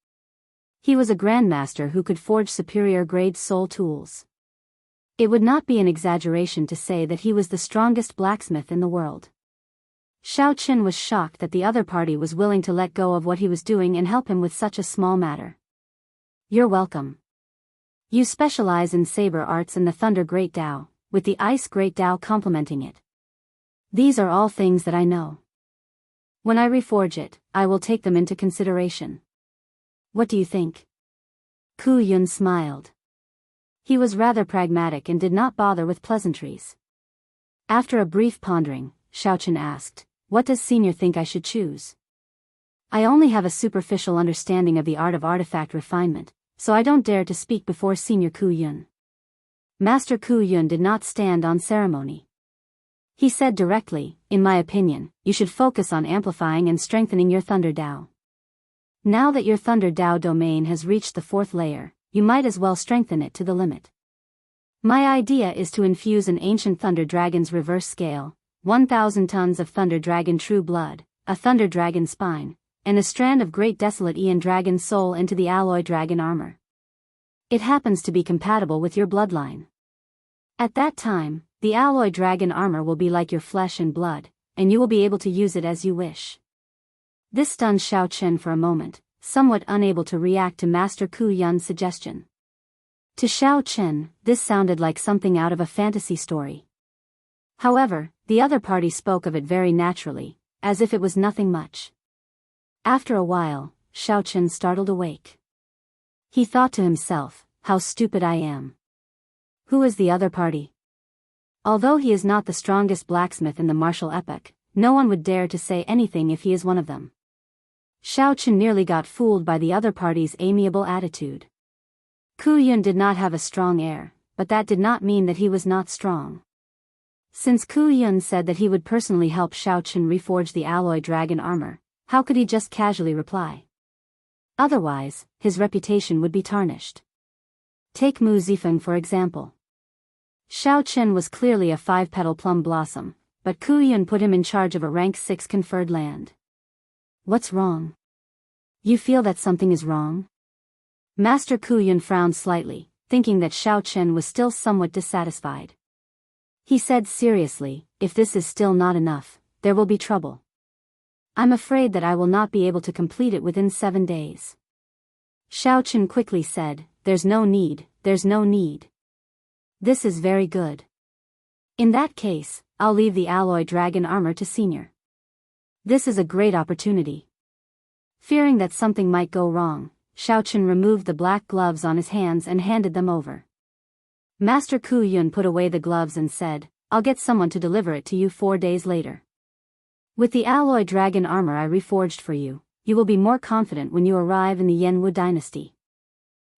He was a grandmaster who could forge superior-grade soul tools. It would not be an exaggeration to say that he was the strongest blacksmith in the world. Xiao Chen was shocked that the other party was willing to let go of what he was doing and help him with such a small matter. You're welcome. You specialize in saber arts and the Thunder Great Dao, with the Ice Great Dao complementing it. These are all things that I know. When I reforge it, I will take them into consideration. What do you think? Ku Yun smiled. He was rather pragmatic and did not bother with pleasantries. After a brief pondering, Xiao Chen asked, what does senior think I should choose? I only have a superficial understanding of the art of artifact refinement, so I don't dare to speak before Senior Ku Yun. Master Ku Yun did not stand on ceremony. He said directly, in my opinion, you should focus on amplifying and strengthening your Thunder Dao. Now that your Thunder Dao domain has reached the 4th layer, you might as well strengthen it to the limit. My idea is to infuse an ancient Thunder Dragon's reverse scale, 1,000 tons of Thunder Dragon True Blood, a Thunder Dragon Spine, and a strand of Great Desolate Aeon Dragon Soul into the Alloy Dragon Armor. It happens to be compatible with your bloodline. At that time, the Alloy Dragon Armor will be like your flesh and blood, and you will be able to use it as you wish. This stunned Xiao Chen for a moment, somewhat unable to react to Master Ku Yun's suggestion. To Xiao Chen, this sounded like something out of a fantasy story. However, the other party spoke of it very naturally, as if it was nothing much. After a while, Xiao Chen startled awake. He thought to himself, how stupid I am. Who is the other party? Although he is not the strongest blacksmith in the martial epoch, no one would dare to say anything if he is one of them. Xiao Chen nearly got fooled by the other party's amiable attitude. Ku Yun did not have a strong air, but that did not mean that he was not strong. Since Ku Yun said that he would personally help Xiao Chen reforge the Alloy Dragon Armor, how could he just casually reply? Otherwise, his reputation would be tarnished. Take Mu Zifeng for example. Xiao Chen was clearly a 5-petal plum blossom, but Ku Yun put him in charge of a rank 6 conferred land. What's wrong? You feel that something is wrong? Master Ku Yun frowned slightly, thinking that Xiao Chen was still somewhat dissatisfied. He said seriously, if this is still not enough, there will be trouble. I'm afraid that I will not be able to complete it within 7 days. Xiao Chen quickly said, there's no need. This is very good. In that case, I'll leave the Alloy Dragon Armor to Senior. This is a great opportunity. Fearing that something might go wrong, Xiao Chen removed the black gloves on his hands and handed them over. Master Ku Yun put away the gloves and said, I'll get someone to deliver it to you 4 days later. With the Alloy Dragon Armor I reforged for you, you will be more confident when you arrive in the Yanwu dynasty.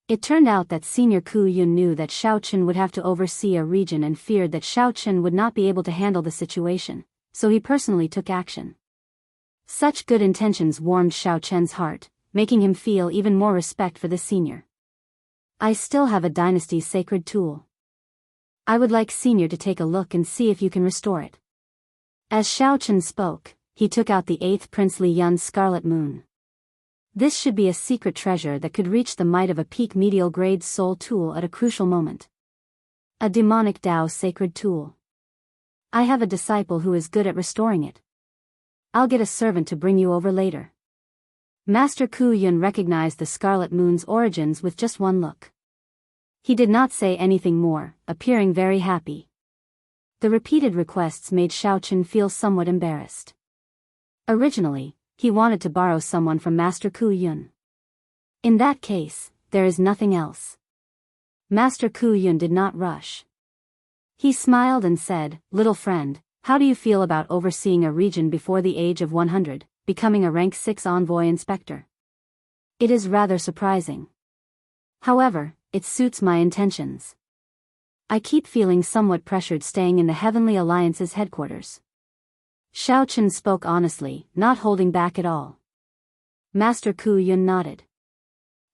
It turned out that Senior Ku Yun knew that Xiao Chen would have to oversee a region and feared that Xiao Chen would not be able to handle the situation, so he personally took action. Such good intentions warmed Xiao Chen's heart, making him feel even more respect for the senior. I still have a dynasty's sacred tool. I would like Senior to take a look and see if you can restore it. As Xiao Chen spoke, he took out the 8th Princely Yun's Scarlet Moon. This should be a secret treasure that could reach the might of a peak medial grade soul tool at a crucial moment. A demonic Dao sacred tool. I have a disciple who is good at restoring it. I'll get a servant to bring you over later. Master Ku Yun recognized the Scarlet Moon's origins with just one look. He did not say anything more, appearing very happy. The repeated requests made Xiaochen feel somewhat embarrassed. Originally, he wanted to borrow someone from Master Ku Yun. In that case, there is nothing else. Master Ku Yun did not rush. He smiled and said, "Little friend, how do you feel about overseeing a region before the age of 100, becoming a rank 6 envoy inspector? It is rather surprising. However, it suits my intentions. I keep feeling somewhat pressured staying in the Heavenly Alliance's headquarters." Xiaochen spoke honestly, not holding back at all. Master Ku Yun nodded.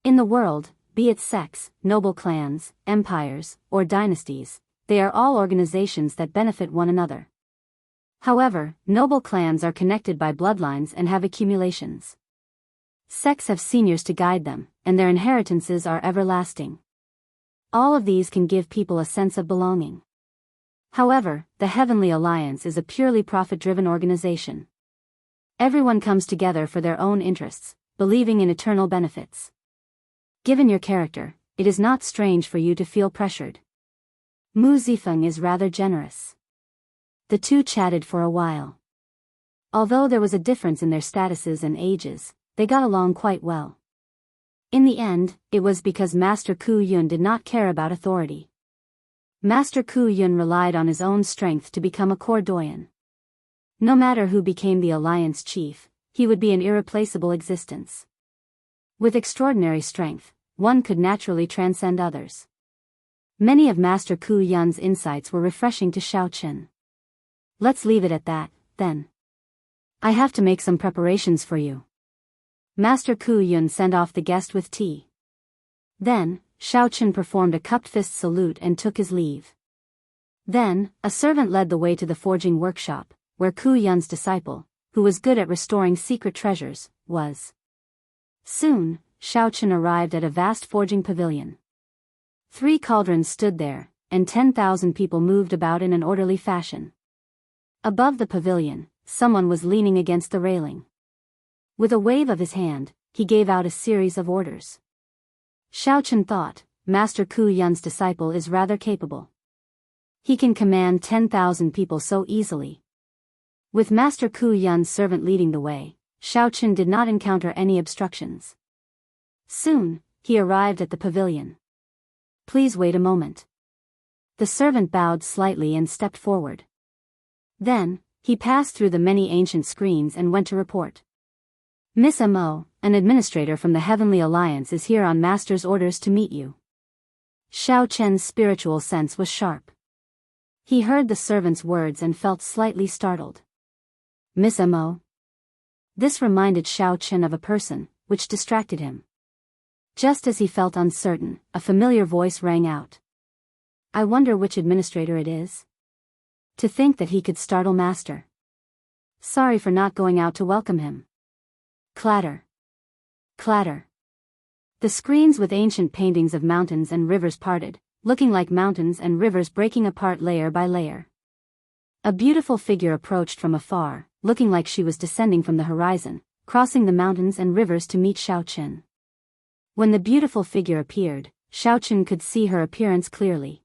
In the world, be it sects, noble clans, empires, or dynasties, they are all organizations that benefit one another. However, noble clans are connected by bloodlines and have accumulations. Sects have seniors to guide them, and their inheritances are everlasting. All of these can give people a sense of belonging. However, the Heavenly Alliance is a purely profit-driven organization. Everyone comes together for their own interests, believing in eternal benefits. Given your character, it is not strange for you to feel pressured. Mu Zifeng is rather generous. The two chatted for a while. Although there was a difference in their statuses and ages, they got along quite well. In the end, it was because Master Ku Yun did not care about authority. Master Ku Yun relied on his own strength to become a core doyen. No matter who became the alliance chief, he would be an irreplaceable existence. With extraordinary strength, one could naturally transcend others. Many of Master Ku Yun's insights were refreshing to Xiaochen. Let's leave it at that, then. I have to make some preparations for you. Master Ku Yun sent off the guest with tea. Then, Xiaochen performed a cupped fist salute and took his leave. Then, a servant led the way to the forging workshop, where Ku Yun's disciple, who was good at restoring secret treasures, was. Soon, Xiaochen arrived at a vast forging pavilion. 3 cauldrons stood there, and 10,000 people moved about in an orderly fashion. Above the pavilion, someone was leaning against the railing. With a wave of his hand, he gave out a series of orders. Xiaochen thought, Master Ku Yun's disciple is rather capable. He can command 10,000 people so easily. With Master Ku Yun's servant leading the way, Xiaochen did not encounter any obstructions. Soon, he arrived at the pavilion. Please wait a moment. The servant bowed slightly and stepped forward. Then, he passed through the many ancient screens and went to report. Miss Mo, an administrator from the Heavenly Alliance, is here on Master's orders to meet you. Xiaochen's spiritual sense was sharp. He heard the servant's words and felt slightly startled. Miss Mo? This reminded Xiaochen of a person, which distracted him. Just as he felt uncertain, a familiar voice rang out. I wonder which administrator it is. To think that he could startle Master. Sorry for not going out to welcome him. Clatter. Clatter. The screens with ancient paintings of mountains and rivers parted, looking like mountains and rivers breaking apart layer by layer. A beautiful figure approached from afar, looking like she was descending from the horizon, crossing the mountains and rivers to meet Xiaochen. When the beautiful figure appeared, Xiaochen could see her appearance clearly.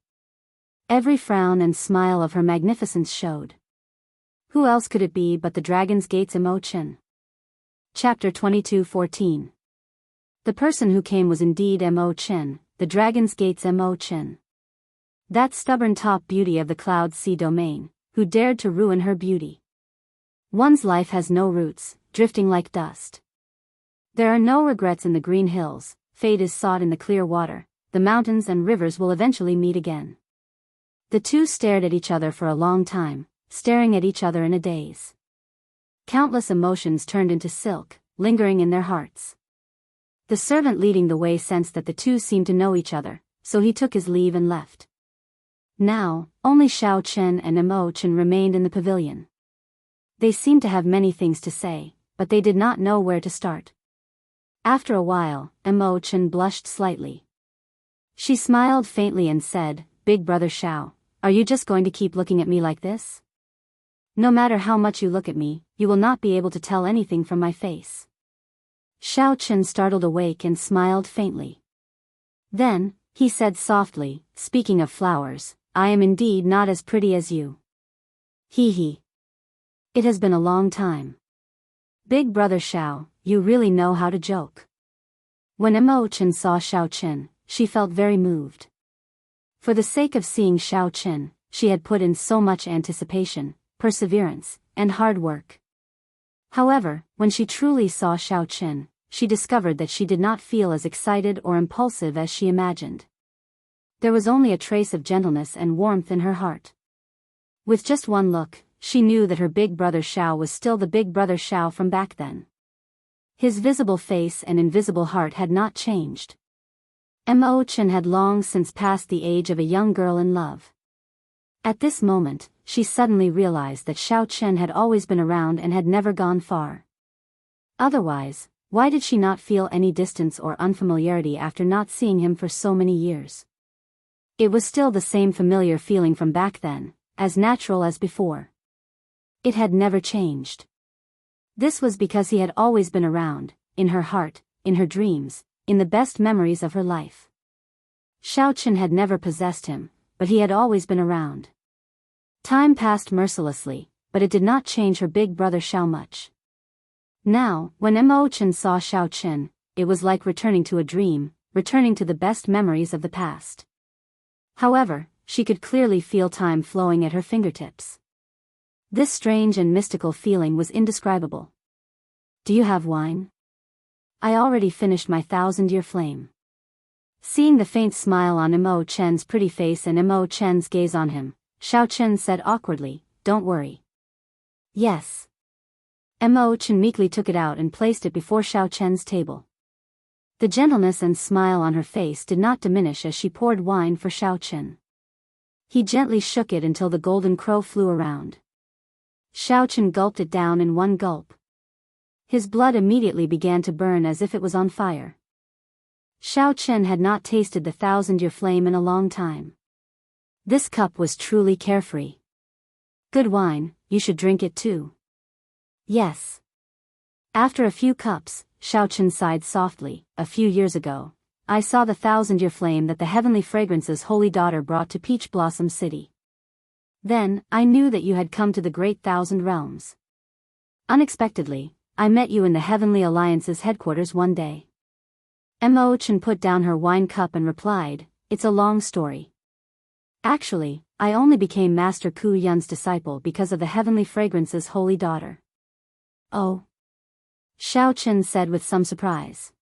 Every frown and smile of her magnificence showed. Who else could it be but the Dragon's Gate's Imochen? Chapter 22:14. The person who came was indeed Imochen, the Dragon's Gate's Imochen. That stubborn top beauty of the Cloud Sea domain, who dared to ruin her beauty. One's life has no roots, drifting like dust. There are no regrets in the green hills, fate is sought in the clear water, the mountains and rivers will eventually meet again. The two stared at each other for a long time, staring at each other in a daze. Countless emotions turned into silk, lingering in their hearts. The servant leading the way sensed that the two seemed to know each other, so he took his leave and left. Now, only Xiaochen and Imochen remained in the pavilion. They seemed to have many things to say, but they did not know where to start. After a while, Imochen blushed slightly. She smiled faintly and said, Big brother Xiao, are you just going to keep looking at me like this? No matter how much you look at me, you will not be able to tell anything from my face. Xiaochen startled awake and smiled faintly. Then, He said softly, speaking of flowers, I am indeed not as pretty as you. Hee hee. It has been a long time. Big brother Xiao, you really know how to joke. When Imo-chan saw Xiao Qin, she felt very moved. For the sake of seeing Xiao Qin, she had put in so much anticipation, perseverance, and hard work. However, when she truly saw Xiao Qin, she discovered that she did not feel as excited or impulsive as she imagined. There was only a trace of gentleness and warmth in her heart. With just one look, she knew that her big brother Xiao was still the big brother Xiao from back then. His visible face and invisible heart had not changed. Imo-chan had long since passed the age of a young girl in love. At this moment, she suddenly realized that Xiao Qin had always been around and had never gone far. Otherwise, why did she not feel any distance or unfamiliarity after not seeing him for so many years? It was still the same familiar feeling from back then, as natural as before. It had never changed. This was because he had always been around, in her heart, in her dreams, in the best memories of her life. Xiao Qin had never possessed him, but he had always been around. Time passed mercilessly, but it did not change her big brother Xiao much. Now, when Imo-chan saw Xiao Qin, it was like returning to a dream, returning to the best memories of the past. However, she could clearly feel time flowing at her fingertips. This strange and mystical feeling was indescribable. Do you have wine? I already finished my 1,000-year flame. Seeing the faint smile on Imo-chan's pretty face and Imo-chan's gaze on him, Xiao Qin said awkwardly, Don't worry. Yes. Imo-chan meekly took it out and placed it before Xiao Qin's table. The gentleness and smile on her face did not diminish as she poured wine for Xiao Qin. He gently shook it until the golden crow flew around. Xiao Qin gulped it down in one gulp. His blood immediately began to burn as if it was on fire. Xiao Qin had not tasted the 1,000-year flame in a long time. This cup was truly carefree. Good wine, you should drink it too. Yes. After a few cups, Xiao Qin sighed softly. A few years ago, I saw the 1,000-year flame that the heavenly fragrance's holy daughter brought to Peach Blossom City. Then, I knew that you had come to the great 1,000 realms. Unexpectedly, I met you in the Heavenly Alliance's headquarters one day. Imo-chan put down her wine cup and replied, It's a long story. Actually, I only became Master Ku Yun's disciple because of the heavenly fragrance's holy daughter. Oh. Xiao Qin said with some surprise.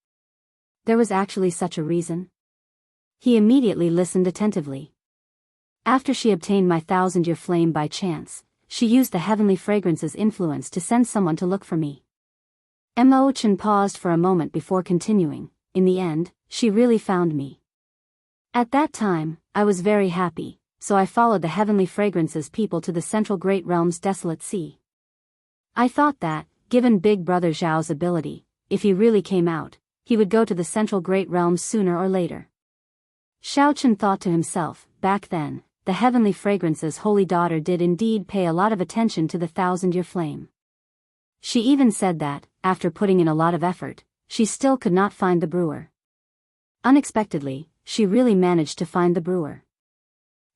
There was actually such a reason? He immediately listened attentively. After she obtained my 1,000-year flame by chance, she used the heavenly fragrance's influence to send someone to look for me. Imo-chan paused for a moment before continuing. In the end, she really found me. At that time, I was very happy, so I followed the heavenly fragrance's people to the central great realm's desolate sea. I thought that, given Big Brother Zhao's ability, if he really came out, he would go to the central great realm sooner or later. Xiao Qin thought to himself, back then, the heavenly fragrance's holy daughter did indeed pay a lot of attention to the 1,000-year flame. She even said that, after putting in a lot of effort, she still could not find the brewer. Unexpectedly, she really managed to find the brewer.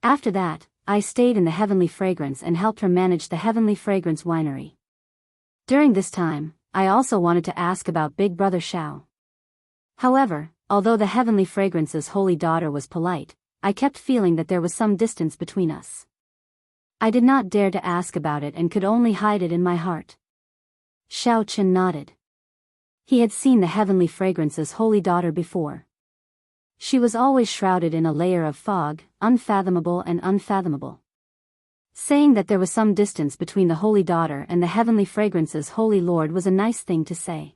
After that, I stayed in the heavenly fragrance and helped her manage the heavenly fragrance winery. During this time, I also wanted to ask about Big Brother Xiao. However, although the heavenly fragrance's holy daughter was polite, I kept feeling that there was some distance between us. I did not dare to ask about it and could only hide it in my heart. Xiao Qin nodded. He had seen the heavenly fragrance's holy daughter before. She was always shrouded in a layer of fog, unfathomable and unfathomable. Saying that there was some distance between the holy daughter and the heavenly fragrance's holy lord was a nice thing to say.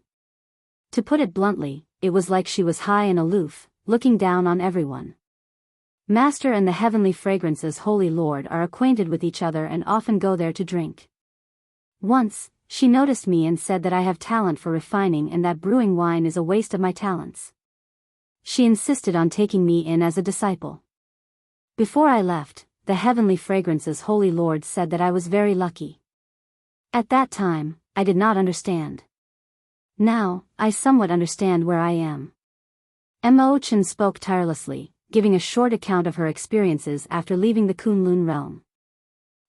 To put it bluntly, it was like she was high and aloof, looking down on everyone. Master and the heavenly fragrance's holy lord are acquainted with each other and often go there to drink. Once, she noticed me and said that I have talent for refining and that brewing wine is a waste of my talents. She insisted on taking me in as a disciple. Before I left, the heavenly fragrance's holy lord said that I was very lucky. At that time, I did not understand. Now, I somewhat understand where I am. Imo-chan spoke tirelessly, giving a short account of her experiences after leaving the Kunlun realm.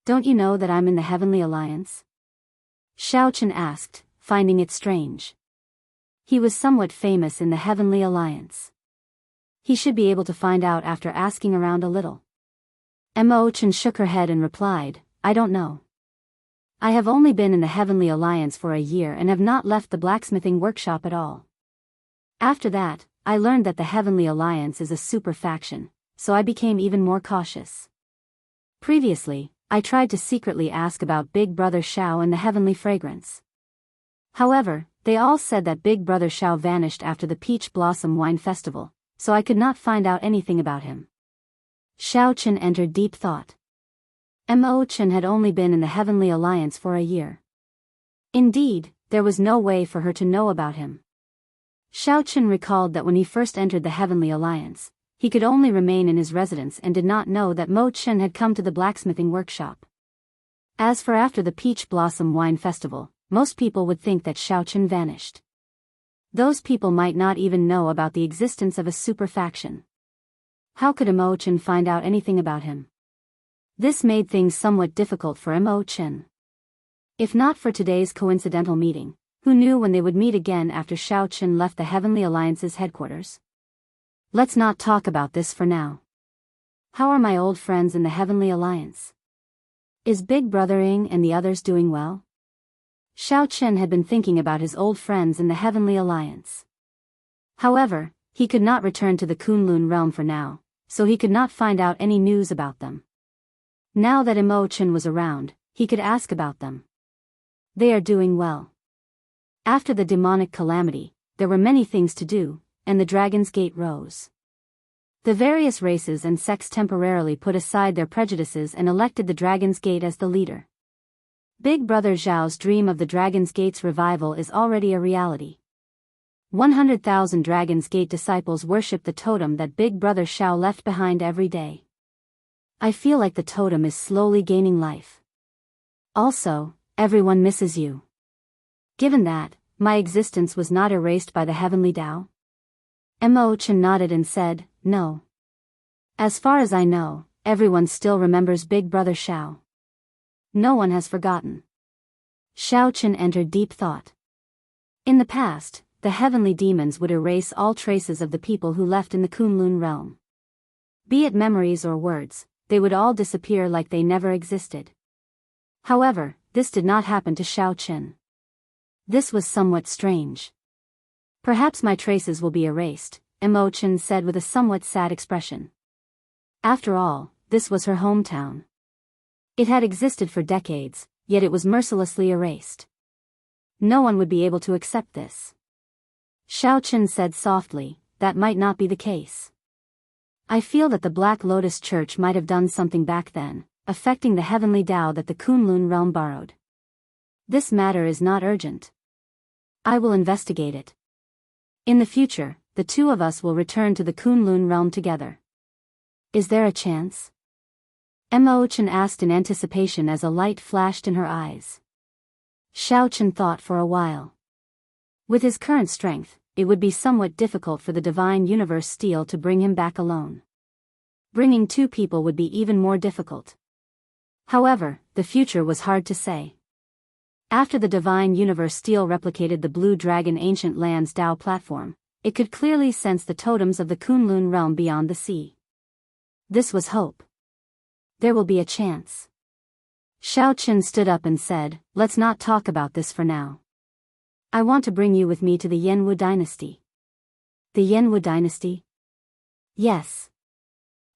"Don't you know that I'm in the Heavenly Alliance?" Xiaochen asked, finding it strange. He was somewhat famous in the Heavenly Alliance. He should be able to find out after asking around a little. Imochen shook her head and replied, "I don't know. I have only been in the Heavenly Alliance for a year and have not left the blacksmithing workshop at all. After that, I learned that the Heavenly Alliance is a super faction, so I became even more cautious. Previously, I tried to secretly ask about Big Brother Xiao and the Heavenly Fragrance. However, they all said that Big Brother Xiao vanished after the Peach Blossom Wine Festival, so I could not find out anything about him." Xiaochen entered deep thought. Imochen had only been in the Heavenly Alliance for a year. Indeed, there was no way for her to know about him. Xiaochen recalled that when he first entered the Heavenly Alliance, he could only remain in his residence and did not know that Mo Chen had come to the blacksmithing workshop. As for after the Peach Blossom Wine Festival, most people would think that Xiaochen vanished. Those people might not even know about the existence of a super faction. How could Imochen find out anything about him? This made things somewhat difficult for Imochen. If not for today's coincidental meeting, who knew when they would meet again after Xiaochen left the Heavenly Alliance's headquarters? Let's not talk about this for now. How are my old friends in the Heavenly Alliance? Is Big Brother Ying and the others doing well? Xiaochen had been thinking about his old friends in the Heavenly Alliance. However, he could not return to the Kunlun realm for now, so he could not find out any news about them. Now that Imochen was around, he could ask about them. They are doing well. After the demonic calamity, there were many things to do, and the Dragon's Gate rose. The various races and sects temporarily put aside their prejudices and elected the Dragon's Gate as the leader. Big Brother Zhao's dream of the Dragon's Gate's revival is already a reality. 100,000 Dragon's Gate disciples worship the totem that Big Brother Xiao left behind every day. I feel like the totem is slowly gaining life. Also, everyone misses you. Given that, my existence was not erased by the Heavenly Tao? Imochen nodded and said, "No. As far as I know, everyone still remembers Big Brother Xiao. No one has forgotten." Xiaochen entered deep thought. In the past, the heavenly demons would erase all traces of the people who left in the Kunlun realm. Be it memories or words, they would all disappear like they never existed. However, this did not happen to Xiaochen. This was somewhat strange. "Perhaps my traces will be erased," Imochen said with a somewhat sad expression. After all, this was her hometown. It had existed for decades, yet it was mercilessly erased. No one would be able to accept this. Xiaochen said softly, "That might not be the case. I feel that the Black Lotus Church might have done something back then, affecting the heavenly Tao that the Kunlun realm borrowed. This matter is not urgent. I will investigate it. In the future, the two of us will return to the Kunlun realm together. Is there a chance?" Imochen asked in anticipation as a light flashed in her eyes. Xiaochen thought for a while. With his current strength, it would be somewhat difficult for the Divine Universe Steel to bring him back alone. Bringing two people would be even more difficult. However, the future was hard to say. After the Divine Universe Steel replicated the Blue Dragon Ancient Lands Dao platform, it could clearly sense the totems of the Kunlun realm beyond the sea. This was hope. There will be a chance. Xiaochen stood up and said, "Let's not talk about this for now. I want to bring you with me to the Yanwu dynasty." "The Yanwu dynasty?" "Yes."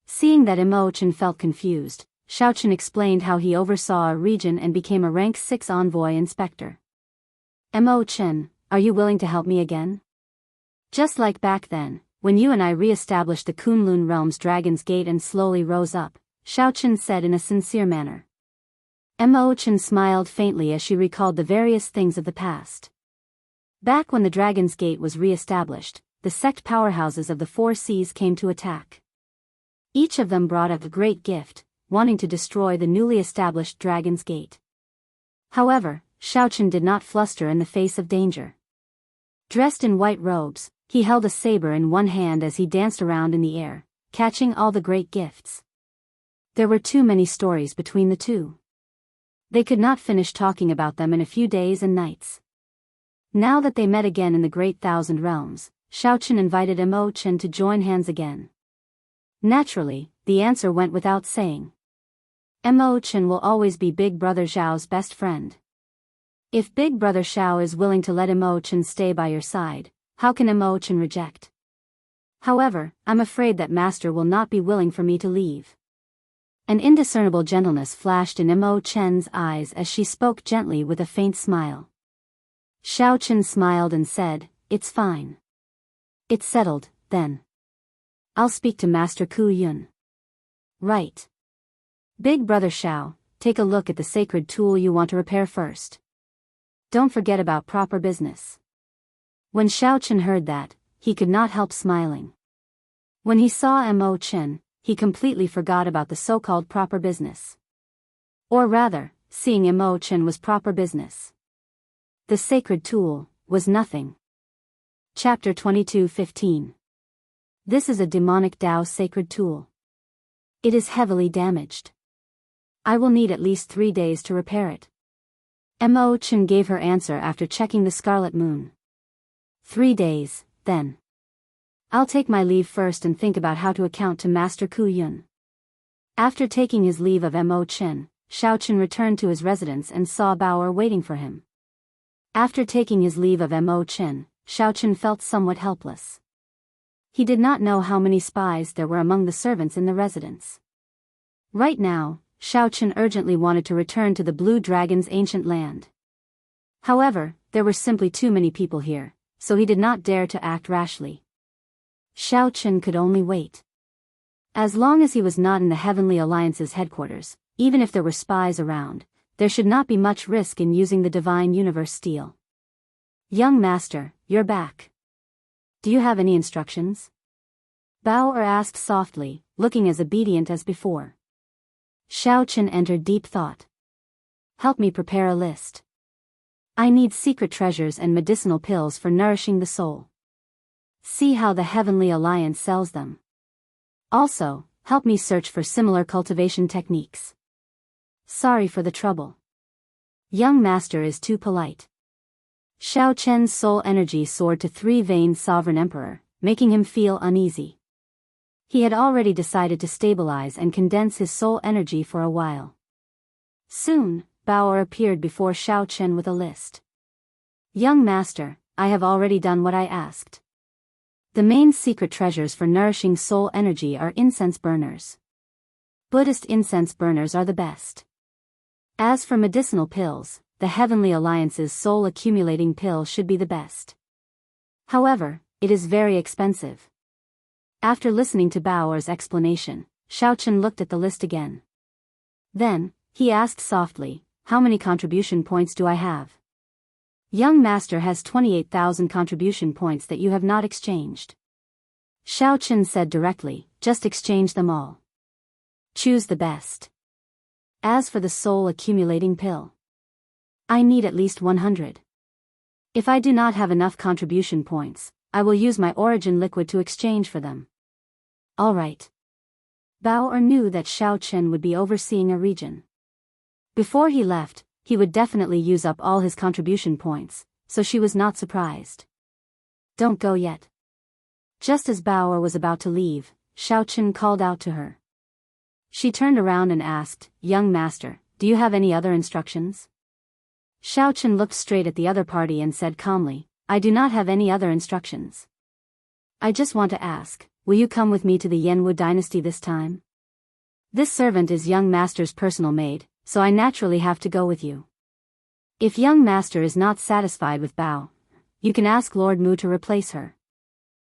Seeing that Imochen felt confused, Xiaochen explained how he oversaw a region and became a rank 6 envoy inspector. "Imochen, are you willing to help me again? Just like back then, when you and I re-established the Kunlun realm's Dragon's Gate and slowly rose up," Xiaochen said in a sincere manner. Imochen smiled faintly as she recalled the various things of the past. Back when the Dragon's Gate was re-established, the sect powerhouses of the Four Seas came to attack. Each of them brought up a great gift, wanting to destroy the newly established Dragon's Gate. However, Xiaochen did not fluster in the face of danger. Dressed in white robes, he held a saber in one hand as he danced around in the air, catching all the great gifts. There were too many stories between the two. They could not finish talking about them in a few days and nights. Now that they met again in the Great Thousand Realms, Xiaochen invited Imochen to join hands again. Naturally, the answer went without saying. Imochen will always be Big Brother Xiao's best friend. If Big Brother Xiao is willing to let Imochen stay by your side, how can Imochen reject? However, I'm afraid that Master will not be willing for me to leave. An indiscernible gentleness flashed in Imochen's eyes as she spoke gently with a faint smile. Xiaochen smiled and said, "It's fine. It's settled, then. I'll speak to Master Ku Yun." "Right. Big Brother Xiao, take a look at the sacred tool you want to repair first. Don't forget about proper business." When Xiaochen heard that, he could not help smiling. When he saw Imochen, he completely forgot about the so-called proper business. Or rather, seeing Imochen was proper business. The sacred tool was nothing. Chapter 22:15. This is a demonic Dao sacred tool. It is heavily damaged. I will need at least 3 days to repair it. Imochen gave her answer after checking the Scarlet Moon. 3 days, then. I'll take my leave first and think about how to account to Master Ku Yun. After taking his leave of Imochen, Xiaochen returned to his residence and saw Bauer waiting for him. After taking his leave of Imochen, Xiaochen felt somewhat helpless. He did not know how many spies there were among the servants in the residence. Right now, Xiaochen urgently wanted to return to the Blue Dragon's ancient land. However, there were simply too many people here, so he did not dare to act rashly. Xiaochen could only wait. As long as he was not in the Heavenly Alliance's headquarters, even if there were spies around, there should not be much risk in using the Divine Universe Steel. "Young Master, you're back. Do you have any instructions?" Bauer asked softly, looking as obedient as before. Xiaochen entered deep thought. "Help me prepare a list. I need secret treasures and medicinal pills for nourishing the soul. See how the Heavenly Alliance sells them. Also, help me search for similar cultivation techniques. Sorry for the trouble. Young Master is too polite." Xiaochen's soul energy soared to 3-veined Sovereign Emperor, making him feel uneasy. He had already decided to stabilize and condense his soul energy for a while. Soon, Bauer appeared before Xiaochen with a list. "Young Master, I have already done what I asked. The main secret treasures for nourishing soul energy are incense burners. Buddhist incense burners are the best. As for medicinal pills, the Heavenly Alliance's soul accumulating pill should be the best. However, it is very expensive." After listening to Bauer's explanation, Xiaochen looked at the list again. Then, he asked softly, "How many contribution points do I have?" "Young Master has 28,000 contribution points that you have not exchanged." Xiaochen said directly, "Just exchange them all. Choose the best. As for the soul accumulating pill, I need at least 100. If I do not have enough contribution points, I will use my origin liquid to exchange for them." "All right." Bauer knew that Xiaochen would be overseeing a region. Before he left, he would definitely use up all his contribution points, so she was not surprised. "Don't go yet." Just as Bauer was about to leave, Xiaochen called out to her. She turned around and asked, "Young Master, do you have any other instructions?" Xiaochen looked straight at the other party and said calmly, "I do not have any other instructions. I just want to ask, will you come with me to the Yanwu dynasty this time? This servant is Young Master's personal maid, so I naturally have to go with you. If Young Master is not satisfied with Bao, you can ask Lord Mu to replace her."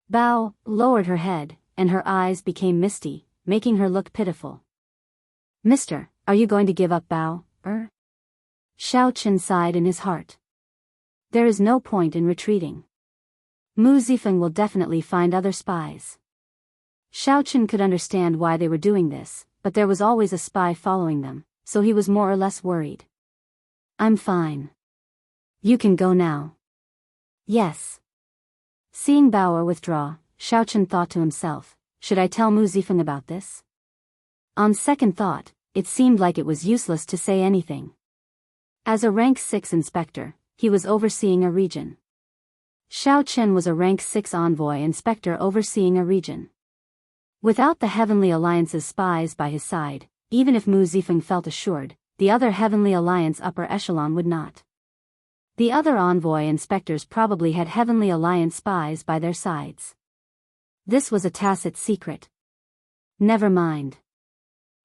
Bao lowered her head, and her eyes became misty, making her look pitiful. "Mister, are you going to give up Bao, Xiaochen sighed in his heart. There is no point in retreating. Mu Zifeng will definitely find other spies. Xiaochen could understand why they were doing this, but there was always a spy following them, so he was more or less worried. "I'm fine. You can go now." "Yes." Seeing Bauer withdraw, Xiaochen thought to himself, should I tell Mu Zifeng about this? On second thought, it seemed like it was useless to say anything. As a rank 6 inspector, he was overseeing a region. Xiao Chen was a rank 6 envoy inspector overseeing a region. Without the Heavenly Alliance's spies by his side, even if Mu Zifeng felt assured, the other Heavenly Alliance upper echelon would not. The other envoy inspectors probably had Heavenly Alliance spies by their sides. This was a tacit secret. Never mind.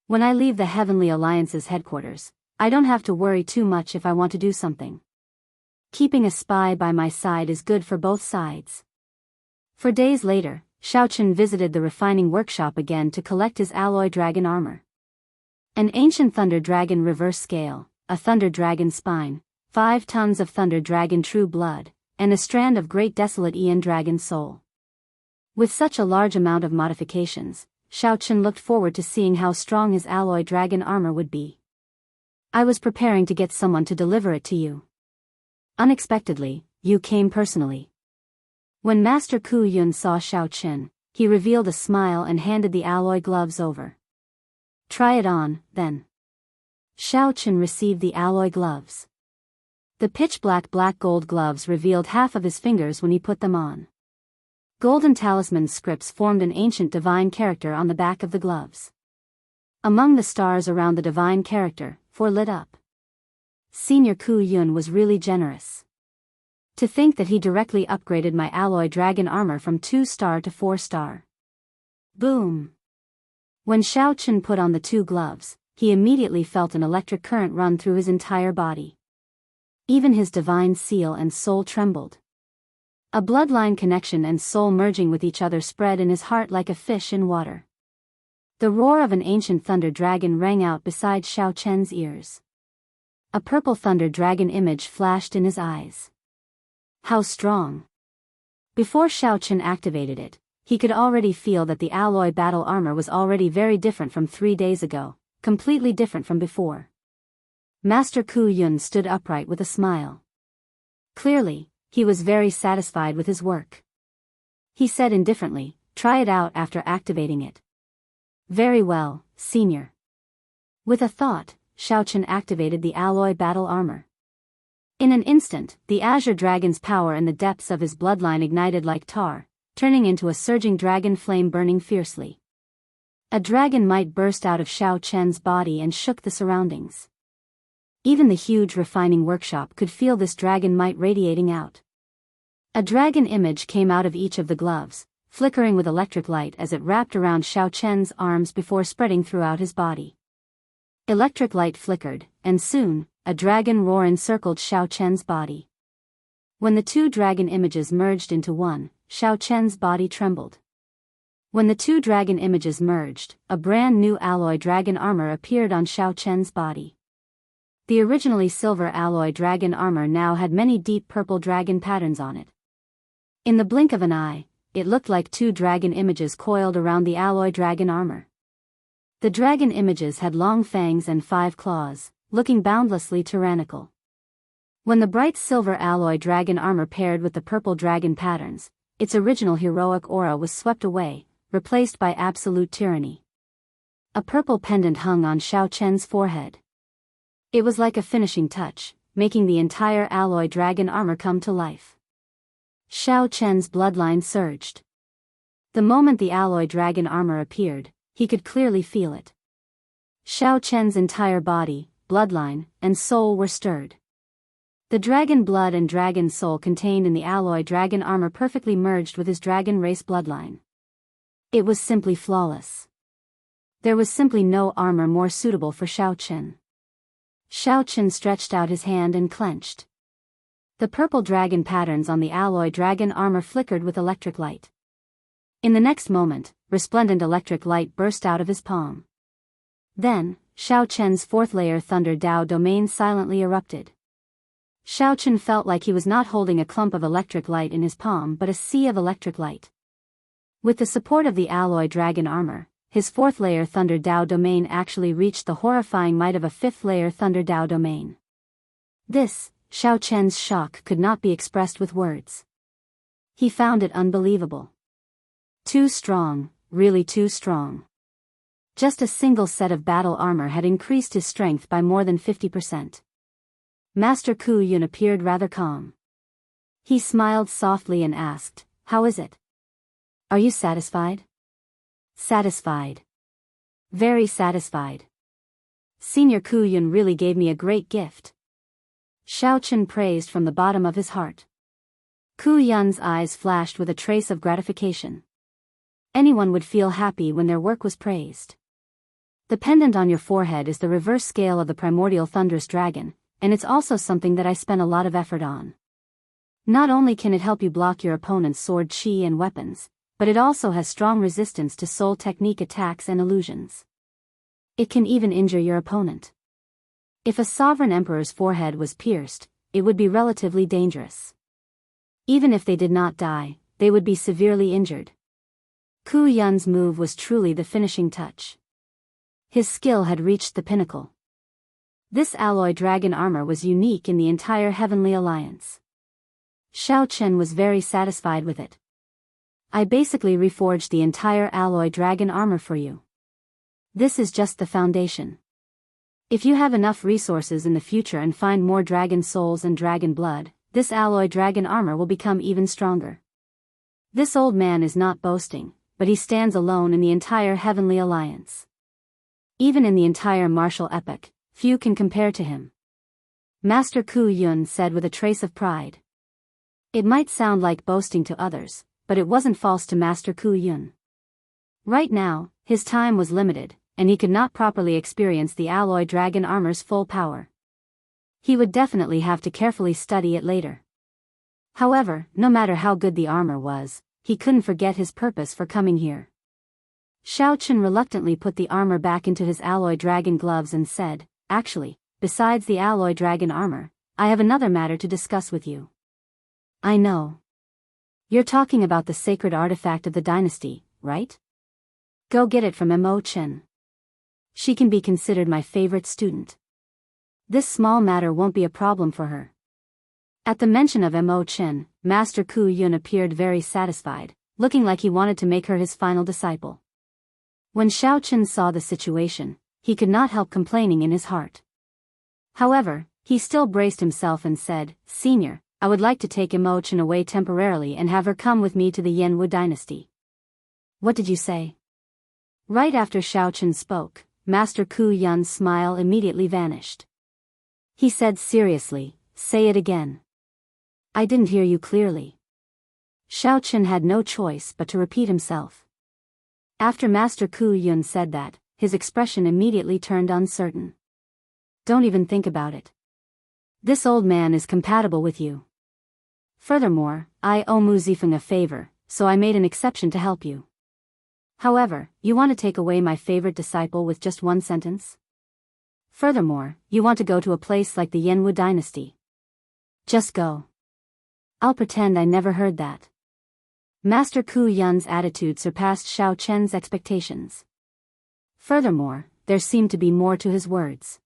When I leave the Heavenly Alliance's headquarters, I don't have to worry too much if I want to do something. Keeping a spy by my side is good for both sides. For days later, Xiao Chen visited the refining workshop again to collect his alloy dragon armor. An ancient thunder dragon reverse scale, a thunder dragon spine, 5 tons of thunder dragon true blood, and a strand of great desolate Aeon dragon soul. With such a large amount of modifications, Xiao Chen looked forward to seeing how strong his alloy dragon armor would be. I was preparing to get someone to deliver it to you. Unexpectedly, you came personally. When Master Ku Yun saw Xiao Chen, he revealed a smile and handed the alloy gloves over. Try it on, then. Xiao Chen received the alloy gloves. The pitch-black black gold gloves revealed half of his fingers when he put them on. Golden talisman scripts formed an ancient divine character on the back of the gloves. Among the stars around the divine character, 4 lit up. Senior Ku Yun was really generous. To think that he directly upgraded my alloy dragon armor from 2-star to 4-star. Boom! When Xiao Chen put on the 2 gloves, he immediately felt an electric current run through his entire body. Even his divine seal and soul trembled. A bloodline connection and soul merging with each other spread in his heart like a fish in water. The roar of an ancient thunder dragon rang out beside Xiao Chen's ears. A purple thunder dragon image flashed in his eyes. How strong! Before Xiao Chen activated it, he could already feel that the alloy battle armor was already very different from 3 days ago, completely different from before. Master Ku Yun stood upright with a smile. Clearly, he was very satisfied with his work. He said indifferently, try it out after activating it. Very well, senior. With a thought, Xiao Chen activated the alloy battle armor. In an instant, the Azure Dragon's power in the depths of his bloodline ignited like tar, turning into a surging dragon flame burning fiercely. A dragon might burst out of Xiao Chen's body and shook the surroundings. Even the huge refining workshop could feel this dragon might radiating out. A dragon image came out of each of the gloves, flickering with electric light as it wrapped around Xiao Chen's arms before spreading throughout his body. Electric light flickered, and soon, a dragon roar encircled Xiao Chen's body. When the 2 dragon images merged into one, Xiao Chen's body trembled. When the 2 dragon images merged, a brand new alloy dragon armor appeared on Xiao Chen's body. The originally silver alloy dragon armor now had many deep purple dragon patterns on it. In the blink of an eye, it looked like 2 dragon images coiled around the alloy dragon armor. The dragon images had long fangs and 5 claws, looking boundlessly tyrannical. When the bright silver alloy dragon armor paired with the purple dragon patterns, its original heroic aura was swept away, replaced by absolute tyranny. A purple pendant hung on Xiao Chen's forehead. It was like a finishing touch, making the entire alloy dragon armor come to life. Xiao Chen's bloodline surged. The moment the alloy dragon armor appeared, he could clearly feel it. Xiao Chen's entire body, bloodline, and soul were stirred. The dragon blood and dragon soul contained in the alloy dragon armor perfectly merged with his dragon race bloodline. It was simply flawless. There was simply no armor more suitable for Xiao Chen. Xiao Chen stretched out his hand and clenched. The purple dragon patterns on the alloy dragon armor flickered with electric light. In the next moment, resplendent electric light burst out of his palm. Then, Xiao Chen's 4th layer Thunder Dao domain silently erupted. Xiao Chen felt like he was not holding a clump of electric light in his palm but a sea of electric light. With the support of the alloy dragon armor, his 4th layer Thunder Dao domain actually reached the horrifying might of a 5th layer Thunder Dao domain. This, Xiao Chen's shock could not be expressed with words. He found it unbelievable. Too strong, really too strong. Just a single set of battle armor had increased his strength by more than 50%. Master Ku Yun appeared rather calm. He smiled softly and asked, "How is it? Are you satisfied?" "Satisfied. Very satisfied. Senior Ku Yun really gave me a great gift." Xiao Chen praised from the bottom of his heart. Ku Yun's eyes flashed with a trace of gratification. Anyone would feel happy when their work was praised. The pendant on your forehead is the reverse scale of the primordial thunderous dragon, and it's also something that I spent a lot of effort on. Not only can it help you block your opponent's sword chi and weapons, but it also has strong resistance to soul technique attacks and illusions. It can even injure your opponent. If a sovereign emperor's forehead was pierced, it would be relatively dangerous. Even if they did not die, they would be severely injured. Ku Yun's move was truly the finishing touch. His skill had reached the pinnacle. This alloy dragon armor was unique in the entire Heavenly Alliance. Xiao Chen was very satisfied with it. "I basically reforged the entire alloy dragon armor for you. This is just the foundation. If you have enough resources in the future and find more dragon souls and dragon blood, this alloy dragon armor will become even stronger." This old man is not boasting, but he stands alone in the entire Heavenly Alliance. Even in the entire martial epoch, few can compare to him. Master Ku Yun said with a trace of pride. It might sound like boasting to others, but it wasn't false to Master Ku Yun. Right now, his time was limited, and he could not properly experience the alloy dragon armor's full power. He would definitely have to carefully study it later. However, no matter how good the armor was, he couldn't forget his purpose for coming here. Xiao Chen reluctantly put the armor back into his alloy dragon gloves and said, "Actually, besides the alloy dragon armor, I have another matter to discuss with you." "I know. You're talking about the sacred artifact of the dynasty, right? Go get it from Mo Chen. She can be considered my favorite student. This small matter won't be a problem for her." At the mention of Mo Chen, Master Ku Yun appeared very satisfied, looking like he wanted to make her his final disciple. When Xiao Chen saw the situation, he could not help complaining in his heart. However, he still braced himself and said, "Senior, I would like to take Mo Chen away temporarily and have her come with me to the Yanwu dynasty." "What did you say?" Right after Xiao Chen spoke, Master Ku Yun's smile immediately vanished. He said seriously, "Say it again. I didn't hear you clearly." Xiao Chen had no choice but to repeat himself. After Master Ku Yun said that, his expression immediately turned uncertain. "Don't even think about it. This old man is compatible with you. Furthermore, I owe Mu Zifeng a favor, so I made an exception to help you. However, you want to take away my favorite disciple with just one sentence? Furthermore, you want to go to a place like the Yanwu dynasty. Just go. I'll pretend I never heard that." Master Ku Yun's attitude surpassed Xiao Chen's expectations. Furthermore, there seemed to be more to his words.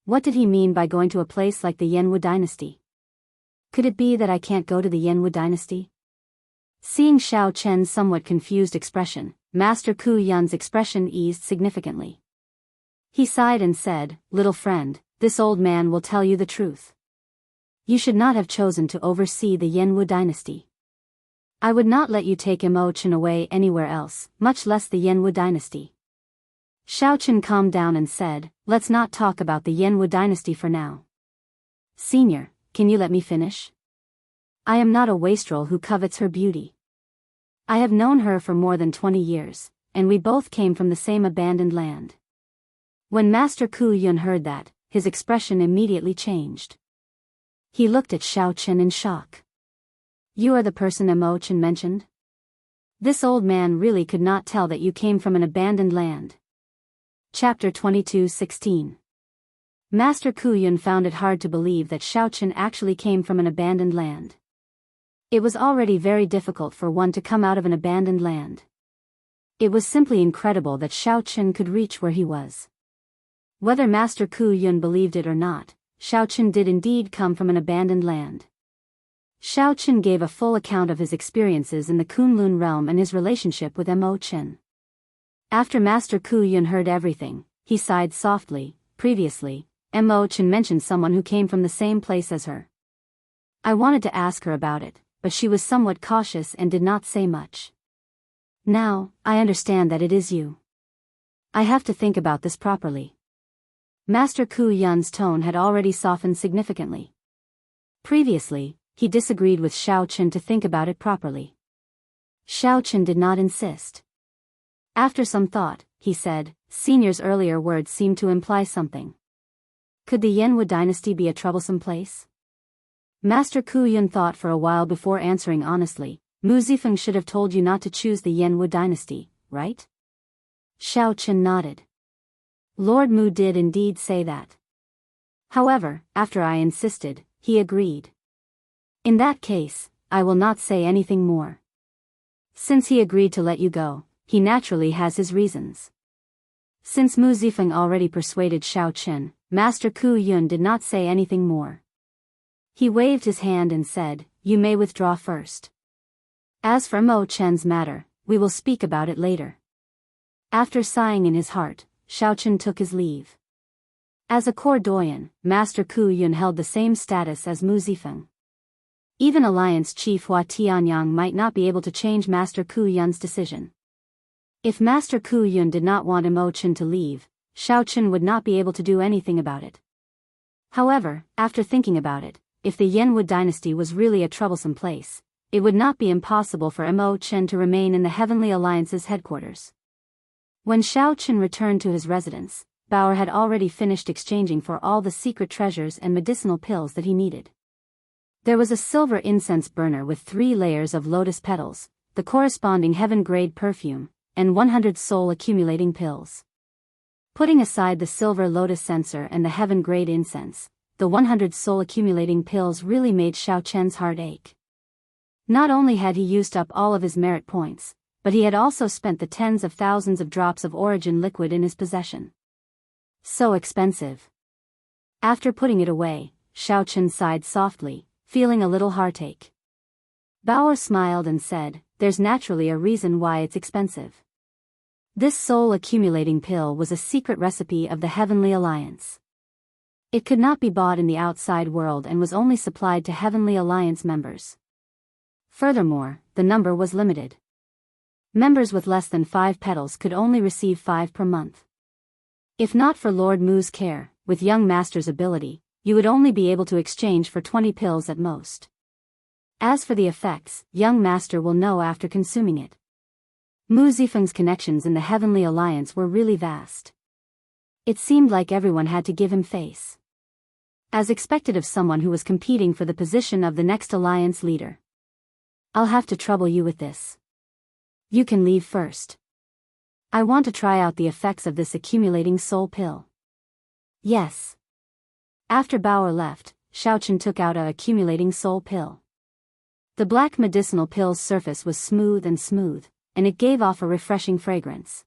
What did he mean by going to a place like the Yanwu dynasty? Could it be that I can't go to the Yanwu dynasty? Seeing Xiao Chen's somewhat confused expression, Master Ku Yun's expression eased significantly. He sighed and said, "Little friend, this old man will tell you the truth. You should not have chosen to oversee the Yanwu dynasty. I would not let you take Mo Chen away anywhere else, much less the Yanwu dynasty." Xiao Chen calmed down and said, "Let's not talk about the Yanwu dynasty for now. Senior, can you let me finish? I am not a wastrel who covets her beauty. I have known her for more than 20 years, and we both came from the same abandoned land." When Master Ku Yun heard that, his expression immediately changed. He looked at Xiao Chen in shock. "You are the person Mo Chen mentioned? This old man really could not tell that you came from an abandoned land." Chapter 22:16. Master Ku Yun found it hard to believe that Xiao Chen actually came from an abandoned land. It was already very difficult for one to come out of an abandoned land. It was simply incredible that Xiao Chen could reach where he was. Whether Master Ku Yun believed it or not, Xiao Chen did indeed come from an abandoned land. Xiao gave a full account of his experiences in the Kunlun realm and his relationship with Mo Chen. After Master Ku Yun heard everything, he sighed softly. Previously, Mo Chen mentioned someone who came from the same place as her. I wanted to ask her about it, but she was somewhat cautious and did not say much. Now, I understand that it is you. I have to think about this properly. Master Ku Yun's tone had already softened significantly. Previously, he disagreed with Xiao Chen to think about it properly. Xiao Chen did not insist. After some thought, he said, Senior's earlier words seemed to imply something. Could the Yanwu dynasty be a troublesome place? Master Ku Yun thought for a while before answering honestly. Mu Zifeng should have told you not to choose the Yanwu dynasty, right? Xiao Chen nodded. Lord Mu did indeed say that. However, after I insisted, he agreed. In that case, I will not say anything more. Since he agreed to let you go, he naturally has his reasons. Since Mu Zifeng already persuaded Xiao Chen, Master Ku Yun did not say anything more. He waved his hand and said, You may withdraw first. As for Mo Chen's matter, we will speak about it later. After sighing in his heart, Xiao Chen took his leave. As a core doyen, Master Ku Yun held the same status as Mu Zifeng. Even Alliance Chief Hua Tianyang might not be able to change Master Ku Yun's decision. If Master Ku Yun did not want Mo Chen to leave, Xiao Chen would not be able to do anything about it. However, after thinking about it, if the Yanwu dynasty was really a troublesome place, it would not be impossible for Mo Chen to remain in the Heavenly Alliance's headquarters. When Xiao Chen returned to his residence, Bauer had already finished exchanging for all the secret treasures and medicinal pills that he needed. There was a silver incense burner with 3 layers of lotus petals, the corresponding heaven-grade perfume, and 100 soul-accumulating pills. Putting aside the silver lotus censer and the heaven-grade incense, the 100 soul-accumulating pills really made Xiao Chen's heart ache. Not only had he used up all of his merit points, but he had also spent the tens of thousands of drops of origin liquid in his possession. So expensive. After putting it away, Xiao Chen sighed softly, feeling a little heartache. Bauer smiled and said, There's naturally a reason why it's expensive. This soul-accumulating pill was a secret recipe of the Heavenly Alliance. It could not be bought in the outside world and was only supplied to Heavenly Alliance members. Furthermore, the number was limited. Members with less than 5 petals could only receive 5 per month. If not for Lord Mu's care, with young master's ability, you would only be able to exchange for 20 pills at most. As for the effects, young master will know after consuming it. Mu Zifeng's connections in the Heavenly Alliance were really vast. It seemed like everyone had to give him face. As expected of someone who was competing for the position of the next alliance leader. I'll have to trouble you with this. You can leave first. I want to try out the effects of this accumulating soul pill. Yes. After Bauer left, Xiao Chen took out a accumulating soul pill. The black medicinal pill's surface was smooth, and it gave off a refreshing fragrance.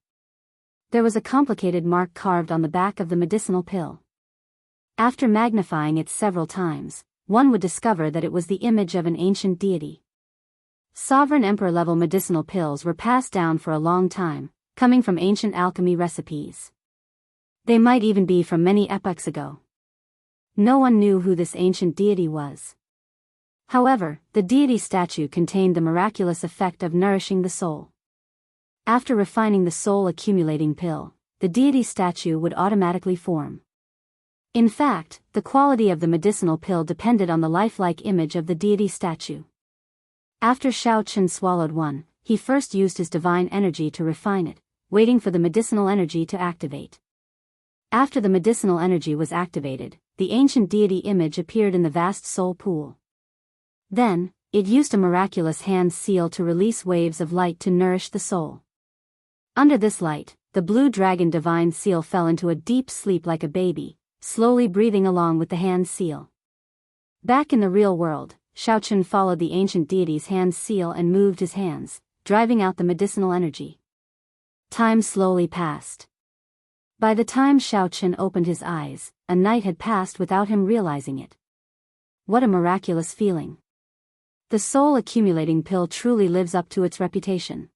There was a complicated mark carved on the back of the medicinal pill. After magnifying it several times, one would discover that it was the image of an ancient deity. Sovereign Emperor-level medicinal pills were passed down for a long time, coming from ancient alchemy recipes. They might even be from many epochs ago. No one knew who this ancient deity was. However, the deity statue contained the miraculous effect of nourishing the soul. After refining the soul-accumulating pill, the deity statue would automatically form. In fact, the quality of the medicinal pill depended on the lifelike image of the deity statue. After Xiao Chen swallowed one, he first used his divine energy to refine it, waiting for the medicinal energy to activate. After the medicinal energy was activated, the ancient deity image appeared in the vast soul pool. Then, it used a miraculous hand seal to release waves of light to nourish the soul. Under this light, the blue dragon divine seal fell into a deep sleep like a baby, slowly breathing along with the hand seal. Back in the real world, Xiao Chen followed the ancient deity's hand seal and moved his hands, driving out the medicinal energy. Time slowly passed. By the time Xiao Chen opened his eyes, a night had passed without him realizing it. What a miraculous feeling. The soul accumulating pill truly lives up to its reputation.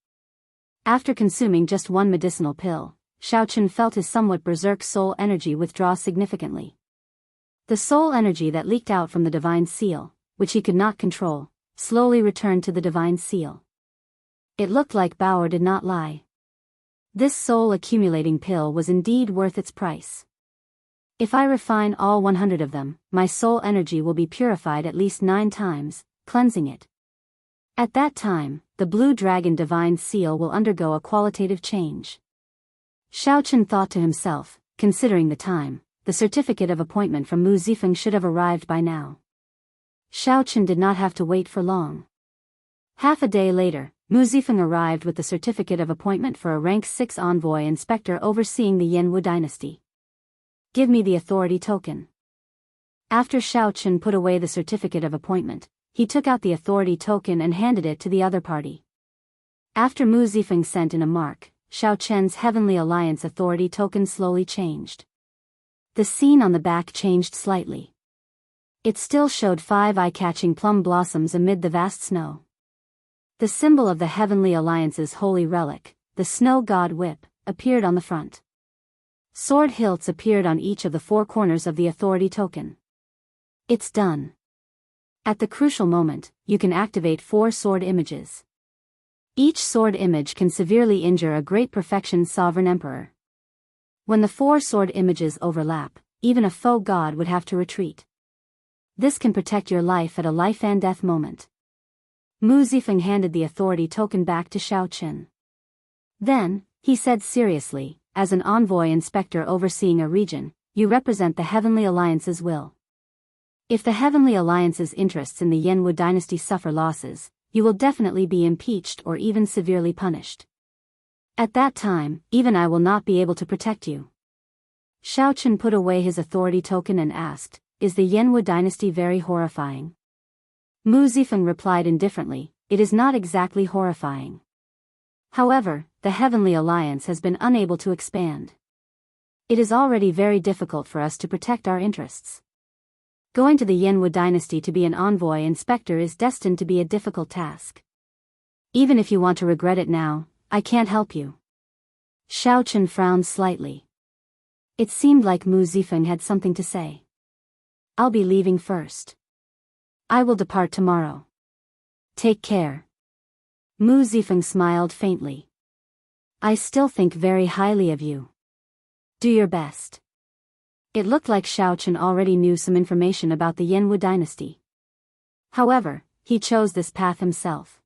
After consuming just one medicinal pill, Xiaochen felt his somewhat berserk soul energy withdraw significantly. The soul energy that leaked out from the divine seal, which he could not control, slowly returned to the divine seal. It looked like Bauer did not lie. This soul accumulating pill was indeed worth its price. If I refine all 100 of them, my soul energy will be purified at least 9 times, cleansing it. At that time, the blue dragon divine seal will undergo a qualitative change. Xiaochen thought to himself, considering the time, the certificate of appointment from Mu Zifeng should have arrived by now. Xiaochen did not have to wait for long. Half a day later, Mu Zifeng arrived with the certificate of appointment for a rank 6 envoy inspector overseeing the Yanwu dynasty. Give me the authority token. After Xiaochen put away the certificate of appointment, he took out the authority token and handed it to the other party. After Mu Zifeng sent in a mark, Xiaochen's Heavenly Alliance authority token slowly changed. The scene on the back changed slightly. It still showed 5 eye-catching plum blossoms amid the vast snow. The symbol of the Heavenly Alliance's holy relic, the snow god whip, appeared on the front. Sword hilts appeared on each of the 4 corners of the authority token. It's done. At the crucial moment, you can activate 4 sword images. Each sword image can severely injure a great perfection sovereign emperor. When the 4 sword images overlap, even a foe god would have to retreat. This can protect your life at a life and death moment. Mu Zifeng handed the authority token back to Xiaochen. Then, he said seriously, as an envoy inspector overseeing a region, you represent the Heavenly Alliance's will. If the Heavenly Alliance's interests in the Yanwu dynasty suffer losses, you will definitely be impeached or even severely punished. At that time, even I will not be able to protect you. Xiaochen put away his authority token and asked, is the Yanwu dynasty very horrifying? Mu Zifeng replied indifferently, it is not exactly horrifying. However, the Heavenly Alliance has been unable to expand. It is already very difficult for us to protect our interests. Going to the Yanwu dynasty to be an envoy inspector is destined to be a difficult task. Even if you want to regret it now, I can't help you. Xiaochen frowned slightly. It seemed like Mu Zifeng had something to say. I'll be leaving first. I will depart tomorrow. Take care. Mu Zifeng smiled faintly. I still think very highly of you. Do your best. It looked like Xiaochen already knew some information about the Yanwu dynasty. However, he chose this path himself.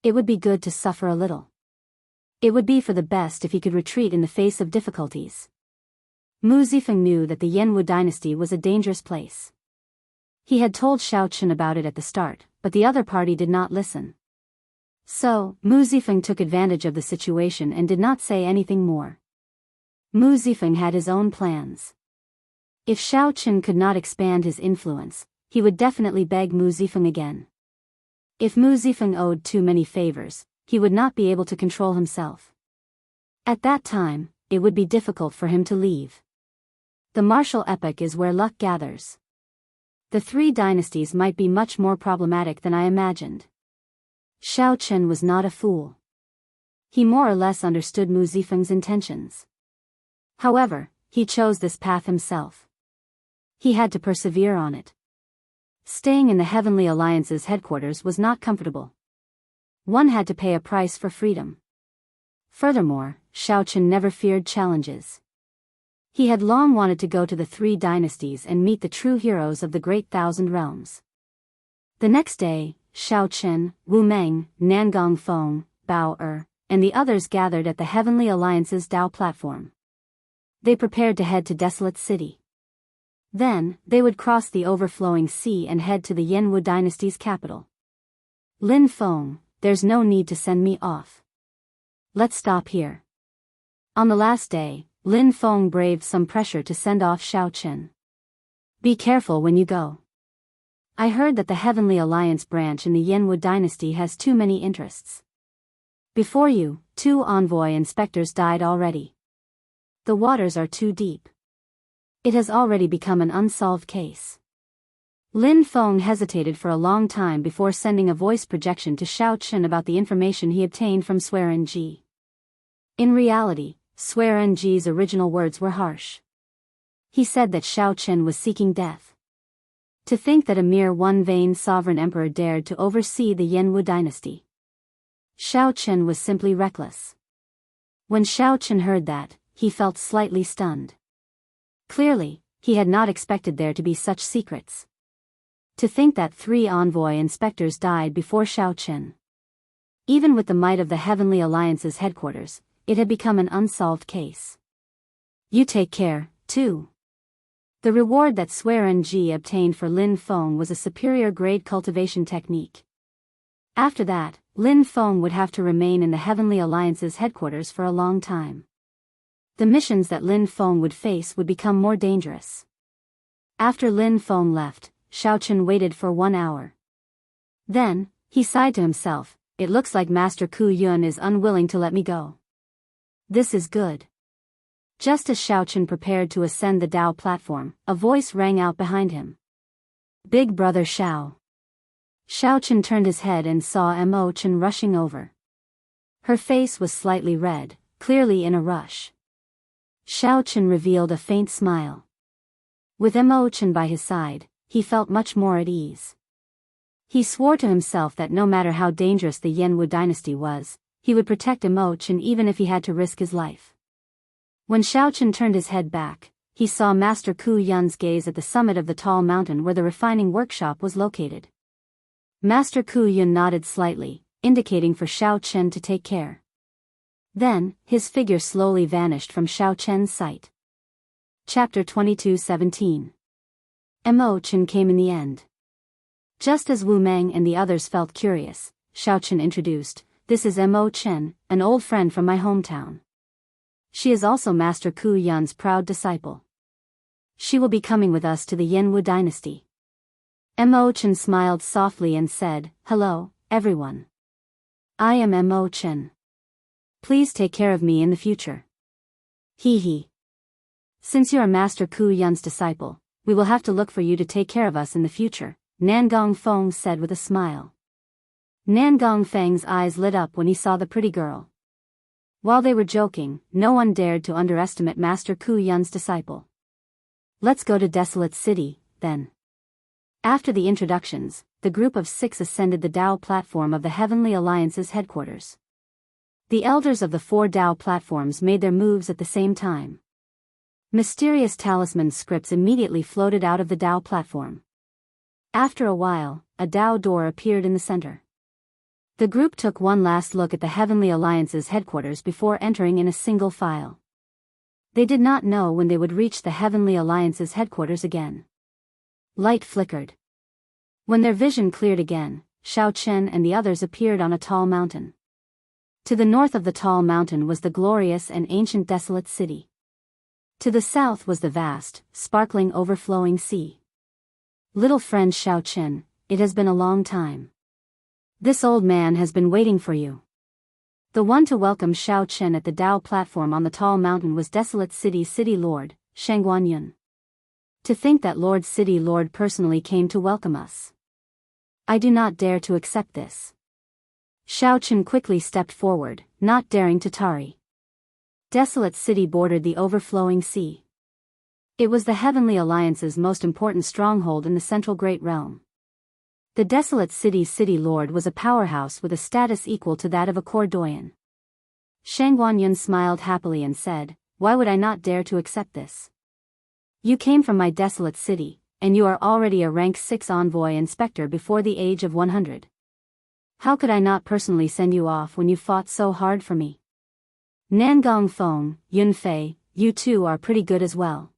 It would be good to suffer a little. It would be for the best if he could retreat in the face of difficulties. Mu Zifeng knew that the Yanwu dynasty was a dangerous place. He had told Xiaochen about it at the start, but the other party did not listen. So, Mu Zifeng took advantage of the situation and did not say anything more. Mu Zifeng had his own plans. If Xiaochen could not expand his influence, he would definitely beg Mu Zifeng again. If Mu Zifeng owed too many favors, he would not be able to control himself. At that time, it would be difficult for him to leave. The martial epoch is where luck gathers. The 3 dynasties might be much more problematic than I imagined. Xiaochen was not a fool. He more or less understood Mu Zifeng's intentions. However, he chose this path himself. He had to persevere on it. Staying in the Heavenly Alliance's headquarters was not comfortable. One had to pay a price for freedom. Furthermore, Xiaochen never feared challenges. He had long wanted to go to the 3 dynasties and meet the true heroes of the Great Thousand Realms. The next day, Xiaochen, Wu Meng, Nangong Feng, Bao Er, and the others gathered at the Heavenly Alliance's Dao platform. They prepared to head to Desolate City. Then, they would cross the overflowing sea and head to the Yanwu dynasty's capital. Lin Feng, there's no need to send me off. Let's stop here. On the last day, Lin Feng braved some pressure to send off Xiaochen. Be careful when you go. I heard that the Heavenly Alliance branch in the Yanwu dynasty has too many interests. Before you, 2 envoy inspectors died already. The waters are too deep. It has already become an unsolved case. Lin Feng hesitated for a long time before sending a voice projection to Xiao Chen about the information he obtained from Swearenji. In reality, Swearenji's original words were harsh. He said that Xiao Chen was seeking death. To think that a mere one-vain sovereign emperor dared to oversee the Yanwu dynasty. Xiao Chen was simply reckless. When Xiao Chen heard that, he felt slightly stunned. Clearly, he had not expected there to be such secrets. To think that 3 envoy inspectors died before Xiao Chen. Even with the might of the Heavenly Alliance's headquarters, it had become an unsolved case. You take care, too. The reward that Swearenji obtained for Lin Feng was a superior grade cultivation technique. After that, Lin Feng would have to remain in the Heavenly Alliance's headquarters for a long time. The missions that Lin Feng would face would become more dangerous. After Lin Feng left, Xiao Chen waited for 1 hour. Then, he sighed to himself, it looks like Master Ku Yun is unwilling to let me go. This is good. Just as Xiao Chen prepared to ascend the Dao platform, a voice rang out behind him. Big brother Xiao. Xiao Chen turned his head and saw Mo Chen rushing over. Her face was slightly red, clearly in a rush. Xiao Chen revealed a faint smile. With Mo Chen by his side, he felt much more at ease. He swore to himself that no matter how dangerous the Yanwu dynasty was, he would protect Mo Chen even if he had to risk his life. When Xiao Chen turned his head back, he saw Master Ku Yun's gaze at the summit of the tall mountain where the refining workshop was located. Master Ku Yun nodded slightly, indicating for Xiao Chen to take care. Then, his figure slowly vanished from Xiao Chen's sight. Chapter 22:17. Mo Chen came in the end. Just as Wu Meng and the others felt curious, Xiao Chen introduced, this is Mo Chen, an old friend from my hometown. She is also Master Ku Yun's proud disciple. She will be coming with us to the Yanwu dynasty. Mo Chen smiled softly and said, hello, everyone. I am Mo Chen. Please take care of me in the future. Hee hee. Since you are Master Ku Yun's disciple, we will have to look for you to take care of us in the future, Nangong Feng said with a smile. Nangong Feng's eyes lit up when he saw the pretty girl. While they were joking, no one dared to underestimate Master Ku Yun's disciple. Let's go to Desolate City, then. After the introductions, the group of 6 ascended the Dao platform of the Heavenly Alliance's headquarters. The elders of the 4 Dao platforms made their moves at the same time. Mysterious talisman scripts immediately floated out of the Dao platform. After a while, a Dao door appeared in the center. The group took one last look at the Heavenly Alliance's headquarters before entering in a single file. They did not know when they would reach the Heavenly Alliance's headquarters again. Light flickered. When their vision cleared again, Xiao Chen and the others appeared on a tall mountain. To the north of the tall mountain was the glorious and ancient Desolate City. To the south was the vast, sparkling overflowing sea. Little friend Xiao Chen, it has been a long time. This old man has been waiting for you. The one to welcome Xiao Chen at the Dao platform on the tall mountain was Desolate City's City Lord, Shangguanyun. To think that Lord City Lord personally came to welcome us. I do not dare to accept this. Xiao Chen quickly stepped forward, not daring to tarry. Desolate City bordered the overflowing sea. It was the Heavenly Alliance's most important stronghold in the Central Great Realm. The Desolate City's City Lord was a powerhouse with a status equal to that of a court doyen. Shangguanyun smiled happily and said, why would I not dare to accept this? You came from my Desolate City, and you are already a rank 6 envoy inspector before the age of 100. How could I not personally send you off when you fought so hard for me? Nangong Feng, Yun Fei, you two are pretty good as well.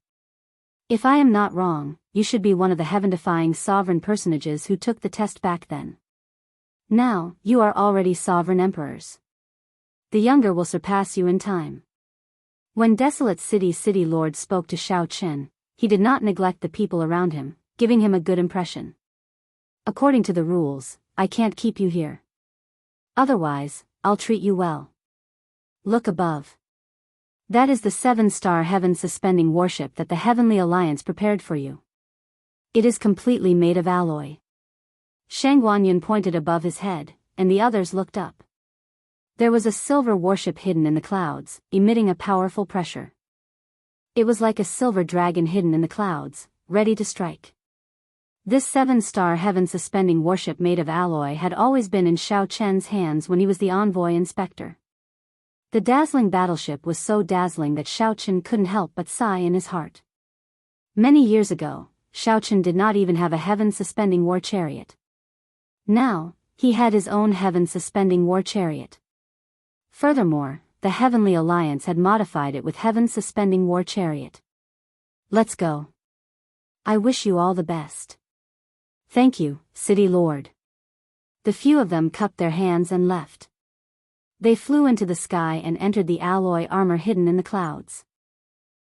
If I am not wrong, you should be one of the heaven-defying sovereign personages who took the test back then. Now, you are already sovereign emperors. The younger will surpass you in time. When Desolate City's City Lord spoke to Xiao Chen, he did not neglect the people around him, giving him a good impression. According to the rules, I can't keep you here. Otherwise, I'll treat you well. Look above. That is the 7-star heaven suspending warship that the Heavenly Alliance prepared for you. It is completely made of alloy. Shangguanyan pointed above his head, and the others looked up. There was a silver warship hidden in the clouds, emitting a powerful pressure. It was like a silver dragon hidden in the clouds, ready to strike. This 7-star heaven-suspending warship made of alloy had always been in Xiao Chen's hands when he was the envoy inspector. The dazzling battleship was so dazzling that Xiao Chen couldn't help but sigh in his heart. Many years ago, Xiao Chen did not even have a heaven-suspending war chariot. Now, he had his own heaven-suspending war chariot. Furthermore, the Heavenly Alliance had modified it with heaven-suspending war chariot. Let's go. I wish you all the best. Thank you, City Lord. The few of them cupped their hands and left. They flew into the sky and entered the alloy armor hidden in the clouds.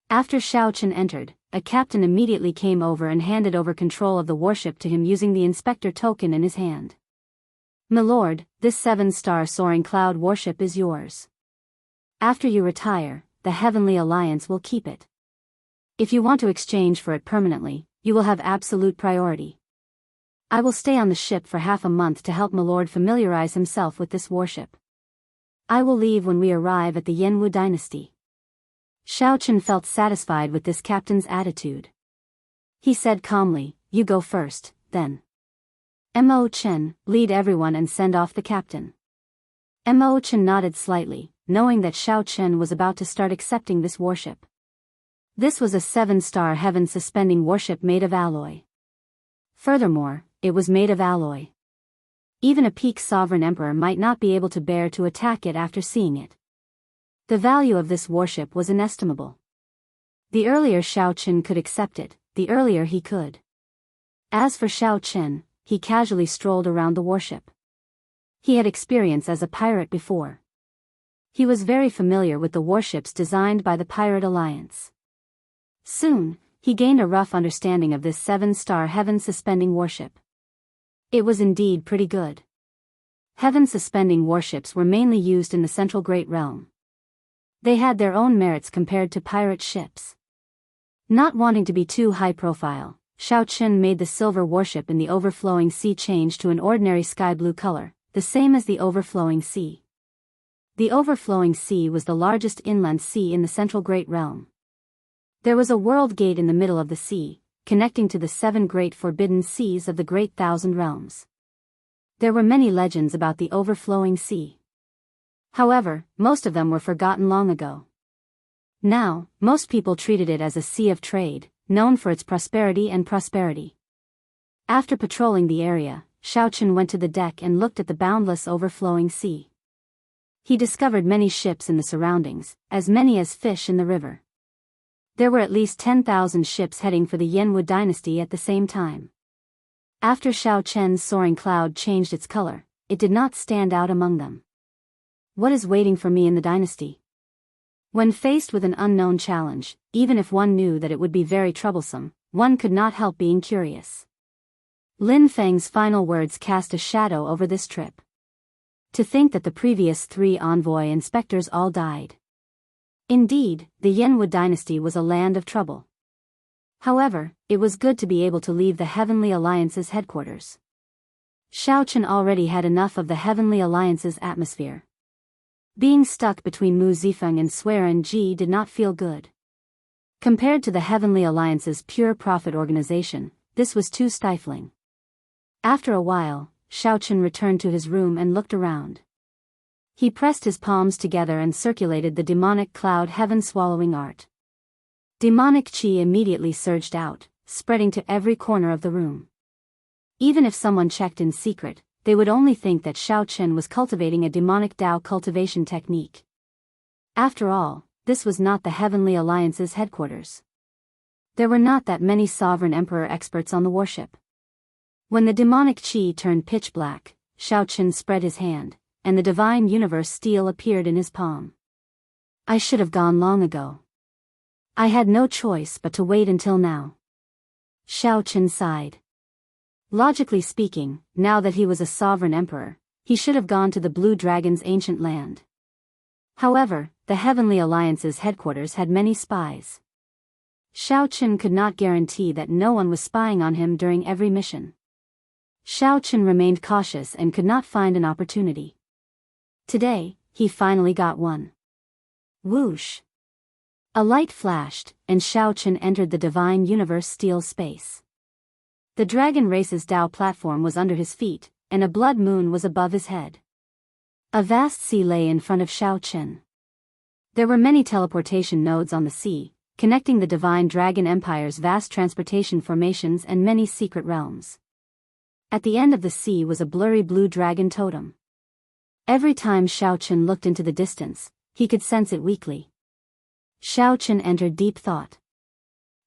After Xiao Chen entered, a captain immediately came over and handed over control of the warship to him using the inspector token in his hand. "Milord, this 7-star soaring cloud warship is yours. After you retire, the Heavenly Alliance will keep it. If you want to exchange for it permanently, you will have absolute priority. I will stay on the ship for half a month to help Milord familiarize himself with this warship. I will leave when we arrive at the Yanwu dynasty." Xiao Chen felt satisfied with this captain's attitude. He said calmly, "You go first, then. Mo Chen, lead everyone and send off the captain." Mo Chen nodded slightly, knowing that Xiao Chen was about to start accepting this warship. This was a 7-star heaven-suspending warship made of alloy. Furthermore, it was made of alloy. Even a peak sovereign emperor might not be able to bear to attack it after seeing it. The value of this warship was inestimable. The earlier Xiao Chen could accept it, the earlier he could. As for Xiao Chen, he casually strolled around the warship. He had experience as a pirate before. He was very familiar with the warships designed by the Pirate Alliance. Soon, he gained a rough understanding of this 7-star heaven-suspending warship. It was indeed pretty good. Heaven-suspending warships were mainly used in the Central Great Realm. They had their own merits compared to pirate ships. Not wanting to be too high-profile, Xiao Chen made the silver warship in the overflowing sea change to an ordinary sky blue color, the same as the overflowing sea. The overflowing sea was the largest inland sea in the Central Great Realm. There was a world gate in the middle of the sea, connecting to the 7 great forbidden seas of the Great Thousand Realms. There were many legends about the overflowing sea. However, most of them were forgotten long ago. Now, most people treated it as a sea of trade, known for its prosperity and prosperity. After patrolling the area, Xiao Chen went to the deck and looked at the boundless overflowing sea. He discovered many ships in the surroundings, as many as fish in the river. There were at least 10,000 ships heading for the Yanwu dynasty at the same time. After Xiao Chen's soaring cloud changed its color, it did not stand out among them. What is waiting for me in the dynasty? When faced with an unknown challenge, even if one knew that it would be very troublesome, one could not help being curious. Lin Feng's final words cast a shadow over this trip. To think that the previous 3 envoy inspectors all died. Indeed, the Yanwu dynasty was a land of trouble. However, it was good to be able to leave the Heavenly Alliance's headquarters. Xiao Chen already had enough of the Heavenly Alliance's atmosphere. Being stuck between Mu Zifeng and Swearen Ji did not feel good. Compared to the Heavenly Alliance's pure profit organization, this was too stifling. After a while, Xiao Chen returned to his room and looked around. He pressed his palms together and circulated the demonic cloud heaven-swallowing art. Demonic chi immediately surged out, spreading to every corner of the room. Even if someone checked in secret, they would only think that Xiao Chen was cultivating a demonic Dao cultivation technique. After all, this was not the Heavenly Alliance's headquarters. There were not that many sovereign emperor experts on the warship. When the demonic chi turned pitch black, Xiao Chen spread his hand, and the divine universe steel appeared in his palm. I should have gone long ago. I had no choice but to wait until now. Xiao Chen sighed. Logically speaking, now that he was a sovereign emperor, he should have gone to the Blue Dragon's ancient land. However, the Heavenly Alliance's headquarters had many spies. Xiao Chen could not guarantee that no one was spying on him during every mission. Xiao Chen remained cautious and could not find an opportunity. Today, he finally got one. Whoosh! A light flashed, and Xiao Chen entered the Divine Universe Steel space. The Dragon Race's Dao platform was under his feet, and a blood moon was above his head. A vast sea lay in front of Xiao Chen. There were many teleportation nodes on the sea, connecting the Divine Dragon Empire's vast transportation formations and many secret realms. At the end of the sea was a blurry blue dragon totem. Every time Xiao Chen looked into the distance, he could sense it weakly. Xiao Chen entered deep thought.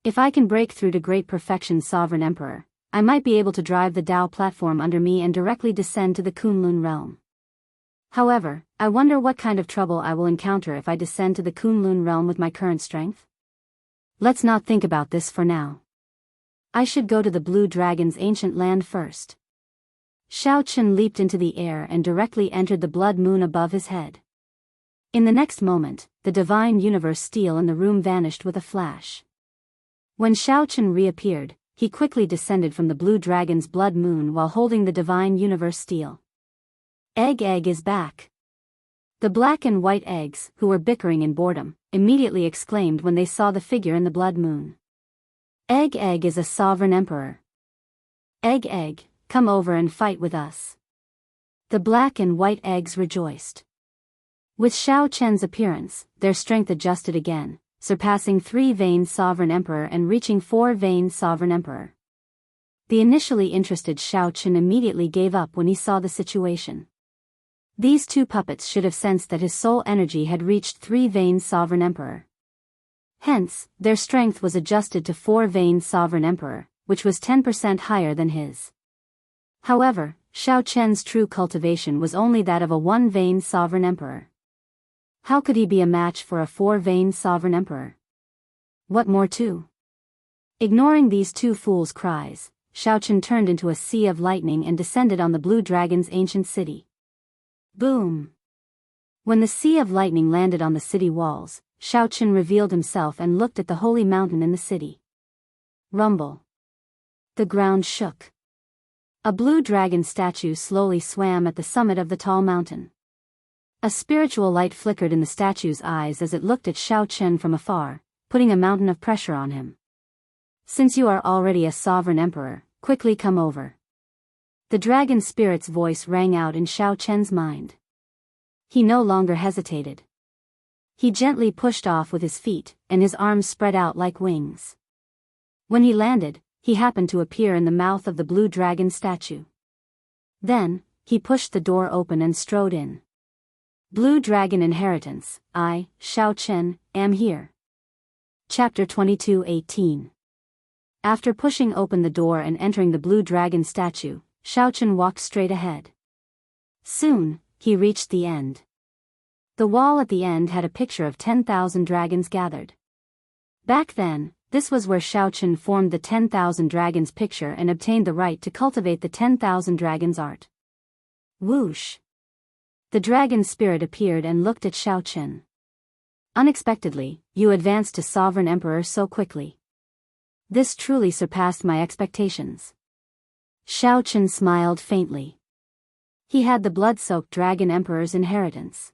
If I can break through to great perfection, Sovereign Emperor, I might be able to drive the Dao platform under me and directly descend to the Kunlun realm. However, I wonder what kind of trouble I will encounter if I descend to the Kunlun realm with my current strength. Let's not think about this for now. I should go to the Blue Dragon's ancient land first. Xiao Chen leaped into the air and directly entered the blood moon above his head. In the next moment, the Divine Universe Steel in the room vanished with a flash. When Xiao Chen reappeared, he quickly descended from the Blue Dragon's blood moon while holding the Divine Universe Steel. Egg is back. The black and white eggs, who were bickering in boredom, immediately exclaimed when they saw the figure in the blood moon. Egg is a sovereign emperor. Egg, come over and fight with us. The black and white eggs rejoiced. With Xiao Chen's appearance, their strength adjusted again, surpassing 3-Vein Sovereign Emperor and reaching 4-Vein Sovereign Emperor. The initially interested Xiao Chen immediately gave up when he saw the situation. These two puppets should have sensed that his soul energy had reached 3-Vein Sovereign Emperor. Hence, their strength was adjusted to 4-Vein Sovereign Emperor, which was 10% higher than his. However, Xiao Chen's true cultivation was only that of a 1-Vein Sovereign Emperor. How could he be a match for a 4-Vein Sovereign Emperor? What more too? Ignoring these two fools' cries, Xiao Chen turned into a sea of lightning and descended on the Blue Dragon's ancient city. Boom! When the sea of lightning landed on the city walls, Xiao Chen revealed himself and looked at the holy mountain in the city. Rumble. The ground shook. A blue dragon statue slowly swam at the summit of the tall mountain. A spiritual light flickered in the statue's eyes as it looked at Xiao Chen from afar, putting a mountain of pressure on him. Since you are already a sovereign emperor, quickly come over. The dragon spirit's voice rang out in Xiao Chen's mind. He no longer hesitated. He gently pushed off with his feet, and his arms spread out like wings. When he landed, he happened to appear in the mouth of the blue dragon statue. Then, he pushed the door open and strode in. Blue Dragon Inheritance, I, Xiao Chen, am here. Chapter 22:18. After pushing open the door and entering the blue dragon statue, Xiao Chen walked straight ahead. Soon, he reached the end. The wall at the end had a picture of 10,000 dragons gathered. Back then, this was where Xiao Chen formed the 10,000 dragons picture and obtained the right to cultivate the 10,000 dragons art. Whoosh! The dragon spirit appeared and looked at Xiao Chen. Unexpectedly, you advanced to Sovereign Emperor so quickly. This truly surpassed my expectations. Xiao Chen smiled faintly. He had the blood-soaked Dragon Emperor's inheritance.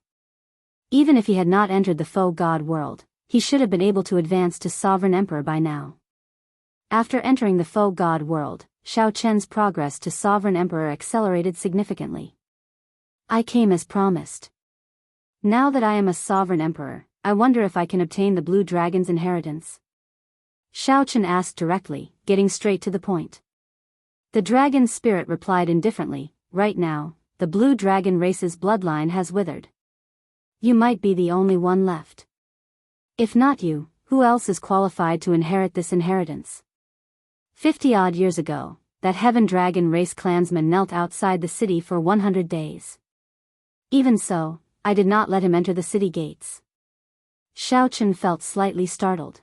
Even if he had not entered the faux god world, he should have been able to advance to Sovereign Emperor by now. After entering the faux god world, Xiao Chen's progress to Sovereign Emperor accelerated significantly. I came as promised. Now that I am a Sovereign Emperor, I wonder if I can obtain the Blue Dragon's inheritance. Xiao Chen asked directly, getting straight to the point. The dragon spirit replied indifferently, right now, the Blue Dragon race's bloodline has withered. You might be the only one left. If not you, who else is qualified to inherit this inheritance? 50-odd years ago, that Heaven Dragon race clansman knelt outside the city for 100 days. Even so, I did not let him enter the city gates. Xiao Chen felt slightly startled.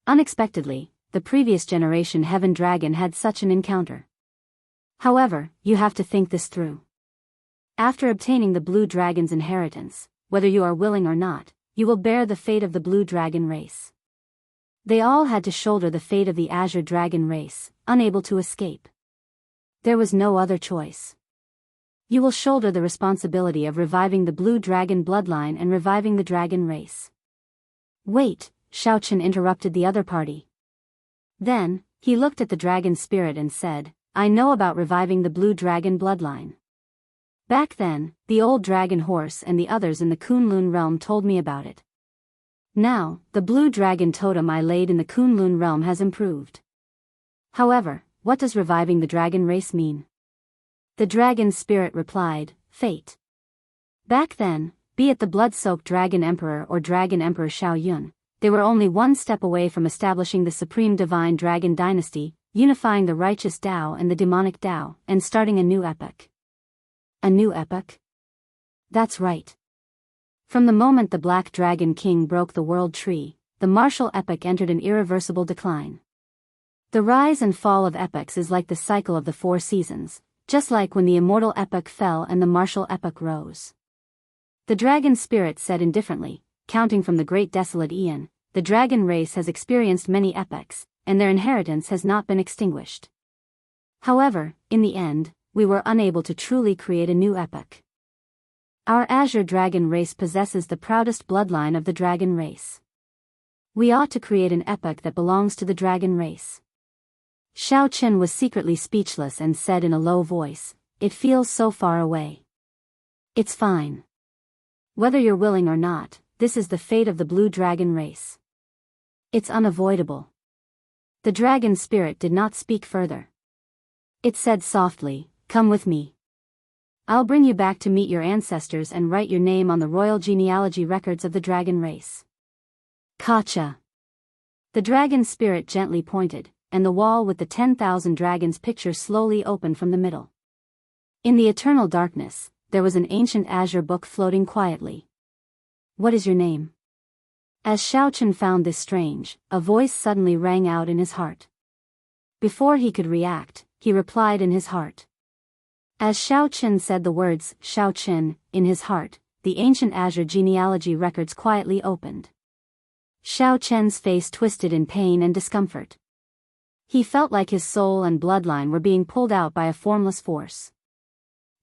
Unexpectedly, the previous generation Heaven Dragon had such an encounter. However, you have to think this through. After obtaining the Blue Dragon's inheritance, whether you are willing or not, you will bear the fate of the Blue Dragon race. They all had to shoulder the fate of the Azure Dragon race, unable to escape. There was no other choice. You will shoulder the responsibility of reviving the Blue Dragon bloodline and reviving the dragon race. Wait, Xiaochen interrupted the other party. Then, he looked at the dragon spirit and said, I know about reviving the Blue Dragon bloodline. Back then, the old dragon horse and the others in the Kunlun realm told me about it. Now, the Blue Dragon totem I laid in the Kunlun realm has improved. However, what does reviving the dragon race mean? The dragon spirit replied, Fate. Back then, be it the blood-soaked Dragon Emperor or Dragon Emperor Xiao Yun, they were only one step away from establishing the supreme divine dragon dynasty, unifying the righteous Tao and the demonic Tao, and starting a new epoch. A new epoch? That's right. From the moment the Black Dragon King broke the world tree, the martial epoch entered an irreversible decline. The rise and fall of epochs is like the cycle of the 4 seasons, just like when the immortal epoch fell and the martial epoch rose. The dragon spirit said indifferently, counting from the great desolate Aeon, the dragon race has experienced many epochs, and their inheritance has not been extinguished. However, in the end, we were unable to truly create a new epoch. Our Azure Dragon race possesses the proudest bloodline of the dragon race. We ought to create an epoch that belongs to the dragon race. Xiao Qin was secretly speechless and said in a low voice, It feels so far away. It's fine. Whether you're willing or not, this is the fate of the Blue Dragon race. It's unavoidable. The dragon spirit did not speak further. It said softly, Come with me. I'll bring you back to meet your ancestors and write your name on the royal genealogy records of the dragon race. Kacha. The dragon spirit gently pointed, and the wall with the 10,000 dragons picture slowly opened from the middle. In the eternal darkness, there was an ancient azure book floating quietly. What is your name? As Xiaochen found this strange, a voice suddenly rang out in his heart. Before he could react, he replied in his heart. As Xiaochen said the words, Xiaochen, in his heart, the ancient azure genealogy records quietly opened. Xiaochen's face twisted in pain and discomfort. He felt like his soul and bloodline were being pulled out by a formless force.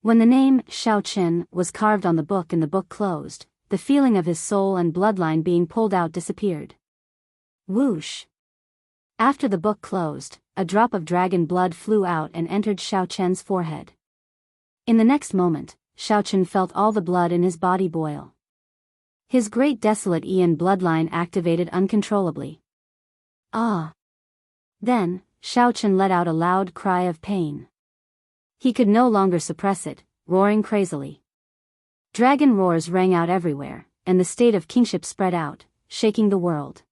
When the name, Xiaochen, was carved on the book and the book closed, the feeling of his soul and bloodline being pulled out disappeared. Whoosh! After the book closed, a drop of dragon blood flew out and entered Xiaochen's forehead. In the next moment, Xiaochen felt all the blood in his body boil. His great desolate Aeon bloodline activated uncontrollably. Ah! Then, Xiaochen let out a loud cry of pain. He could no longer suppress it, roaring crazily. Dragon roars rang out everywhere, and the state of kingship spread out, shaking the world.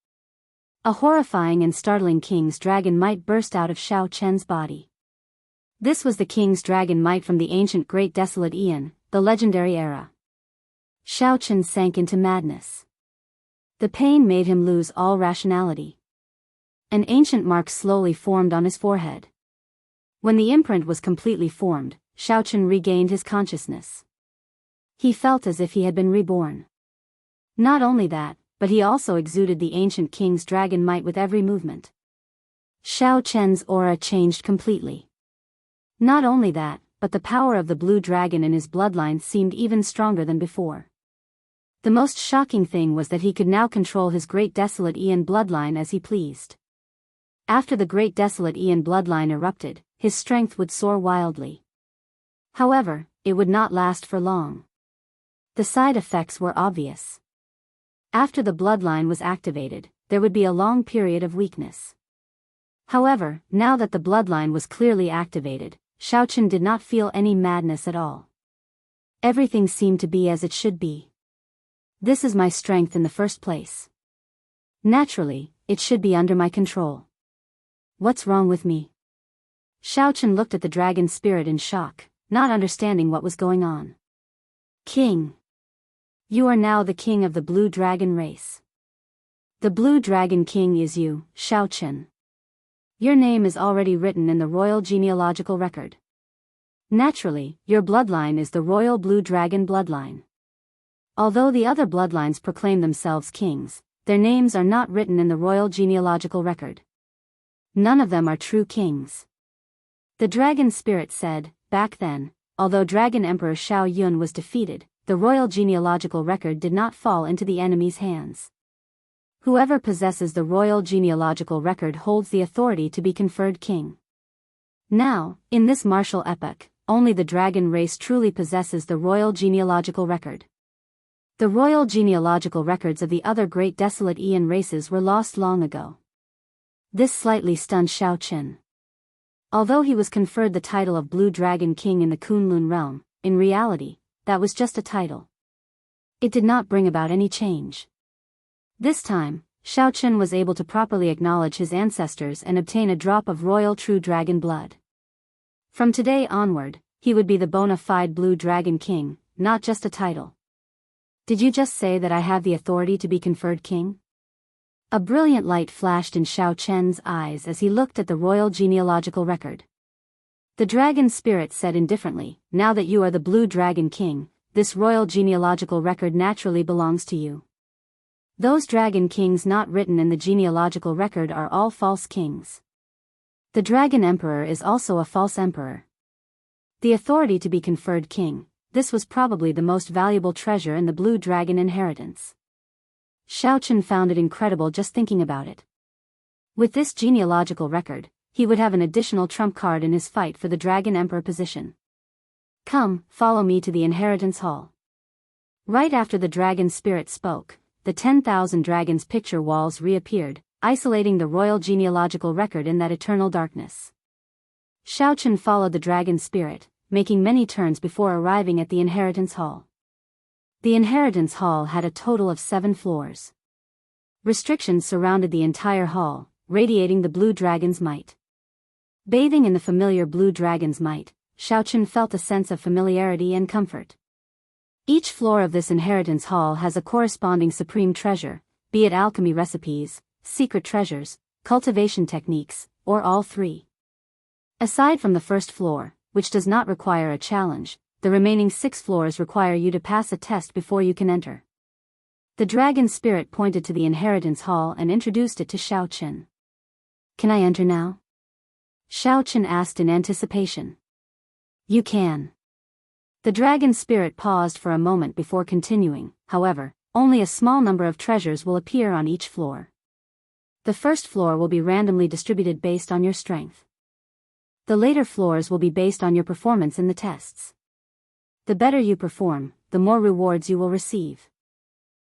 A horrifying and startling king's dragon might burst out of Xiaochen's body. This was the king's dragon might from the ancient great desolate Aeon, the legendary era. Xiaochen sank into madness. The pain made him lose all rationality. An ancient mark slowly formed on his forehead. When the imprint was completely formed, Xiaochen regained his consciousness. He felt as if he had been reborn. Not only that, but he also exuded the ancient king's dragon might with every movement. Xiaochen's aura changed completely. Not only that, but the power of the blue dragon in his bloodline seemed even stronger than before. The most shocking thing was that he could now control his great desolate Aeon bloodline as he pleased. After the great desolate Aeon bloodline erupted, his strength would soar wildly. However, it would not last for long. The side effects were obvious. After the bloodline was activated, there would be a long period of weakness. However, now that the bloodline was clearly activated, Xiaochen did not feel any madness at all. Everything seemed to be as it should be. This is my strength in the first place. Naturally, it should be under my control. What's wrong with me? Xiaochen looked at the dragon spirit in shock, not understanding what was going on. King. You are now the king of the blue dragon race. The blue dragon king is you, Xiaochen. Your name is already written in the royal genealogical record. Naturally, your bloodline is the royal blue dragon bloodline. Although the other bloodlines proclaim themselves kings, their names are not written in the royal genealogical record. None of them are true kings. The dragon spirit said, back then, although Dragon Emperor Shao Yun was defeated, the royal genealogical record did not fall into the enemy's hands. Whoever possesses the royal genealogical record holds the authority to be conferred king. Now, in this martial epoch, only the dragon race truly possesses the royal genealogical record. The royal genealogical records of the other great desolate Aeon races were lost long ago. This slightly stunned Shao Qin. Although he was conferred the title of Blue Dragon King in the Kunlun realm, in reality, that was just a title. It did not bring about any change. This time, Shao Qin was able to properly acknowledge his ancestors and obtain a drop of royal true dragon blood. From today onward, he would be the bona fide Blue Dragon King, not just a title. Did you just say that I have the authority to be conferred king? A brilliant light flashed in Shao Chen's eyes as he looked at the royal genealogical record. The dragon spirit said indifferently, now that you are the Blue Dragon King, this royal genealogical record naturally belongs to you. Those dragon kings not written in the genealogical record are all false kings. The dragon emperor is also a false emperor. The authority to be conferred king, this was probably the most valuable treasure in the Blue Dragon inheritance. Shao Qin found it incredible just thinking about it. With this genealogical record, he would have an additional trump card in his fight for the Dragon Emperor position. Come, follow me to the inheritance hall. Right after the dragon spirit spoke, the 10,000 dragons picture walls reappeared, isolating the royal genealogical record in that eternal darkness. Shao Qin followed the dragon spirit, making many turns before arriving at the inheritance hall. The inheritance hall had a total of 7 floors. Restrictions surrounded the entire hall, radiating the blue dragon's might. Bathing in the familiar blue dragon's might, Shao Qin felt a sense of familiarity and comfort. Each floor of this inheritance hall has a corresponding supreme treasure, be it alchemy recipes, secret treasures, cultivation techniques, or all three. Aside from the first floor, which does not require a challenge, the remaining 6 floors require you to pass a test before you can enter. The dragon spirit pointed to the inheritance hall and introduced it to Shao Qin. Can I enter now? Shao Qin asked in anticipation. You can. The dragon spirit paused for a moment before continuing, however, only a small number of treasures will appear on each floor. The first floor will be randomly distributed based on your strength. The later floors will be based on your performance in the tests. The better you perform, the more rewards you will receive.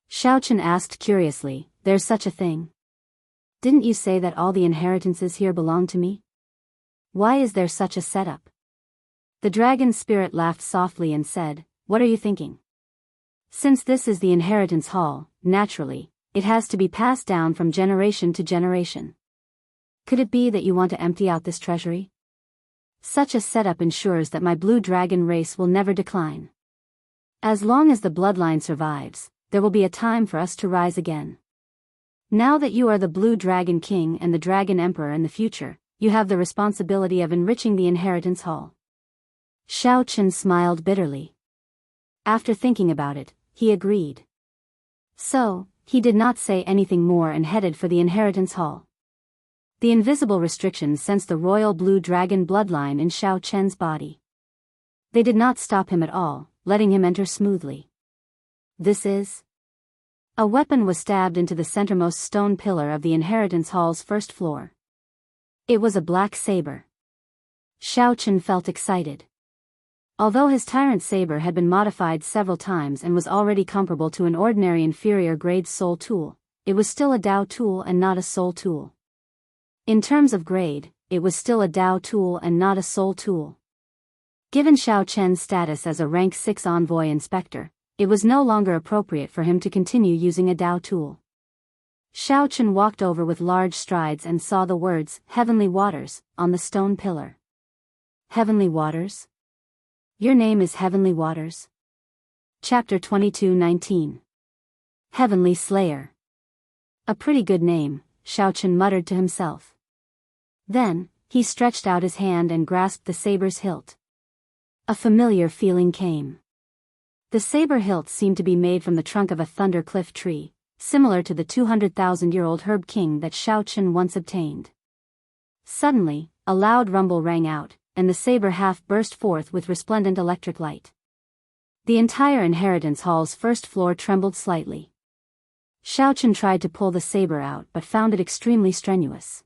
Shao Qin asked curiously, there's such a thing? Didn't you say that all the inheritances here belong to me? Why is there such a setup? The dragon spirit laughed softly and said, what are you thinking? Since this is the inheritance hall, naturally, it has to be passed down from generation to generation. Could it be that you want to empty out this treasury? Such a setup ensures that my blue dragon race will never decline. As long as the bloodline survives, there will be a time for us to rise again. Now that you are the Blue Dragon King and the Dragon Emperor in the future, you have the responsibility of enriching the inheritance hall. Shao Qin smiled bitterly. After thinking about it, he agreed. So, he did not say anything more and headed for the inheritance hall. The invisible restrictions sensed the royal blue dragon bloodline in Shao Chen's body. They did not stop him at all, letting him enter smoothly. This is... A weapon was stabbed into the centermost stone pillar of the inheritance hall's first floor. It was a black saber. Shao Qin felt excited. Although his tyrant saber had been modified several times and was already comparable to an ordinary inferior grade soul tool, it was still a Dao tool and not a soul tool. In terms of grade, it was still a Dao tool and not a soul tool. Given Shao Chen's status as a rank 6 envoy inspector, it was no longer appropriate for him to continue using a Dao tool. Shao Qin walked over with large strides and saw the words, Heavenly Waters, on the stone pillar. Heavenly Waters? Your name is Heavenly Waters? Chapter 22:19. Heavenly Slayer. A pretty good name, Shao Qin muttered to himself. Then, he stretched out his hand and grasped the saber's hilt. A familiar feeling came. The saber hilt seemed to be made from the trunk of a thundercliff tree, similar to the 200,000-year-old herb king that Xiaochen once obtained. Suddenly, a loud rumble rang out, and the saber half burst forth with resplendent electric light. The entire inheritance hall's first floor trembled slightly. Xiaochen tried to pull the saber out but found it extremely strenuous.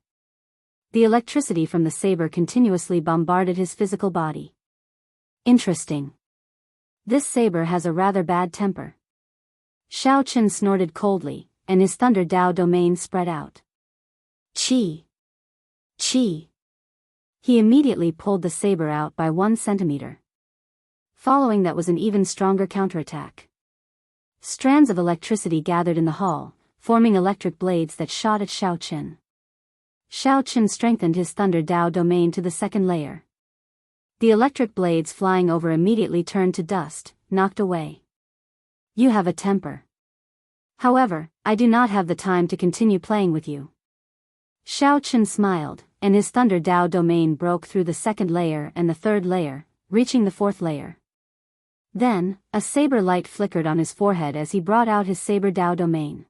The electricity from the saber continuously bombarded his physical body. Interesting. This saber has a rather bad temper. Xiaochen snorted coldly, and his Thunder Dao domain spread out. Qi! Qi! He immediately pulled the saber out by 1 centimeter. Following that was an even stronger counterattack. Strands of electricity gathered in the hall, forming electric blades that shot at Xiaochen. Xiaochen strengthened his Thunder Dao domain to the 2nd layer. The electric blades flying over immediately turned to dust, knocked away. You have a temper. However, I do not have the time to continue playing with you. Xiaochen smiled, and his Thunder Dao domain broke through the 2nd layer and the 3rd layer, reaching the 4th layer. Then, a saber light flickered on his forehead as he brought out his Saber Dao domain.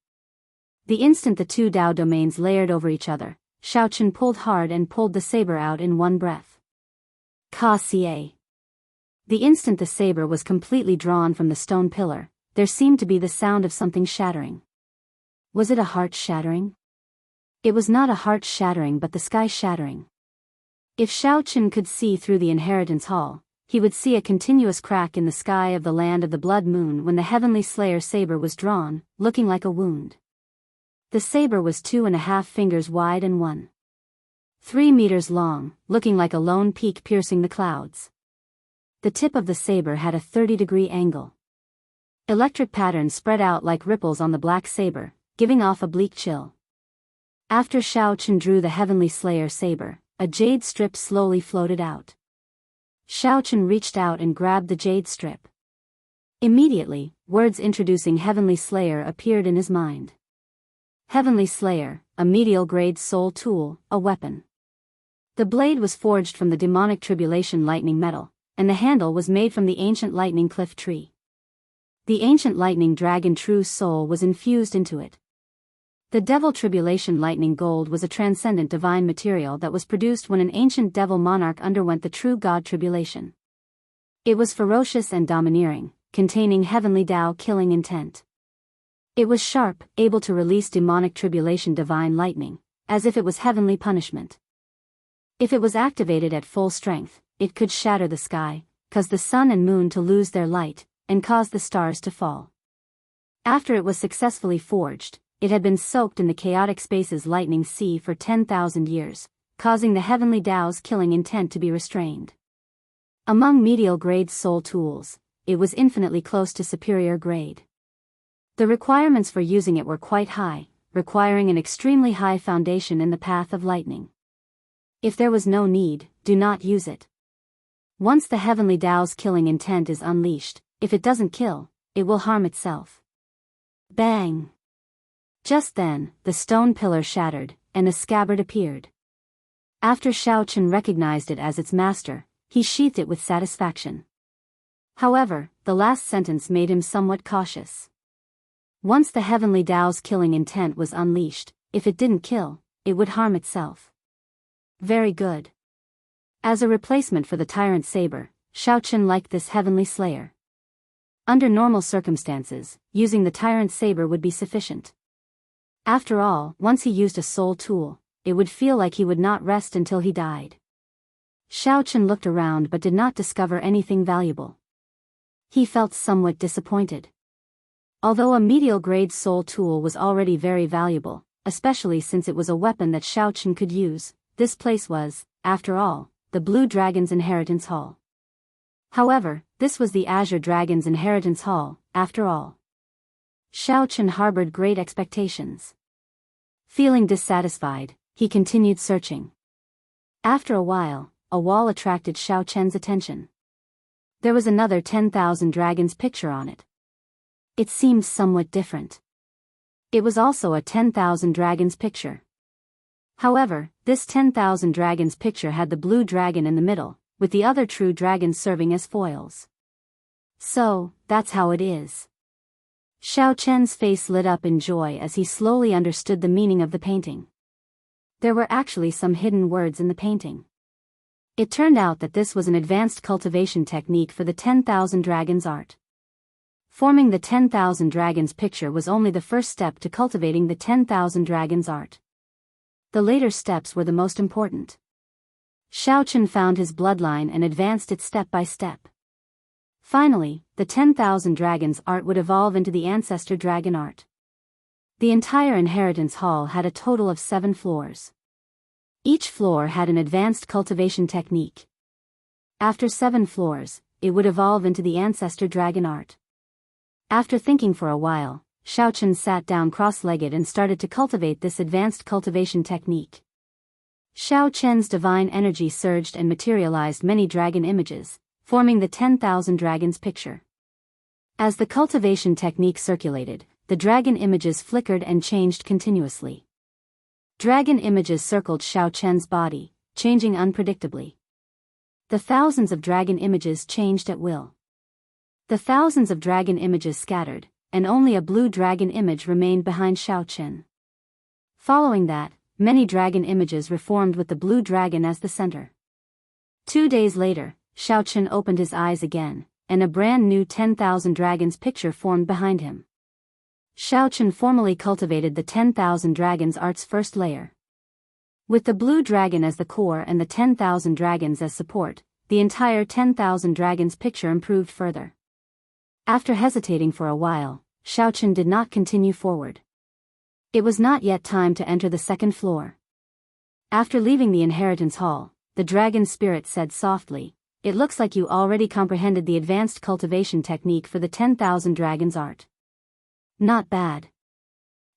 The instant the 2 Dao domains layered over each other, Xiaochen pulled hard and pulled the saber out in one breath. Ka-ca. The instant the saber was completely drawn from the stone pillar, there seemed to be the sound of something shattering. Was it a heart shattering? It was not a heart shattering but the sky shattering. If Xiaochen could see through the inheritance hall, he would see a continuous crack in the sky of the land of the blood moon when the heavenly slayer saber was drawn, looking like a wound. The saber was 2.5 fingers wide and 1.3 meters long, looking like a lone peak piercing the clouds. The tip of the saber had a 30-degree angle. Electric patterns spread out like ripples on the black saber, giving off a bleak chill. After Xiaochen drew the heavenly slayer saber, a jade strip slowly floated out. Xiaochen reached out and grabbed the jade strip. Immediately, words introducing heavenly slayer appeared in his mind. Heavenly Slayer, a medial-grade soul tool, a weapon. The blade was forged from the demonic tribulation lightning metal, and the handle was made from the ancient lightning cliff tree. The ancient lightning dragon true soul was infused into it. The devil tribulation lightning gold was a transcendent divine material that was produced when an ancient devil monarch underwent the true god tribulation. It was ferocious and domineering, containing heavenly Dao killing intent. It was sharp, able to release demonic tribulation divine lightning, as if it was heavenly punishment. If it was activated at full strength, it could shatter the sky, cause the sun and moon to lose their light, and cause the stars to fall. After it was successfully forged, it had been soaked in the chaotic space's lightning sea for 10,000 years, causing the heavenly Dao's killing intent to be restrained. Among medial-grade soul tools, it was infinitely close to superior grade. The requirements for using it were quite high, requiring an extremely high foundation in the path of lightning. If there was no need, do not use it. Once the heavenly Dao's killing intent is unleashed, if it doesn't kill, it will harm itself. Bang! Just then, the stone pillar shattered, and a scabbard appeared. After Xiaochen recognized it as its master, he sheathed it with satisfaction. However, the last sentence made him somewhat cautious. Once the heavenly Dao's killing intent was unleashed, if it didn't kill, it would harm itself. Very good. As a replacement for the tyrant saber, Xiaochen liked this heavenly slayer. Under normal circumstances, using the tyrant saber would be sufficient. After all, once he used a soul tool, it would feel like he would not rest until he died. Xiaochen looked around but did not discover anything valuable. He felt somewhat disappointed. Although a medial-grade soul tool was already very valuable, especially since it was a weapon that Xiaochen could use, this place was, after all, the Blue Dragon's Inheritance Hall. However, this was the Azure Dragon's Inheritance Hall, after all. Xiaochen harbored great expectations. Feeling dissatisfied, he continued searching. After a while, a wall attracted Xiaochen's attention. There was another 10,000 dragons picture on it. It seemed somewhat different. It was also a 10,000 dragons picture. However, this 10,000 dragons picture had the blue dragon in the middle, with the other true dragons serving as foils. So, that's how it is. Xiao Chen's face lit up in joy as he slowly understood the meaning of the painting. There were actually some hidden words in the painting. It turned out that this was an advanced cultivation technique for the 10,000 Dragons art. Forming the 10,000 Dragons picture was only the first step to cultivating the 10,000 Dragons art. The later steps were the most important. Xiao Chen found his bloodline and advanced it step by step. Finally, the 10,000 Dragons art would evolve into the Ancestor Dragon art. The entire inheritance hall had a total of 7 floors. Each floor had an advanced cultivation technique. After 7 floors, it would evolve into the Ancestor Dragon art. After thinking for a while, Xiao Chen sat down cross-legged and started to cultivate this advanced cultivation technique. Xiao Chen's divine energy surged and materialized many dragon images, forming the 10,000 Dragons picture. As the cultivation technique circulated, the dragon images flickered and changed continuously. Dragon images circled Xiao Chen's body, changing unpredictably. The thousands of dragon images changed at will. The thousands of dragon images scattered, and only a blue dragon image remained behind Xiao Chen. Following that, many dragon images reformed with the blue dragon as the center. 2 days later, Xiao Chen opened his eyes again, and a brand new 10,000 Dragons picture formed behind him. Xiao Chen formally cultivated the 10,000 Dragons art's first layer. With the blue dragon as the core and the 10,000 Dragons as support, the entire 10,000 Dragons picture improved further. After hesitating for a while, Xiao Chen did not continue forward. It was not yet time to enter the second floor. After leaving the inheritance hall, the dragon spirit said softly, "It looks like you already comprehended the advanced cultivation technique for the 10,000 Dragons art. Not bad.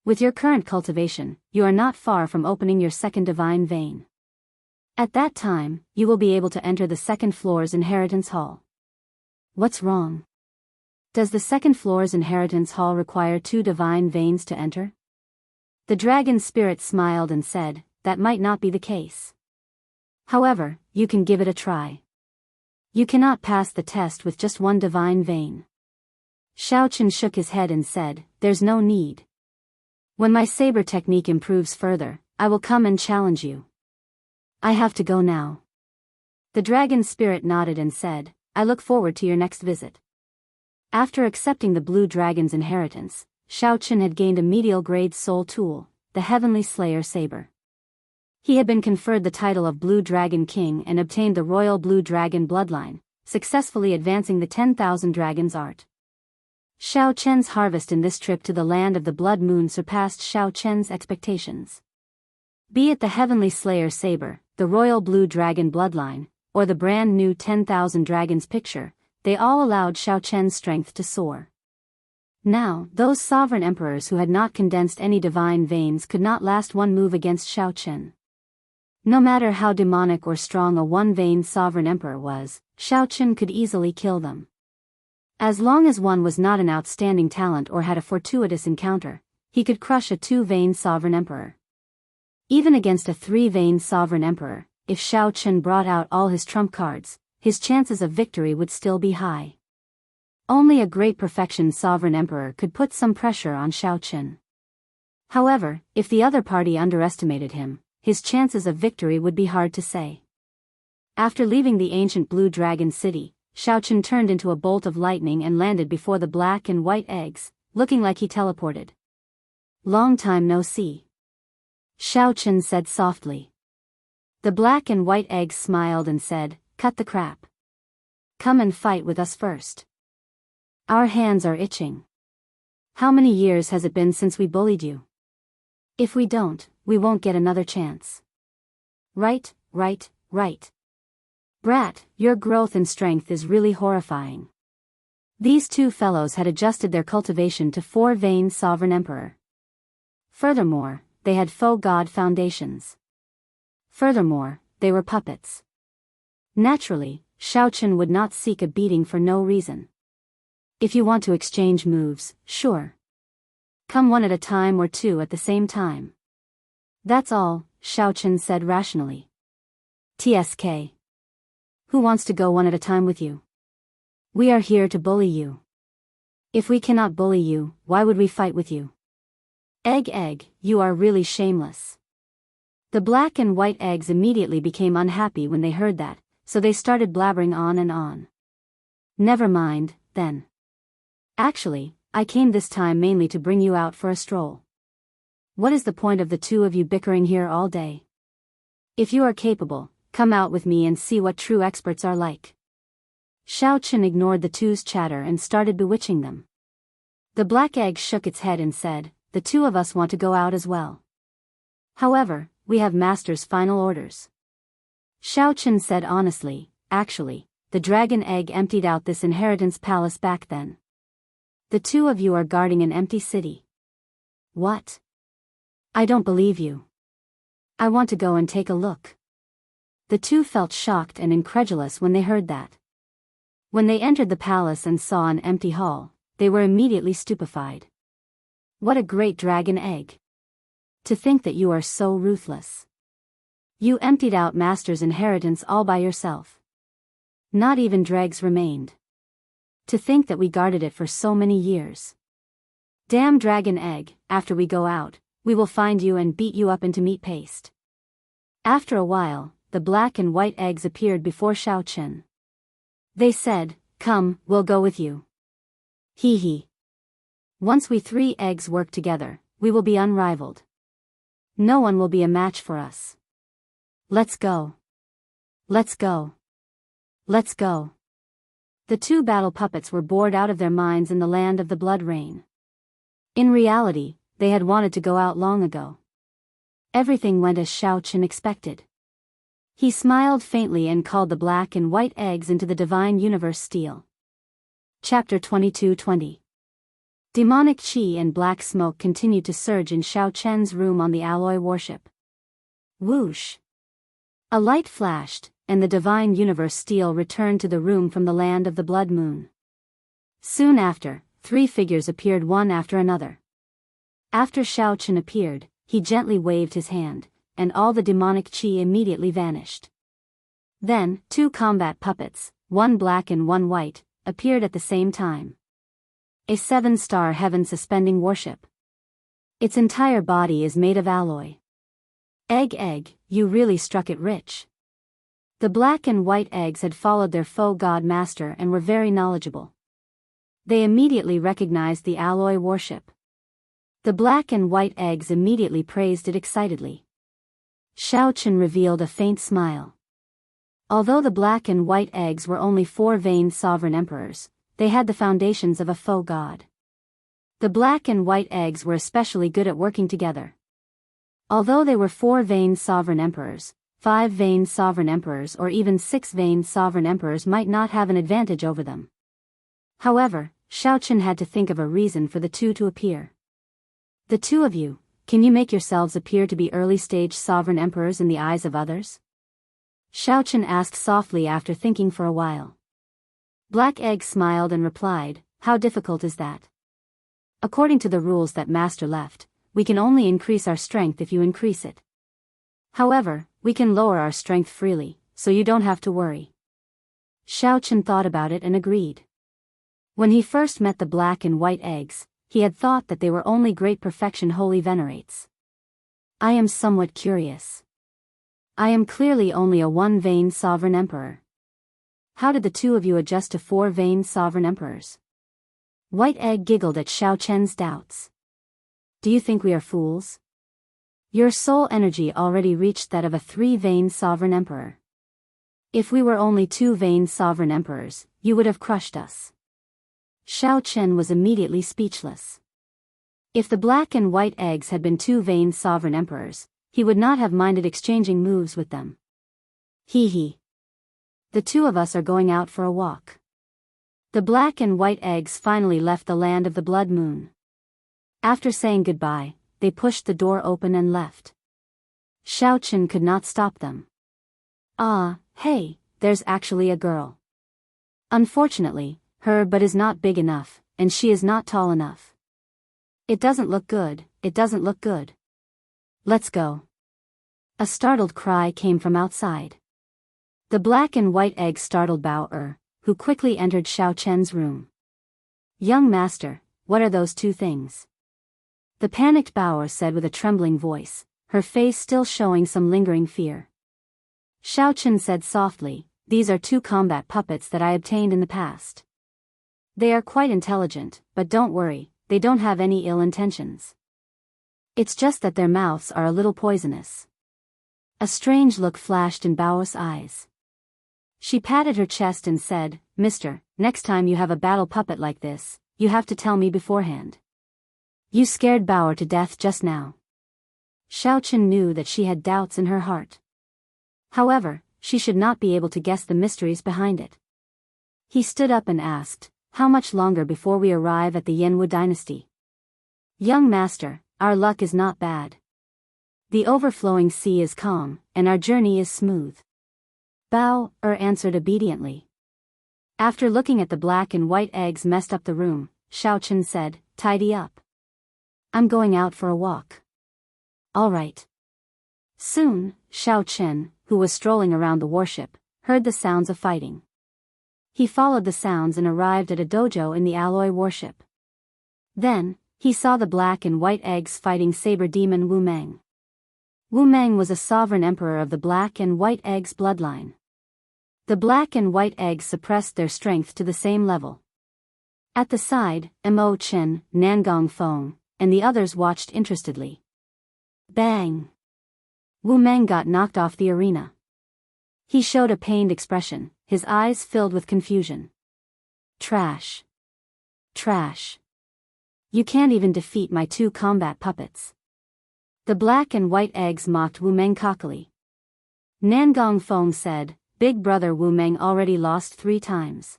With your current cultivation, you are not far from opening your second divine vein. At that time, you will be able to enter the second floor's inheritance hall." What's wrong? Does the second floor's inheritance hall require 2 divine veins to enter? The dragon spirit smiled and said, "That might not be the case. However, you can give it a try. You cannot pass the test with just 1 divine vein." Xiao Chen shook his head and said, "There's no need. When my saber technique improves further, I will come and challenge you. I have to go now." The dragon spirit nodded and said, "I look forward to your next visit." After accepting the blue dragon's inheritance, Xiao Chen had gained a medial grade soul tool, the Heavenly Slayer Saber. He had been conferred the title of Blue Dragon King and obtained the Royal Blue Dragon bloodline, successfully advancing the 10,000 Dragons art. Xiao Chen's harvest in this trip to the land of the Blood Moon surpassed Xiao Chen's expectations. Be it the Heavenly Slayer Saber, the Royal Blue Dragon bloodline, or the brand new 10,000 Dragons picture, they all allowed Xiao Chen's strength to soar. Now, those sovereign emperors who had not condensed any divine veins could not last one move against Xiao Chen. No matter how demonic or strong a one-vein sovereign emperor was, Xiao Chen could easily kill them. As long as one was not an outstanding talent or had a fortuitous encounter, he could crush a 2-vein sovereign emperor. Even against a 3-vein sovereign emperor, if Xiao Chen brought out all his trump cards, his chances of victory would still be high. Only a great perfection sovereign emperor could put some pressure on Xiao Chen. However, if the other party underestimated him, his chances of victory would be hard to say. After leaving the ancient Blue Dragon City, Xiao Chen turned into a bolt of lightning and landed before the black and white eggs, looking like he teleported. "Long time no see," Xiao Chen said softly. The black and white eggs smiled and said, "Cut the crap. Come and fight with us first. Our hands are itching. How many years has it been since we bullied you? If we don't, we won't get another chance. Right. Brat, your growth and strength is really horrifying." These two fellows had adjusted their cultivation to 4-vein sovereign emperor. Furthermore, they had faux god foundations. Furthermore, they were puppets. Naturally, Xiao Chen would not seek a beating for no reason. If you want to exchange moves, sure. Come one at a time or 2 at the same time. That's all, Xiao Chen said rationally. TSK. Who wants to go one at a time with you? We are here to bully you. If we cannot bully you, why would we fight with you? Egg, you are really shameless. The black and white eggs immediately became unhappy when they heard that, so they started blabbering on and on. Never mind, then. Actually, I came this time mainly to bring you out for a stroll. What is the point of the two of you bickering here all day? If you are capable, come out with me and see what true experts are like. Xiaochen ignored the two's chatter and started bewitching them. The black egg shook its head and said, the two of us want to go out as well. However, we have master's final orders. Xiaochen said honestly, actually, the dragon egg emptied out this inheritance palace back then. The two of you are guarding an empty city. What? I don't believe you. I want to go and take a look. The two felt shocked and incredulous when they heard that. When they entered the palace and saw an empty hall, they were immediately stupefied. What a great dragon egg! To think that you are so ruthless. You emptied out master's inheritance all by yourself. Not even dregs remained. To think that we guarded it for so many years. Damn dragon egg, after we go out, we will find you and beat you up into meat paste. After a while, the black and white eggs appeared before Xiaochen. They said, come, we'll go with you. Hee hee. Once we three eggs work together, we will be unrivaled. No one will be a match for us. Let's go. Let's go. Let's go. The two battle puppets were bored out of their minds in the land of the blood rain. In reality, they had wanted to go out long ago. Everything went as Xiaochen expected. He smiled faintly and called the black and white eggs into the divine universe steel. Chapter 22:20. Demonic chi and black smoke continued to surge in Xiaochen's room on the alloy warship. Whoosh! A light flashed, and the divine universe steel returned to the room from the land of the blood moon. Soon after, three figures appeared one after another. After Xiaochen appeared, he gently waved his hand, and all the demonic chi immediately vanished. Then, two combat puppets, one black and one white, appeared at the same time. A 7-star heaven-suspending warship. Its entire body is made of alloy. Egg, you really struck it rich. The black and white eggs had followed their foe god master and were very knowledgeable. They immediately recognized the alloy warship. The black and white eggs immediately praised it excitedly. Xiaochen revealed a faint smile. Although the black and white eggs were only 4 vain sovereign emperors, they had the foundations of a foe god. The black and white eggs were especially good at working together. Although they were 4 vain sovereign emperors, 5 vain sovereign emperors or even 6 vain sovereign emperors might not have an advantage over them. However, Xiaochen had to think of a reason for the two to appear. The two of you, can you make yourselves appear to be early-stage sovereign emperors in the eyes of others? Xiaochen asked softly after thinking for a while. Black Egg smiled and replied, how difficult is that? According to the rules that Master left, we can only increase our strength if you increase it. However, we can lower our strength freely, so you don't have to worry. Xiaochen thought about it and agreed. When he first met the black and white eggs, he had thought that they were only great perfection holy venerates. I am somewhat curious. I am clearly only a 1 vain sovereign emperor. How did the two of you adjust to 4 vain sovereign emperors? White Egg giggled at Xiaochen's doubts. Do you think we are fools? Your soul energy already reached that of a 3 vain sovereign emperor. If we were only 2 vain sovereign emperors, you would have crushed us. Xiaochen was immediately speechless. If the black and white eggs had been 2 vain sovereign emperors, he would not have minded exchanging moves with them. Hee hee. The two of us are going out for a walk. The black and white eggs finally left the land of the blood moon. After saying goodbye, they pushed the door open and left. Xiaochen could not stop them. Ah, hey, there's actually a girl. Unfortunately, her butt is not big enough, and she is not tall enough. It doesn't look good, it doesn't look good. Let's go. A startled cry came from outside. The black and white egg startled Bao who quickly entered Xiaochen's room. Young master, what are those two things? The panicked Bao said with a trembling voice, her face still showing some lingering fear. Xiaochen said softly, these are two combat puppets that I obtained in the past. They are quite intelligent, but don't worry, they don't have any ill intentions. It's just that their mouths are a little poisonous. A strange look flashed in Bao's eyes. She patted her chest and said, Mister, next time you have a battle puppet like this, you have to tell me beforehand. You scared Bao to death just now. Xiaochen knew that she had doubts in her heart. However, she should not be able to guess the mysteries behind it. He stood up and asked, how much longer before we arrive at the Yanwu dynasty? Young master, our luck is not bad. The overflowing sea is calm, and our journey is smooth. Bao answered obediently. After looking at the black and white eggs messed up the room, Xiaochen said, tidy up. I'm going out for a walk. All right. Soon, Xiaochen, who was strolling around the warship, heard the sounds of fighting. He followed the sounds and arrived at a dojo in the alloy warship. Then, he saw the black and white eggs fighting saber demon Wu Meng. Wu Meng was a sovereign emperor of the black and white eggs bloodline. The black and white eggs suppressed their strength to the same level. At the side, Mo Chen, Nangong Feng, and the others watched interestedly. Bang! Wu Meng got knocked off the arena. He showed a pained expression, his eyes filled with confusion. Trash. Trash. You can't even defeat my two combat puppets. The black and white eggs mocked Wu Meng cockily. Nangong Feng said, Big brother Wu Meng already lost 3 times.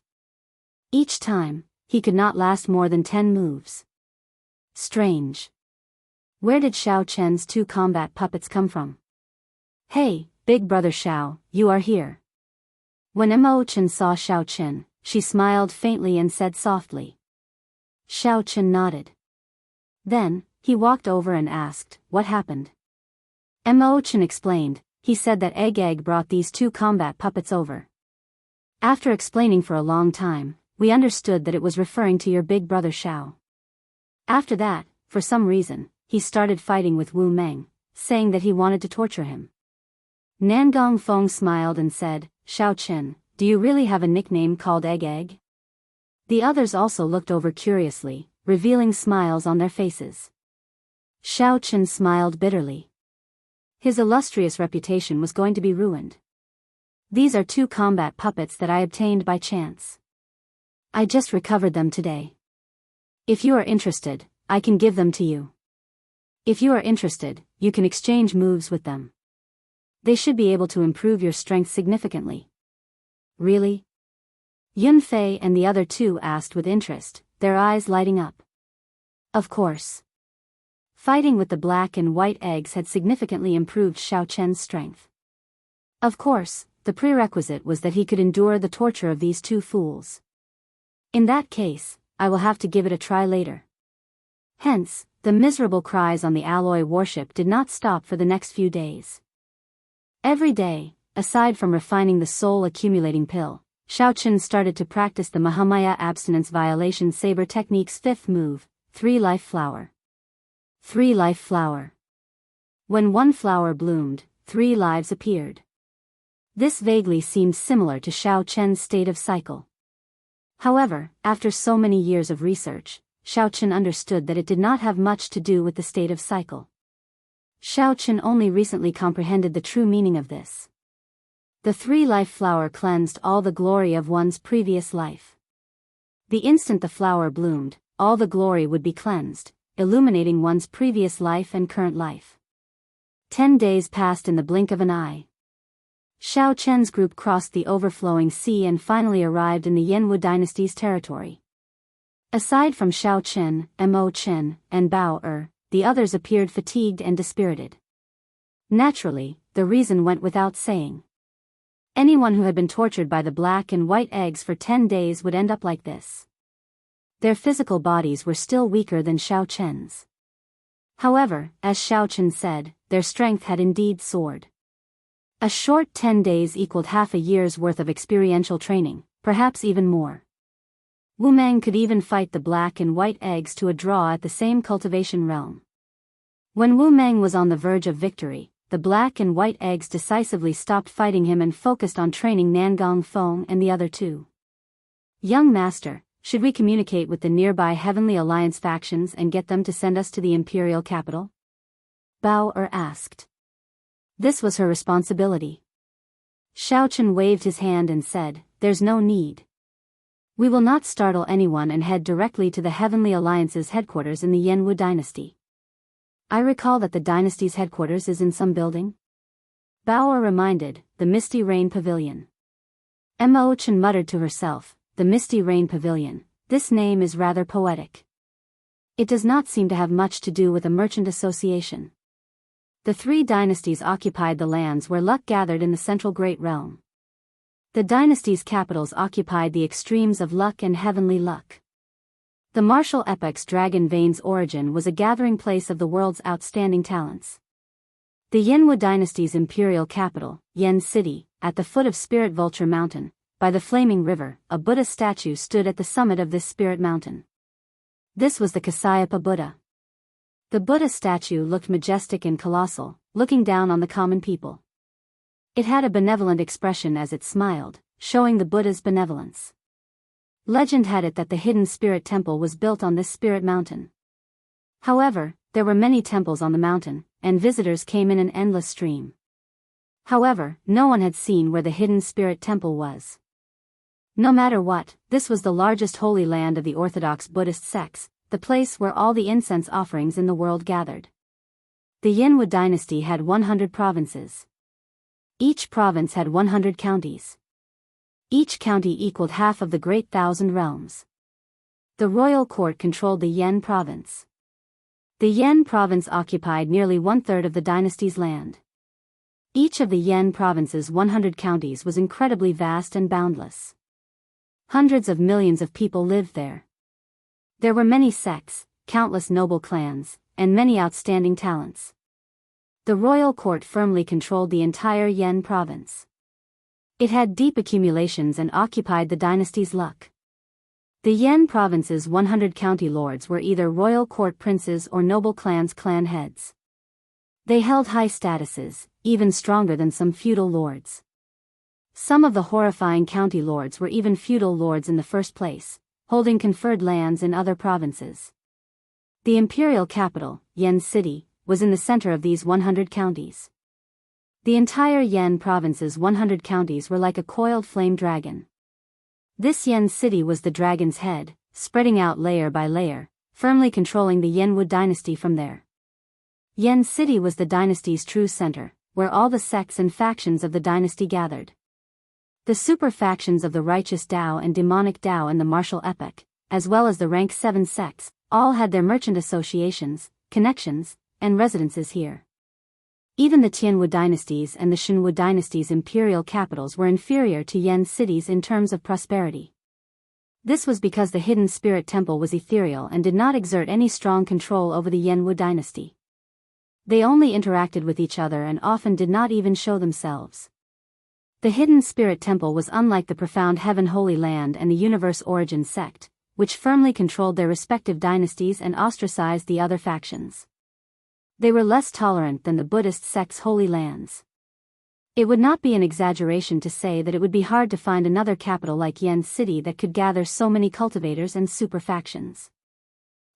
Each time, he could not last more than 10 moves. Strange. Where did Xiao Chen's 2 combat puppets come from? Hey, big brother Xiao, you are here. When Mo Chen saw Xiao Chen, she smiled faintly and said softly. Xiao Chen nodded. Then, he walked over and asked, what happened? Mo Chen explained, he said that Egg brought these 2 combat puppets over. After explaining for a long time, we understood that it was referring to your big brother Xiao. After that, for some reason, he started fighting with Wu Meng, saying that he wanted to torture him. Nangong Feng smiled and said, Xiao Chen, do you really have a nickname called Egg? The others also looked over curiously, revealing smiles on their faces. Xiao Chen smiled bitterly. His illustrious reputation was going to be ruined. These are 2 combat puppets that I obtained by chance. I just recovered them today. If you are interested, I can give them to you. If you are interested, you can exchange moves with them. They should be able to improve your strength significantly. Really? Yunfei and the other 2 asked with interest, their eyes lighting up. Of course. Fighting with the black and white eggs had significantly improved Xiao Chen's strength. Of course, the prerequisite was that he could endure the torture of these 2 fools. In that case, I will have to give it a try later. Hence, the miserable cries on the alloy warship did not stop for the next few days. Every day, aside from refining the soul accumulating pill, Xiao Chen started to practice the Mahamaya abstinence violation saber technique's 5th move, 3 life flower. 3 life flower. When 1 flower bloomed, 3 lives appeared. This vaguely seemed similar to Xiao Chen's state of cycle. However, after so many years of research, Xiao Chen understood that it did not have much to do with the state of cycle. Xiao Chen only recently comprehended the true meaning of this. The 3 life flower cleansed all the glory of one's previous life. The instant the flower bloomed, all the glory would be cleansed, illuminating one's previous life and current life. 10 days passed in the blink of an eye. Xiao Chen's group crossed the overflowing sea and finally arrived in the Yanwu dynasty's territory. Aside from Xiao Chen, Mo Chen, and Bao the others appeared fatigued and dispirited. Naturally, the reason went without saying. Anyone who had been tortured by the black and white eggs for 10 days would end up like this. Their physical bodies were still weaker than Xiao Chen's. However, as Xiao Chen said, their strength had indeed soared. A short 10 days equaled half a year's worth of experiential training, perhaps even more. Wu Mang could even fight the black and white eggs to a draw at the same cultivation realm. When Wu Mang was on the verge of victory, the black and white eggs decisively stopped fighting him and focused on training Nangong Feng and the other two. Young master, should we communicate with the nearby Heavenly Alliance factions and get them to send us to the imperial capital? Bao asked. This was her responsibility. Xiao Chen waved his hand and said, "There's no need. We will not startle anyone and head directly to the Heavenly Alliance's headquarters in the Yanwu dynasty. I recall that the dynasty's headquarters is in some building?" Bao reminded, "The Misty Rain Pavilion." Mo Chen muttered to herself, "The Misty Rain Pavilion, this name is rather poetic. It does not seem to have much to do with a merchant association." The three dynasties occupied the lands where luck gathered in the central Great Realm. The dynasty's capitals occupied the extremes of luck and heavenly luck. The martial epic's Dragon Vein's origin was a gathering place of the world's outstanding talents. The Yanwu dynasty's imperial capital, Yan City, at the foot of Spirit Vulture Mountain, by the Flaming River, a Buddha statue stood at the summit of this spirit mountain. This was the Kasayapa Buddha. The Buddha statue looked majestic and colossal, looking down on the common people. It had a benevolent expression as it smiled, showing the Buddha's benevolence. Legend had it that the hidden spirit temple was built on this spirit mountain. However, there were many temples on the mountain, and visitors came in an endless stream. However, no one had seen where the hidden spirit temple was. No matter what, this was the largest holy land of the Orthodox Buddhist sects, the place where all the incense offerings in the world gathered. The Yanwu dynasty had 100 provinces. Each province had 100 counties. Each county equaled half of the Great Thousand Realms. The royal court controlled the Yan province. The Yan province occupied nearly one-third of the dynasty's land. Each of the Yan province's 100 counties was incredibly vast and boundless. Hundreds of millions of people lived there. There were many sects, countless noble clans, and many outstanding talents. The royal court firmly controlled the entire Yan province. It had deep accumulations and occupied the dynasty's luck. The Yan province's 100 county lords were either royal court princes or noble clans' clan heads. They held high statuses, even stronger than some feudal lords. Some of the horrifying county lords were even feudal lords in the first place, holding conferred lands in other provinces. The imperial capital, Yan City, was in the center of these 100 counties. The entire Yan province's 100 counties were like a coiled flame dragon. This Yan City was the dragon's head, spreading out layer by layer, firmly controlling the Yanwu dynasty from there. Yan City was the dynasty's true center, where all the sects and factions of the dynasty gathered. The super factions of the righteous Dao and demonic Dao and the martial epoch, as well as the rank 7 sects, all had their merchant associations, connections, and residences here. Even the Tianwu dynasties and the Shenwu dynasty's imperial capitals were inferior to Yan cities in terms of prosperity. This was because the hidden spirit temple was ethereal and did not exert any strong control over the Yanwu dynasty. They only interacted with each other and often did not even show themselves. The hidden spirit temple was unlike the profound Heaven Holy Land and the Universe Origin sect, which firmly controlled their respective dynasties and ostracized the other factions. They were less tolerant than the Buddhist sect's holy lands. It would not be an exaggeration to say that it would be hard to find another capital like Yan City that could gather so many cultivators and super factions.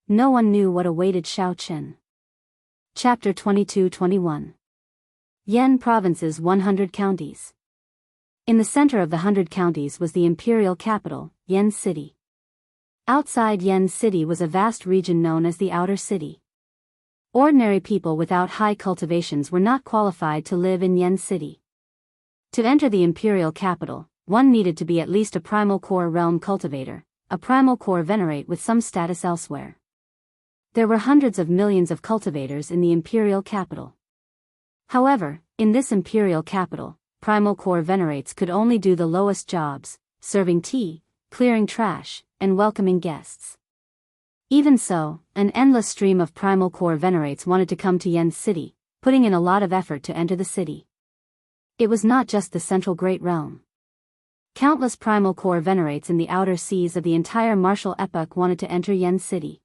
No one knew what awaited Xiao Chen. Chapter 22-21. Yan Province's 100 Counties. In the center of the 100 counties was the imperial capital, Yan City. Outside Yan City was a vast region known as the Outer City. Ordinary people without high cultivations were not qualified to live in Yan City. To enter the imperial capital, one needed to be at least a primal core realm cultivator, a primal core venerate with some status elsewhere. There were hundreds of millions of cultivators in the imperial capital. However, in this imperial capital, primal core venerates could only do the lowest jobs, serving tea, clearing trash, and welcoming guests. Even so, an endless stream of primal core venerates wanted to come to Yan City, putting in a lot of effort to enter the city. It was not just the central Great Realm. Countless primal core venerates in the outer seas of the entire martial epoch wanted to enter Yen City.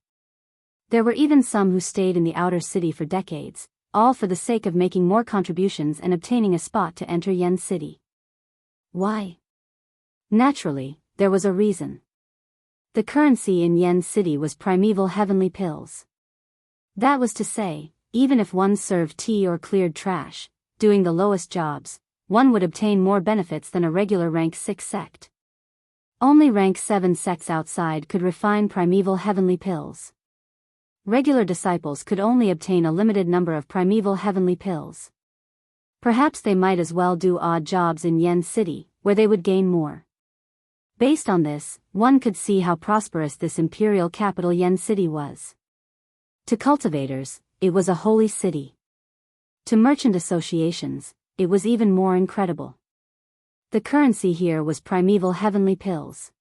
There were even some who stayed in the outer city for decades, all for the sake of making more contributions and obtaining a spot to enter Yen City. Why? Naturally, there was a reason. The currency in Yen City was primeval heavenly pills. That was to say, even if one served tea or cleared trash, doing the lowest jobs, one would obtain more benefits than a regular rank 6 sect. Only rank 7 sects outside could refine primeval heavenly pills. Regular disciples could only obtain a limited number of primeval heavenly pills. Perhaps they might as well do odd jobs in Yen City, where they would gain more. Based on this, one could see how prosperous this imperial capital Yen City was. To cultivators, it was a holy city. To merchant associations, it was even more incredible. The currency here was primeval heavenly pills.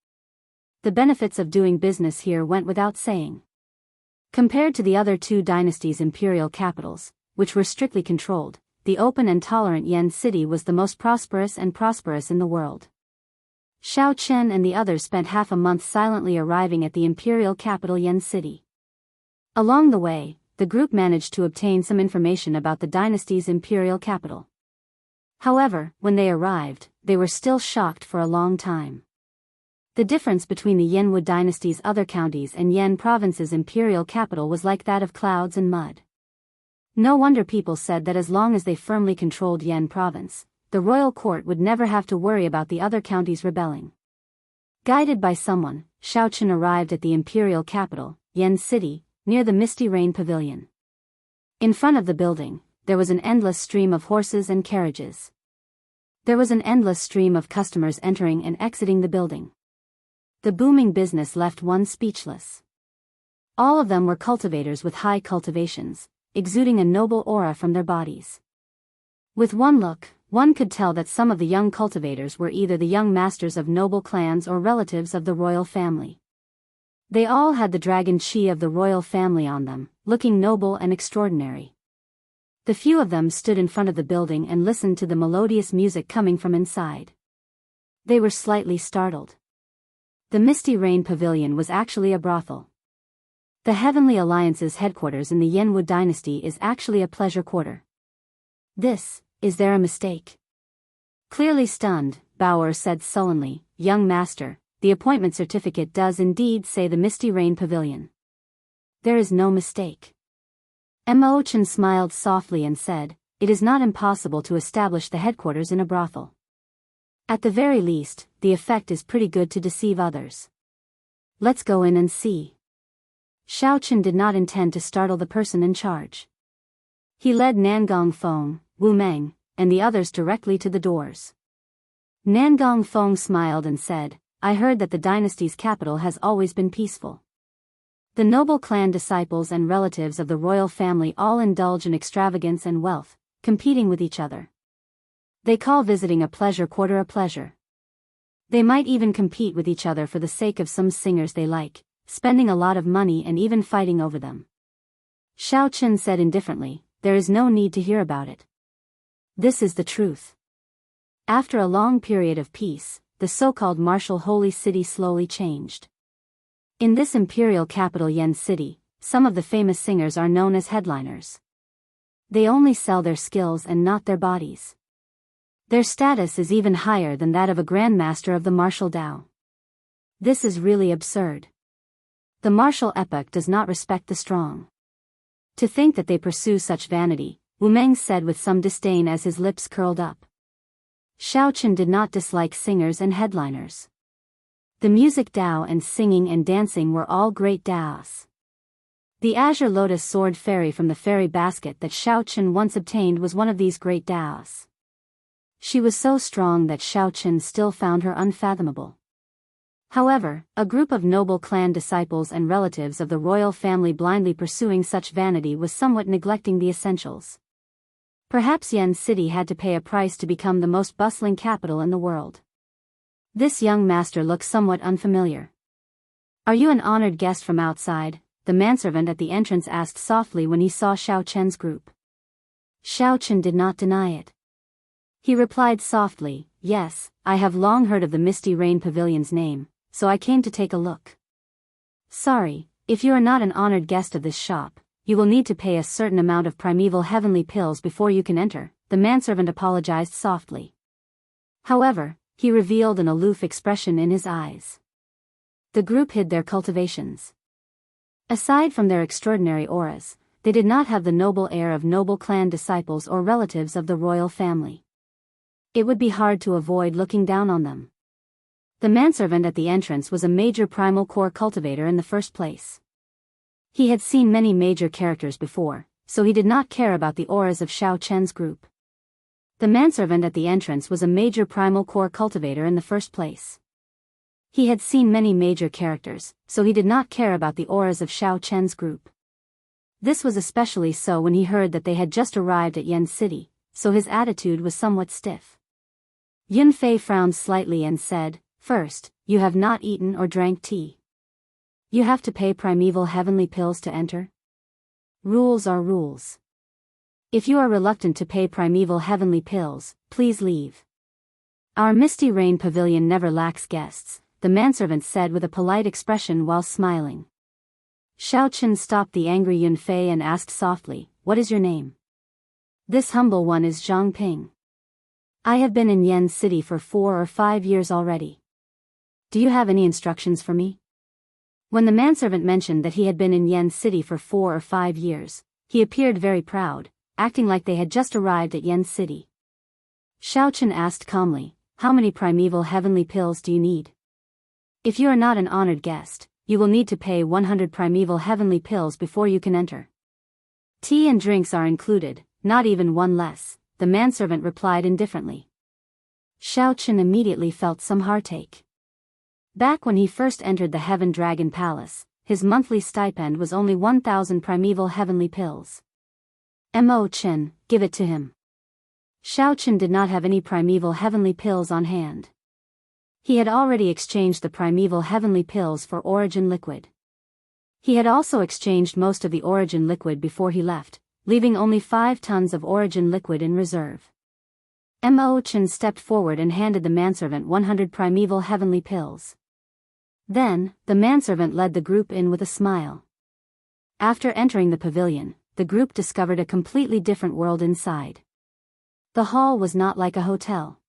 The benefits of doing business here went without saying. Compared to the other two dynasties' imperial capitals, which were strictly controlled, the open and tolerant Yen City was the most prosperous in the world. Xiao Chen and the others spent half a month silently arriving at the imperial capital Yen City. Along the way, the group managed to obtain some information about the dynasty's imperial capital. However, when they arrived, they were still shocked for a long time. The difference between the Yenwood dynasty's other counties and Yen province's imperial capital was like that of clouds and mud. No wonder people said that as long as they firmly controlled Yen province, the royal court would never have to worry about the other counties rebelling. Guided by someone, Xiao Chen arrived at the imperial capital, Yen City, near the Misty Rain Pavilion. In front of the building, there was an endless stream of horses and carriages. There was an endless stream of customers entering and exiting the building. The booming business left one speechless. All of them were cultivators with high cultivations, exuding a noble aura from their bodies. With one look, one could tell that some of the young cultivators were either the young masters of noble clans or relatives of the royal family. They all had the dragon chi of the royal family on them, looking noble and extraordinary. The few of them stood in front of the building and listened to the melodious music coming from inside. They were slightly startled. The Misty Rain Pavilion was actually a brothel. The Heavenly Alliance's headquarters in the Yenwood dynasty is actually a pleasure quarter. Is there a mistake? Clearly stunned, Bauer said sullenly, "Young master, the appointment certificate does indeed say the Misty Rain Pavilion. There is no mistake." Mo Chen smiled softly and said, "It is not impossible to establish the headquarters in a brothel. At the very least, the effect is pretty good to deceive others. Let's go in and see." Xiao Chen did not intend to startle the person in charge. He led Nangong Feng, Wu Meng, and the others directly to the doors. Nangong Feng smiled and said, "I heard that the dynasty's capital has always been peaceful. The noble clan disciples and relatives of the royal family all indulge in extravagance and wealth, competing with each other. They call visiting a pleasure quarter a pleasure. They might even compete with each other for the sake of some singers they like, spending a lot of money and even fighting over them." Xiao Chen said indifferently, "There is no need to hear about it. This is the truth." After a long period of peace, the so-called martial holy city slowly changed. In this imperial capital Yen City, some of the famous singers are known as headliners. They only sell their skills and not their bodies. Their status is even higher than that of a grandmaster of the martial Dao. This is really absurd. The martial epoch does not respect the strong. To think that they pursue such vanity, Wu Meng said with some disdain as his lips curled up. Xiao Chen did not dislike singers and headliners. The music Dao and singing and dancing were all great Daos. The azure lotus sword fairy from the fairy basket that Xiao Chen once obtained was one of these great Daos. She was so strong that Xiao Chen still found her unfathomable. However, a group of noble clan disciples and relatives of the royal family blindly pursuing such vanity was somewhat neglecting the essentials. Perhaps Yen City had to pay a price to become the most bustling capital in the world. This young master looked somewhat unfamiliar. "Are you an honored guest from outside?" the manservant at the entrance asked softly when he saw Xiao Chen's group. Xiao Chen did not deny it. He replied softly, "Yes, I have long heard of the Misty Rain Pavilion's name, so I came to take a look." "Sorry, if you are not an honored guest of this shop, you will need to pay a certain amount of primeval heavenly pills before you can enter," the manservant apologized softly. However, he revealed an aloof expression in his eyes. The group hid their cultivations. Aside from their extraordinary auras, they did not have the noble air of noble clan disciples or relatives of the royal family. It would be hard to avoid looking down on them. The manservant at the entrance was a major primal core cultivator in the first place. He had seen many major characters before, so he did not care about the auras of Xiao Chen's group. The manservant at the entrance was a major primal core cultivator in the first place. He had seen many major characters, so he did not care about the auras of Xiao Chen's group. This was especially so when he heard that they had just arrived at Yen City, so his attitude was somewhat stiff. Yunfei frowned slightly and said, "First, you have not eaten or drank tea. You have to pay primeval heavenly pills to enter. Rules are rules. If you are reluctant to pay primeval heavenly pills, please leave. Our Misty Rain Pavilion never lacks guests," the manservant said with a polite expression while smiling. Xiao Chen stopped the angry Yunfei and asked softly, "What is your name?" "This humble one is Zhang Ping. I have been in Yen City for 4 or 5 years already. Do you have any instructions for me?" When the manservant mentioned that he had been in Yen City for 4 or 5 years, he appeared very proud, acting like they had just arrived at Yen City. Xiao Chen asked calmly, "How many primeval heavenly pills do you need? If you are not an honored guest, you will need to pay 100 primeval heavenly pills before you can enter." "Tea and drinks are included, not even one less," the manservant replied indifferently. Xiao Chen immediately felt some heartache. Back when he first entered the Heaven Dragon Palace, his monthly stipend was only 1,000 primeval heavenly pills. "Mo Chen, give it to him." Xiao Chen did not have any primeval heavenly pills on hand. He had already exchanged the primeval heavenly pills for origin liquid. He had also exchanged most of the origin liquid before he left, leaving only 5 tons of origin liquid in reserve. Mo Chen stepped forward and handed the manservant 100 primeval heavenly pills. Then, the manservant led the group in with a smile. After entering the pavilion, the group discovered a completely different world inside. The hall was not like a hotel.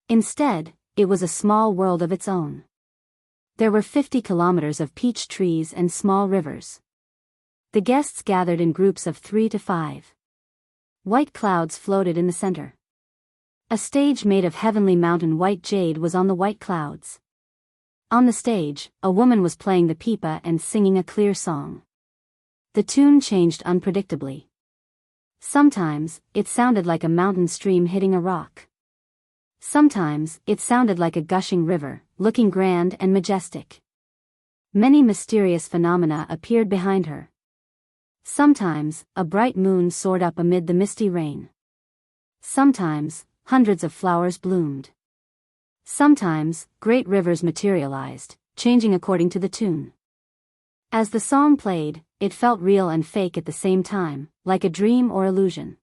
Instead, it was a small world of its own. There were 50 kilometers of peach trees and small rivers. The guests gathered in groups of 3 to 5. White clouds floated in the center. A stage made of heavenly mountain white jade was on the white clouds. On the stage, a woman was playing the pipa and singing a clear song. The tune changed unpredictably. Sometimes, it sounded like a mountain stream hitting a rock. Sometimes, it sounded like a gushing river, looking grand and majestic. Many mysterious phenomena appeared behind her. Sometimes, a bright moon soared up amid the misty rain. Sometimes, hundreds of flowers bloomed. Sometimes, great rivers materialized, changing according to the tune. As the song played, it felt real and fake at the same time, like a dream or illusion.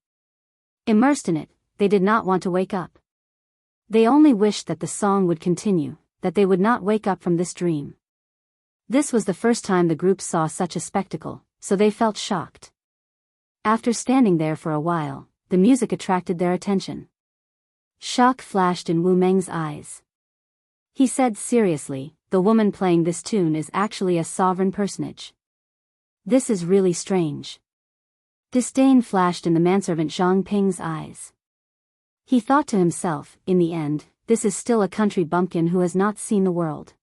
Immersed in it, they did not want to wake up. They only wished that the song would continue, that they would not wake up from this dream. This was the first time the group saw such a spectacle, so they felt shocked. After standing there for a while, the music attracted their attention. Shock flashed in Wu Meng's eyes. He said seriously, "The woman playing this tune is actually a sovereign personage. This is really strange." Disdain flashed in the manservant Zhang Ping's eyes. He thought to himself, in the end, this is still a country bumpkin who has not seen the world.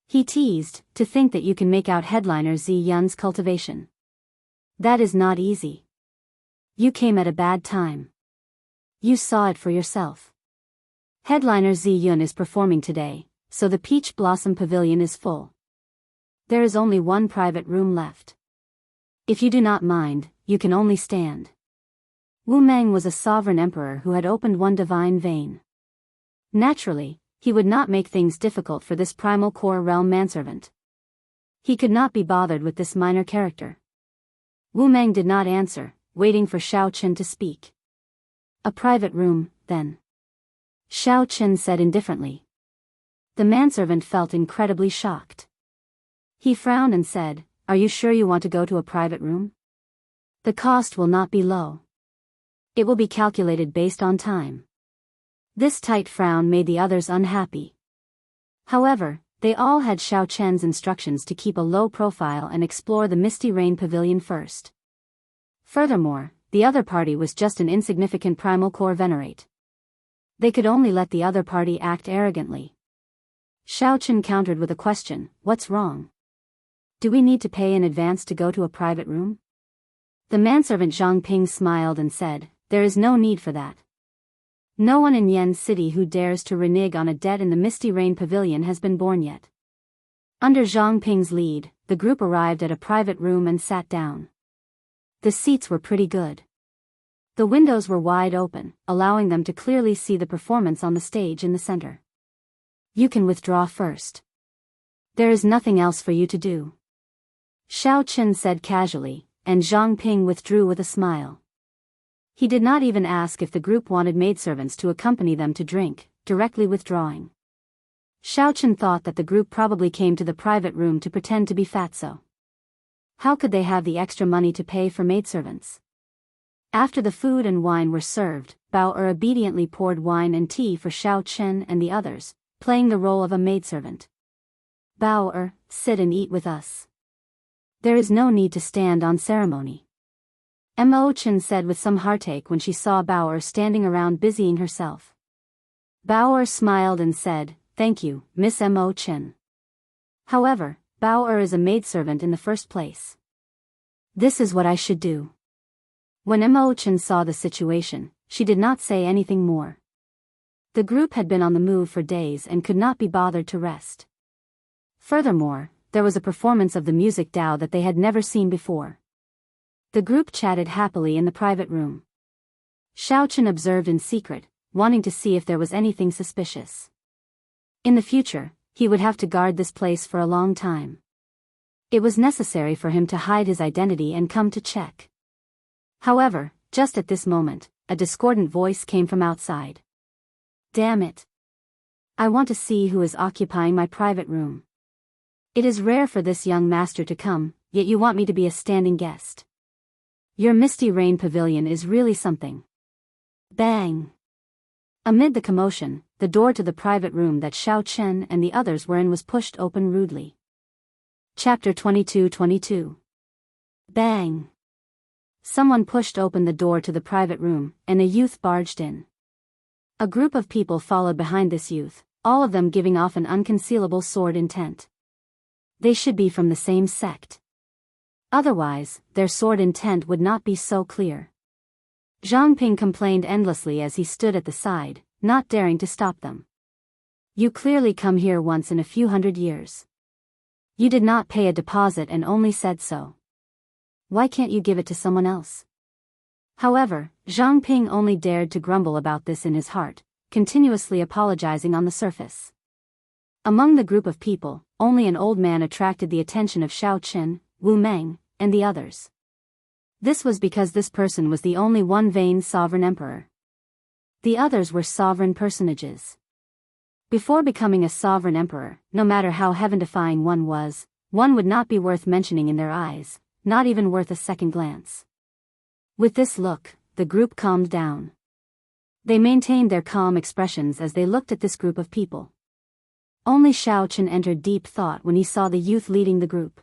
He teased, "To think that you can make out headliner Zi Yun's Cultivation. That is not easy. You came at a bad time. You saw it for yourself. Headliner Zi Yun is performing today, so the Peach Blossom Pavilion is full. There is only one private room left. If you do not mind, you can only stand." Wu Meng was a sovereign emperor who had opened one divine vein. Naturally, he would not make things difficult for this primal core realm manservant. He could not be bothered with this minor character. Wu Meng did not answer, waiting for Xiao Chen to speak. "A private room, then. Xiao Chen said indifferently. The manservant felt incredibly shocked. He frowned and said, "Are you sure you want to go to a private room? The cost will not be low. It will be calculated based on time." This tight frown made the others unhappy. However, they all had Xiao Chen's instructions to keep a low profile and explore the Misty Rain Pavilion first. Furthermore, the other party was just an insignificant primal core venerate. They could only let the other party act arrogantly. Xiao Chen countered with a question, "What's wrong? Do we need to pay in advance to go to a private room?" The manservant Zhang Ping smiled and said, "There is no need for that. No one in Yan City who dares to renege on a debt in the Misty Rain Pavilion has been born yet." Under Zhang Ping's lead, the group arrived at a private room and sat down. The seats were pretty good. The windows were wide open, allowing them to clearly see the performance on the stage in the center. "You can withdraw first. There is nothing else for you to do," Xiao Chen said casually, and Zhang Ping withdrew with a smile. He did not even ask if the group wanted maidservants to accompany them to drink, directly withdrawing. Xiao Chen thought that the group probably came to the private room to pretend to be fatso. How could they have the extra money to pay for maidservants? After the food and wine were served, Bao obediently poured wine and tea for Xiao Chen and the others, playing the role of a maidservant. "Bao, sit and eat with us. There is no need to stand on ceremony," Mo Chen said with some heartache when she saw Bao standing around busying herself. Bao smiled and said, "Thank you, Miss Mo Chen. However, Bao is a maidservant in the first place. This is what I should do." When Mo Chen saw the situation, she did not say anything more. The group had been on the move for days and could not be bothered to rest. Furthermore, there was a performance of the music Dao that they had never seen before. The group chatted happily in the private room. Xiao Chen observed in secret, wanting to see if there was anything suspicious. In the future, he would have to guard this place for a long time. It was necessary for him to hide his identity and come to check. However, just at this moment, a discordant voice came from outside. "Damn it! I want to see who is occupying my private room. It is rare for this young master to come, yet you want me to be a standing guest. Your Misty Rain Pavilion is really something." Bang! Amid the commotion, the door to the private room that Xiao Chen and the others were in was pushed open rudely. Chapter 22. Bang! Someone pushed open the door to the private room, and a youth barged in. A group of people followed behind this youth, all of them giving off an unconcealable sword intent. They should be from the same sect. Otherwise, their sword intent would not be so clear. Zhang Ping complained endlessly as he stood at the side, not daring to stop them. "You clearly come here once in a few hundred years. You did not pay a deposit and only said so. Why can't you give it to someone else?" However, Zhang Ping only dared to grumble about this in his heart, continuously apologizing on the surface. Among the group of people, only an old man attracted the attention of Xiao Chen, Wu Meng, and the others. This was because this person was the only one vain sovereign emperor. The others were sovereign personages. Before becoming a sovereign emperor, no matter how heaven-defying one was, one would not be worth mentioning in their eyes, not even worth a second glance. With this look, the group calmed down. They maintained their calm expressions as they looked at this group of people. Only Xiao Chen entered deep thought when he saw the youth leading the group.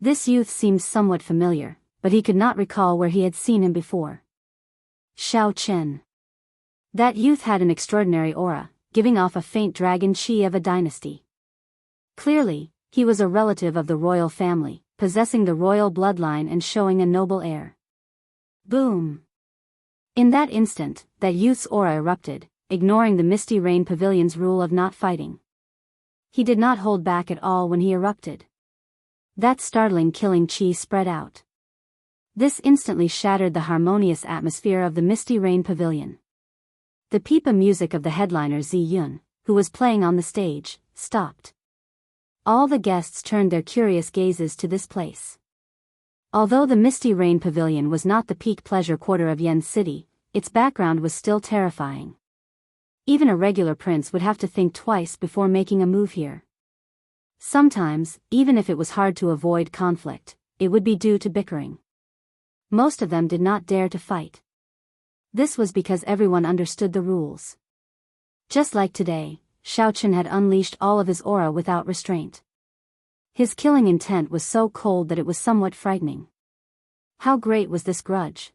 This youth seemed somewhat familiar, but he could not recall where he had seen him before. Xiao Chen. That youth had an extraordinary aura, giving off a faint dragon chi of a dynasty. Clearly, he was a relative of the royal family, possessing the royal bloodline and showing a noble air. Boom! In that instant, that youth's aura erupted, ignoring the Misty Rain Pavilion's rule of not fighting. He did not hold back at all when he erupted. That startling killing chi spread out. This instantly shattered the harmonious atmosphere of the Misty Rain Pavilion. The pipa music of the headliner Zi Yun, who was playing on the stage, stopped. All the guests turned their curious gazes to this place. Although the Misty Rain Pavilion was not the peak pleasure quarter of Yen City, its background was still terrifying. Even a regular prince would have to think twice before making a move here. Sometimes, even if it was hard to avoid conflict, it would be due to bickering. Most of them did not dare to fight. This was because everyone understood the rules. Just like today, Xiaochen had unleashed all of his aura without restraint. His killing intent was so cold that it was somewhat frightening. How great was this grudge?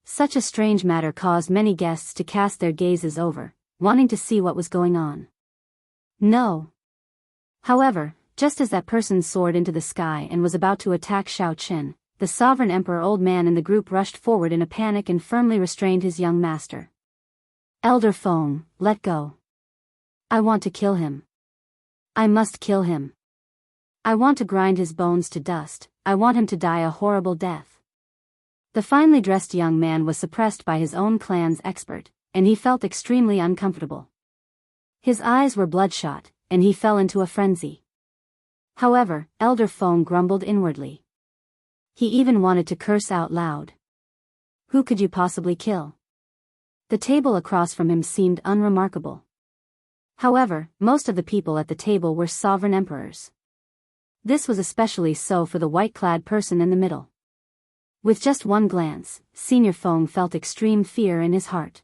Such a strange matter caused many guests to cast their gazes over, wanting to see what was going on. No. However, just as that person soared into the sky and was about to attack Xiaochen, the sovereign emperor old man in the group rushed forward in a panic and firmly restrained his young master. Elder Feng, let go. I want to kill him. I must kill him. I want to grind his bones to dust, I want him to die a horrible death. The finely dressed young man was suppressed by his own clan's expert, and he felt extremely uncomfortable. His eyes were bloodshot, and he fell into a frenzy. However, Elder Feng grumbled inwardly. He even wanted to curse out loud. Who could you possibly kill? The table across from him seemed unremarkable. However, most of the people at the table were sovereign emperors. This was especially so for the white-clad person in the middle. With just one glance, Senior Feng felt extreme fear in his heart.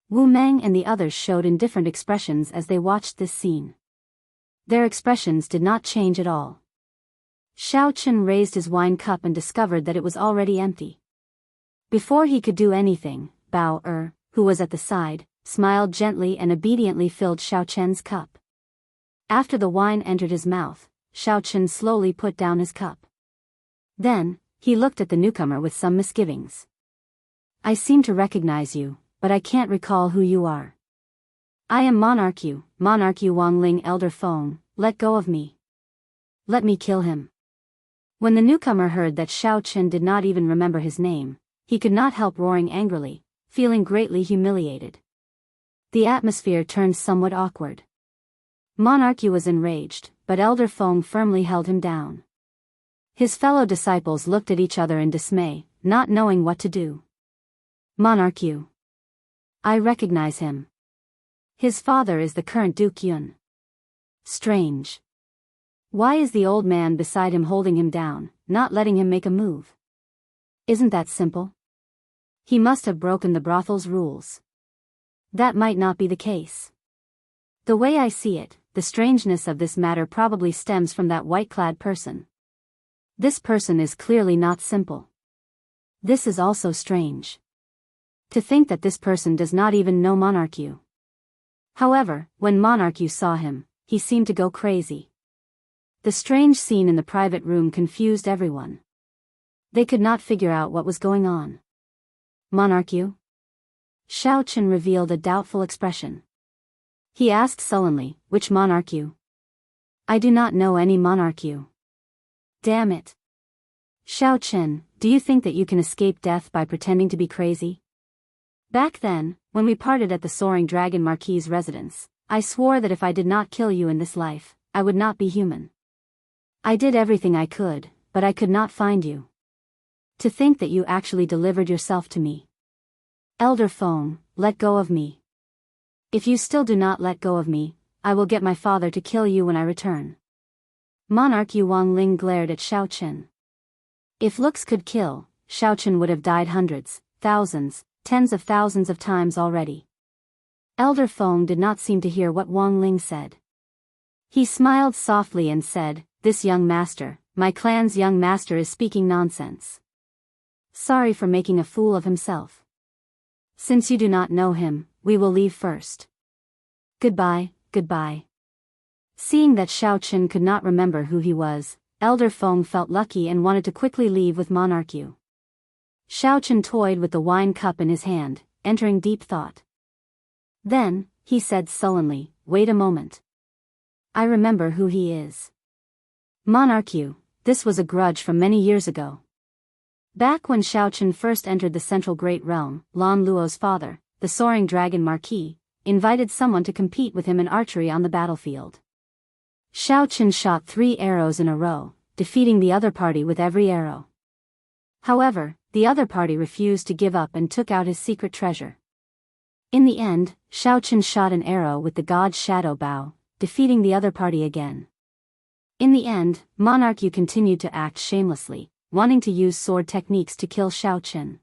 Wu Meng and the others showed indifferent expressions as they watched this scene. Their expressions did not change at all. Xiaochen raised his wine cup and discovered that it was already empty. Before he could do anything, Bao who was at the side, smiled gently and obediently filled Xiaochen's cup. After the wine entered his mouth, Xiaochen slowly put down his cup. Then, he looked at the newcomer with some misgivings. I seem to recognize you, but I can't recall who you are. I am Monarch Wangling Elder Feng, let go of me. Let me kill him. When the newcomer heard that Xiaochen did not even remember his name, he could not help roaring angrily, feeling greatly humiliated. The atmosphere turned somewhat awkward. Monarch was enraged, but Elder Feng firmly held him down. His fellow disciples looked at each other in dismay, not knowing what to do. Monarch, I recognize him. His father is the current Duke Yun. Strange. Why is the old man beside him holding him down, not letting him make a move? Isn't that simple? He must have broken the brothel's rules. That might not be the case. The way I see it, the strangeness of this matter probably stems from that white-clad person. This person is clearly not simple. This is also strange. To think that this person does not even know Monarch. However, when Monarch saw him, he seemed to go crazy. The strange scene in the private room confused everyone. They could not figure out what was going on. Monarch? Xiaochen revealed a doubtful expression. He asked sullenly, which Monarch? I do not know any Monarch. Damn it. Xiaochen, do you think that you can escape death by pretending to be crazy? Back then, when we parted at the Soaring Dragon Marquis's residence, I swore that if I did not kill you in this life, I would not be human. I did everything I could, but I could not find you. To think that you actually delivered yourself to me. Elder Feng, let go of me. If you still do not let go of me, I will get my father to kill you when I return. Monarch Wangling glared at Xiaochen. If looks could kill, Xiaochen would have died hundreds, thousands, tens of thousands of times already. Elder Feng did not seem to hear what Wangling said. He smiled softly and said, This young master, my clan's young master is speaking nonsense. Sorry for making a fool of himself. Since you do not know him, we will leave first. Goodbye, goodbye. Seeing that Xiaochen could not remember who he was, Elder Feng felt lucky and wanted to quickly leave with Monarch. Xiaochen toyed with the wine cup in his hand, entering deep thought. Then, he said sullenly, Wait a moment. I remember who he is. Monarch, this was a grudge from many years ago. Back when Xiaochen first entered the Central Great Realm, Lan Luo's father, the Soaring Dragon Marquis, invited someone to compete with him in archery on the battlefield. Xiaochen shot 3 arrows in a row, defeating the other party with every arrow. However, the other party refused to give up and took out his secret treasure. In the end, Xiaochen shot an arrow with the god's shadow bow, defeating the other party again. In the end, Monarch Yu continued to act shamelessly, wanting to use sword techniques to kill Xiaochen.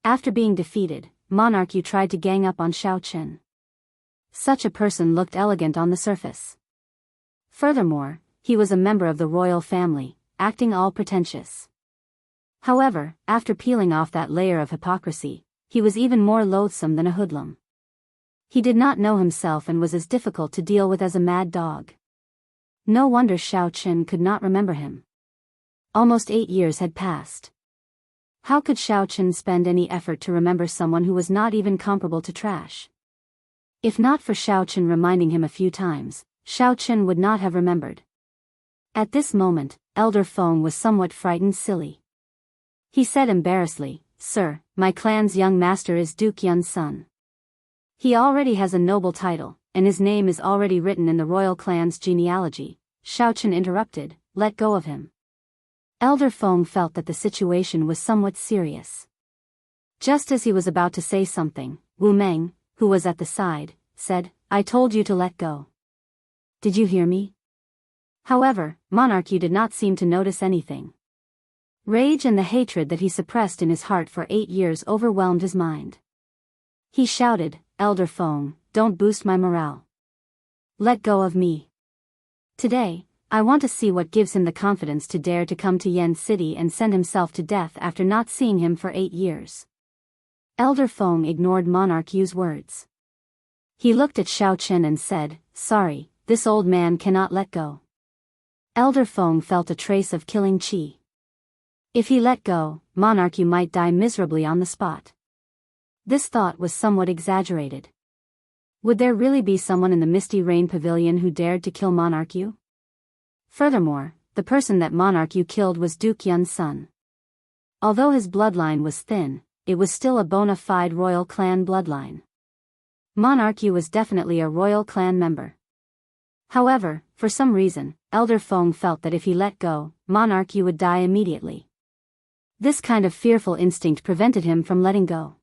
After being defeated, Monarch Yu tried to gang up on Xiaochen. Such a person looked elegant on the surface. Furthermore, he was a member of the royal family, acting all pretentious. However, after peeling off that layer of hypocrisy, he was even more loathsome than a hoodlum. He did not know himself and was as difficult to deal with as a mad dog. No wonder Xiaochen could not remember him. Almost 8 years had passed. How could Xiaochen spend any effort to remember someone who was not even comparable to trash? If not for Xiaochen reminding him a few times, Xiaochen would not have remembered. At this moment, Elder Feng was somewhat frightened silly. He said embarrassedly, "Sir, my clan's young master is Duke Yun's son. He already has a noble title, and his name is already written in the royal clan's genealogy." Xiaochen interrupted, "Let go of him." Elder Feng felt that the situation was somewhat serious. Just as he was about to say something, Wu Meng, who was at the side, said, "I told you to let go. Did you hear me?" However, Monarch Yu did not seem to notice anything. Rage and the hatred that he suppressed in his heart for 8 years overwhelmed his mind. He shouted, "Elder Feng, don't boost my morale. Let go of me. Today, I want to see what gives him the confidence to dare to come to Yen City and send himself to death after not seeing him for 8 years." Elder Feng ignored Monarch Yu's words. He looked at Xiaochen and said, "Sorry, this old man cannot let go." Elder Feng felt a trace of killing chi. If he let go, Monarch Yu might die miserably on the spot. This thought was somewhat exaggerated. Would there really be someone in the Misty Rain Pavilion who dared to kill Monarch Yu? Furthermore, the person that Monarch Yu killed was Duke Yun's son. Although his bloodline was thin, it was still a bona fide royal clan bloodline. Monarch Yu was definitely a royal clan member. However, for some reason, Elder Feng felt that if he let go, Monarch Yu would die immediately. This kind of fearful instinct prevented him from letting go.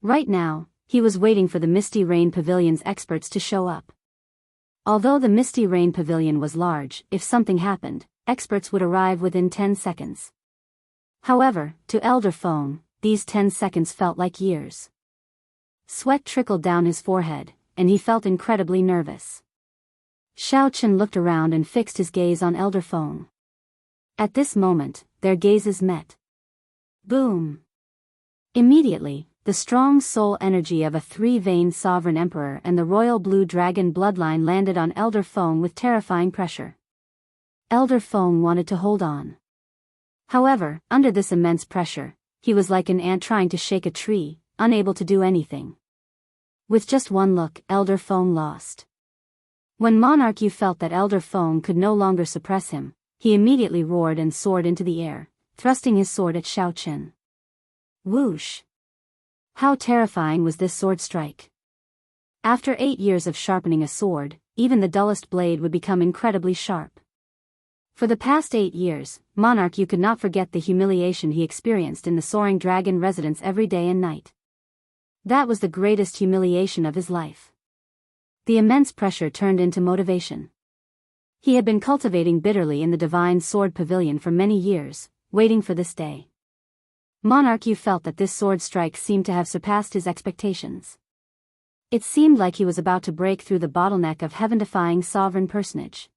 Right now, he was waiting for the Misty Rain Pavilion's experts to show up. Although the Misty Rain Pavilion was large, if something happened, experts would arrive within 10 seconds. However, to Elder Feng, these 10 seconds felt like years. Sweat trickled down his forehead, and he felt incredibly nervous. Xiaochen looked around and fixed his gaze on Elder Feng. At this moment, their gazes met. Boom! Immediately, the strong soul energy of a 3-veined sovereign emperor and the royal blue dragon bloodline landed on Elder Feng with terrifying pressure. Elder Feng wanted to hold on. However, under this immense pressure, he was like an ant trying to shake a tree, unable to do anything. With just one look, Elder Feng lost. When Monarch Yu felt that Elder Feng could no longer suppress him, he immediately roared and soared into the air, thrusting his sword at Xiaochen. Whoosh! How terrifying was this sword strike! After 8 years of sharpening a sword, even the dullest blade would become incredibly sharp. For the past 8 years, Monarch Yu could not forget the humiliation he experienced in the Soaring Dragon residence every day and night. That was the greatest humiliation of his life. The immense pressure turned into motivation. He had been cultivating bitterly in the Divine Sword Pavilion for many years, waiting for this day. Monarch Yu felt that this sword strike seemed to have surpassed his expectations. It seemed like he was about to break through the bottleneck of heaven-defying sovereign personage.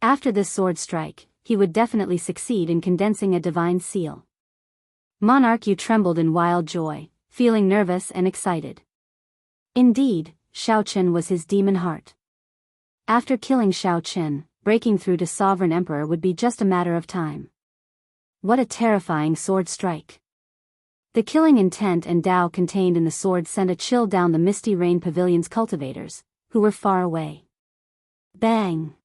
After this sword strike, he would definitely succeed in condensing a divine seal. Monarch Yu trembled in wild joy, feeling nervous and excited. Indeed, Xiaochen was his demon heart. After killing Xiaochen, breaking through to Sovereign Emperor would be just a matter of time. What a terrifying sword strike. The killing intent and Tao contained in the sword sent a chill down the Misty Rain Pavilion's cultivators, who were far away. Bang!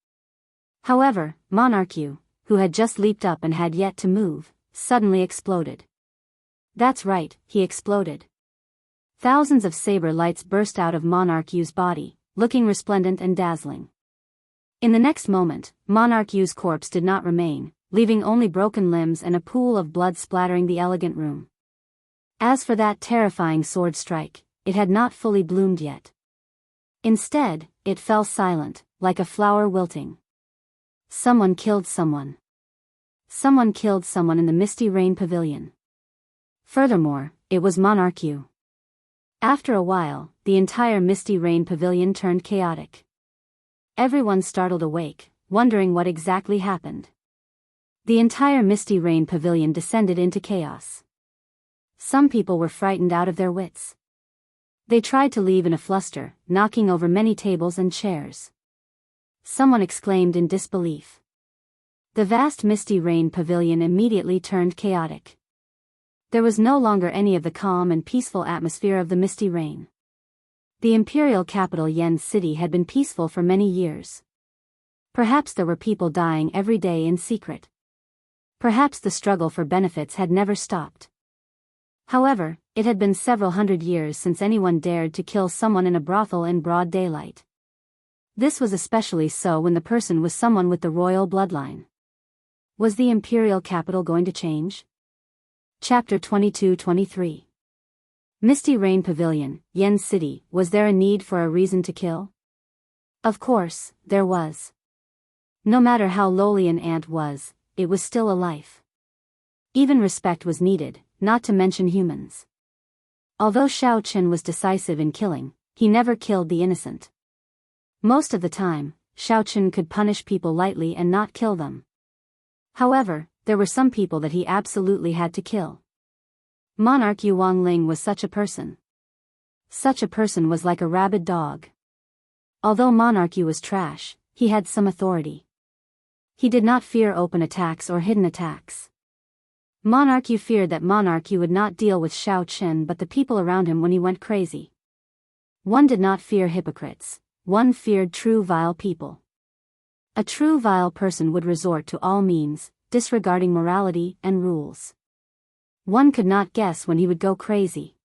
However, Monarch Yu, who had just leaped up and had yet to move, suddenly exploded. That's right, he exploded. Thousands of saber lights burst out of Monarch Yu's body, looking resplendent and dazzling. In the next moment, Monarch Yu's corpse did not remain, leaving only broken limbs and a pool of blood splattering the elegant room. As for that terrifying sword strike, it had not fully bloomed yet. Instead, it fell silent, like a flower wilting. Someone killed someone. Someone killed someone in the Misty Rain Pavilion. Furthermore, it was Monarch-Yu. After a while, the entire Misty Rain Pavilion turned chaotic. Everyone startled awake, wondering what exactly happened. The entire Misty Rain Pavilion descended into chaos. Some people were frightened out of their wits. They tried to leave in a fluster, knocking over many tables and chairs. Someone exclaimed in disbelief. The vast Misty Rain Pavilion immediately turned chaotic. There was no longer any of the calm and peaceful atmosphere of the Misty Rain. The imperial capital Yen City had been peaceful for many years. Perhaps there were people dying every day in secret. Perhaps the struggle for benefits had never stopped. However, it had been several hundred years since anyone dared to kill someone in a brothel in broad daylight. This was especially so when the person was someone with the royal bloodline. Was the imperial capital going to change? Chapter 22-23. Misty Rain Pavilion, Yen City. Was there a need for a reason to kill? Of course, there was. No matter how lowly an ant was, it was still a life. Even respect was needed, not to mention humans. Although Xiao Qin was decisive in killing, he never killed the innocent. Most of the time, Xiao Qin could punish people lightly and not kill them. However, there were some people that he absolutely had to kill. Monarch-Yu Wangling was such a person. Such a person was like a rabid dog. Although Monarch-Yu was trash, he had some authority. He did not fear open attacks or hidden attacks. Monarch-Yu feared that Monarch-Yu would not deal with Xiao Qin but the people around him when he went crazy. One did not fear hypocrites, one feared true vile people. A true vile person would resort to all means, disregarding morality and rules. One could not guess when he would go crazy.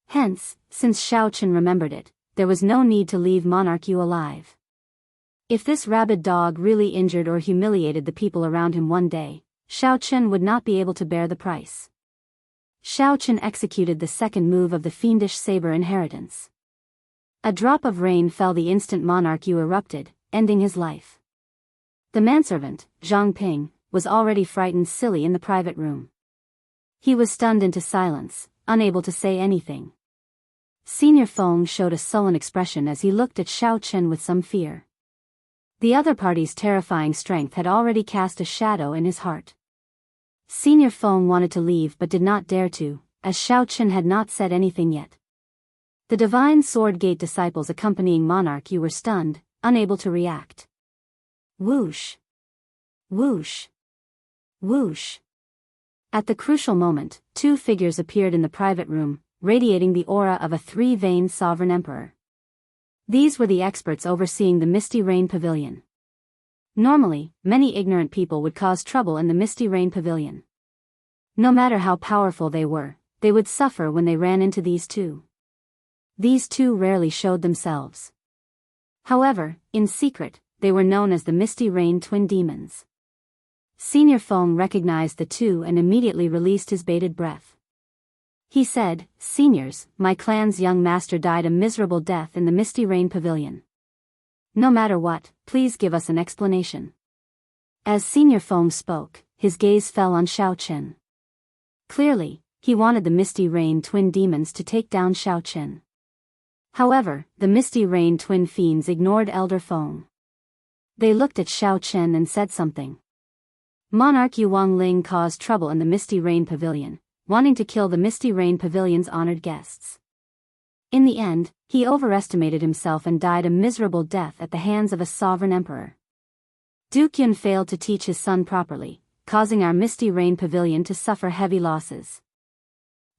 Hence, since Xiao Qin remembered it, there was no need to leave Monarch-Yu alive. If this rabid dog really injured or humiliated the people around him one day, Xiao Qin would not be able to bear the price. Xiao Qin executed the second move of the fiendish saber inheritance. A drop of rain fell the instant Monarch-Yu erupted, ending his life. The manservant, Zhang Ping, was already frightened silly in the private room. He was stunned into silence, unable to say anything. Senior Feng showed a sullen expression as he looked at Xiao Qin with some fear. The other party's terrifying strength had already cast a shadow in his heart. Senior Feng wanted to leave but did not dare to, as Xiao Qin had not said anything yet. The Divine Sword Gate disciples accompanying Monarch-Yu were stunned, unable to react. Whoosh! Whoosh! Whoosh! At the crucial moment, two figures appeared in the private room, radiating the aura of a three-veined sovereign emperor. These were the experts overseeing the Misty Rain Pavilion. Normally, many ignorant people would cause trouble in the Misty Rain Pavilion. No matter how powerful they were, they would suffer when they ran into these two. These two rarely showed themselves. However, in secret, they were known as the Misty Rain Twin Demons. Senior Feng recognized the two and immediately released his bated breath. He said, "Seniors, my clan's young master died a miserable death in the Misty Rain Pavilion. No matter what, please give us an explanation." As Senior Feng spoke, his gaze fell on Xiao Qin. Clearly, he wanted the Misty Rain Twin Demons to take down Xiao Qin. However, the Misty Rain Twin Fiends ignored Elder Feng. They looked at Xiao Qin and said something. Monarch-Yu Wangling caused trouble in the Misty Rain Pavilion, wanting to kill the Misty Rain Pavilion's honored guests. In the end, he overestimated himself and died a miserable death at the hands of a sovereign emperor. Duke Yun failed to teach his son properly, causing our Misty Rain Pavilion to suffer heavy losses.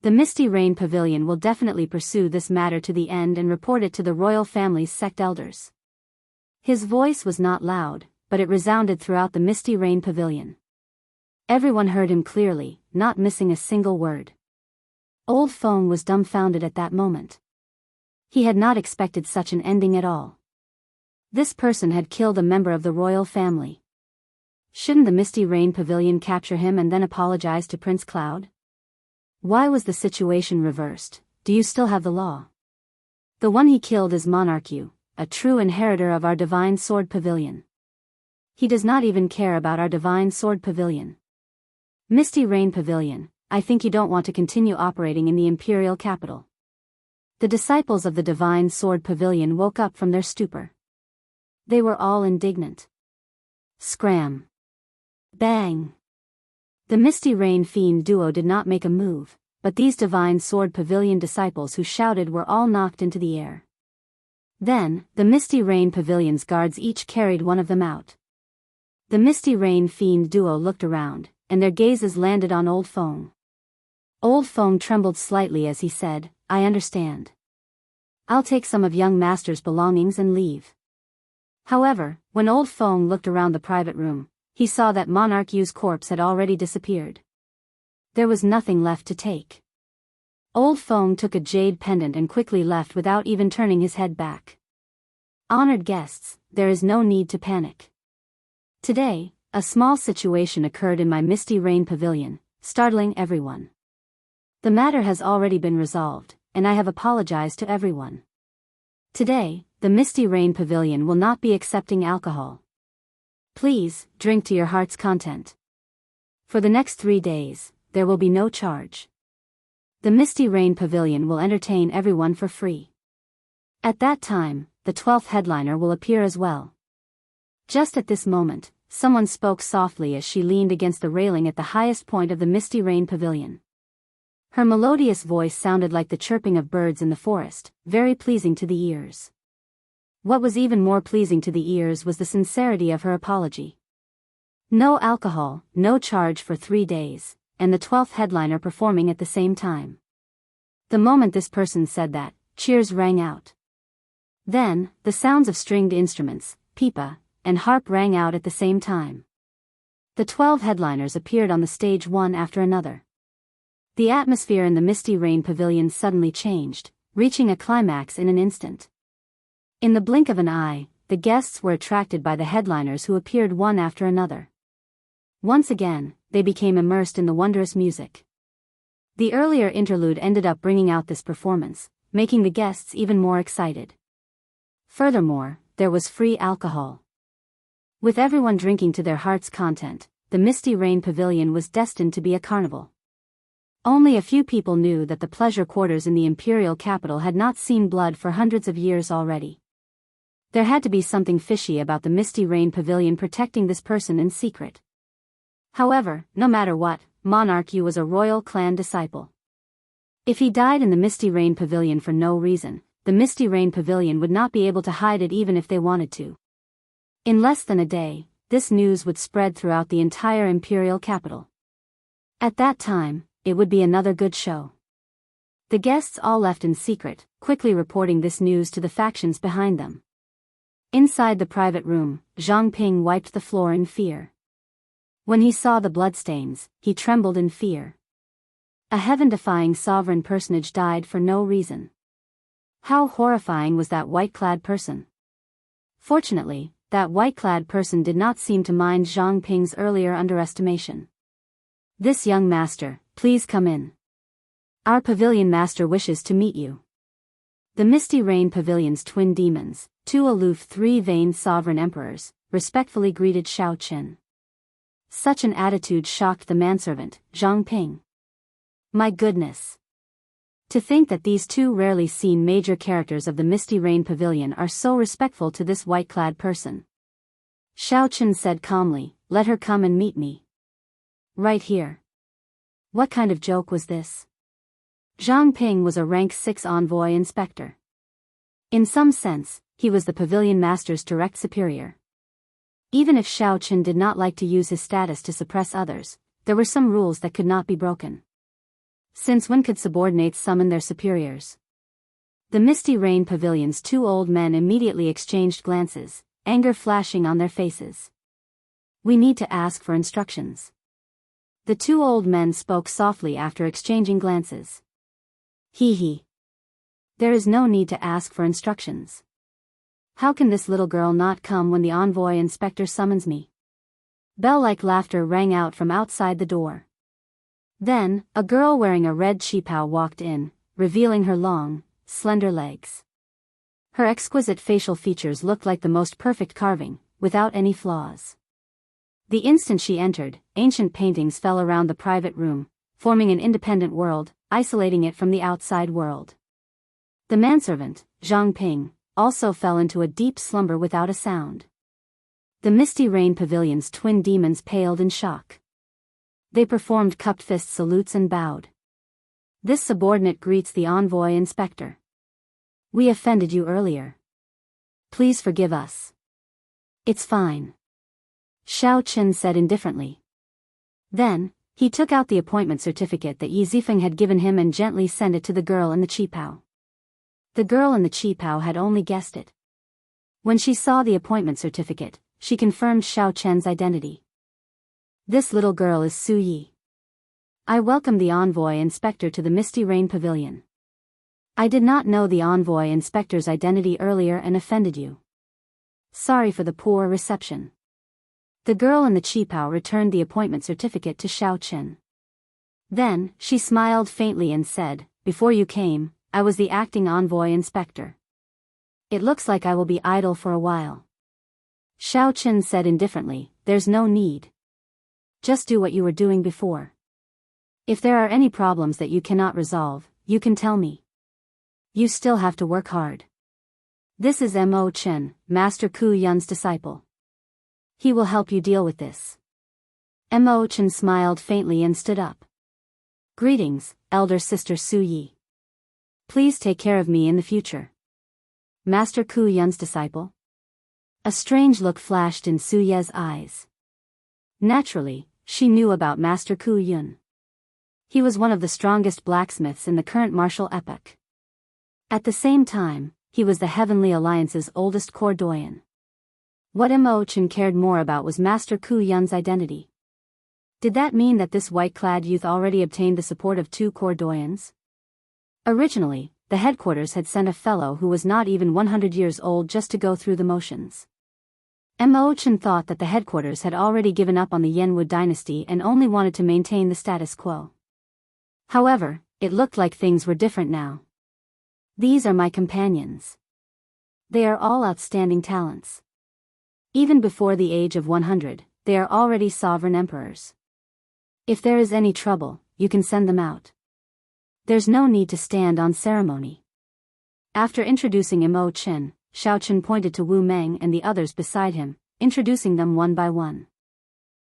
The Misty Rain Pavilion will definitely pursue this matter to the end and report it to the royal family's sect elders. His voice was not loud, but it resounded throughout the Misty Rain Pavilion. Everyone heard him clearly, not missing a single word. Old Feng was dumbfounded at that moment. He had not expected such an ending at all. This person had killed a member of the royal family. Shouldn't the Misty Rain Pavilion capture him and then apologize to Prince Cloud? Why was the situation reversed? Do you still have the law? The one he killed is Monarch-Yu, a true inheritor of our Divine Sword Pavilion. He does not even care about our Divine Sword Pavilion. Misty Rain Pavilion, I think you don't want to continue operating in the imperial capital. The disciples of the Divine Sword Pavilion woke up from their stupor. They were all indignant. Scram. Bang. The Misty Rain Fiend duo did not make a move, but these Divine Sword Pavilion disciples who shouted were all knocked into the air. Then, the Misty Rain Pavilion's guards each carried one of them out. The Misty Rain Fiend duo looked around, and their gazes landed on Old Feng. Old Feng trembled slightly as he said, I understand. I'll take some of young master's belongings and leave. However, when Old Feng looked around the private room, he saw that Monarch-Yu's corpse had already disappeared. There was nothing left to take. Old Feng took a jade pendant and quickly left without even turning his head back. Honored guests, there is no need to panic. Today, a small situation occurred in my Misty Rain Pavilion, startling everyone. The matter has already been resolved, and I have apologized to everyone. Today, the Misty Rain Pavilion will not be accepting alcohol. Please, drink to your heart's content. For the next 3 days, there will be no charge. The Misty Rain Pavilion will entertain everyone for free. At that time, the 12th headliner will appear as well. Just at this moment, someone spoke softly as she leaned against the railing at the highest point of the Misty Rain Pavilion. Her melodious voice sounded like the chirping of birds in the forest, very pleasing to the ears. What was even more pleasing to the ears was the sincerity of her apology. No alcohol, no charge for 3 days, and the 12th headliner performing at the same time. The moment this person said that, cheers rang out. Then, the sounds of stringed instruments, pipa, and harp rang out at the same time. The 12 headliners appeared on the stage one after another. The atmosphere in the Misty Rain Pavilion suddenly changed, reaching a climax in an instant. In the blink of an eye, the guests were attracted by the headliners who appeared one after another. Once again, they became immersed in the wondrous music. The earlier interlude ended up bringing out this performance, making the guests even more excited. Furthermore, there was free alcohol. With everyone drinking to their heart's content, the Misty Rain Pavilion was destined to be a carnival. Only a few people knew that the pleasure quarters in the imperial capital had not seen blood for hundreds of years already. There had to be something fishy about the Misty Rain Pavilion protecting this person in secret. However, no matter what, Monarch-Yu was a royal clan disciple. If he died in the Misty Rain Pavilion for no reason, the Misty Rain Pavilion would not be able to hide it even if they wanted to. In less than a day, this news would spread throughout the entire imperial capital. At that time, it would be another good show. The guests all left in secret, quickly reporting this news to the factions behind them. Inside the private room, Zhang Ping wiped the floor in fear. When he saw the bloodstains, he trembled in fear. A heaven-defying sovereign personage died for no reason. How horrifying was that white-clad person? Fortunately, that white-clad person did not seem to mind Zhang Ping's earlier underestimation. This young master, please come in. Our pavilion master wishes to meet you. The Misty Rain Pavilion's twin demons, 2 aloof 3-veined sovereign emperors, respectfully greeted Xiao Qin. Such an attitude shocked the manservant, Zhang Ping. My goodness. To think that these 2 rarely seen major characters of the Misty Rain Pavilion are so respectful to this white-clad person. Xiao Qin said calmly, let her come and meet me. Right here. What kind of joke was this? Zhang Ping was a rank 6 envoy inspector. In some sense, he was the pavilion master's direct superior. Even if Xiao Qin did not like to use his status to suppress others, there were some rules that could not be broken. Since when could subordinates summon their superiors? The Misty Rain Pavilion's 2 old men immediately exchanged glances, anger flashing on their faces. We need to ask for instructions. The 2 old men spoke softly after exchanging glances. Hee. There is no need to ask for instructions. How can this little girl not come when the envoy inspector summons me? Bell-like laughter rang out from outside the door. Then, a girl wearing a red qipao walked in, revealing her long, slender legs. Her exquisite facial features looked like the most perfect carving, without any flaws. The instant she entered, ancient paintings fell around the private room, forming an independent world, isolating it from the outside world. The manservant, Zhang Ping, also fell into a deep slumber without a sound. The Misty Rain Pavilion's twin demons paled in shock. They performed cupped fist salutes and bowed. This subordinate greets the envoy inspector. We offended you earlier. Please forgive us. It's fine. Xiao Qin said indifferently. Then, he took out the appointment certificate that Yi Zifeng had given him and gently sent it to the girl in the qipao. The girl in the qipao had only guessed it. When she saw the appointment certificate, she confirmed Xiao Chen's identity. This little girl is Su Yi. I welcome the envoy inspector to the Misty Rain Pavilion. I did not know the envoy inspector's identity earlier and offended you. Sorry for the poor reception. The girl in the qipao returned the appointment certificate to Xiao Chen. Then, she smiled faintly and said, Before you came, I was the acting envoy inspector. It looks like I will be idle for a while. Xiao Chen said indifferently, There's no need. Just do what you were doing before. If there are any problems that you cannot resolve, you can tell me. You still have to work hard. This is Mo Chen, Master Ku Yun's disciple. He will help you deal with this. Mo Chen smiled faintly and stood up. Greetings, elder sister Su Yi. Please take care of me in the future. Master Ku Yun's disciple? A strange look flashed in Su Ye's eyes. Naturally, she knew about Master Ku Yun. He was one of the strongest blacksmiths in the current martial epoch. At the same time, he was the Heavenly Alliance's oldest core doyen. What Mo Chen cared more about was Master Ku Yun's identity. Did that mean that this white-clad youth already obtained the support of 2 core doyens? Originally, the headquarters had sent a fellow who was not even 100 years old just to go through the motions. Mo Chen thought that the headquarters had already given up on the Yanwu dynasty and only wanted to maintain the status quo. However, it looked like things were different now. These are my companions. They are all outstanding talents. Even before the age of 100, they are already sovereign emperors. If there is any trouble, you can send them out. There's no need to stand on ceremony. After introducing Mo Chen, Xiao Chen pointed to Wu Meng and the others beside him, introducing them one by one.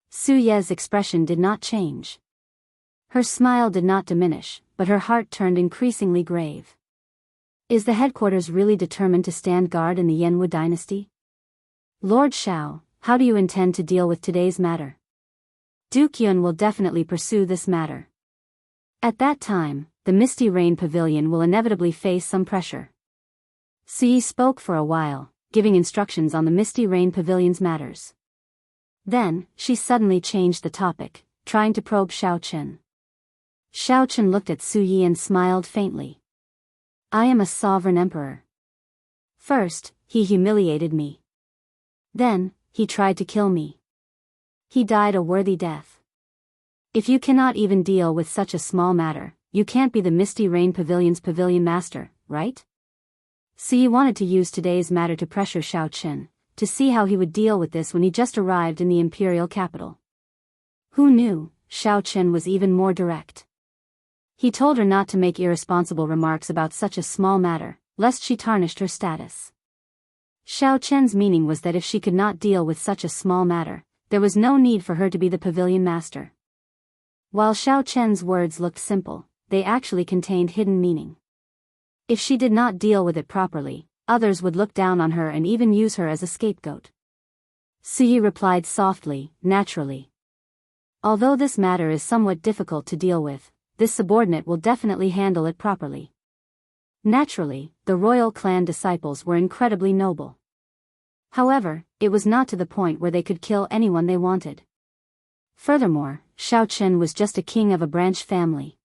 Su Ye's expression did not change. Her smile did not diminish, but her heart turned increasingly grave. Is the headquarters really determined to stand guard in the Yanwu dynasty? Lord Xiao, how do you intend to deal with today's matter? Duke Yun will definitely pursue this matter. At that time, the Misty Rain Pavilion will inevitably face some pressure. Su Yi spoke for a while, giving instructions on the Misty Rain Pavilion's matters. Then, she suddenly changed the topic, trying to probe Xiao Chen. Xiao Chen looked at Su Yi and smiled faintly. I am a sovereign emperor. First, he humiliated me. Then, he tried to kill me. He died a worthy death. If you cannot even deal with such a small matter, you can't be the Misty Rain Pavilion's pavilion master, right? Su Yi wanted to use today's matter to pressure Xiao Chen, to see how he would deal with this when he just arrived in the imperial capital. Who knew, Xiao Chen was even more direct. He told her not to make irresponsible remarks about such a small matter, lest she tarnished her status. Xiao Chen's meaning was that if she could not deal with such a small matter, there was no need for her to be the pavilion master. While Xiao Chen's words looked simple, they actually contained hidden meaning. If she did not deal with it properly, others would look down on her and even use her as a scapegoat. Su Yi replied softly, naturally. Although this matter is somewhat difficult to deal with, this subordinate will definitely handle it properly. Naturally, the royal clan disciples were incredibly noble. However, it was not to the point where they could kill anyone they wanted. Furthermore, Xiao Chen was just a king of a branch family.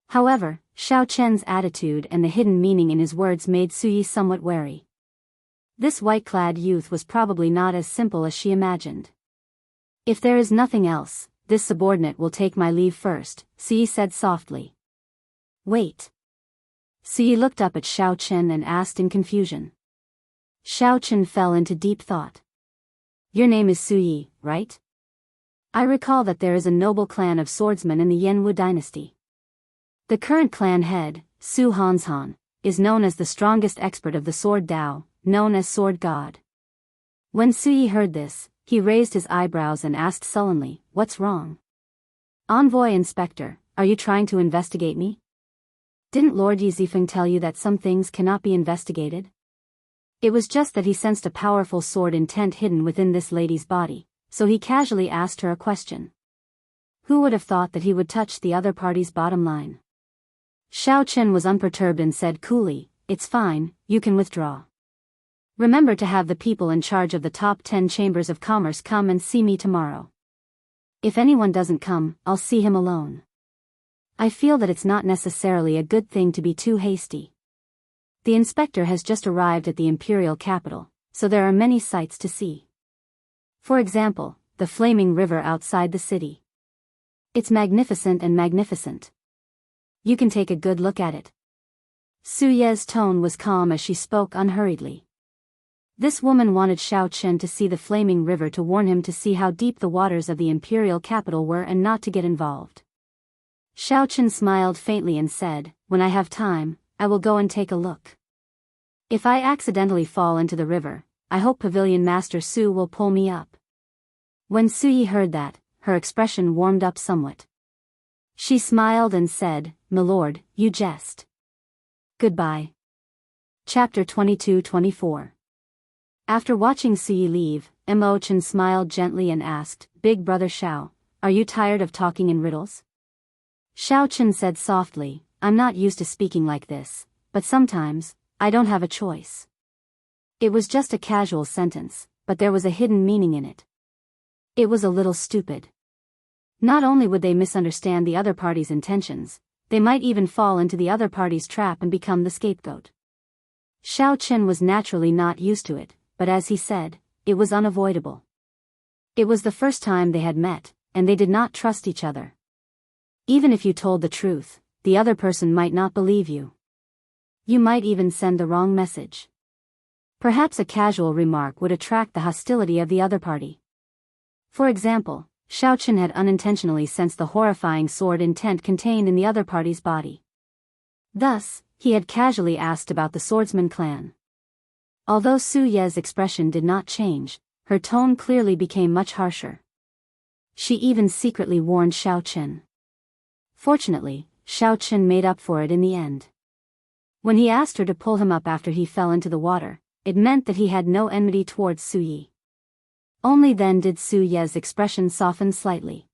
However, Xiao Chen's attitude and the hidden meaning in his words made Su Yi somewhat wary. This white-clad youth was probably not as simple as she imagined. If there is nothing else, this subordinate will take my leave first, Suyi said softly. Wait. Suyi looked up at Xiao Chen and asked in confusion. Xiao Chen fell into deep thought. Your name is Suyi, right? I recall that there is a noble clan of swordsmen in the Yanwu dynasty. The current clan head, Su Hanshan, is known as the strongest expert of the sword Dao, known as Sword God. When Suyi heard this, he raised his eyebrows and asked sullenly, What's wrong? Envoy Inspector, are you trying to investigate me? Didn't Lord Yi Zifeng tell you that some things cannot be investigated? It was just that he sensed a powerful sword intent hidden within this lady's body, so he casually asked her a question. Who would have thought that he would touch the other party's bottom line? Xiao Chen was unperturbed and said coolly, It's fine, you can withdraw. Remember to have the people in charge of the top 10 chambers of commerce come and see me tomorrow. If anyone doesn't come, I'll see him alone. I feel that it's not necessarily a good thing to be too hasty. The inspector has just arrived at the imperial capital, so there are many sights to see. For example, the flaming river outside the city. It's magnificent and magnificent. You can take a good look at it. Su Ye's tone was calm as she spoke unhurriedly. This woman wanted Xiao Chen to see the flaming river to warn him to see how deep the waters of the imperial capital were and not to get involved. Xiao Chen smiled faintly and said, When I have time, I will go and take a look. If I accidentally fall into the river, I hope Pavilion Master Su will pull me up. When Suyi heard that, her expression warmed up somewhat. She smiled and said, Milord, you jest. Goodbye. Chapter 22-24. After watching Suyi leave, Mo Chen smiled gently and asked, Big brother Xiao, are you tired of talking in riddles? Xiao Chen said softly, I'm not used to speaking like this, but sometimes, I don't have a choice. It was just a casual sentence, but there was a hidden meaning in it. It was a little stupid. Not only would they misunderstand the other party's intentions, they might even fall into the other party's trap and become the scapegoat. Xiao Chen was naturally not used to it, but as he said, it was unavoidable. It was the first time they had met, and they did not trust each other. Even if you told the truth, the other person might not believe you. You might even send the wrong message. Perhaps a casual remark would attract the hostility of the other party. For example, Xiao Chen had unintentionally sensed the horrifying sword intent contained in the other party's body. Thus, he had casually asked about the swordsman clan. Although Su Ye's expression did not change, her tone clearly became much harsher. She even secretly warned Xiao Chen. Fortunately, Xiao Chen made up for it in the end. When he asked her to pull him up after he fell into the water, it meant that he had no enmity towards Su Yi. Only then did Su Ye's expression soften slightly.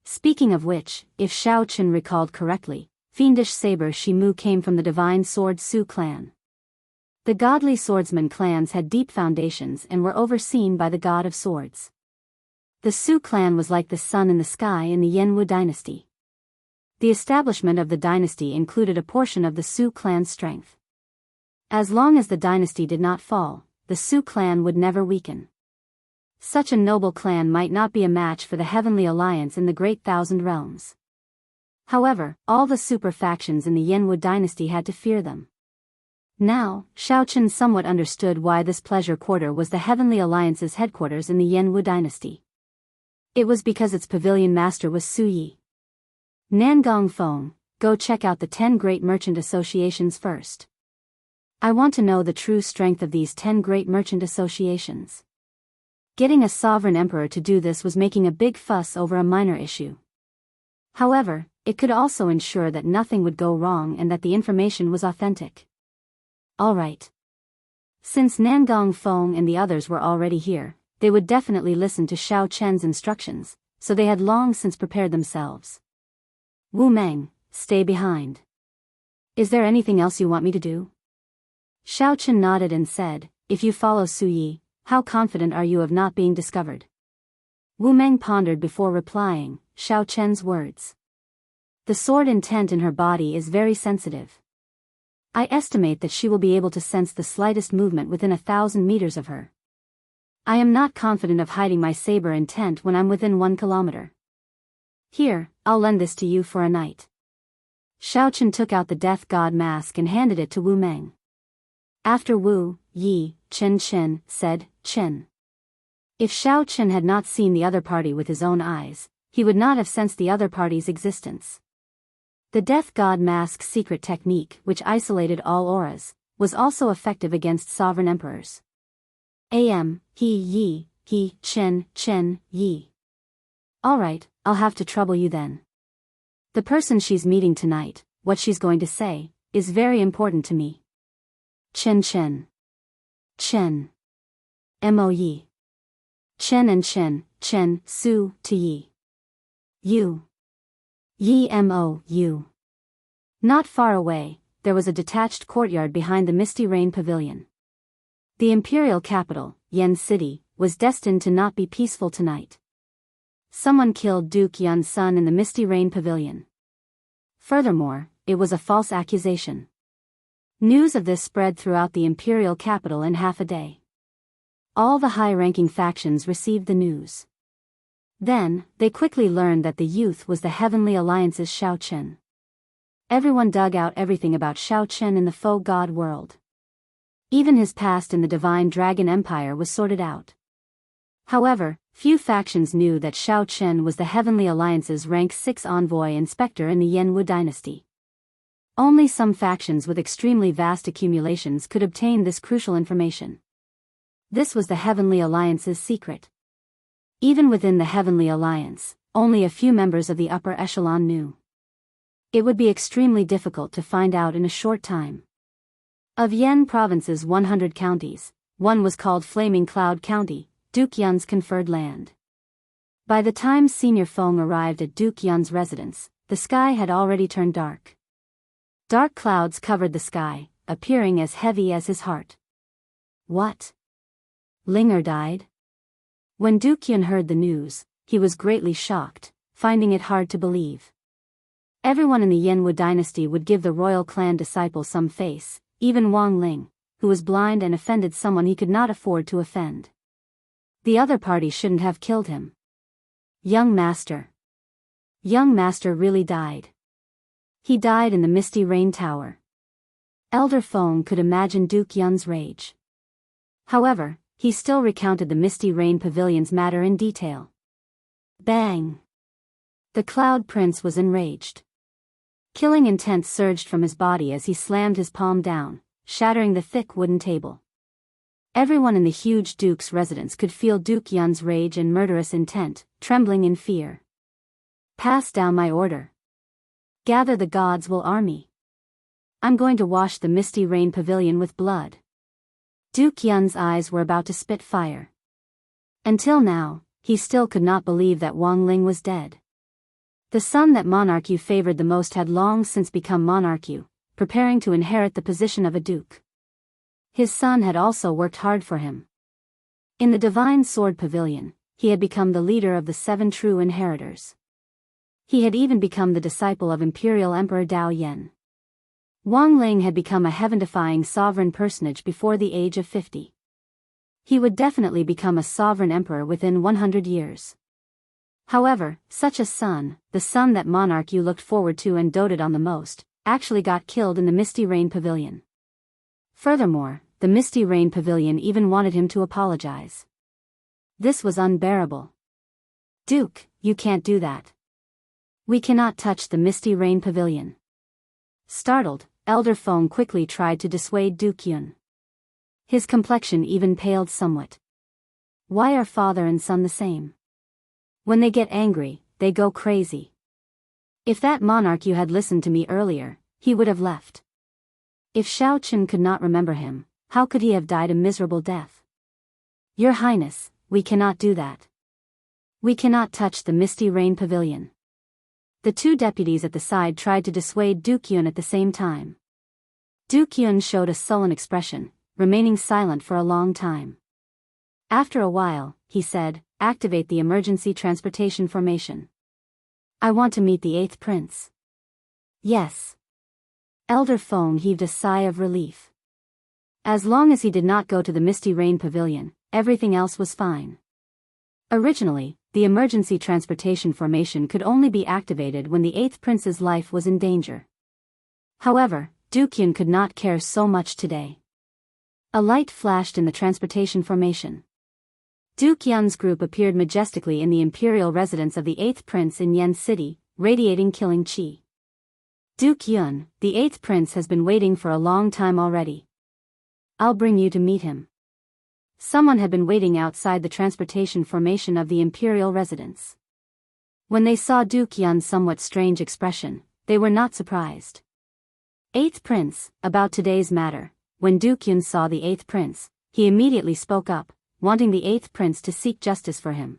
Speaking of which, if Xiao Chen recalled correctly, fiendish saber Shimu came from the divine sword Su clan. The godly swordsman clans had deep foundations and were overseen by the god of swords. The Su clan was like the sun in the sky in the Yanwu dynasty. The establishment of the dynasty included a portion of the Su clan's strength. As long as the dynasty did not fall, the Su clan would never weaken. Such a noble clan might not be a match for the Heavenly Alliance in the Great Thousand Realms. However, all the super factions in the Yanwu dynasty had to fear them. Now, Xiao Chen somewhat understood why this pleasure quarter was the Heavenly Alliance's headquarters in the Yanwu dynasty. It was because its pavilion master was Su Yi. Nangong Feng, go check out the 10 great merchant associations first. I want to know the true strength of these 10 great merchant associations. Getting a sovereign emperor to do this was making a big fuss over a minor issue. However, it could also ensure that nothing would go wrong and that the information was authentic. Alright. Since Nangong Feng and the others were already here, they would definitely listen to Xiao Chen's instructions, so they had long since prepared themselves. Wu Meng, stay behind. Is there anything else you want me to do? Xiao Chen nodded and said, if you follow Su Yi, how confident are you of not being discovered? Wu Meng pondered before replying, Xiao Chen's words. The sword intent in her body is very sensitive. I estimate that she will be able to sense the slightest movement within 1,000 meters of her. I am not confident of hiding my saber in tent when I'm within 1 kilometer. Here, I'll lend this to you for a night. Xiaochen took out the death god mask and handed it to Wu Meng. After Wu, Yi, Chen said, Chen. If Xiaochen had not seen the other party with his own eyes, he would not have sensed the other party's existence. The death god mask's secret technique, which isolated all auras, was also effective against sovereign emperors. He, Chen, Yi. Alright, I'll have to trouble you then. The person she's meeting tonight, what she's going to say, is very important to me. Chen. Mo Yi. Chen and Chen, Su, to Yi. You. Yi Mo, you. Not far away, there was a detached courtyard behind the Misty Rain Pavilion. The imperial capital, Yan City, was destined to not be peaceful tonight. Someone killed Duke Yun's son in the Misty Rain Pavilion. Furthermore, it was a false accusation. News of this spread throughout the imperial capital in half a day. All the high-ranking factions received the news. Then, they quickly learned that the youth was the Heavenly Alliance's Xiaochen. Everyone dug out everything about Xiaochen in the faux god world. Even his past in the Divine Dragon Empire was sorted out. However, few factions knew that Xiaochen was the Heavenly Alliance's rank 6 envoy inspector in the Yanwu dynasty. Only some factions with extremely vast accumulations could obtain this crucial information. This was the Heavenly Alliance's secret. Even within the Heavenly Alliance, only a few members of the upper echelon knew. It would be extremely difficult to find out in a short time. Of Yan Province's 100 counties, one was called Flaming Cloud County, Duke Yun's conferred land. By the time Senior Feng arrived at Duke Yun's residence, the sky had already turned dark. Dark clouds covered the sky, appearing as heavy as his heart. What? Linger died? When Duke Yun heard the news, he was greatly shocked, finding it hard to believe. Everyone in the Yanwu dynasty would give the royal clan disciple some face, even Wang Ling, who was blind and offended someone he could not afford to offend. The other party shouldn't have killed him. Young Master really died. He died in the Misty Rain Tower. Elder Feng could imagine Duke Yun's rage. However, he still recounted the Misty Rain Pavilion's matter in detail. Bang! The Cloud Prince was enraged. Killing intent surged from his body as he slammed his palm down, shattering the thick wooden table. Everyone in the huge Duke's residence could feel Duke Yun's rage and murderous intent, trembling in fear. Pass down my order. Gather the gods will army. I'm going to wash the Misty Rain Pavilion with blood. Duke Yun's eyes were about to spit fire. Until now, he still could not believe that Wang Ling was dead. The son that Monarchu favored the most had long since become Monarchu, preparing to inherit the position of a duke. His son had also worked hard for him. In the Divine Sword Pavilion, he had become the leader of the 7 true inheritors. He had even become the disciple of Imperial Emperor Dao Yan. Wang Ling had become a heaven-defying sovereign personage before the age of 50. He would definitely become a sovereign emperor within 100 years. However, such a son, the son that Monarchu looked forward to and doted on the most, actually got killed in the Misty Rain Pavilion. Furthermore, the Misty Rain Pavilion even wanted him to apologize. This was unbearable. Duke, you can't do that. We cannot touch the Misty Rain Pavilion. Startled, Elder Feng quickly tried to dissuade Duke Yun. His complexion even paled somewhat. Why are father and son the same? When they get angry, they go crazy. If that Monarchu had listened to me earlier, he would have left. If Xiaochen could not remember him, how could he have died a miserable death? Your Highness, we cannot do that. We cannot touch the Misty Rain Pavilion. The 2 deputies at the side tried to dissuade Duke Yun at the same time. Duke Yun showed a sullen expression, remaining silent for a long time. After a while, he said, activate the emergency transportation formation. I want to meet the 8th prince. Yes. Elder Feng heaved a sigh of relief. As long as he did not go to the Misty Rain Pavilion, everything else was fine. Originally, the emergency transportation formation could only be activated when the 8th prince's life was in danger. However, Duke Yun could not care so much today. A light flashed in the transportation formation. Duke Yun's group appeared majestically in the imperial residence of the 8th prince in Yen City, radiating killing chi. Duke Yun, the 8th prince, has been waiting for a long time already. I'll bring you to meet him. Someone had been waiting outside the transportation formation of the imperial residence. When they saw Duke Yun's somewhat strange expression, they were not surprised. 8th prince, about today's matter. When Duke Yun saw the 8th prince, he immediately spoke up, wanting the 8th prince to seek justice for him.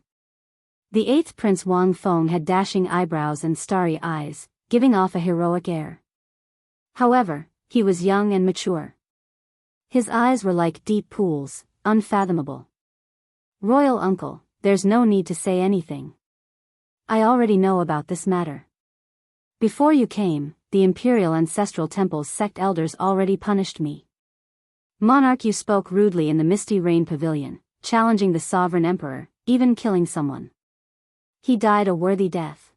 The 8th prince Wang Feng had dashing eyebrows and starry eyes, giving off a heroic air. However, he was young and mature. His eyes were like deep pools, unfathomable. Royal uncle, there's no need to say anything. I already know about this matter. Before you came, the Imperial Ancestral Temple's sect elders already punished me. Monarch, you spoke rudely in the Misty Rain Pavilion, challenging the sovereign emperor, even killing someone. He died a worthy death.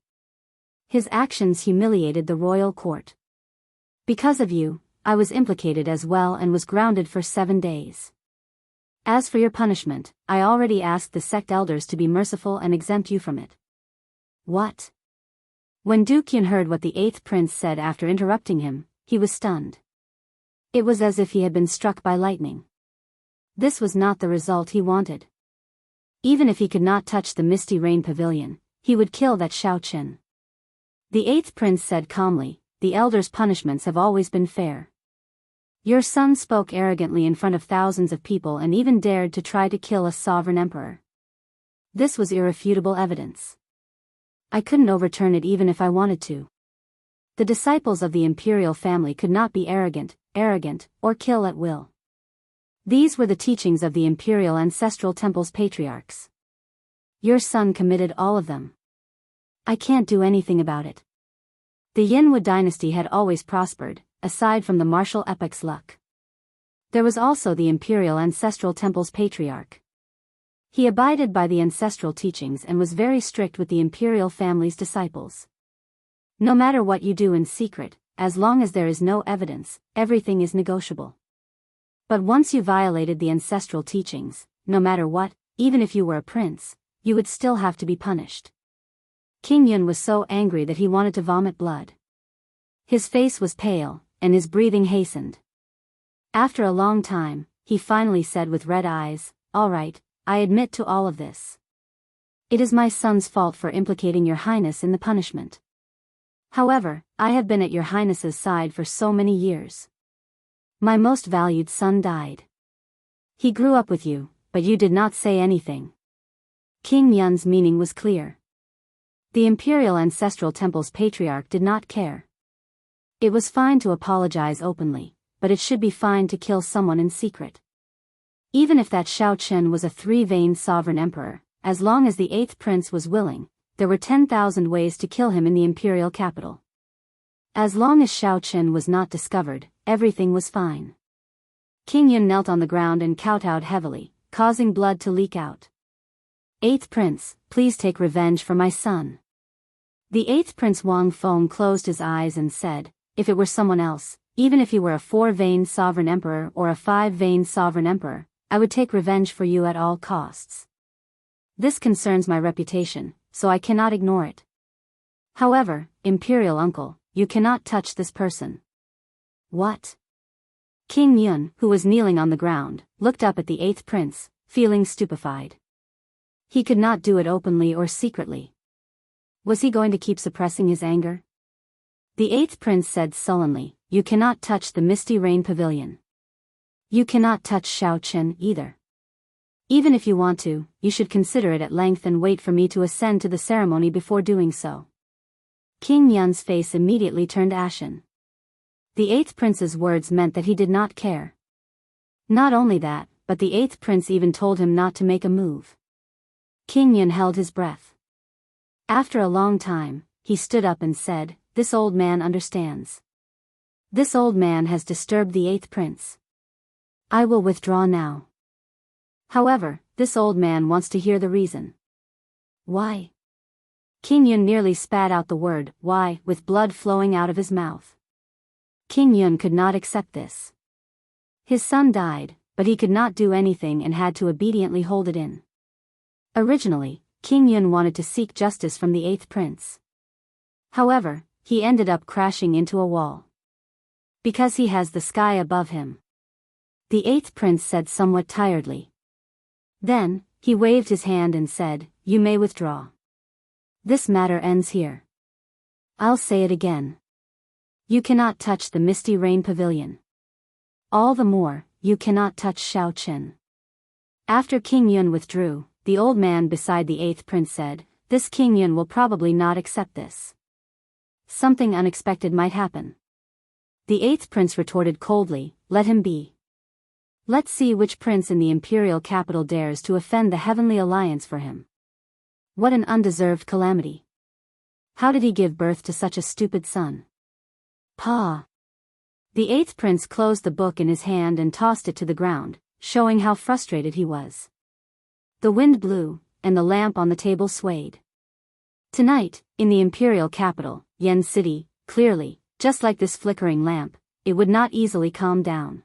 His actions humiliated the royal court. Because of you, I was implicated as well and was grounded for 7 days. As for your punishment, I already asked the sect elders to be merciful and exempt you from it. What? When Duke Yun heard what the 8th prince said after interrupting him, he was stunned. It was as if he had been struck by lightning. This was not the result he wanted. Even if he could not touch the Misty Rain Pavilion, he would kill that Xiao Chen. The 8th prince said calmly, the elders' punishments have always been fair. Your son spoke arrogantly in front of thousands of people and even dared to try to kill a sovereign emperor. This was irrefutable evidence. I couldn't overturn it even if I wanted to. The disciples of the imperial family could not be arrogant, or kill at will. These were the teachings of the imperial ancestral temple's patriarchs. Your son committed all of them. I can't do anything about it. The Yinwu dynasty had always prospered, aside from the martial epoc's luck. There was also the imperial ancestral temple's patriarch. He abided by the ancestral teachings and was very strict with the imperial family's disciples. No matter what you do in secret, as long as there is no evidence, everything is negotiable. But once you violated the ancestral teachings, no matter what, even if you were a prince, you would still have to be punished. King Yun was so angry that he wanted to vomit blood. His face was pale, and his breathing hastened. After a long time, he finally said with red eyes, all right, I admit to all of this. It is my son's fault for implicating your highness in the punishment. However, I have been at your highness's side for so many years. My most valued son died. He grew up with you, but you did not say anything. King Yun's meaning was clear. The imperial ancestral temple's patriarch did not care. It was fine to apologize openly, but it should be fine to kill someone in secret. Even if that Xiao Chen was a 3-veined sovereign emperor, as long as the 8th prince was willing, there were 10,000 ways to kill him in the imperial capital. As long as Xiao Chen was not discovered, everything was fine. King Yun knelt on the ground and kowtowed heavily, causing blood to leak out. 8th prince, please take revenge for my son. The 8th prince Wang Feng closed his eyes and said, if it were someone else, even if he were a 4-veined sovereign emperor or a 5-veined sovereign emperor, I would take revenge for you at all costs. This concerns my reputation, so I cannot ignore it. However, imperial uncle, you cannot touch this person. What? King Yun, who was kneeling on the ground, looked up at the 8th prince, feeling stupefied. He could not do it openly or secretly. Was he going to keep suppressing his anger? The 8th prince said sullenly, you cannot touch the Misty Rain Pavilion. You cannot touch Xiao Chen either. Even if you want to, you should consider it at length and wait for me to ascend to the ceremony before doing so. King Yun's face immediately turned ashen. The 8th prince's words meant that he did not care. Not only that, but the 8th prince even told him not to make a move. King Yun held his breath. After a long time, he stood up and said, this old man understands. This old man has disturbed the 8th prince. I will withdraw now. However, this old man wants to hear the reason. Why? King Yun nearly spat out the word, why, with blood flowing out of his mouth. King Yun could not accept this. His son died, but he could not do anything and had to obediently hold it in. Originally, King Yun wanted to seek justice from the 8th prince. However, he ended up crashing into a wall. Because he has the sky above him. The 8th prince said somewhat tiredly. Then, he waved his hand and said, you may withdraw. This matter ends here. I'll say it again. You cannot touch the Misty Rain Pavilion. All the more, you cannot touch Shao Chen. After King Yun withdrew, the old man beside the 8th prince said, this King Yun will probably not accept this. Something unexpected might happen. The 8th prince retorted coldly, let him be. Let's see which prince in the imperial capital dares to offend the Heavenly Alliance for him. What an undeserved calamity. How did he give birth to such a stupid son? Pa. The 8th prince closed the book in his hand and tossed it to the ground, showing how frustrated he was. The wind blew, and the lamp on the table swayed. Tonight, in the imperial capital, Yen City, clearly, just like this flickering lamp, it would not easily calm down.